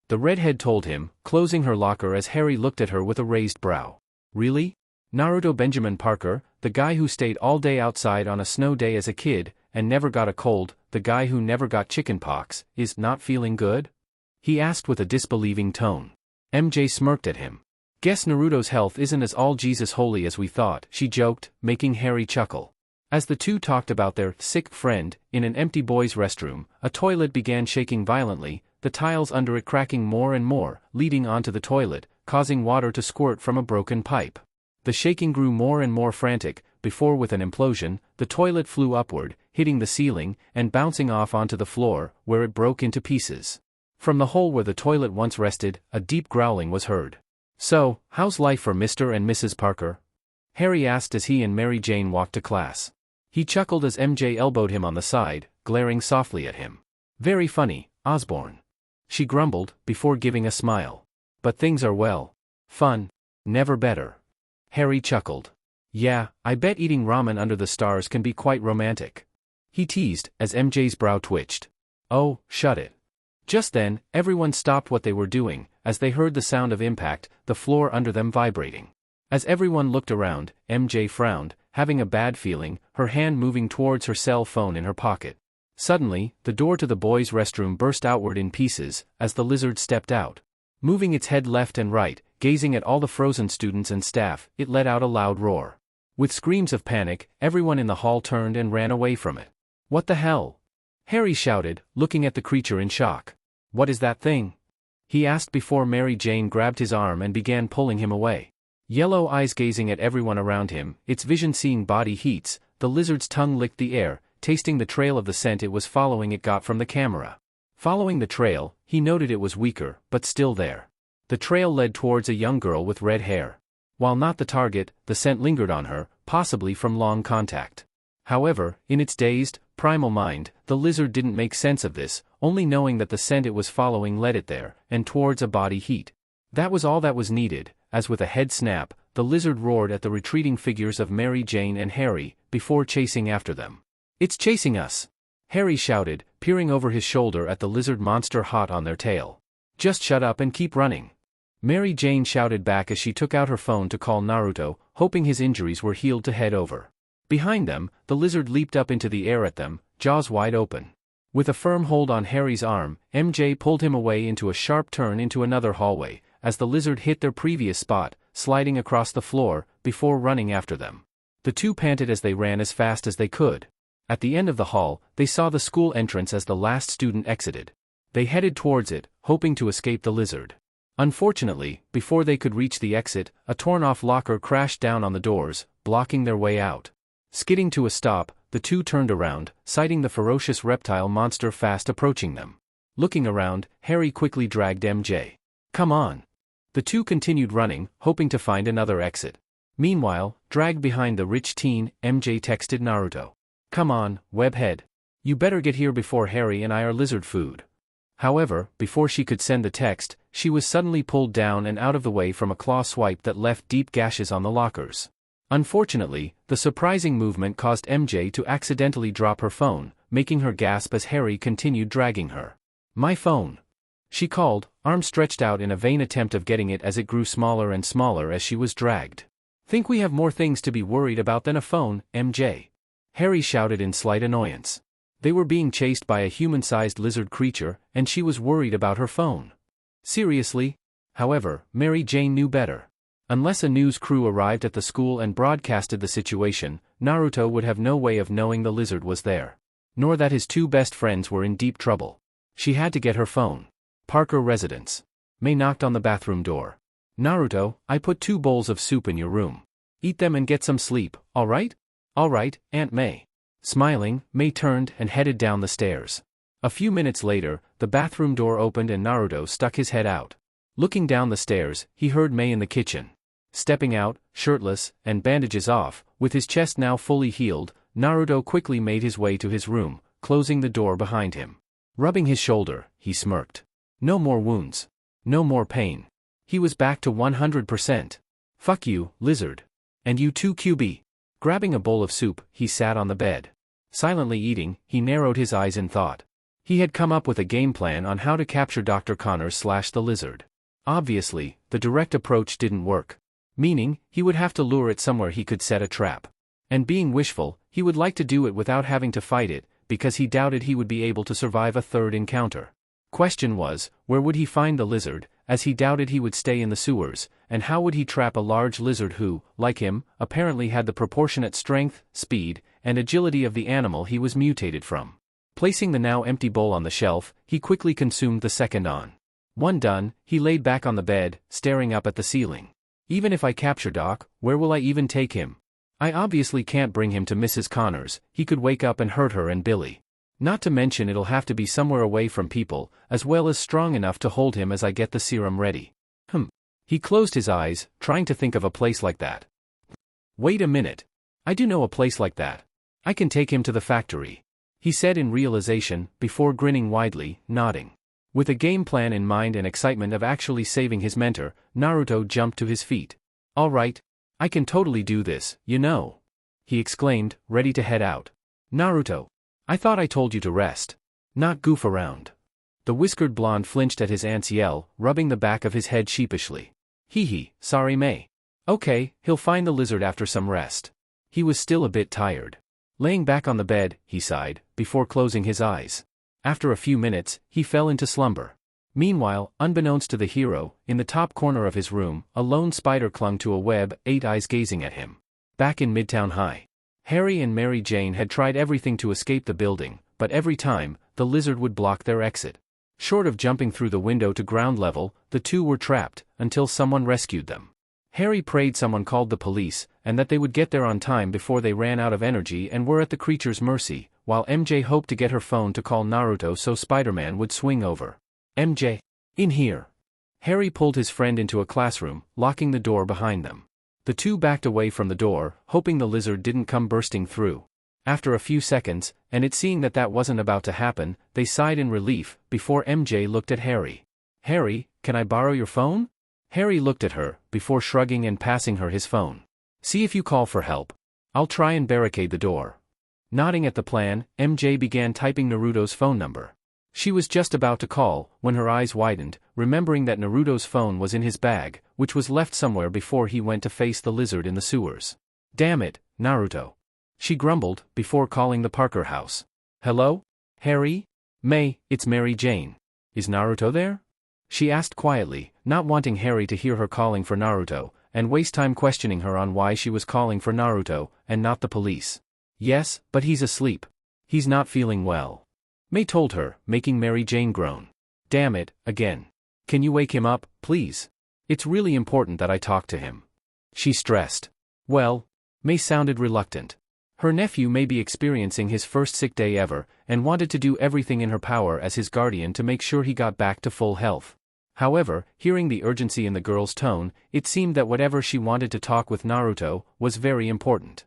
[SPEAKER 1] The redhead told him, closing her locker as Harry looked at her with a raised brow. "Really? Naruto Benjamin Parker, the guy who stayed all day outside on a snow day as a kid, and never got a cold, the guy who never got chickenpox, is not feeling good?" he asked with a disbelieving tone. MJ smirked at him. "Guess Naruto's health isn't as all Jesus holy as we thought," she joked, making Harry chuckle. As the two talked about their sick friend, in an empty boys' restroom, a toilet began shaking violently, the tiles under it cracking more and more, leading onto the toilet, causing water to squirt from a broken pipe. The shaking grew more and more frantic, before with an implosion, the toilet flew upward, hitting the ceiling, and bouncing off onto the floor, where it broke into pieces. From the hole where the toilet once rested, a deep growling was heard. "So, how's life for Mr. and Mrs. Parker?" Harry asked as he and Mary Jane walked to class. He chuckled as MJ elbowed him on the side, glaring softly at him. Very funny, Osborne. She grumbled, before giving a smile. But things are well. Fun. Never better. Harry chuckled. Yeah, I bet eating ramen under the stars can be quite romantic. He teased, as MJ's brow twitched. Oh, shut it. Just then, everyone stopped what they were doing, as they heard the sound of impact, the floor under them vibrating. As everyone looked around, MJ frowned, having a bad feeling, her hand moving towards her cell phone in her pocket. Suddenly, the door to the boys' restroom burst outward in pieces, as the lizard stepped out. Moving its head left and right, gazing at all the frozen students and staff, it let out a loud roar. With screams of panic, everyone in the hall turned and ran away from it. What the hell? Harry shouted, looking at the creature in shock. What is that thing? He asked before Mary Jane grabbed his arm and began pulling him away. Yellow eyes gazing at everyone around him, its vision seeing body heats, the lizard's tongue licked the air, tasting the trail of the scent it was following it got from the camera. Following the trail, he noted it was weaker, but still there. The trail led towards a young girl with red hair. While not the target, the scent lingered on her, possibly from long contact. However, in its dazed, primal mind, the lizard didn't make sense of this, only knowing that the scent it was following led it there, and towards a body heat. That was all that was needed, as with a head snap, the lizard roared at the retreating figures of Mary Jane and Harry, before chasing after them. It's chasing us! Harry shouted, peering over his shoulder at the lizard monster hot on their tail. Just shut up and keep running. Mary Jane shouted back as she took out her phone to call Naruto, hoping his injuries were healed to head over. Behind them, the lizard leaped up into the air at them, jaws wide open. With a firm hold on Harry's arm, MJ pulled him away into a sharp turn into another hallway, as the lizard hit their previous spot, sliding across the floor, before running after them. The two panted as they ran as fast as they could. At the end of the hall, they saw the school entrance as the last student exited. They headed towards it, hoping to escape the lizard. Unfortunately, before they could reach the exit, a torn-off locker crashed down on the doors, blocking their way out. Skidding to a stop, the two turned around, sighting the ferocious reptile monster fast approaching them. Looking around, Harry quickly dragged MJ. Come on. The two continued running, hoping to find another exit. Meanwhile, dragged behind the rich teen, MJ texted Naruto. Come on, webhead. You better get here before Harry and I are lizard food. However, before she could send the text, she was suddenly pulled down and out of the way from a claw swipe that left deep gashes on the lockers. Unfortunately, the surprising movement caused MJ to accidentally drop her phone, making her gasp as Harry continued dragging her. My phone. She called, arms stretched out in a vain attempt of getting it as it grew smaller and smaller as she was dragged. Think we have more things to be worried about than a phone, MJ? Harry shouted in slight annoyance. They were being chased by a human-sized lizard creature, and she was worried about her phone. Seriously? However, Mary Jane knew better. Unless a news crew arrived at the school and broadcasted the situation, Naruto would have no way of knowing the lizard was there. Nor that his two best friends were in deep trouble. She had to get her phone. Parker residence. May knocked on the bathroom door. Naruto, I put 2 bowls of soup in your room. Eat them and get some sleep, alright? Alright, Aunt May. Smiling, May turned and headed down the stairs. A few minutes later, the bathroom door opened and Naruto stuck his head out. Looking down the stairs, he heard May in the kitchen. Stepping out, shirtless, and bandages off, with his chest now fully healed, Naruto quickly made his way to his room, closing the door behind him. Rubbing his shoulder, he smirked. No more wounds. No more pain. He was back to 100%. Fuck you, lizard. And you too, QB. Grabbing a bowl of soup, he sat on the bed. Silently eating, he narrowed his eyes in thought. He had come up with a game plan on how to capture Dr. Connors/the lizard. Obviously, the direct approach didn't work. Meaning, he would have to lure it somewhere he could set a trap. And being wishful, he would like to do it without having to fight it, because he doubted he would be able to survive a third encounter. Question was, where would he find the lizard, as he doubted he would stay in the sewers, and how would he trap a large lizard who, like him, apparently had the proportionate strength, speed, and agility of the animal he was mutated from. Placing the now empty bowl on the shelf, he quickly consumed the second on. One done, he laid back on the bed, staring up at the ceiling. Even if I capture Doc, where will I even take him? I obviously can't bring him to Mrs. Connors, he could wake up and hurt her and Billy. Not to mention it'll have to be somewhere away from people, as well as strong enough to hold him as I get the serum ready. He closed his eyes, trying to think of a place like that. Wait a minute. I do know a place like that. I can take him to the factory, he said in realization, before grinning widely, nodding. With a game plan in mind and excitement of actually saving his mentor, Naruto jumped to his feet. All right. I can totally do this, you know, he exclaimed, ready to head out. Naruto. I thought I told you to rest. Not goof around. The whiskered blonde flinched at his aunt's yell, rubbing the back of his head sheepishly. Hee, sorry May. Okay, he'll find the lizard after some rest. He was still a bit tired. Laying back on the bed, he sighed, before closing his eyes. After a few minutes, he fell into slumber. Meanwhile, unbeknownst to the hero, in the top corner of his room, a lone spider clung to a web, 8 eyes gazing at him. Back in Midtown High, Harry and Mary Jane had tried everything to escape the building, but every time, the lizard would block their exit. Short of jumping through the window to ground level, the two were trapped, until someone rescued them. Harry prayed someone called the police, and that they would get there on time before they ran out of energy and were at the creature's mercy, while MJ hoped to get her phone to call Naruto so Spider-Man would swing over. MJ. In here. Harry pulled his friend into a classroom, locking the door behind them. The two backed away from the door, hoping the lizard didn't come bursting through. After a few seconds, and it seeing that wasn't about to happen, they sighed in relief, before MJ looked at Harry. Harry, can I borrow your phone? Harry looked at her, before shrugging and passing her his phone. See if you call for help. I'll try and barricade the door. Nodding at the plan, MJ began typing Naruto's phone number. She was just about to call, when her eyes widened, remembering that Naruto's phone was in his bag, which was left somewhere before he went to face the lizard in the sewers. Damn it, Naruto. She grumbled, before calling the Parker house. Hello? Harry? May, it's Mary Jane. Is Naruto there? She asked quietly, not wanting Harry to hear her calling for Naruto, and waste time questioning her on why she was calling for Naruto, and not the police. Yes, but he's asleep. He's not feeling well. May told her, making Mary Jane groan. Damn it, again. Can you wake him up, please? It's really important that I talk to him. She stressed. Well, May sounded reluctant. Her nephew may be experiencing his first sick day ever, and wanted to do everything in her power as his guardian to make sure he got back to full health. However, hearing the urgency in the girl's tone, it seemed that whatever she wanted to talk with Naruto was very important.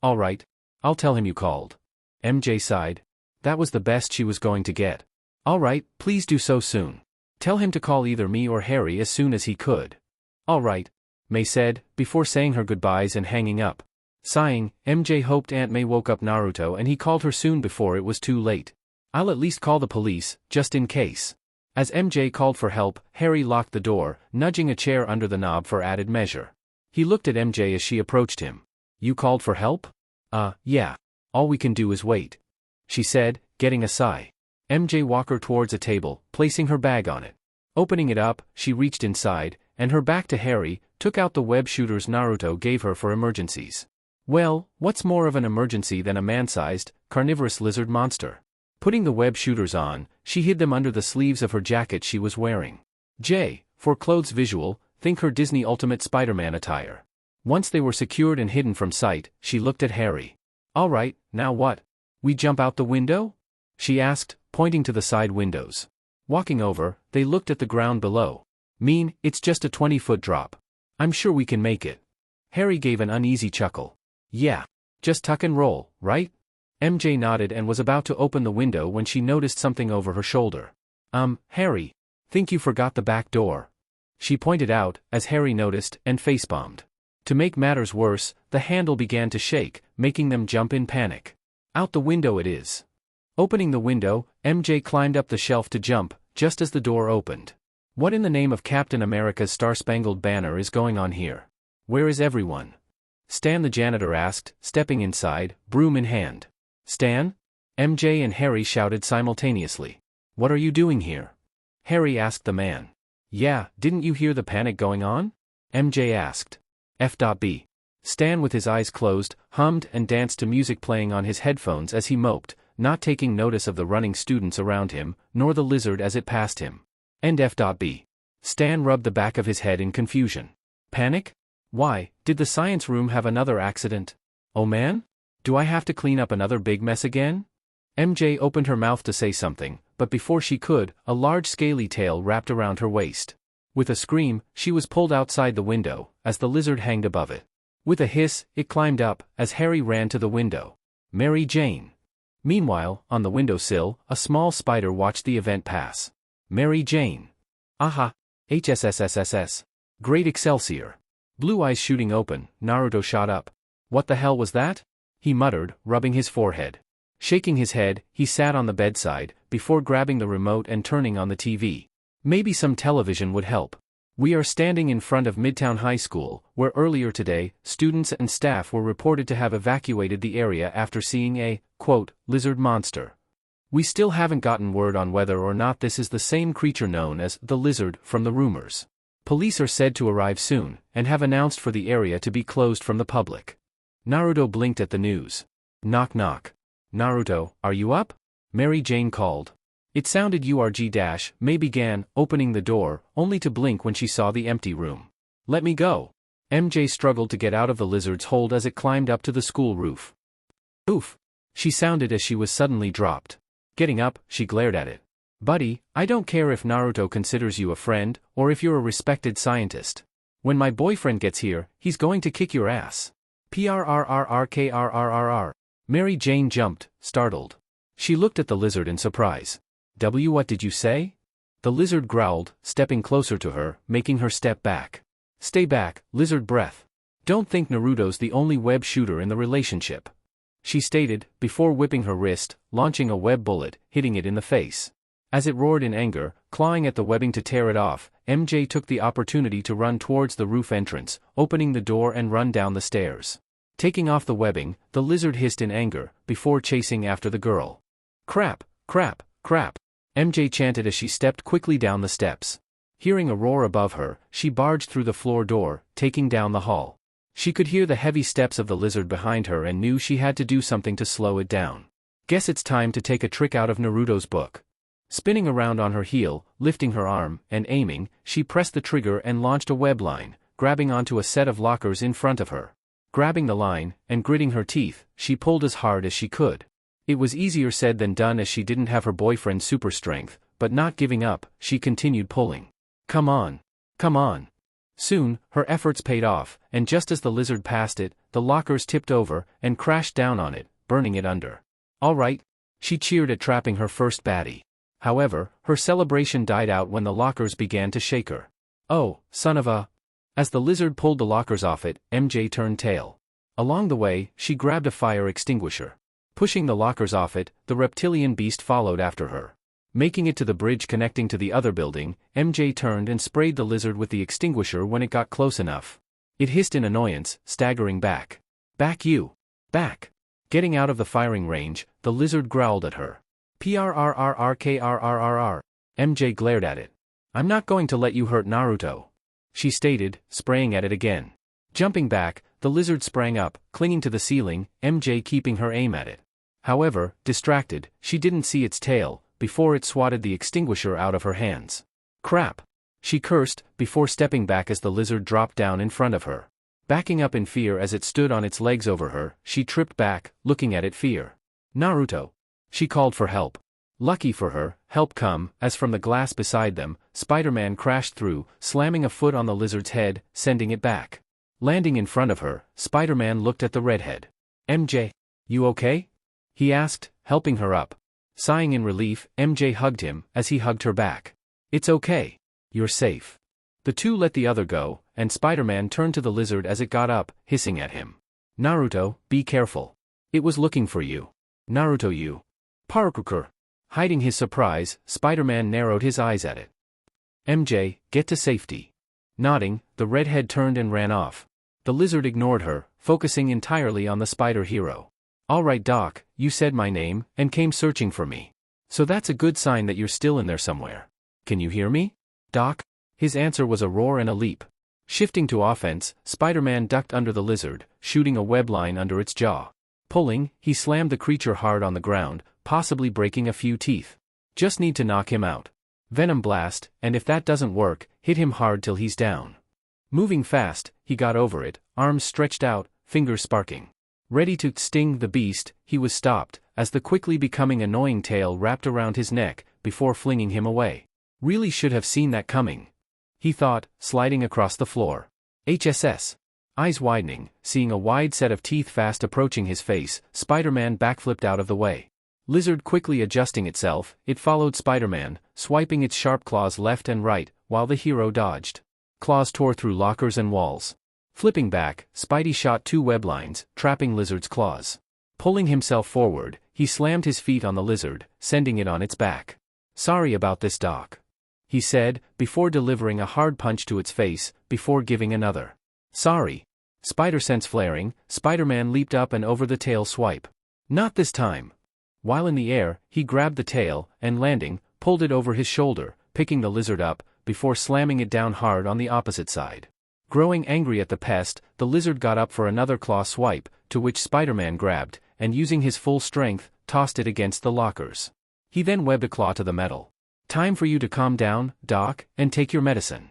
[SPEAKER 1] All right. I'll tell him you called. MJ sighed. That was the best she was going to get. All right, please do so soon. Tell him to call either me or Harry as soon as he could. All right, May said, before saying her goodbyes and hanging up. Sighing, MJ hoped Aunt May woke up Naruto and he called her soon before it was too late. I'll at least call the police, just in case. As MJ called for help, Harry locked the door, nudging a chair under the knob for added measure. He looked at MJ as she approached him. You called for help? Yeah. All we can do is wait, she said, getting a sigh. MJ walked her towards a table, placing her bag on it. Opening it up, she reached inside, and her back to Harry, took out the web shooters Naruto gave her for emergencies. Well, what's more of an emergency than a man-sized, carnivorous lizard monster? Putting the web shooters on, she hid them under the sleeves of her jacket she was wearing. For clothes visual, think her Disney Ultimate Spider-Man attire. Once they were secured and hidden from sight, she looked at Harry. All right, now what? We jump out the window? She asked, pointing to the side windows. Walking over, they looked at the ground below. It's just a 20-foot drop. I'm sure we can make it. Harry gave an uneasy chuckle. Yeah. Just tuck and roll, right? MJ nodded and was about to open the window when she noticed something over her shoulder. Harry. Think you forgot the back door. She pointed out, as Harry noticed, and facepalmed. To make matters worse, the handle began to shake, making them jump in panic. Out the window it is. Opening the window, MJ climbed up the shelf to jump, just as the door opened. What in the name of Captain America's Star-Spangled Banner is going on here? Where is everyone? Stan the janitor asked, stepping inside, broom in hand. Stan? MJ and Harry shouted simultaneously. What are you doing here? Harry asked the man. Yeah, didn't you hear the panic going on? MJ asked. F.B. Stan with his eyes closed, hummed and danced to music playing on his headphones as he moped, not taking notice of the running students around him, nor the lizard as it passed him. And F.B. Stan rubbed the back of his head in confusion. Panic? Why, did the science room have another accident? Oh man? Do I have to clean up another big mess again? MJ opened her mouth to say something, but before she could, a large scaly tail wrapped around her waist. With a scream, she was pulled outside the window, as the lizard hanged above it. With a hiss, it climbed up, as Harry ran to the window. Mary Jane. Meanwhile, on the windowsill, a small spider watched the event pass. Mary Jane. Aha. HSSSSS. Great Excelsior. Blue eyes shooting open, Naruto shot up. What the hell was that? He muttered, rubbing his forehead. Shaking his head, he sat on the bedside, before grabbing the remote and turning on the TV. Maybe some television would help. We are standing in front of Midtown High School, where earlier today, students and staff were reported to have evacuated the area after seeing a, quote, lizard monster. We still haven't gotten word on whether or not this is the same creature known as the lizard from the rumors. Police are said to arrive soon, and have announced for the area to be closed from the public. Naruto blinked at the news. Knock knock. Naruto, are you up? Mary Jane called. It sounded May began, opening the door, only to blink when she saw the empty room. Let me go. MJ struggled to get out of the lizard's hold as it climbed up to the school roof. Oof. She sounded as she was suddenly dropped. Getting up, she glared at it. Buddy, I don't care if Naruto considers you a friend, or if you're a respected scientist. When my boyfriend gets here, he's going to kick your ass. PRRRRKRRRR. Mary Jane jumped, startled. She looked at the lizard in surprise. What did you say? The lizard growled, stepping closer to her, making her step back. Stay back, lizard breath. Don't think Naruto's the only web shooter in the relationship. She stated, before whipping her wrist, launching a web bullet, hitting it in the face. As it roared in anger, clawing at the webbing to tear it off, MJ took the opportunity to run towards the roof entrance, opening the door and run down the stairs. Taking off the webbing, the lizard hissed in anger, before chasing after the girl. Crap, crap, crap. MJ chanted as she stepped quickly down the steps. Hearing a roar above her, she barged through the floor door, taking down the hall. She could hear the heavy steps of the lizard behind her and knew she had to do something to slow it down. Guess it's time to take a trick out of Naruto's book. Spinning around on her heel, lifting her arm, and aiming, she pressed the trigger and launched a web line, grabbing onto a set of lockers in front of her. Grabbing the line, and gritting her teeth, she pulled as hard as she could. It was easier said than done as she didn't have her boyfriend's super strength, but not giving up, she continued pulling. Come on. Come on. Soon, her efforts paid off, and just as the lizard passed it, the lockers tipped over, and crashed down on it, burning it under. All right. She cheered at trapping her first baddie. However, her celebration died out when the lockers began to shake her. Oh, son of a... As the lizard pulled the lockers off it, MJ turned tail. Along the way, she grabbed a fire extinguisher. Pushing the lockers off it, the reptilian beast followed after her. Making it to the bridge connecting to the other building, MJ turned and sprayed the lizard with the extinguisher when it got close enough. It hissed in annoyance, staggering back. Back you! Back! Getting out of the firing range, the lizard growled at her. PRRRRKRRRR. MJ glared at it. I'm not going to let you hurt Naruto. She stated, spraying at it again. Jumping back, the lizard sprang up, clinging to the ceiling, MJ keeping her aim at it. However, distracted, she didn't see its tail, before it swatted the extinguisher out of her hands. Crap! She cursed, before stepping back as the lizard dropped down in front of her. Backing up in fear as it stood on its legs over her, she tripped back, looking at it fear. Naruto! She called for help. Lucky for her, help come, as from the glass beside them, Spider-Man crashed through, slamming a foot on the lizard's head, sending it back. Landing in front of her, Spider-Man looked at the redhead. MJ, you okay? He asked, helping her up. Sighing in relief, MJ hugged him, as he hugged her back. It's okay. You're safe. The two let the other go, and Spider-Man turned to the lizard as it got up, hissing at him. Naruto, be careful. It was looking for you. Naruto you. Parker. Hiding his surprise, Spider-Man narrowed his eyes at it. MJ, get to safety. Nodding, the redhead turned and ran off. The lizard ignored her, focusing entirely on the spider hero. All right Doc, you said my name, and came searching for me. So that's a good sign that you're still in there somewhere. Can you hear me? Doc? His answer was a roar and a leap. Shifting to offense, Spider-Man ducked under the lizard, shooting a web line under its jaw. Pulling, he slammed the creature hard on the ground, possibly breaking a few teeth. Just need to knock him out. Venom blast, and if that doesn't work, hit him hard till he's down. Moving fast, he got over it, arms stretched out, fingers sparking. Ready to sting the beast, he was stopped, as the quickly becoming annoying tail wrapped around his neck, before flinging him away. Really should have seen that coming. He thought, sliding across the floor. HSS. Eyes widening, seeing a wide set of teeth fast approaching his face, Spider-Man backflipped out of the way. Lizard quickly adjusting itself, it followed Spider-Man, swiping its sharp claws left and right, while the hero dodged. Claws tore through lockers and walls. Flipping back, Spidey shot 2 web lines, trapping Lizard's claws. Pulling himself forward, he slammed his feet on the lizard, sending it on its back. "Sorry about this, Doc," he said, before delivering a hard punch to its face, before giving another. "Sorry." Spider sense flaring, Spider-Man leaped up and over the tail swipe. Not this time. While in the air, he grabbed the tail, and landing, pulled it over his shoulder, picking the lizard up, before slamming it down hard on the opposite side. Growing angry at the pest, the lizard got up for another claw swipe, to which Spider-Man grabbed, and using his full strength, tossed it against the lockers. He then webbed a claw to the metal. "Time for you to calm down, Doc, and take your medicine."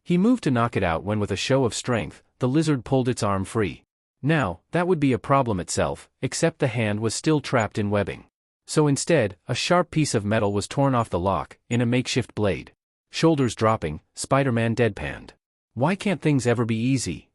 [SPEAKER 1] He moved to knock it out when with a show of strength, the lizard pulled its arm free. Now, that would be a problem itself, except the hand was still trapped in webbing. So instead, a sharp piece of metal was torn off the lock, in a makeshift blade. Shoulders dropping, Spider-Man deadpanned. "Why can't things ever be easy?"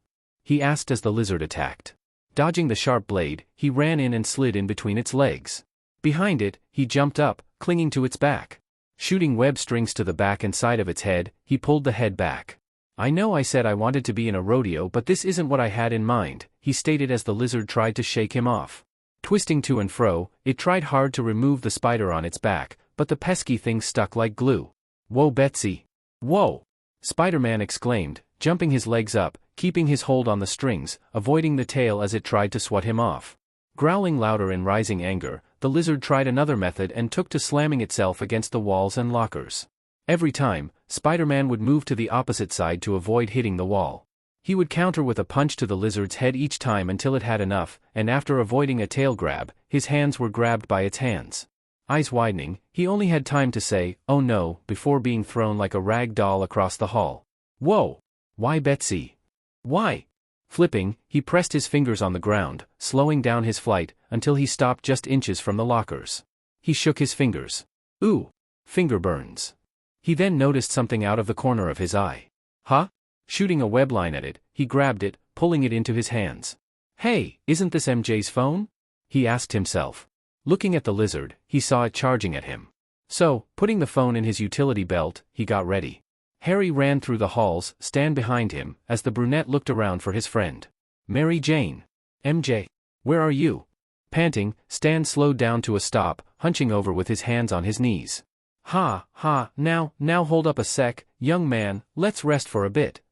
[SPEAKER 1] he asked as the lizard attacked. Dodging the sharp blade, he ran in and slid in between its legs. Behind it, he jumped up, clinging to its back. Shooting web strings to the back and side of its head, he pulled the head back. "I know I said I wanted to be in a rodeo, but this isn't what I had in mind," he stated as the lizard tried to shake him off. Twisting to and fro, it tried hard to remove the spider on its back, but the pesky thing stuck like glue. "Whoa, Betsy! Whoa!" Spider-Man exclaimed, jumping his legs up, keeping his hold on the strings, avoiding the tail as it tried to swat him off. Growling louder in rising anger, the lizard tried another method and took to slamming itself against the walls and lockers. Every time, Spider-Man would move to the opposite side to avoid hitting the wall. He would counter with a punch to the lizard's head each time until it had enough, and after avoiding a tail grab, his hands were grabbed by its hands. Eyes widening, he only had time to say, "Oh no," before being thrown like a rag doll across the hall. "Whoa! Why, Betsy? Why?" Flipping, he pressed his fingers on the ground, slowing down his flight, until he stopped just inches from the lockers. He shook his fingers. "Ooh! Finger burns." He then noticed something out of the corner of his eye. "Huh?" Shooting a web line at it, he grabbed it, pulling it into his hands. "Hey, isn't this MJ's phone?" he asked himself. Looking at the lizard, he saw it charging at him. So, putting the phone in his utility belt, he got ready. Harry ran through the halls, Stan behind him, as the brunette looked around for his friend. "Mary Jane. MJ. Where are you?" Panting, Stan slowed down to a stop, hunching over with his hands on his knees. Now hold up a sec, young man, let's rest for a bit."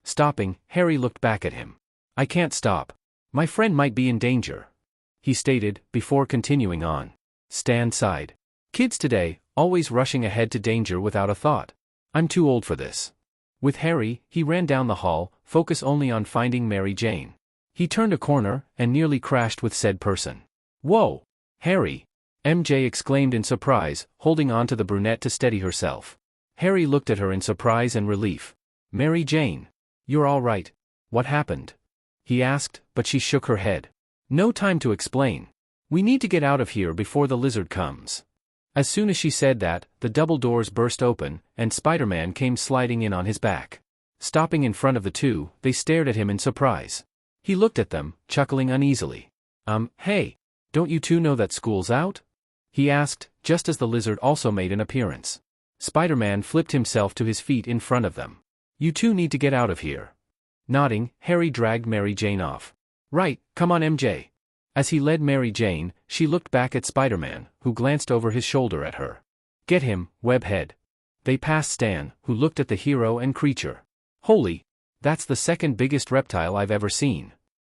[SPEAKER 1] Stopping, Harry looked back at him. "I can't stop. My friend might be in danger," he stated, before continuing on. Stan sighed. "Kids today, always rushing ahead to danger without a thought. I'm too old for this." With Harry, he ran down the hall, focus only on finding Mary Jane. He turned a corner, and nearly crashed with said person. "Whoa! Harry!" MJ exclaimed in surprise, holding on to the brunette to steady herself. Harry looked at her in surprise and relief. "Mary Jane. You're all right. What happened?" he asked, but she shook her head. "No time to explain. We need to get out of here before the lizard comes." As soon as she said that, the double doors burst open, and Spider-Man came sliding in on his back. Stopping in front of the two, they stared at him in surprise. He looked at them, chuckling uneasily. Hey, don't you two know that school's out?" he asked, just as the lizard also made an appearance. Spider-Man flipped himself to his feet in front of them. "You two need to get out of here." Nodding, Harry dragged Mary Jane off. "Right, come on MJ." As he led Mary Jane, she looked back at Spider-Man, who glanced over his shoulder at her. "Get him, Webhead." They passed Stan, who looked at the hero and creature. "Holy! That's the second biggest reptile I've ever seen."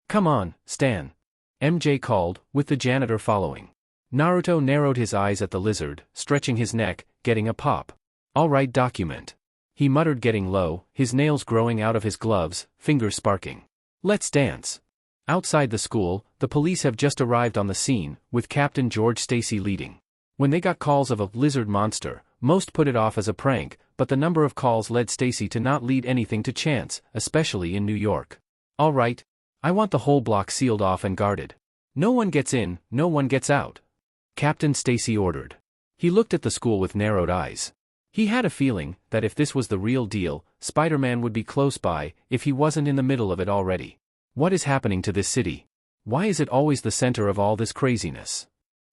[SPEAKER 1] "Come on, Stan," MJ called, with the janitor following. Naruto narrowed his eyes at the lizard, stretching his neck, getting a pop. "All right, document," he muttered, getting low, his nails growing out of his gloves, fingers sparking. "Let's dance." Outside the school, the police have just arrived on the scene, with Captain George Stacy leading. When they got calls of a lizard monster, most put it off as a prank, but the number of calls led Stacy to not lead anything to chance, especially in New York. "All right. I want the whole block sealed off and guarded. No one gets in, no one gets out," Captain Stacy ordered. He looked at the school with narrowed eyes. He had a feeling that if this was the real deal, Spider-Man would be close by, if he wasn't in the middle of it already. What is happening to this city? Why is it always the center of all this craziness?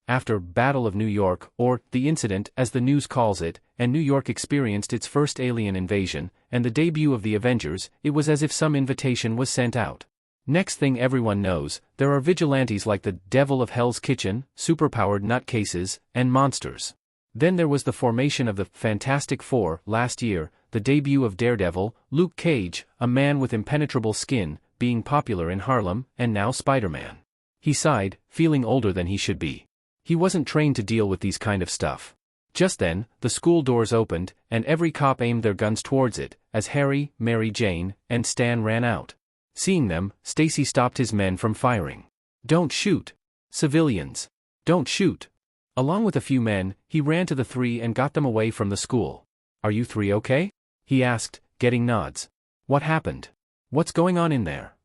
[SPEAKER 1] After Battle of New York, or the incident as the news calls it, and New York experienced its first alien invasion, and the debut of the Avengers, it was as if some invitation was sent out. Next thing everyone knows, there are vigilantes like the Devil of Hell's Kitchen, superpowered nutcases, and monsters. Then there was the formation of the Fantastic Four last year, the debut of Daredevil, Luke Cage, a man with impenetrable skin, being popular in Harlem, and now Spider-Man. He sighed, feeling older than he should be. He wasn't trained to deal with these kind of stuff. Just then, the school doors opened, and every cop aimed their guns towards it, as Harry, Mary Jane, and Stan ran out. Seeing them, Stacy stopped his men from firing. "Don't shoot! Civilians! Don't shoot!" Along with a few men, he ran to the three and got them away from the school. "Are you three okay?" he asked, getting nods. "What happened? What's going on in there?"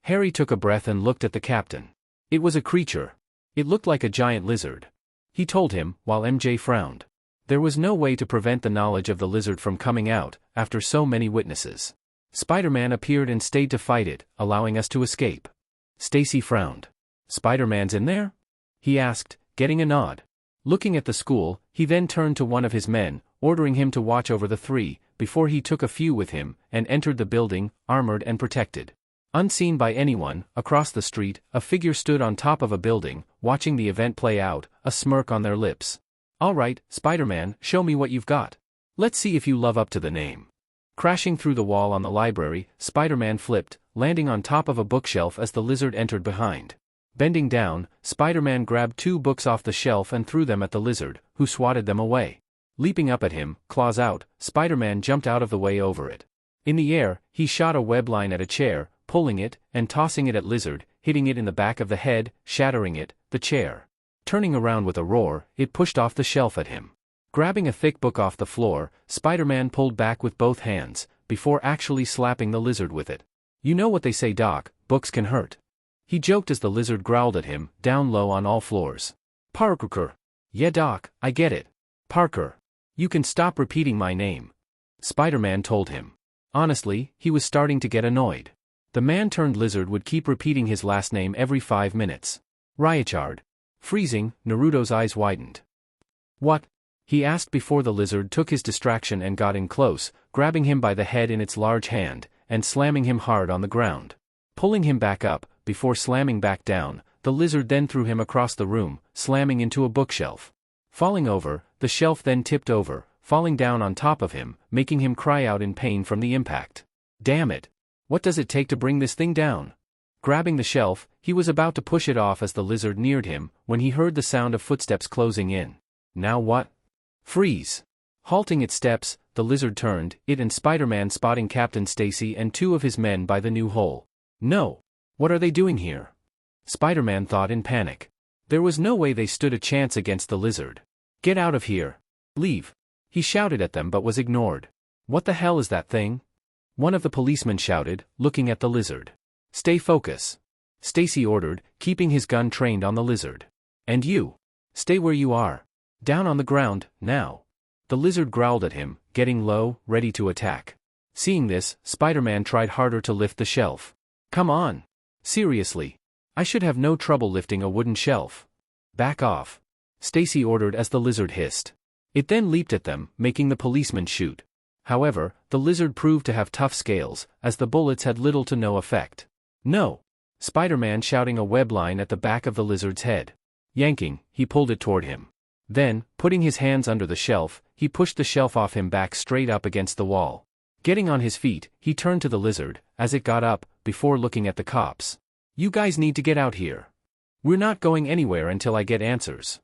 [SPEAKER 1] Harry took a breath and looked at the captain. It was a creature. It looked like a giant lizard. He told him, while MJ frowned. There was no way to prevent the knowledge of the lizard from coming out, after so many witnesses. Spider-Man appeared and stayed to fight it, allowing us to escape. Stacy frowned. "Spider-Man's in there?" he asked, getting a nod. Looking at the school, he then turned to one of his men, ordering him to watch over the three, before he took a few with him, and entered the building, armored and protected. Unseen by anyone, across the street, a figure stood on top of a building, watching the event play out, a smirk on their lips. "All right, Spider-Man, show me what you've got. Let's see if you live up to the name." Crashing through the wall on the library, Spider-Man flipped, landing on top of a bookshelf as the lizard entered behind. Bending down, Spider-Man grabbed 2 books off the shelf and threw them at the lizard, who swatted them away. Leaping up at him, claws out, Spider-Man jumped out of the way over it. In the air, he shot a web line at a chair, pulling it, and tossing it at lizard, hitting it in the back of the head, shattering it, the chair. Turning around with a roar, it pushed off the shelf at him. Grabbing a thick book off the floor, Spider-Man pulled back with both hands, before actually slapping the lizard with it. "You know what they say, Doc, books can hurt." He joked as the lizard growled at him, down low on all floors. "Parker." "Yeah, Doc, I get it. Parker. You can stop repeating my name," Spider-Man told him. Honestly, he was starting to get annoyed. The man-turned lizard would keep repeating his last name every 5 minutes. "Ryachard." Freezing, Naruto's eyes widened. "What?" he asked before the lizard took his distraction and got in close, grabbing him by the head in its large hand, and slamming him hard on the ground. Pulling him back up, before slamming back down, the lizard then threw him across the room, slamming into a bookshelf. Falling over, the shelf then tipped over, falling down on top of him, making him cry out in pain from the impact. "Damn it! What does it take to bring this thing down?" Grabbing the shelf, he was about to push it off as the lizard neared him, when he heard the sound of footsteps closing in. Now what? Freeze! Halting its steps, the lizard turned, it and Spider-Man spotting Captain Stacy and 2 of his men by the new hole. "No! What are they doing here?" Spider-Man thought in panic. There was no way they stood a chance against the lizard. "Get out of here! Leave!" He shouted at them but was ignored. "What the hell is that thing?" One of the policemen shouted, looking at the lizard. "Stay focused," Stacy ordered, keeping his gun trained on the lizard. "And you? Stay where you are. Down on the ground, now." The lizard growled at him, getting low, ready to attack. Seeing this, Spider-Man tried harder to lift the shelf. "Come on. Seriously. I should have no trouble lifting a wooden shelf." "Back off," Stacy ordered as the lizard hissed. It then leaped at them, making the policeman shoot. However, the lizard proved to have tough scales, as the bullets had little to no effect. "No!" Spider-Man shouting a web line at the back of the lizard's head. Yanking, he pulled it toward him. Then, putting his hands under the shelf, he pushed the shelf off him back straight up against the wall. Getting on his feet, he turned to the lizard, as it got up, before looking at the cops. "You guys need to get out here. We're not going anywhere until I get answers,"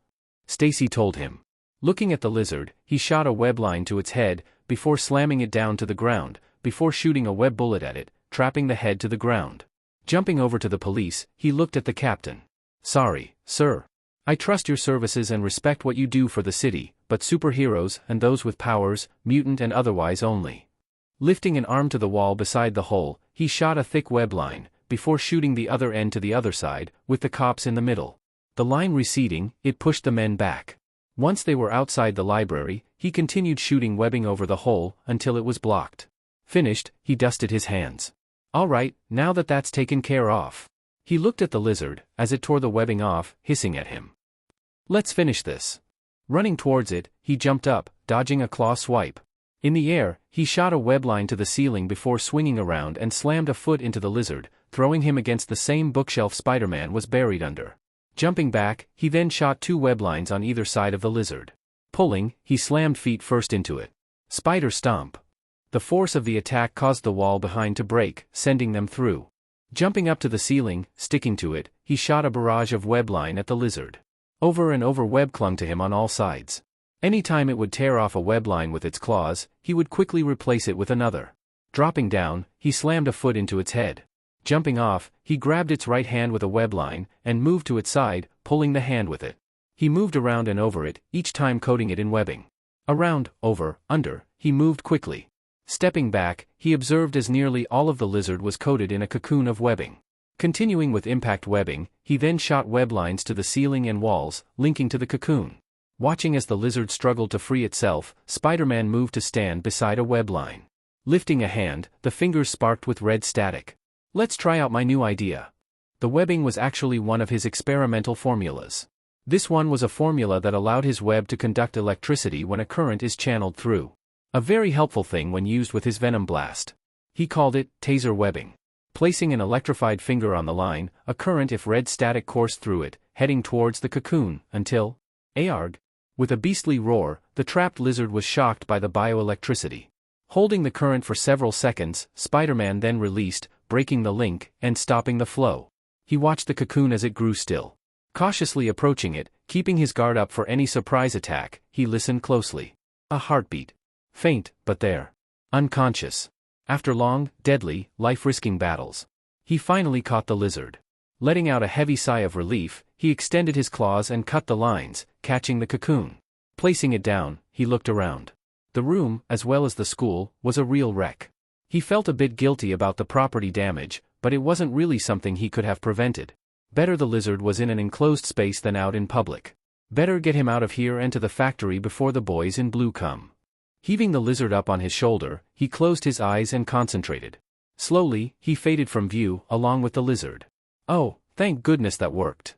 [SPEAKER 1] Stacy told him. Looking at the lizard, he shot a web line to its head, before slamming it down to the ground, before shooting a web bullet at it, trapping the head to the ground. Jumping over to the police, he looked at the captain. "Sorry, sir. I trust your services and respect what you do for the city, but superheroes and those with powers, mutant and otherwise only." Lifting an arm to the wall beside the hole, he shot a thick web line, before shooting the other end to the other side, with the cops in the middle. The line receding, it pushed the men back. Once they were outside the library, he continued shooting webbing over the hole, until it was blocked. Finished, he dusted his hands. Alright, now that that's taken care of. He looked at the lizard, as it tore the webbing off, hissing at him. Let's finish this. Running towards it, he jumped up, dodging a claw swipe. In the air, he shot a web line to the ceiling before swinging around and slammed a foot into the lizard, throwing him against the same bookshelf Spider-Man was buried under. Jumping back, he then shot 2 web lines on either side of the lizard. Pulling, he slammed feet first into it. Spider stomp. The force of the attack caused the wall behind to break, sending them through. Jumping up to the ceiling, sticking to it, he shot a barrage of web line at the lizard. Over and over web clung to him on all sides. Anytime it would tear off a web line with its claws, he would quickly replace it with another. Dropping down, he slammed a foot into its head. Jumping off, he grabbed its right hand with a web line, and moved to its side, pulling the hand with it. He moved around and over it, each time coating it in webbing. Around, over, under, he moved quickly. Stepping back, he observed as nearly all of the lizard was coated in a cocoon of webbing. Continuing with impact webbing, he then shot web lines to the ceiling and walls, linking to the cocoon. Watching as the lizard struggled to free itself, Spider-Man moved to stand beside a web line. Lifting a hand, the fingers sparked with red static. Let's try out my new idea. The webbing was actually one of his experimental formulas. This one was a formula that allowed his web to conduct electricity when a current is channeled through. A very helpful thing when used with his venom blast. He called it taser webbing. Placing an electrified finger on the line, a current if red static coursed through it, heading towards the cocoon, until, Arg! With a beastly roar, the trapped lizard was shocked by the bioelectricity. Holding the current for several seconds, Spider-Man then released, breaking the link, and stopping the flow. He watched the cocoon as it grew still. Cautiously approaching it, keeping his guard up for any surprise attack, he listened closely. A heartbeat. Faint, but there. Unconscious. After long, deadly, life-risking battles, he finally caught the lizard. Letting out a heavy sigh of relief, he extended his claws and cut the lines, catching the cocoon. Placing it down, he looked around. The room, as well as the school, was a real wreck. He felt a bit guilty about the property damage, but it wasn't really something he could have prevented. Better the lizard was in an enclosed space than out in public. Better get him out of here and to the factory before the boys in blue come. Heaving the lizard up on his shoulder, he closed his eyes and concentrated. Slowly, he faded from view, along with the lizard. Oh, thank goodness that worked.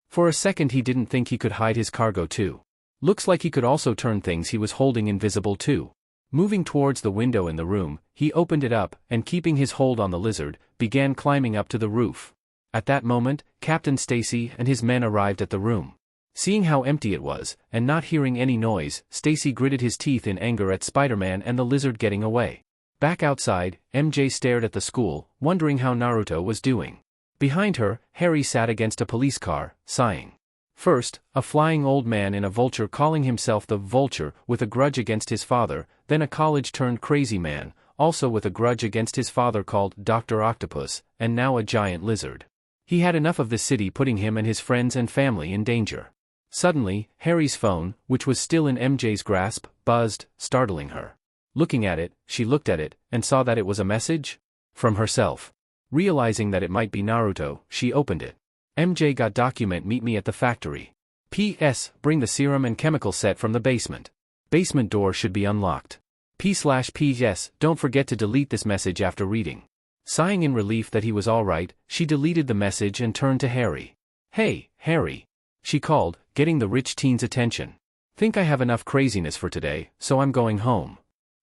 [SPEAKER 1] For a second he didn't think he could hide his cargo too. Looks like he could also turn things he was holding invisible too. Moving towards the window in the room, he opened it up, and keeping his hold on the lizard, began climbing up to the roof. At that moment, Captain Stacy and his men arrived at the room. Seeing how empty it was, and not hearing any noise, Stacy gritted his teeth in anger at Spider-Man and the lizard getting away. Back outside, MJ stared at the school, wondering how Naruto was doing. Behind her, Harry sat against a police car, sighing. First, a flying old man in a vulture calling himself the Vulture, with a grudge against his father, then a college-turned-crazy man, also with a grudge against his father called Dr. Octopus, and now a giant lizard. He had enough of the city putting him and his friends and family in danger. Suddenly, Harry's phone, which was still in MJ's grasp, buzzed, startling her. Looking at it, she looked at it, and saw that it was a message from herself. Realizing that it might be Naruto, she opened it. MJ got document, meet me at the factory. P.S. Bring the serum and chemical set from the basement. Basement door should be unlocked. P.S. Don't forget to delete this message after reading. Sighing in relief that he was alright, she deleted the message and turned to Harry. Hey, Harry. She called, getting the rich teen's attention. Think I have enough craziness for today, so I'm going home.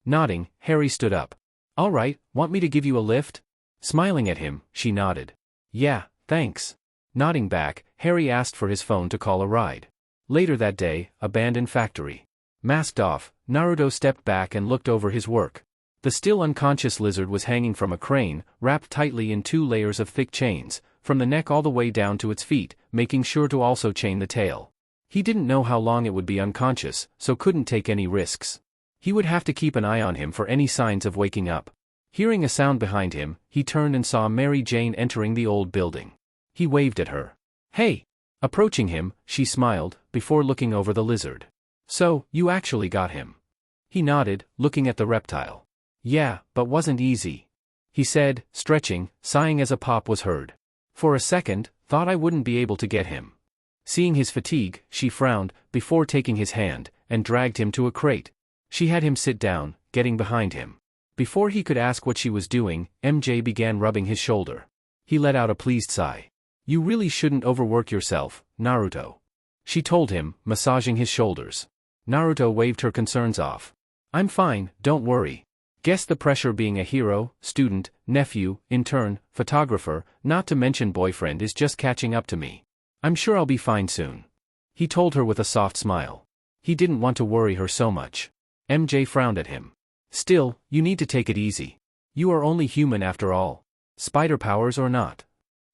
[SPEAKER 1] Nodding, Harry stood up. Alright, want me to give you a lift? Smiling at him, she nodded. Yeah, thanks. Nodding back, Harry asked for his phone to call a ride. Later that day, abandoned factory. Masked off, Naruto stepped back and looked over his work. The still unconscious lizard was hanging from a crane, wrapped tightly in 2 layers of thick chains, from the neck all the way down to its feet, making sure to also chain the tail. He didn't know how long it would be unconscious, so couldn't take any risks. He would have to keep an eye on him for any signs of waking up. Hearing a sound behind him, he turned and saw Mary Jane entering the old building. He waved at her. Hey! Approaching him, she smiled, before looking over the lizard. So, you actually got him. He nodded, looking at the reptile. Yeah, but wasn't easy. He said, stretching, sighing as a pop was heard. For a second, thought I wouldn't be able to get him. Seeing his fatigue, she frowned, before taking his hand, and dragged him to a crate. She had him sit down, getting behind him. Before he could ask what she was doing, MJ began rubbing his shoulder. He let out a pleased sigh. You really shouldn't overwork yourself, Naruto. She told him, massaging his shoulders. Naruto waved her concerns off. I'm fine, don't worry. Guess the pressure being a hero, student, nephew, intern, photographer, not to mention boyfriend is just catching up to me. I'm sure I'll be fine soon. He told her with a soft smile. He didn't want to worry her so much. MJ frowned at him. Still, you need to take it easy. You are only human after all. Spider powers or not.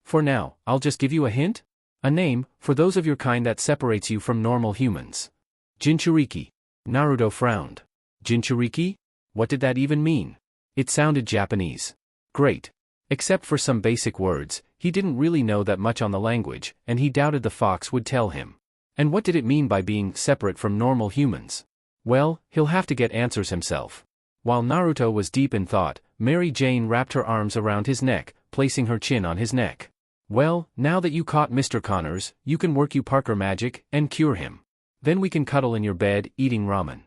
[SPEAKER 1] For now, I'll just give you a hint? A name, for those of your kind that separates you from normal humans. Jinchuriki. Naruto frowned. Jinchuriki? What did that even mean? It sounded Japanese. Great. Except for some basic words, he didn't really know that much on the language, and he doubted the fox would tell him. And what did it mean by being separate from normal humans? Well, he'll have to get answers himself. While Naruto was deep in thought, Mary Jane wrapped her arms around his neck, placing her chin on his neck. Well, now that you caught Mr. Connors, you can work you Parker magic, and cure him. Then we can cuddle in your bed, eating ramen.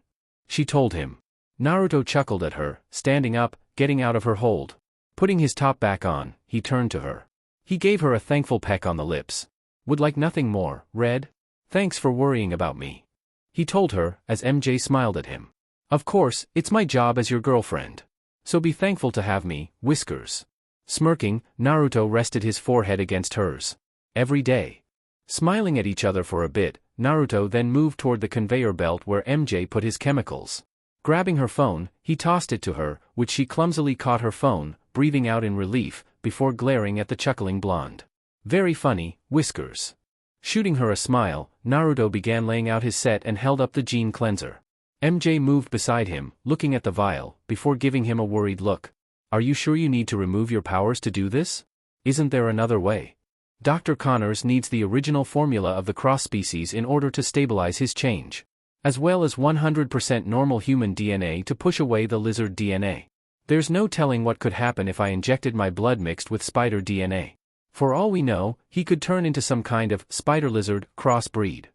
[SPEAKER 1] She told him. Naruto chuckled at her, standing up, getting out of her hold. Putting his top back on, he turned to her. He gave her a thankful peck on the lips. Would like nothing more, Red? Thanks for worrying about me. He told her, as MJ smiled at him. Of course, it's my job as your girlfriend. So be thankful to have me, Whiskers. Smirking, Naruto rested his forehead against hers. Every day. Smiling at each other for a bit, Naruto then moved toward the conveyor belt where MJ put his chemicals. Grabbing her phone, he tossed it to her, which she clumsily caught her phone, breathing out in relief, before glaring at the chuckling blonde. Very funny, Whiskers. Shooting her a smile, Naruto began laying out his set and held up the gene cleanser. MJ moved beside him, looking at the vial, before giving him a worried look. Are you sure you need to remove your powers to do this? Isn't there another way? Dr. Connors needs the original formula of the cross-species in order to stabilize his change. As well as 100% normal human DNA to push away the lizard DNA. There's no telling what could happen if I injected my blood mixed with spider DNA. For all we know, he could turn into some kind of spider-lizard crossbreed.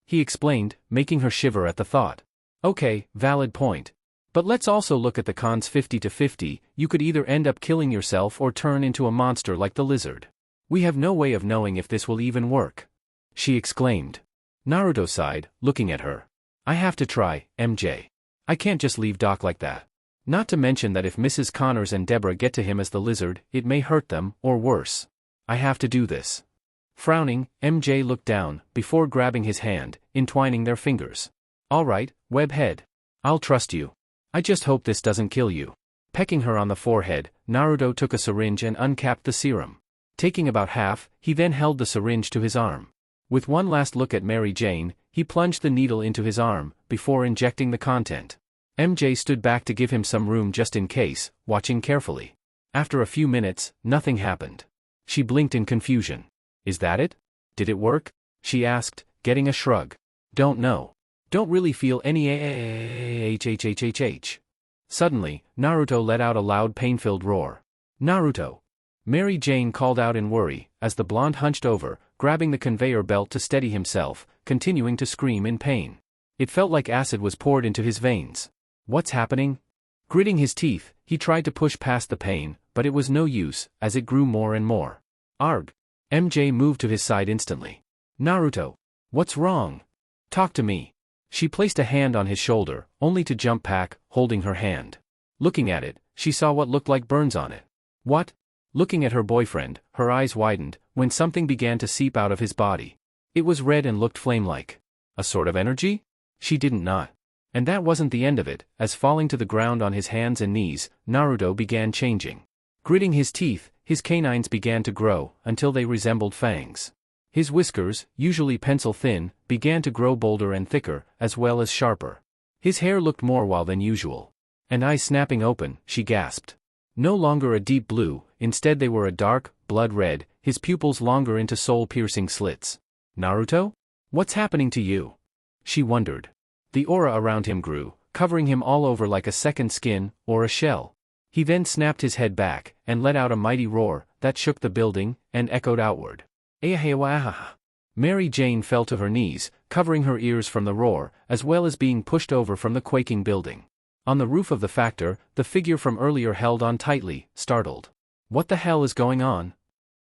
[SPEAKER 1] He explained, making her shiver at the thought. Okay, valid point. But let's also look at the cons 50-50, you could either end up killing yourself or turn into a monster like the lizard. We have no way of knowing if this will even work. She exclaimed. Naruto sighed, looking at her. I have to try, MJ. I can't just leave Doc like that. Not to mention that if Mrs. Connors and Deborah get to him as the lizard, it may hurt them, or worse. I have to do this. Frowning, MJ looked down, before grabbing his hand, entwining their fingers. All right, Webhead. I'll trust you. I just hope this doesn't kill you. Pecking her on the forehead, Naruto took a syringe and uncapped the serum. Taking about half, he then held the syringe to his arm. With one last look at Mary Jane, he plunged the needle into his arm, before injecting the content. MJ stood back to give him some room just in case, watching carefully. After a few minutes, nothing happened. She blinked in confusion. Is that it? Did it work? She asked, getting a shrug. Don't know. Don't really feel any hhhhh. Suddenly, Naruto let out a loud pain-filled roar. Naruto! Mary Jane called out in worry, as the blonde hunched over, grabbing the conveyor belt to steady himself, continuing to scream in pain. It felt like acid was poured into his veins. What's happening? Gritting his teeth, he tried to push past the pain, but it was no use, as it grew more and more. Arg! MJ moved to his side instantly. Naruto! What's wrong? Talk to me. She placed a hand on his shoulder, only to jump back, holding her hand. Looking at it, she saw what looked like burns on it. What? Looking at her boyfriend, her eyes widened, when something began to seep out of his body. It was red and looked flame-like. A sort of energy? She didn't not. And that wasn't the end of it, as falling to the ground on his hands and knees, Naruto began changing. Gritting his teeth, his canines began to grow, until they resembled fangs. His whiskers, usually pencil-thin, began to grow bolder and thicker, as well as sharper. His hair looked more wild than usual. And eyes snapping open, she gasped. No longer a deep blue, instead they were a dark, blood red, his pupils longer into soul-piercing slits. Naruto? What's happening to you? She wondered. The aura around him grew, covering him all over like a second skin, or a shell. He then snapped his head back, and let out a mighty roar, that shook the building, and echoed outward. Ahahaha. Mary Jane fell to her knees, covering her ears from the roar, as well as being pushed over from the quaking building. On the roof of the factor, the figure from earlier held on tightly, startled. What the hell is going on?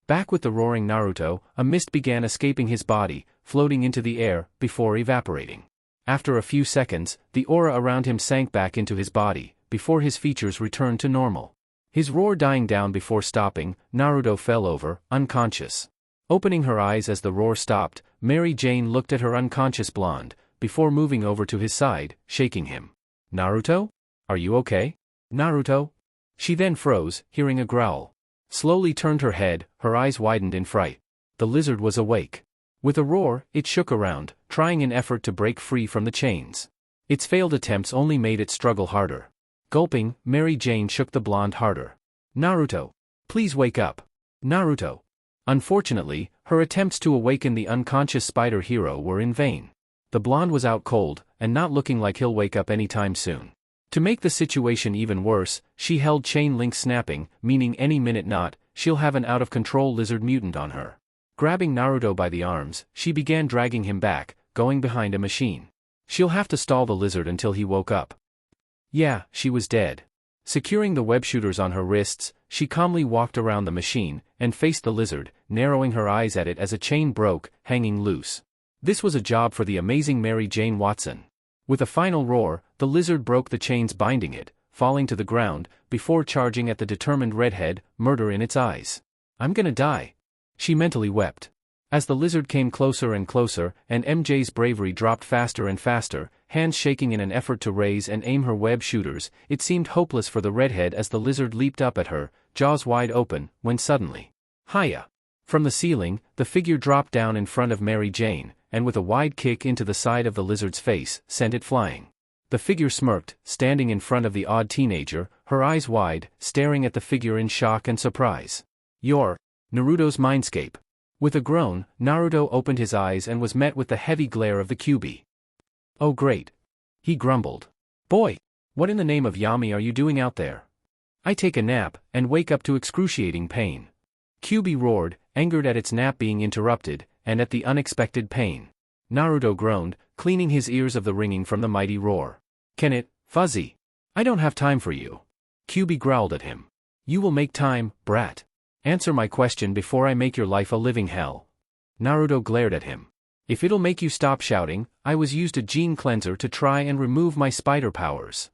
[SPEAKER 1] Back with the roaring Naruto, a mist began escaping his body, floating into the air, before evaporating. After a few seconds, the aura around him sank back into his body, before his features returned to normal. His roar dying down before stopping, Naruto fell over, unconscious. Opening her eyes as the roar stopped, Mary Jane looked at her unconscious blonde, before moving over to his side, shaking him. Naruto? Are you okay? Naruto? She then froze, hearing a growl. Slowly turned her head, her eyes widened in fright. The lizard was awake. With a roar, it shook around, trying an effort to break free from the chains. Its failed attempts only made it struggle harder. Gulping, Mary Jane shook the blonde harder. Naruto! Please wake up! Naruto! Unfortunately, her attempts to awaken the unconscious spider hero were in vain. The blonde was out cold, and not looking like he'll wake up anytime soon. To make the situation even worse, she held chain link snapping, meaning any minute not, she'll have an out-of-control lizard mutant on her. Grabbing Naruto by the arms, she began dragging him back, going behind a machine. She'll have to stall the lizard until he woke up. Yeah, she was dead. Securing the web shooters on her wrists, she calmly walked around the machine, and faced the lizard, narrowing her eyes at it as a chain broke, hanging loose. This was a job for the amazing Mary Jane Watson. With a final roar, the lizard broke the chains binding it, falling to the ground, before charging at the determined redhead, murder in its eyes. I'm gonna die. She mentally wept. As the lizard came closer and closer, and MJ's bravery dropped faster and faster, hands shaking in an effort to raise and aim her web shooters, it seemed hopeless for the redhead as the lizard leaped up at her, jaws wide open, when suddenly, hiya! From the ceiling, the figure dropped down in front of Mary Jane, and with a wide kick into the side of the lizard's face, sent it flying. The figure smirked, standing in front of the odd teenager, her eyes wide, staring at the figure in shock and surprise. You're Naruto's mindscape. With a groan, Naruto opened his eyes and was met with the heavy glare of the Juubi. Oh great. He grumbled. Boy! What in the name of Yami are you doing out there? I take a nap, and wake up to excruciating pain. Juubi roared, angered at its nap being interrupted, and at the unexpected pain. Naruto groaned, cleaning his ears of the ringing from the mighty roar. Can it, Fuzzy? I don't have time for you. Juubi growled at him. You will make time, brat. Answer my question before I make your life a living hell. Naruto glared at him. If it'll make you stop shouting, I was used a gene cleanser to try and remove my spider powers.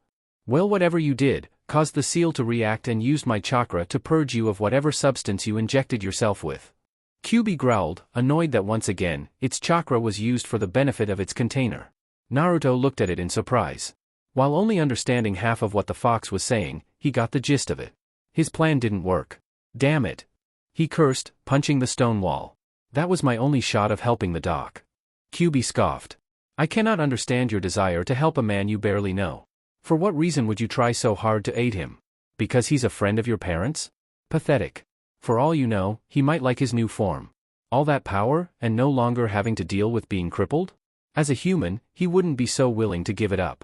[SPEAKER 1] Well, whatever you did, caused the seal to react and used my chakra to purge you of whatever substance you injected yourself with. Juubi growled, annoyed that once again, its chakra was used for the benefit of its container. Naruto looked at it in surprise. While only understanding half of what the fox was saying, he got the gist of it. His plan didn't work. Damn it. He cursed, punching the stone wall. That was my only shot of helping the doc. Juubi scoffed. I cannot understand your desire to help a man you barely know. For what reason would you try so hard to aid him? Because he's a friend of your parents? Pathetic. For all you know, he might like his new form. All that power, and no longer having to deal with being crippled? As a human, he wouldn't be so willing to give it up.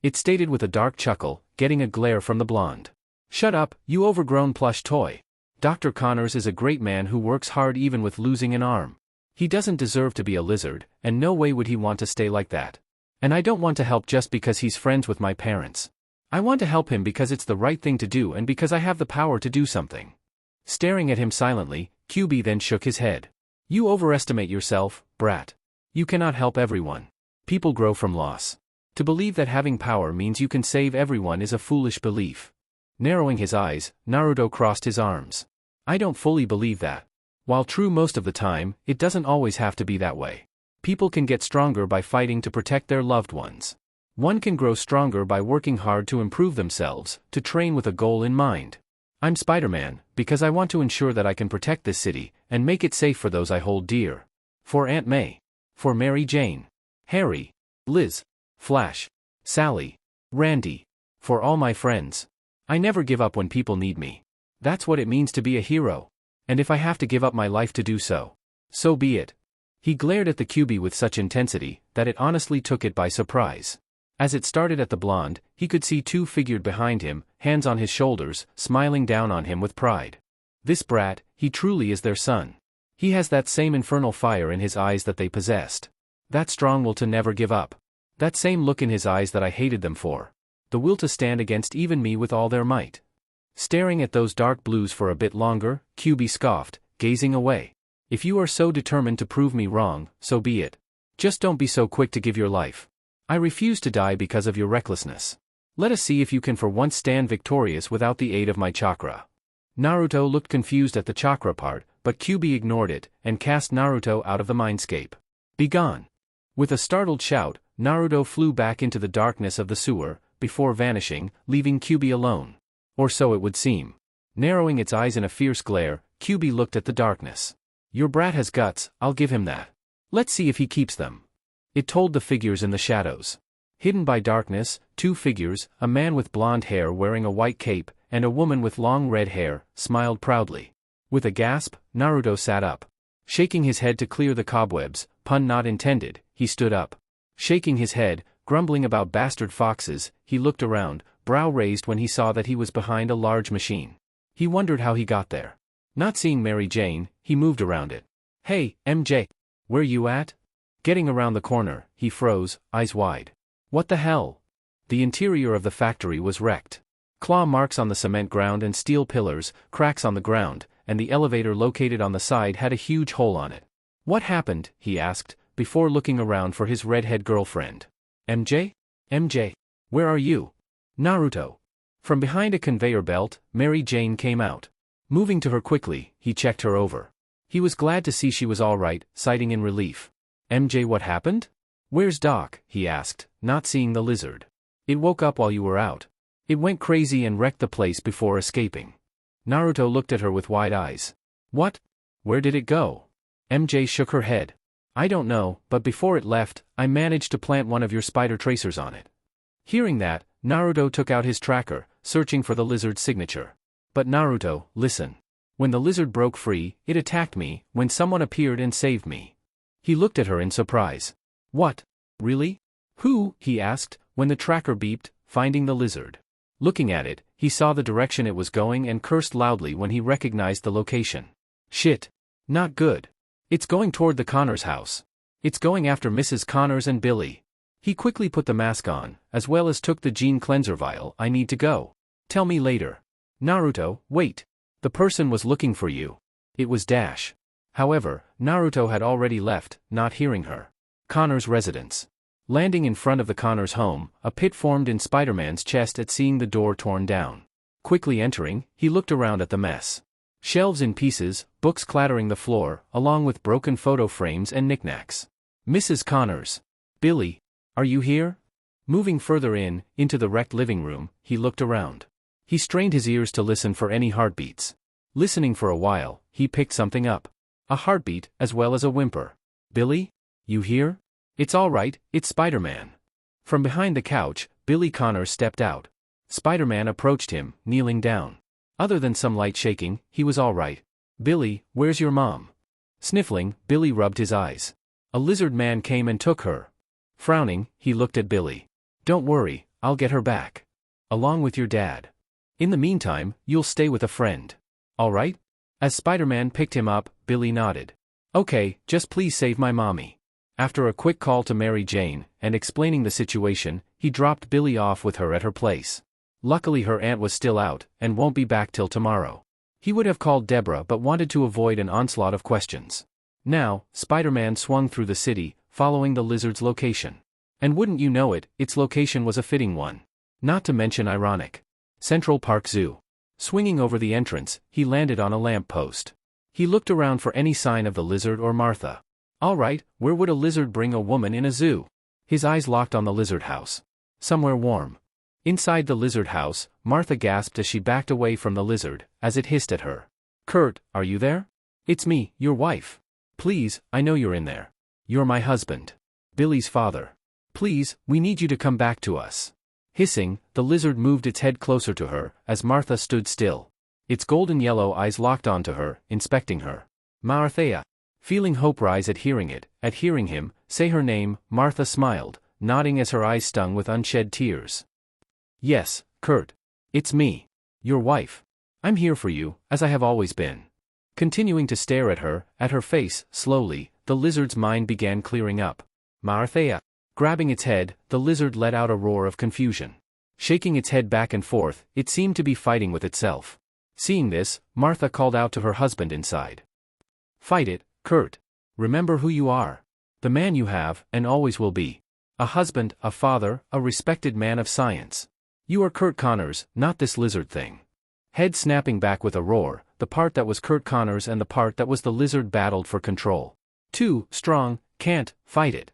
[SPEAKER 1] It stated with a dark chuckle, getting a glare from the blonde. Shut up, you overgrown plush toy. Dr. Connors is a great man who works hard even with losing an arm. He doesn't deserve to be a lizard, and no way would he want to stay like that. And I don't want to help just because he's friends with my parents. I want to help him because it's the right thing to do and because I have the power to do something. Staring at him silently, Juubi then shook his head. You overestimate yourself, brat. You cannot help everyone. People grow from loss. To believe that having power means you can save everyone is a foolish belief. Narrowing his eyes, Naruto crossed his arms. I don't fully believe that. While true most of the time, it doesn't always have to be that way. People can get stronger by fighting to protect their loved ones. One can grow stronger by working hard to improve themselves, to train with a goal in mind. I'm Spider-Man, because I want to ensure that I can protect this city, and make it safe for those I hold dear. For Aunt May. For Mary Jane. Harry. Liz. Flash. Sally. Randy. For all my friends. I never give up when people need me. That's what it means to be a hero. And if I have to give up my life to do so, so be it. He glared at the Juubi with such intensity, that it honestly took it by surprise. As it started at the blonde, he could see two figured behind him, hands on his shoulders, smiling down on him with pride. This brat, he truly is their son. He has that same infernal fire in his eyes that they possessed. That strong will to never give up. That same look in his eyes that I hated them for. The will to stand against even me with all their might. Staring at those dark blues for a bit longer, Juubi scoffed, gazing away. If you are so determined to prove me wrong, so be it. Just don't be so quick to give your life. I refuse to die because of your recklessness. Let us see if you can for once stand victorious without the aid of my chakra. Naruto looked confused at the chakra part, but Juubi ignored it, and cast Naruto out of the mindscape. Be gone. With a startled shout, Naruto flew back into the darkness of the sewer, before vanishing, leaving Juubi alone. Or so it would seem. Narrowing its eyes in a fierce glare, Juubi looked at the darkness. Your brat has guts, I'll give him that. Let's see if he keeps them. It told the figures in the shadows. Hidden by darkness, two figures, a man with blonde hair wearing a white cape, and a woman with long red hair, smiled proudly. With a gasp, Naruto sat up. Shaking his head to clear the cobwebs, pun not intended, he stood up. Shaking his head, grumbling about bastard foxes, he looked around, brow raised when he saw that he was behind a large machine. He wondered how he got there. Not seeing Mary Jane, he moved around it. Hey, MJ. Where you at? Getting around the corner, he froze, eyes wide. What the hell? The interior of the factory was wrecked. Claw marks on the cement ground and steel pillars, cracks on the ground, and the elevator located on the side had a huge hole on it. What happened? He asked, before looking around for his redhead girlfriend. MJ? MJ? Where are you? Naruto. From behind a conveyor belt, Mary Jane came out. Moving to her quickly, he checked her over. He was glad to see she was all right, sighing in relief. MJ, what happened? Where's Doc? He asked, not seeing the lizard. It woke up while you were out. It went crazy and wrecked the place before escaping. Naruto looked at her with wide eyes. What? Where did it go? MJ shook her head. I don't know, but before it left, I managed to plant one of your spider tracers on it. Hearing that, Naruto took out his tracker, searching for the lizard's signature. But Naruto, listen. When the lizard broke free, it attacked me, when someone appeared and saved me. He looked at her in surprise. What? Really? Who? He asked, when the tracker beeped, finding the lizard. Looking at it, he saw the direction it was going and cursed loudly when he recognized the location. Shit. Not good. It's going toward the Connors house. It's going after Mrs. Connors and Billy. He quickly put the mask on, as well as took the gene cleanser vial. I need to go. Tell me later. Naruto, wait. The person was looking for you. It was Dash. However, Naruto had already left, not hearing her. Connors' residence. Landing in front of the Connors' home, a pit formed in Spider-Man's chest at seeing the door torn down. Quickly entering, he looked around at the mess. Shelves in pieces, books clattering the floor, along with broken photo frames and knickknacks. Mrs. Connors. Billy. Are you here? Moving further into the wrecked living room, he looked around. He strained his ears to listen for any heartbeats. Listening for a while, he picked something up. A heartbeat, as well as a whimper. Billy? You here? It's all right, it's Spider-Man. From behind the couch, Billy Connors stepped out. Spider-Man approached him, kneeling down. Other than some light shaking, he was all right. Billy, where's your mom? Sniffling, Billy rubbed his eyes. A lizard man came and took her. Frowning, he looked at Billy. Don't worry, I'll get her back. Along with your dad. In the meantime, you'll stay with a friend. All right? As Spider-Man picked him up, Billy nodded. Okay, just please save my mommy. After a quick call to Mary Jane, and explaining the situation, he dropped Billy off with her at her place. Luckily her aunt was still out, and won't be back till tomorrow. He would have called Deborah but wanted to avoid an onslaught of questions. Now, Spider-Man swung through the city, following the lizard's location. And wouldn't you know it, its location was a fitting one. Not to mention ironic. Central Park Zoo. Swinging over the entrance, he landed on a lamp post. He looked around for any sign of the lizard or Martha. All right, where would a lizard bring a woman in a zoo? His eyes locked on the lizard house. Somewhere warm. Inside the lizard house, Martha gasped as she backed away from the lizard, as it hissed at her. Kurt, are you there? It's me, your wife. Please, I know you're in there. You're my husband. Billy's father. Please, we need you to come back to us. Hissing, the lizard moved its head closer to her, as Martha stood still. Its golden yellow eyes locked onto her, inspecting her. Marthea. Feeling hope rise at hearing him, say her name, Martha smiled, nodding as her eyes stung with unshed tears. Yes, Kurt. It's me. Your wife. I'm here for you, as I have always been. Continuing to stare at her face, slowly, the lizard's mind began clearing up. Marthea. Grabbing its head, the lizard let out a roar of confusion. Shaking its head back and forth, it seemed to be fighting with itself. Seeing this, Martha called out to her husband inside. "Fight it, Kurt. Remember who you are. The man you have, and always will be. A husband, a father, a respected man of science. You are Kurt Connors, not this lizard thing." Head snapping back with a roar, the part that was Kurt Connors and the part that was the lizard battled for control. Too strong, can't fight it.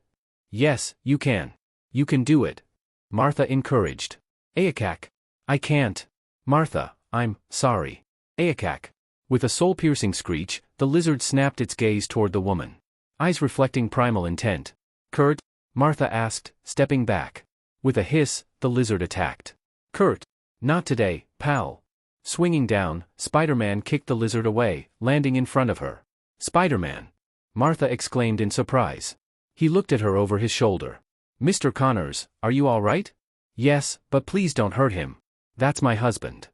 [SPEAKER 1] Yes, you can. You can do it. Martha encouraged. Ayakak. I can't. Martha, I'm sorry. Ayakak. With a soul-piercing screech, the lizard snapped its gaze toward the woman. Eyes reflecting primal intent. Kurt? Martha asked, stepping back. With a hiss, the lizard attacked. Kurt. Not today, pal. Swinging down, Spider-Man kicked the lizard away, landing in front of her. Spider-Man! Martha exclaimed in surprise. He looked at her over his shoulder. Mr. Connors, are you all right? Yes, but please don't hurt him. That's my husband.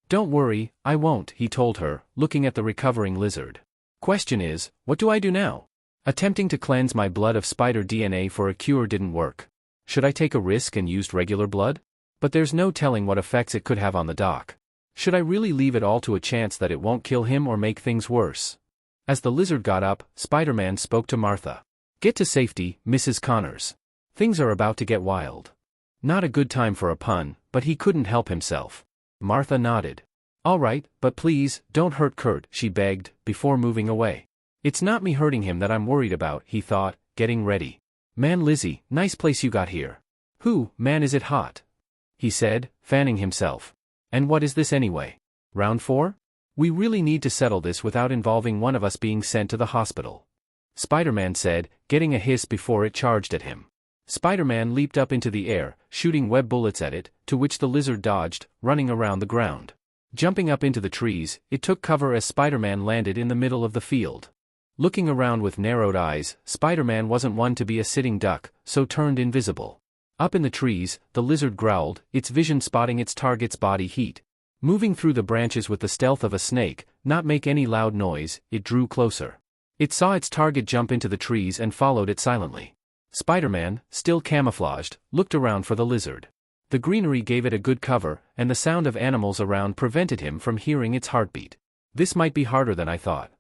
[SPEAKER 1] Don't worry, I won't, he told her, looking at the recovering lizard. Question is, what do I do now? Attempting to cleanse my blood of spider DNA for a cure didn't work. Should I take a risk and use regular blood? But there's no telling what effects it could have on the doc. Should I really leave it all to a chance that it won't kill him or make things worse? As the lizard got up, Spider-Man spoke to Martha. Get to safety, Mrs. Connors. Things are about to get wild. Not a good time for a pun, but he couldn't help himself. Martha nodded. All right, but please, don't hurt Kurt, she begged, before moving away. It's not me hurting him that I'm worried about, he thought, getting ready. Man, Lizzie, nice place you got here. Man, is it hot? He said, fanning himself. And what is this anyway? Round 4? We really need to settle this without involving one of us being sent to the hospital. Spider-Man said, getting a hiss before it charged at him. Spider-Man leaped up into the air, shooting web bullets at it, to which the lizard dodged, running around the ground. Jumping up into the trees, it took cover as Spider-Man landed in the middle of the field. Looking around with narrowed eyes, Spider-Man wasn't one to be a sitting duck, so turned invisible. Up in the trees, the lizard growled, its vision spotting its target's body heat. Moving through the branches with the stealth of a snake, not make any loud noise, it drew closer. It saw its target jump into the trees and followed it silently. Spider-Man, still camouflaged, looked around for the lizard. The greenery gave it a good cover, and the sound of animals around prevented him from hearing its heartbeat. This might be harder than I thought.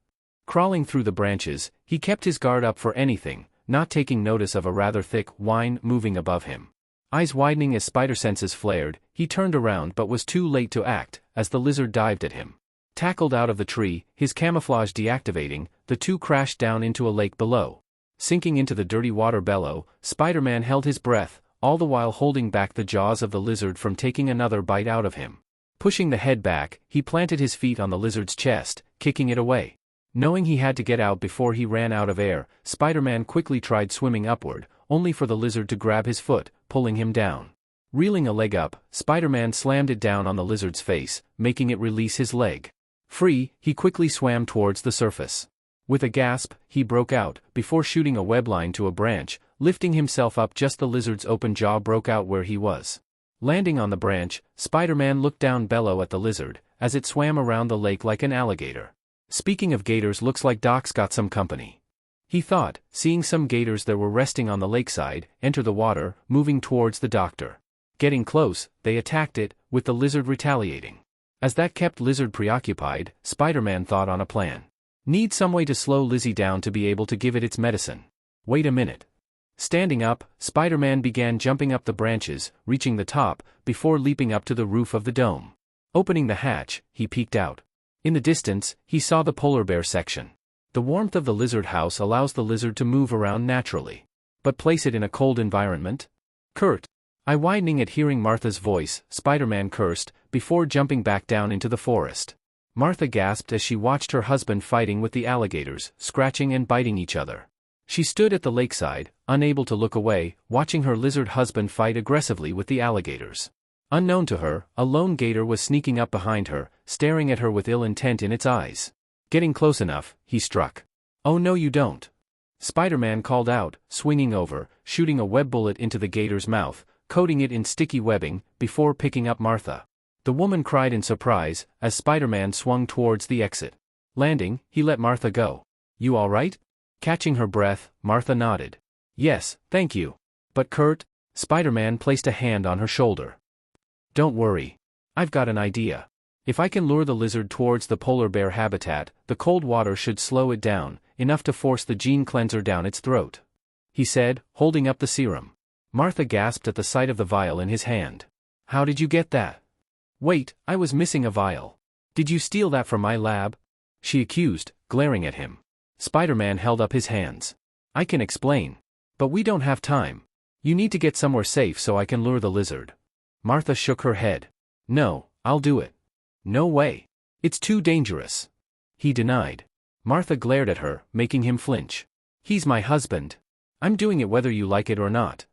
[SPEAKER 1] Crawling through the branches, he kept his guard up for anything, not taking notice of a rather thick whine moving above him. Eyes widening as spider senses flared, he turned around but was too late to act, as the lizard dived at him. Tackled out of the tree, his camouflage deactivating, the two crashed down into a lake below. Sinking into the dirty water below, Spider-Man held his breath, all the while holding back the jaws of the lizard from taking another bite out of him. Pushing the head back, he planted his feet on the lizard's chest, kicking it away. Knowing he had to get out before he ran out of air, Spider-Man quickly tried swimming upward, only for the lizard to grab his foot, pulling him down. Reeling a leg up, Spider-Man slammed it down on the lizard's face, making it release his leg. Free, he quickly swam towards the surface. With a gasp, he broke out, before shooting a web line to a branch, lifting himself up just the lizard's open jaw broke out where he was. Landing on the branch, Spider-Man looked down below at the lizard, as it swam around the lake like an alligator. Speaking of gators, looks like Doc's got some company. He thought, seeing some gators that were resting on the lakeside, enter the water, moving towards the doctor. Getting close, they attacked it, with the lizard retaliating. As that kept lizard preoccupied, Spider-Man thought on a plan. Need some way to slow Lizzie down to be able to give it its medicine. Wait a minute. Standing up, Spider-Man began jumping up the branches, reaching the top, before leaping up to the roof of the dome. Opening the hatch, he peeked out. In the distance, he saw the polar bear section. The warmth of the lizard house allows the lizard to move around naturally. But place it in a cold environment? Kurt. Widening at hearing Martha's voice, Spider-Man cursed, before jumping back down into the forest. Martha gasped as she watched her husband fighting with the alligators, scratching and biting each other. She stood at the lakeside, unable to look away, watching her lizard husband fight aggressively with the alligators. Unknown to her, a lone gator was sneaking up behind her, staring at her with ill intent in its eyes. Getting close enough, he struck. Oh no you don't. Spider-Man called out, swinging over, shooting a web bullet into the gator's mouth, coating it in sticky webbing, before picking up Martha. The woman cried in surprise, as Spider-Man swung towards the exit. Landing, he let Martha go. You all right? Catching her breath, Martha nodded. Yes, thank you. But Kurt? Spider-Man placed a hand on her shoulder. Don't worry. I've got an idea. If I can lure the lizard towards the polar bear habitat, the cold water should slow it down, enough to force the gene cleanser down its throat," he said, holding up the serum. Martha gasped at the sight of the vial in his hand. "How did you get that?" "Wait, I was missing a vial. Did you steal that from my lab?" she accused, glaring at him. Spider-Man held up his hands. "I can explain. But we don't have time. You need to get somewhere safe so I can lure the lizard." Martha shook her head. "No, I'll do it." "No way. It's too dangerous," he denied. Martha glared at her, making him flinch. "He's my husband. I'm doing it whether you like it or not,"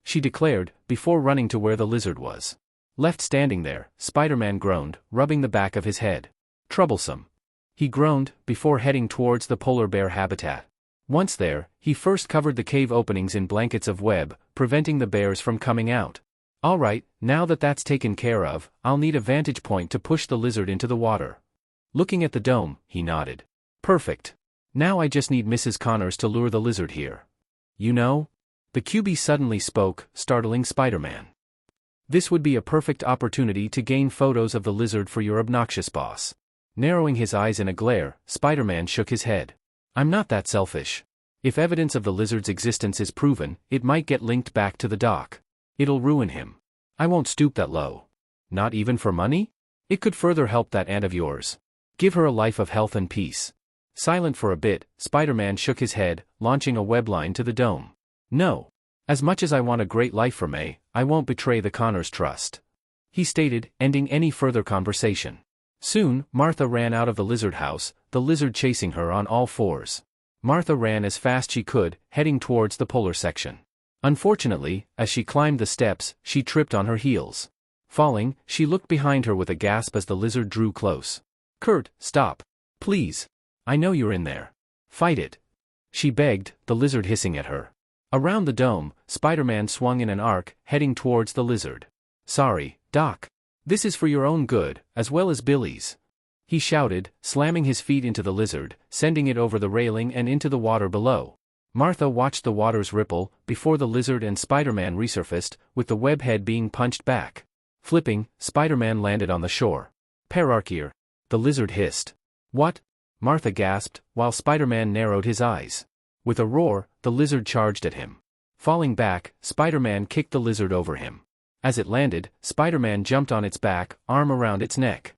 [SPEAKER 1] she declared, before running to where the lizard was. Left standing there, Spider-Man groaned, rubbing the back of his head. "Troublesome," he groaned, before heading towards the polar bear habitat. Once there, he first covered the cave openings in blankets of web, preventing the bears from coming out. "All right, now that that's taken care of, I'll need a vantage point to push the lizard into the water." Looking at the dome, he nodded. "Perfect. Now I just need Mrs. Connors to lure the lizard here. You know?" The QB suddenly spoke, startling Spider-Man. "This would be a perfect opportunity to gain photos of the lizard for your obnoxious boss." Narrowing his eyes in a glare, Spider-Man shook his head. "I'm not that selfish. If evidence of the lizard's existence is proven, it might get linked back to the doc. It'll ruin him. I won't stoop that low. Not even for money? It could further help that aunt of yours. Give her a life of health and peace." Silent for a bit, Spider-Man shook his head, launching a web line to the dome. "No. As much as I want a great life for May, I won't betray the Connors trust," he stated, ending any further conversation. Soon, Martha ran out of the lizard house, the lizard chasing her on all fours. Martha ran as fast she could, heading towards the polar section. Unfortunately, as she climbed the steps, she tripped on her heels. Falling, she looked behind her with a gasp as the lizard drew close. "Kurt, stop. Please. I know you're in there. Fight it," she begged, the lizard hissing at her. Around the dome, Spider-Man swung in an arc, heading towards the lizard. "Sorry, Doc. This is for your own good, as well as Billy's," he shouted, slamming his feet into the lizard, sending it over the railing and into the water below. Martha watched the waters ripple, before the lizard and Spider-Man resurfaced, with the web head being punched back. Flipping, Spider-Man landed on the shore. "Perarkier," the lizard hissed. "What?" Martha gasped, while Spider-Man narrowed his eyes. With a roar, the lizard charged at him. Falling back, Spider-Man kicked the lizard over him. As it landed, Spider-Man jumped on its back, arm around its neck.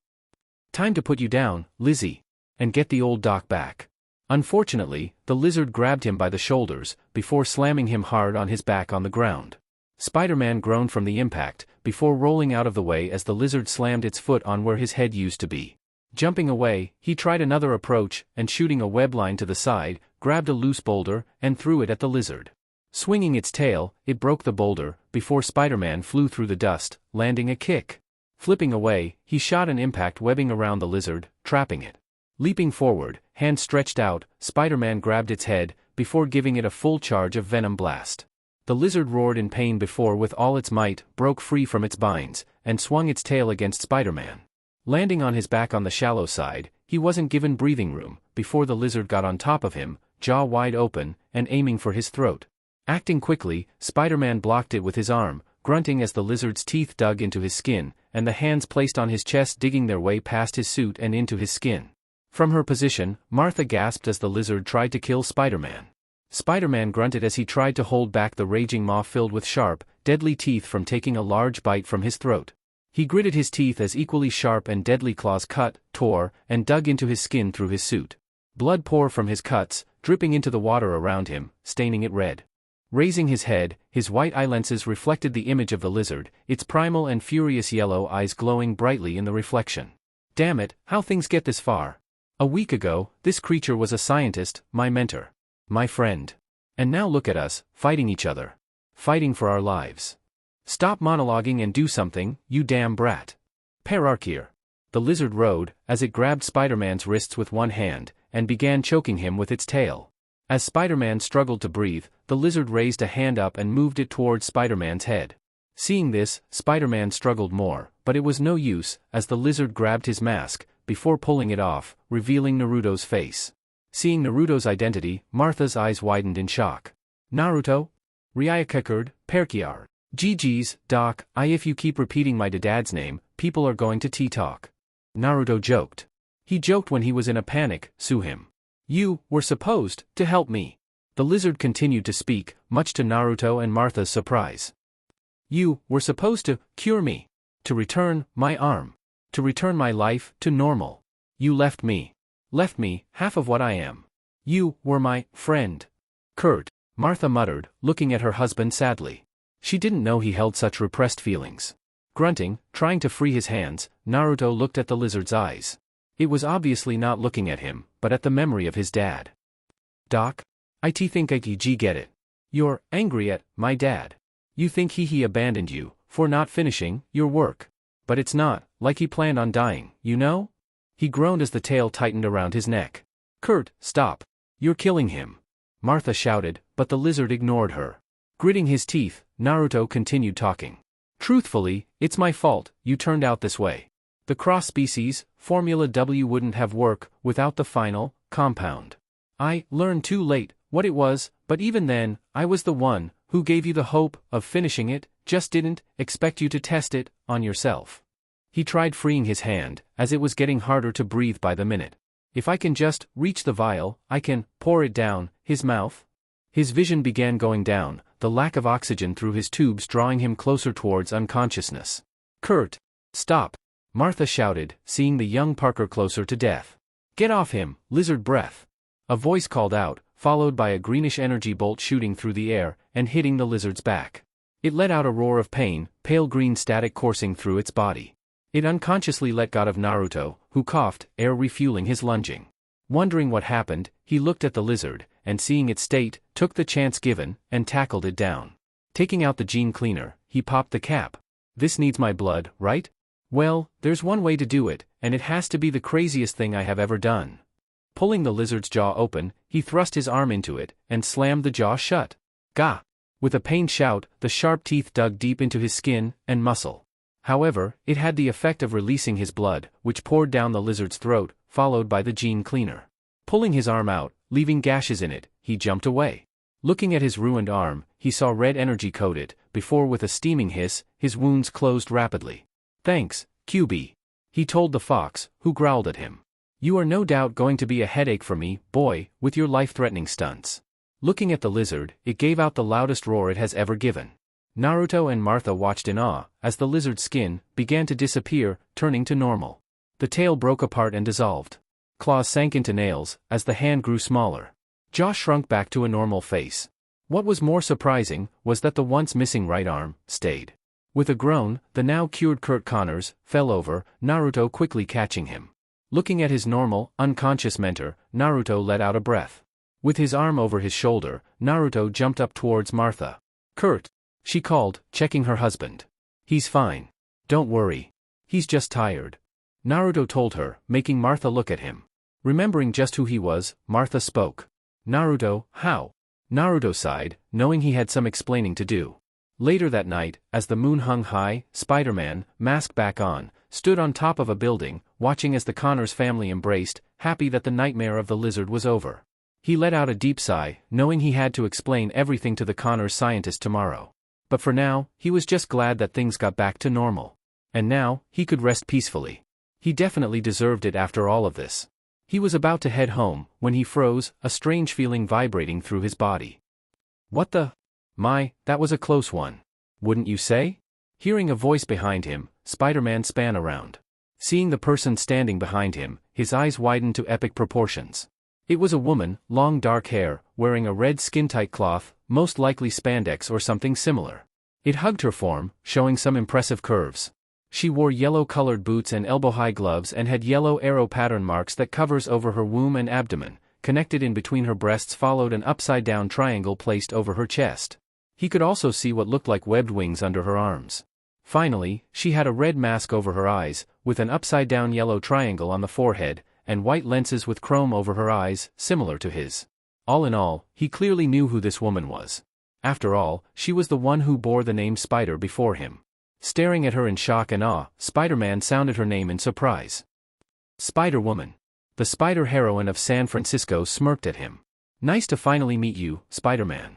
[SPEAKER 1] "Time to put you down, Lizzie. And get the old doc back." Unfortunately, the lizard grabbed him by the shoulders, before slamming him hard on his back on the ground. Spider-Man groaned from the impact, before rolling out of the way as the lizard slammed its foot on where his head used to be. Jumping away, he tried another approach, and shooting a web line to the side, grabbed a loose boulder, and threw it at the lizard. Swinging its tail, it broke the boulder, before Spider-Man flew through the dust, landing a kick. Flipping away, he shot an impact webbing around the lizard, trapping it. Leaping forward, hand stretched out, Spider-Man grabbed its head, before giving it a full charge of venom blast. The lizard roared in pain before with all its might, broke free from its binds, and swung its tail against Spider-Man. Landing on his back on the shallow side, he wasn't given breathing room, before the lizard got on top of him, jaw wide open, and aiming for his throat. Acting quickly, Spider-Man blocked it with his arm, grunting as the lizard's teeth dug into his skin, and the hands placed on his chest digging their way past his suit and into his skin. From her position, Martha gasped as the lizard tried to kill Spider-Man. Spider-Man grunted as he tried to hold back the raging maw filled with sharp, deadly teeth from taking a large bite from his throat. He gritted his teeth as equally sharp and deadly claws cut, tore, and dug into his skin through his suit. Blood poured from his cuts, dripping into the water around him, staining it red. Raising his head, his white eye lenses reflected the image of the lizard, its primal and furious yellow eyes glowing brightly in the reflection. "Damn it, how things get this far. A week ago, this creature was a scientist, my mentor. My friend. And now look at us, fighting each other. Fighting for our lives. Stop monologuing and do something, you damn brat." "Perarkier." The lizard rode, as it grabbed Spider-Man's wrists with one hand, and began choking him with its tail. As Spider-Man struggled to breathe, the lizard raised a hand up and moved it towards Spider-Man's head. Seeing this, Spider-Man struggled more, but it was no use, as the lizard grabbed his mask, before pulling it off, revealing Naruto's face. Seeing Naruto's identity, Martha's eyes widened in shock. "Naruto? Ryukakurd, Perkiar." GG's, Doc, if you keep repeating my dad's name, people are going to T-talk. Naruto joked. He joked when he was in a panic, sue him. You were supposed to help me. The lizard continued to speak, much to Naruto and Martha's surprise. You were supposed to cure me. To return my arm. To return my life to normal. You left me. Left me, half of what I am. You were my friend. Kurt, Martha muttered, looking at her husband sadly. She didn't know he held such repressed feelings. Grunting, trying to free his hands, Naruto looked at the lizard's eyes. It was obviously not looking at him, but at the memory of his dad. Doc? I think I get it. You're angry at my dad. You think he abandoned you for not finishing your work. But it's not like he planned on dying, you know? He groaned as the tail tightened around his neck. Kurt, stop. You're killing him. Martha shouted, but the lizard ignored her. Gritting his teeth, Naruto continued talking. Truthfully, it's my fault you turned out this way. The cross-species Formula W wouldn't have worked without the final compound. I learned too late what it was, but even then, I was the one who gave you the hope of finishing it, just didn't expect you to test it on yourself. He tried freeing his hand, as it was getting harder to breathe by the minute. If I can just reach the vial, I can pour it down his mouth. His vision began going down, the lack of oxygen through his tubes drawing him closer towards unconsciousness. Kurt! Stop! Martha shouted, seeing the young Parker closer to death. Get off him, lizard breath! A voice called out, followed by a greenish energy bolt shooting through the air and hitting the lizard's back. It let out a roar of pain, pale green static coursing through its body. It unconsciously let go of Naruto, who coughed, air refueling his lunging. Wondering what happened, he looked at the lizard, and seeing its state, took the chance given, and tackled it down. Taking out the gene cleaner, he popped the cap. This needs my blood, right? Well, there's one way to do it, and it has to be the craziest thing I have ever done. Pulling the lizard's jaw open, he thrust his arm into it, and slammed the jaw shut. Gah! With a pained shout, the sharp teeth dug deep into his skin and muscle. However, it had the effect of releasing his blood, which poured down the lizard's throat, followed by the gene cleaner. Pulling his arm out, leaving gashes in it, he jumped away. Looking at his ruined arm, he saw red energy coated, before with a steaming hiss, his wounds closed rapidly. Thanks, QB. He told the fox, who growled at him. You are no doubt going to be a headache for me, boy, with your life-threatening stunts. Looking at the lizard, it gave out the loudest roar it has ever given. Naruto and Martha watched in awe, as the lizard's skin began to disappear, turning to normal. The tail broke apart and dissolved. Claws sank into nails, as the hand grew smaller. Jaw shrunk back to a normal face. What was more surprising, was that the once missing right arm stayed. With a groan, the now cured Kurt Connors fell over, Naruto quickly catching him. Looking at his normal, unconscious mentor, Naruto let out a breath. With his arm over his shoulder, Naruto jumped up towards Martha. Kurt! She called, checking her husband. He's fine. Don't worry. He's just tired. Naruto told her, making Martha look at him. Remembering just who he was, Martha spoke. Naruto, how? Naruto sighed, knowing he had some explaining to do. Later that night, as the moon hung high, Spider-Man, mask back on, stood on top of a building, watching as the Connors family embraced, happy that the nightmare of the lizard was over. He let out a deep sigh, knowing he had to explain everything to the Connors scientist tomorrow. But for now, he was just glad that things got back to normal. And now, he could rest peacefully. He definitely deserved it after all of this. He was about to head home, when he froze, a strange feeling vibrating through his body. What the? My, that was a close one. Wouldn't you say? Hearing a voice behind him, Spider-Man span around. Seeing the person standing behind him, his eyes widened to epic proportions. It was a woman, long dark hair, wearing a red skin-tight cloth, most likely spandex or something similar. It hugged her form, showing some impressive curves. She wore yellow-colored boots and elbow-high gloves and had yellow arrow pattern marks that covers over her womb and abdomen. Connected in between her breasts followed an upside-down triangle placed over her chest. He could also see what looked like webbed wings under her arms. Finally, she had a red mask over her eyes, with an upside-down yellow triangle on the forehead, and white lenses with chrome over her eyes, similar to his. All in all, he clearly knew who this woman was. After all, she was the one who bore the name Spider before him. Staring at her in shock and awe, Spider-Man sounded her name in surprise. Spider-Woman. The spider heroine of San Francisco smirked at him. Nice to finally meet you, Spider-Man.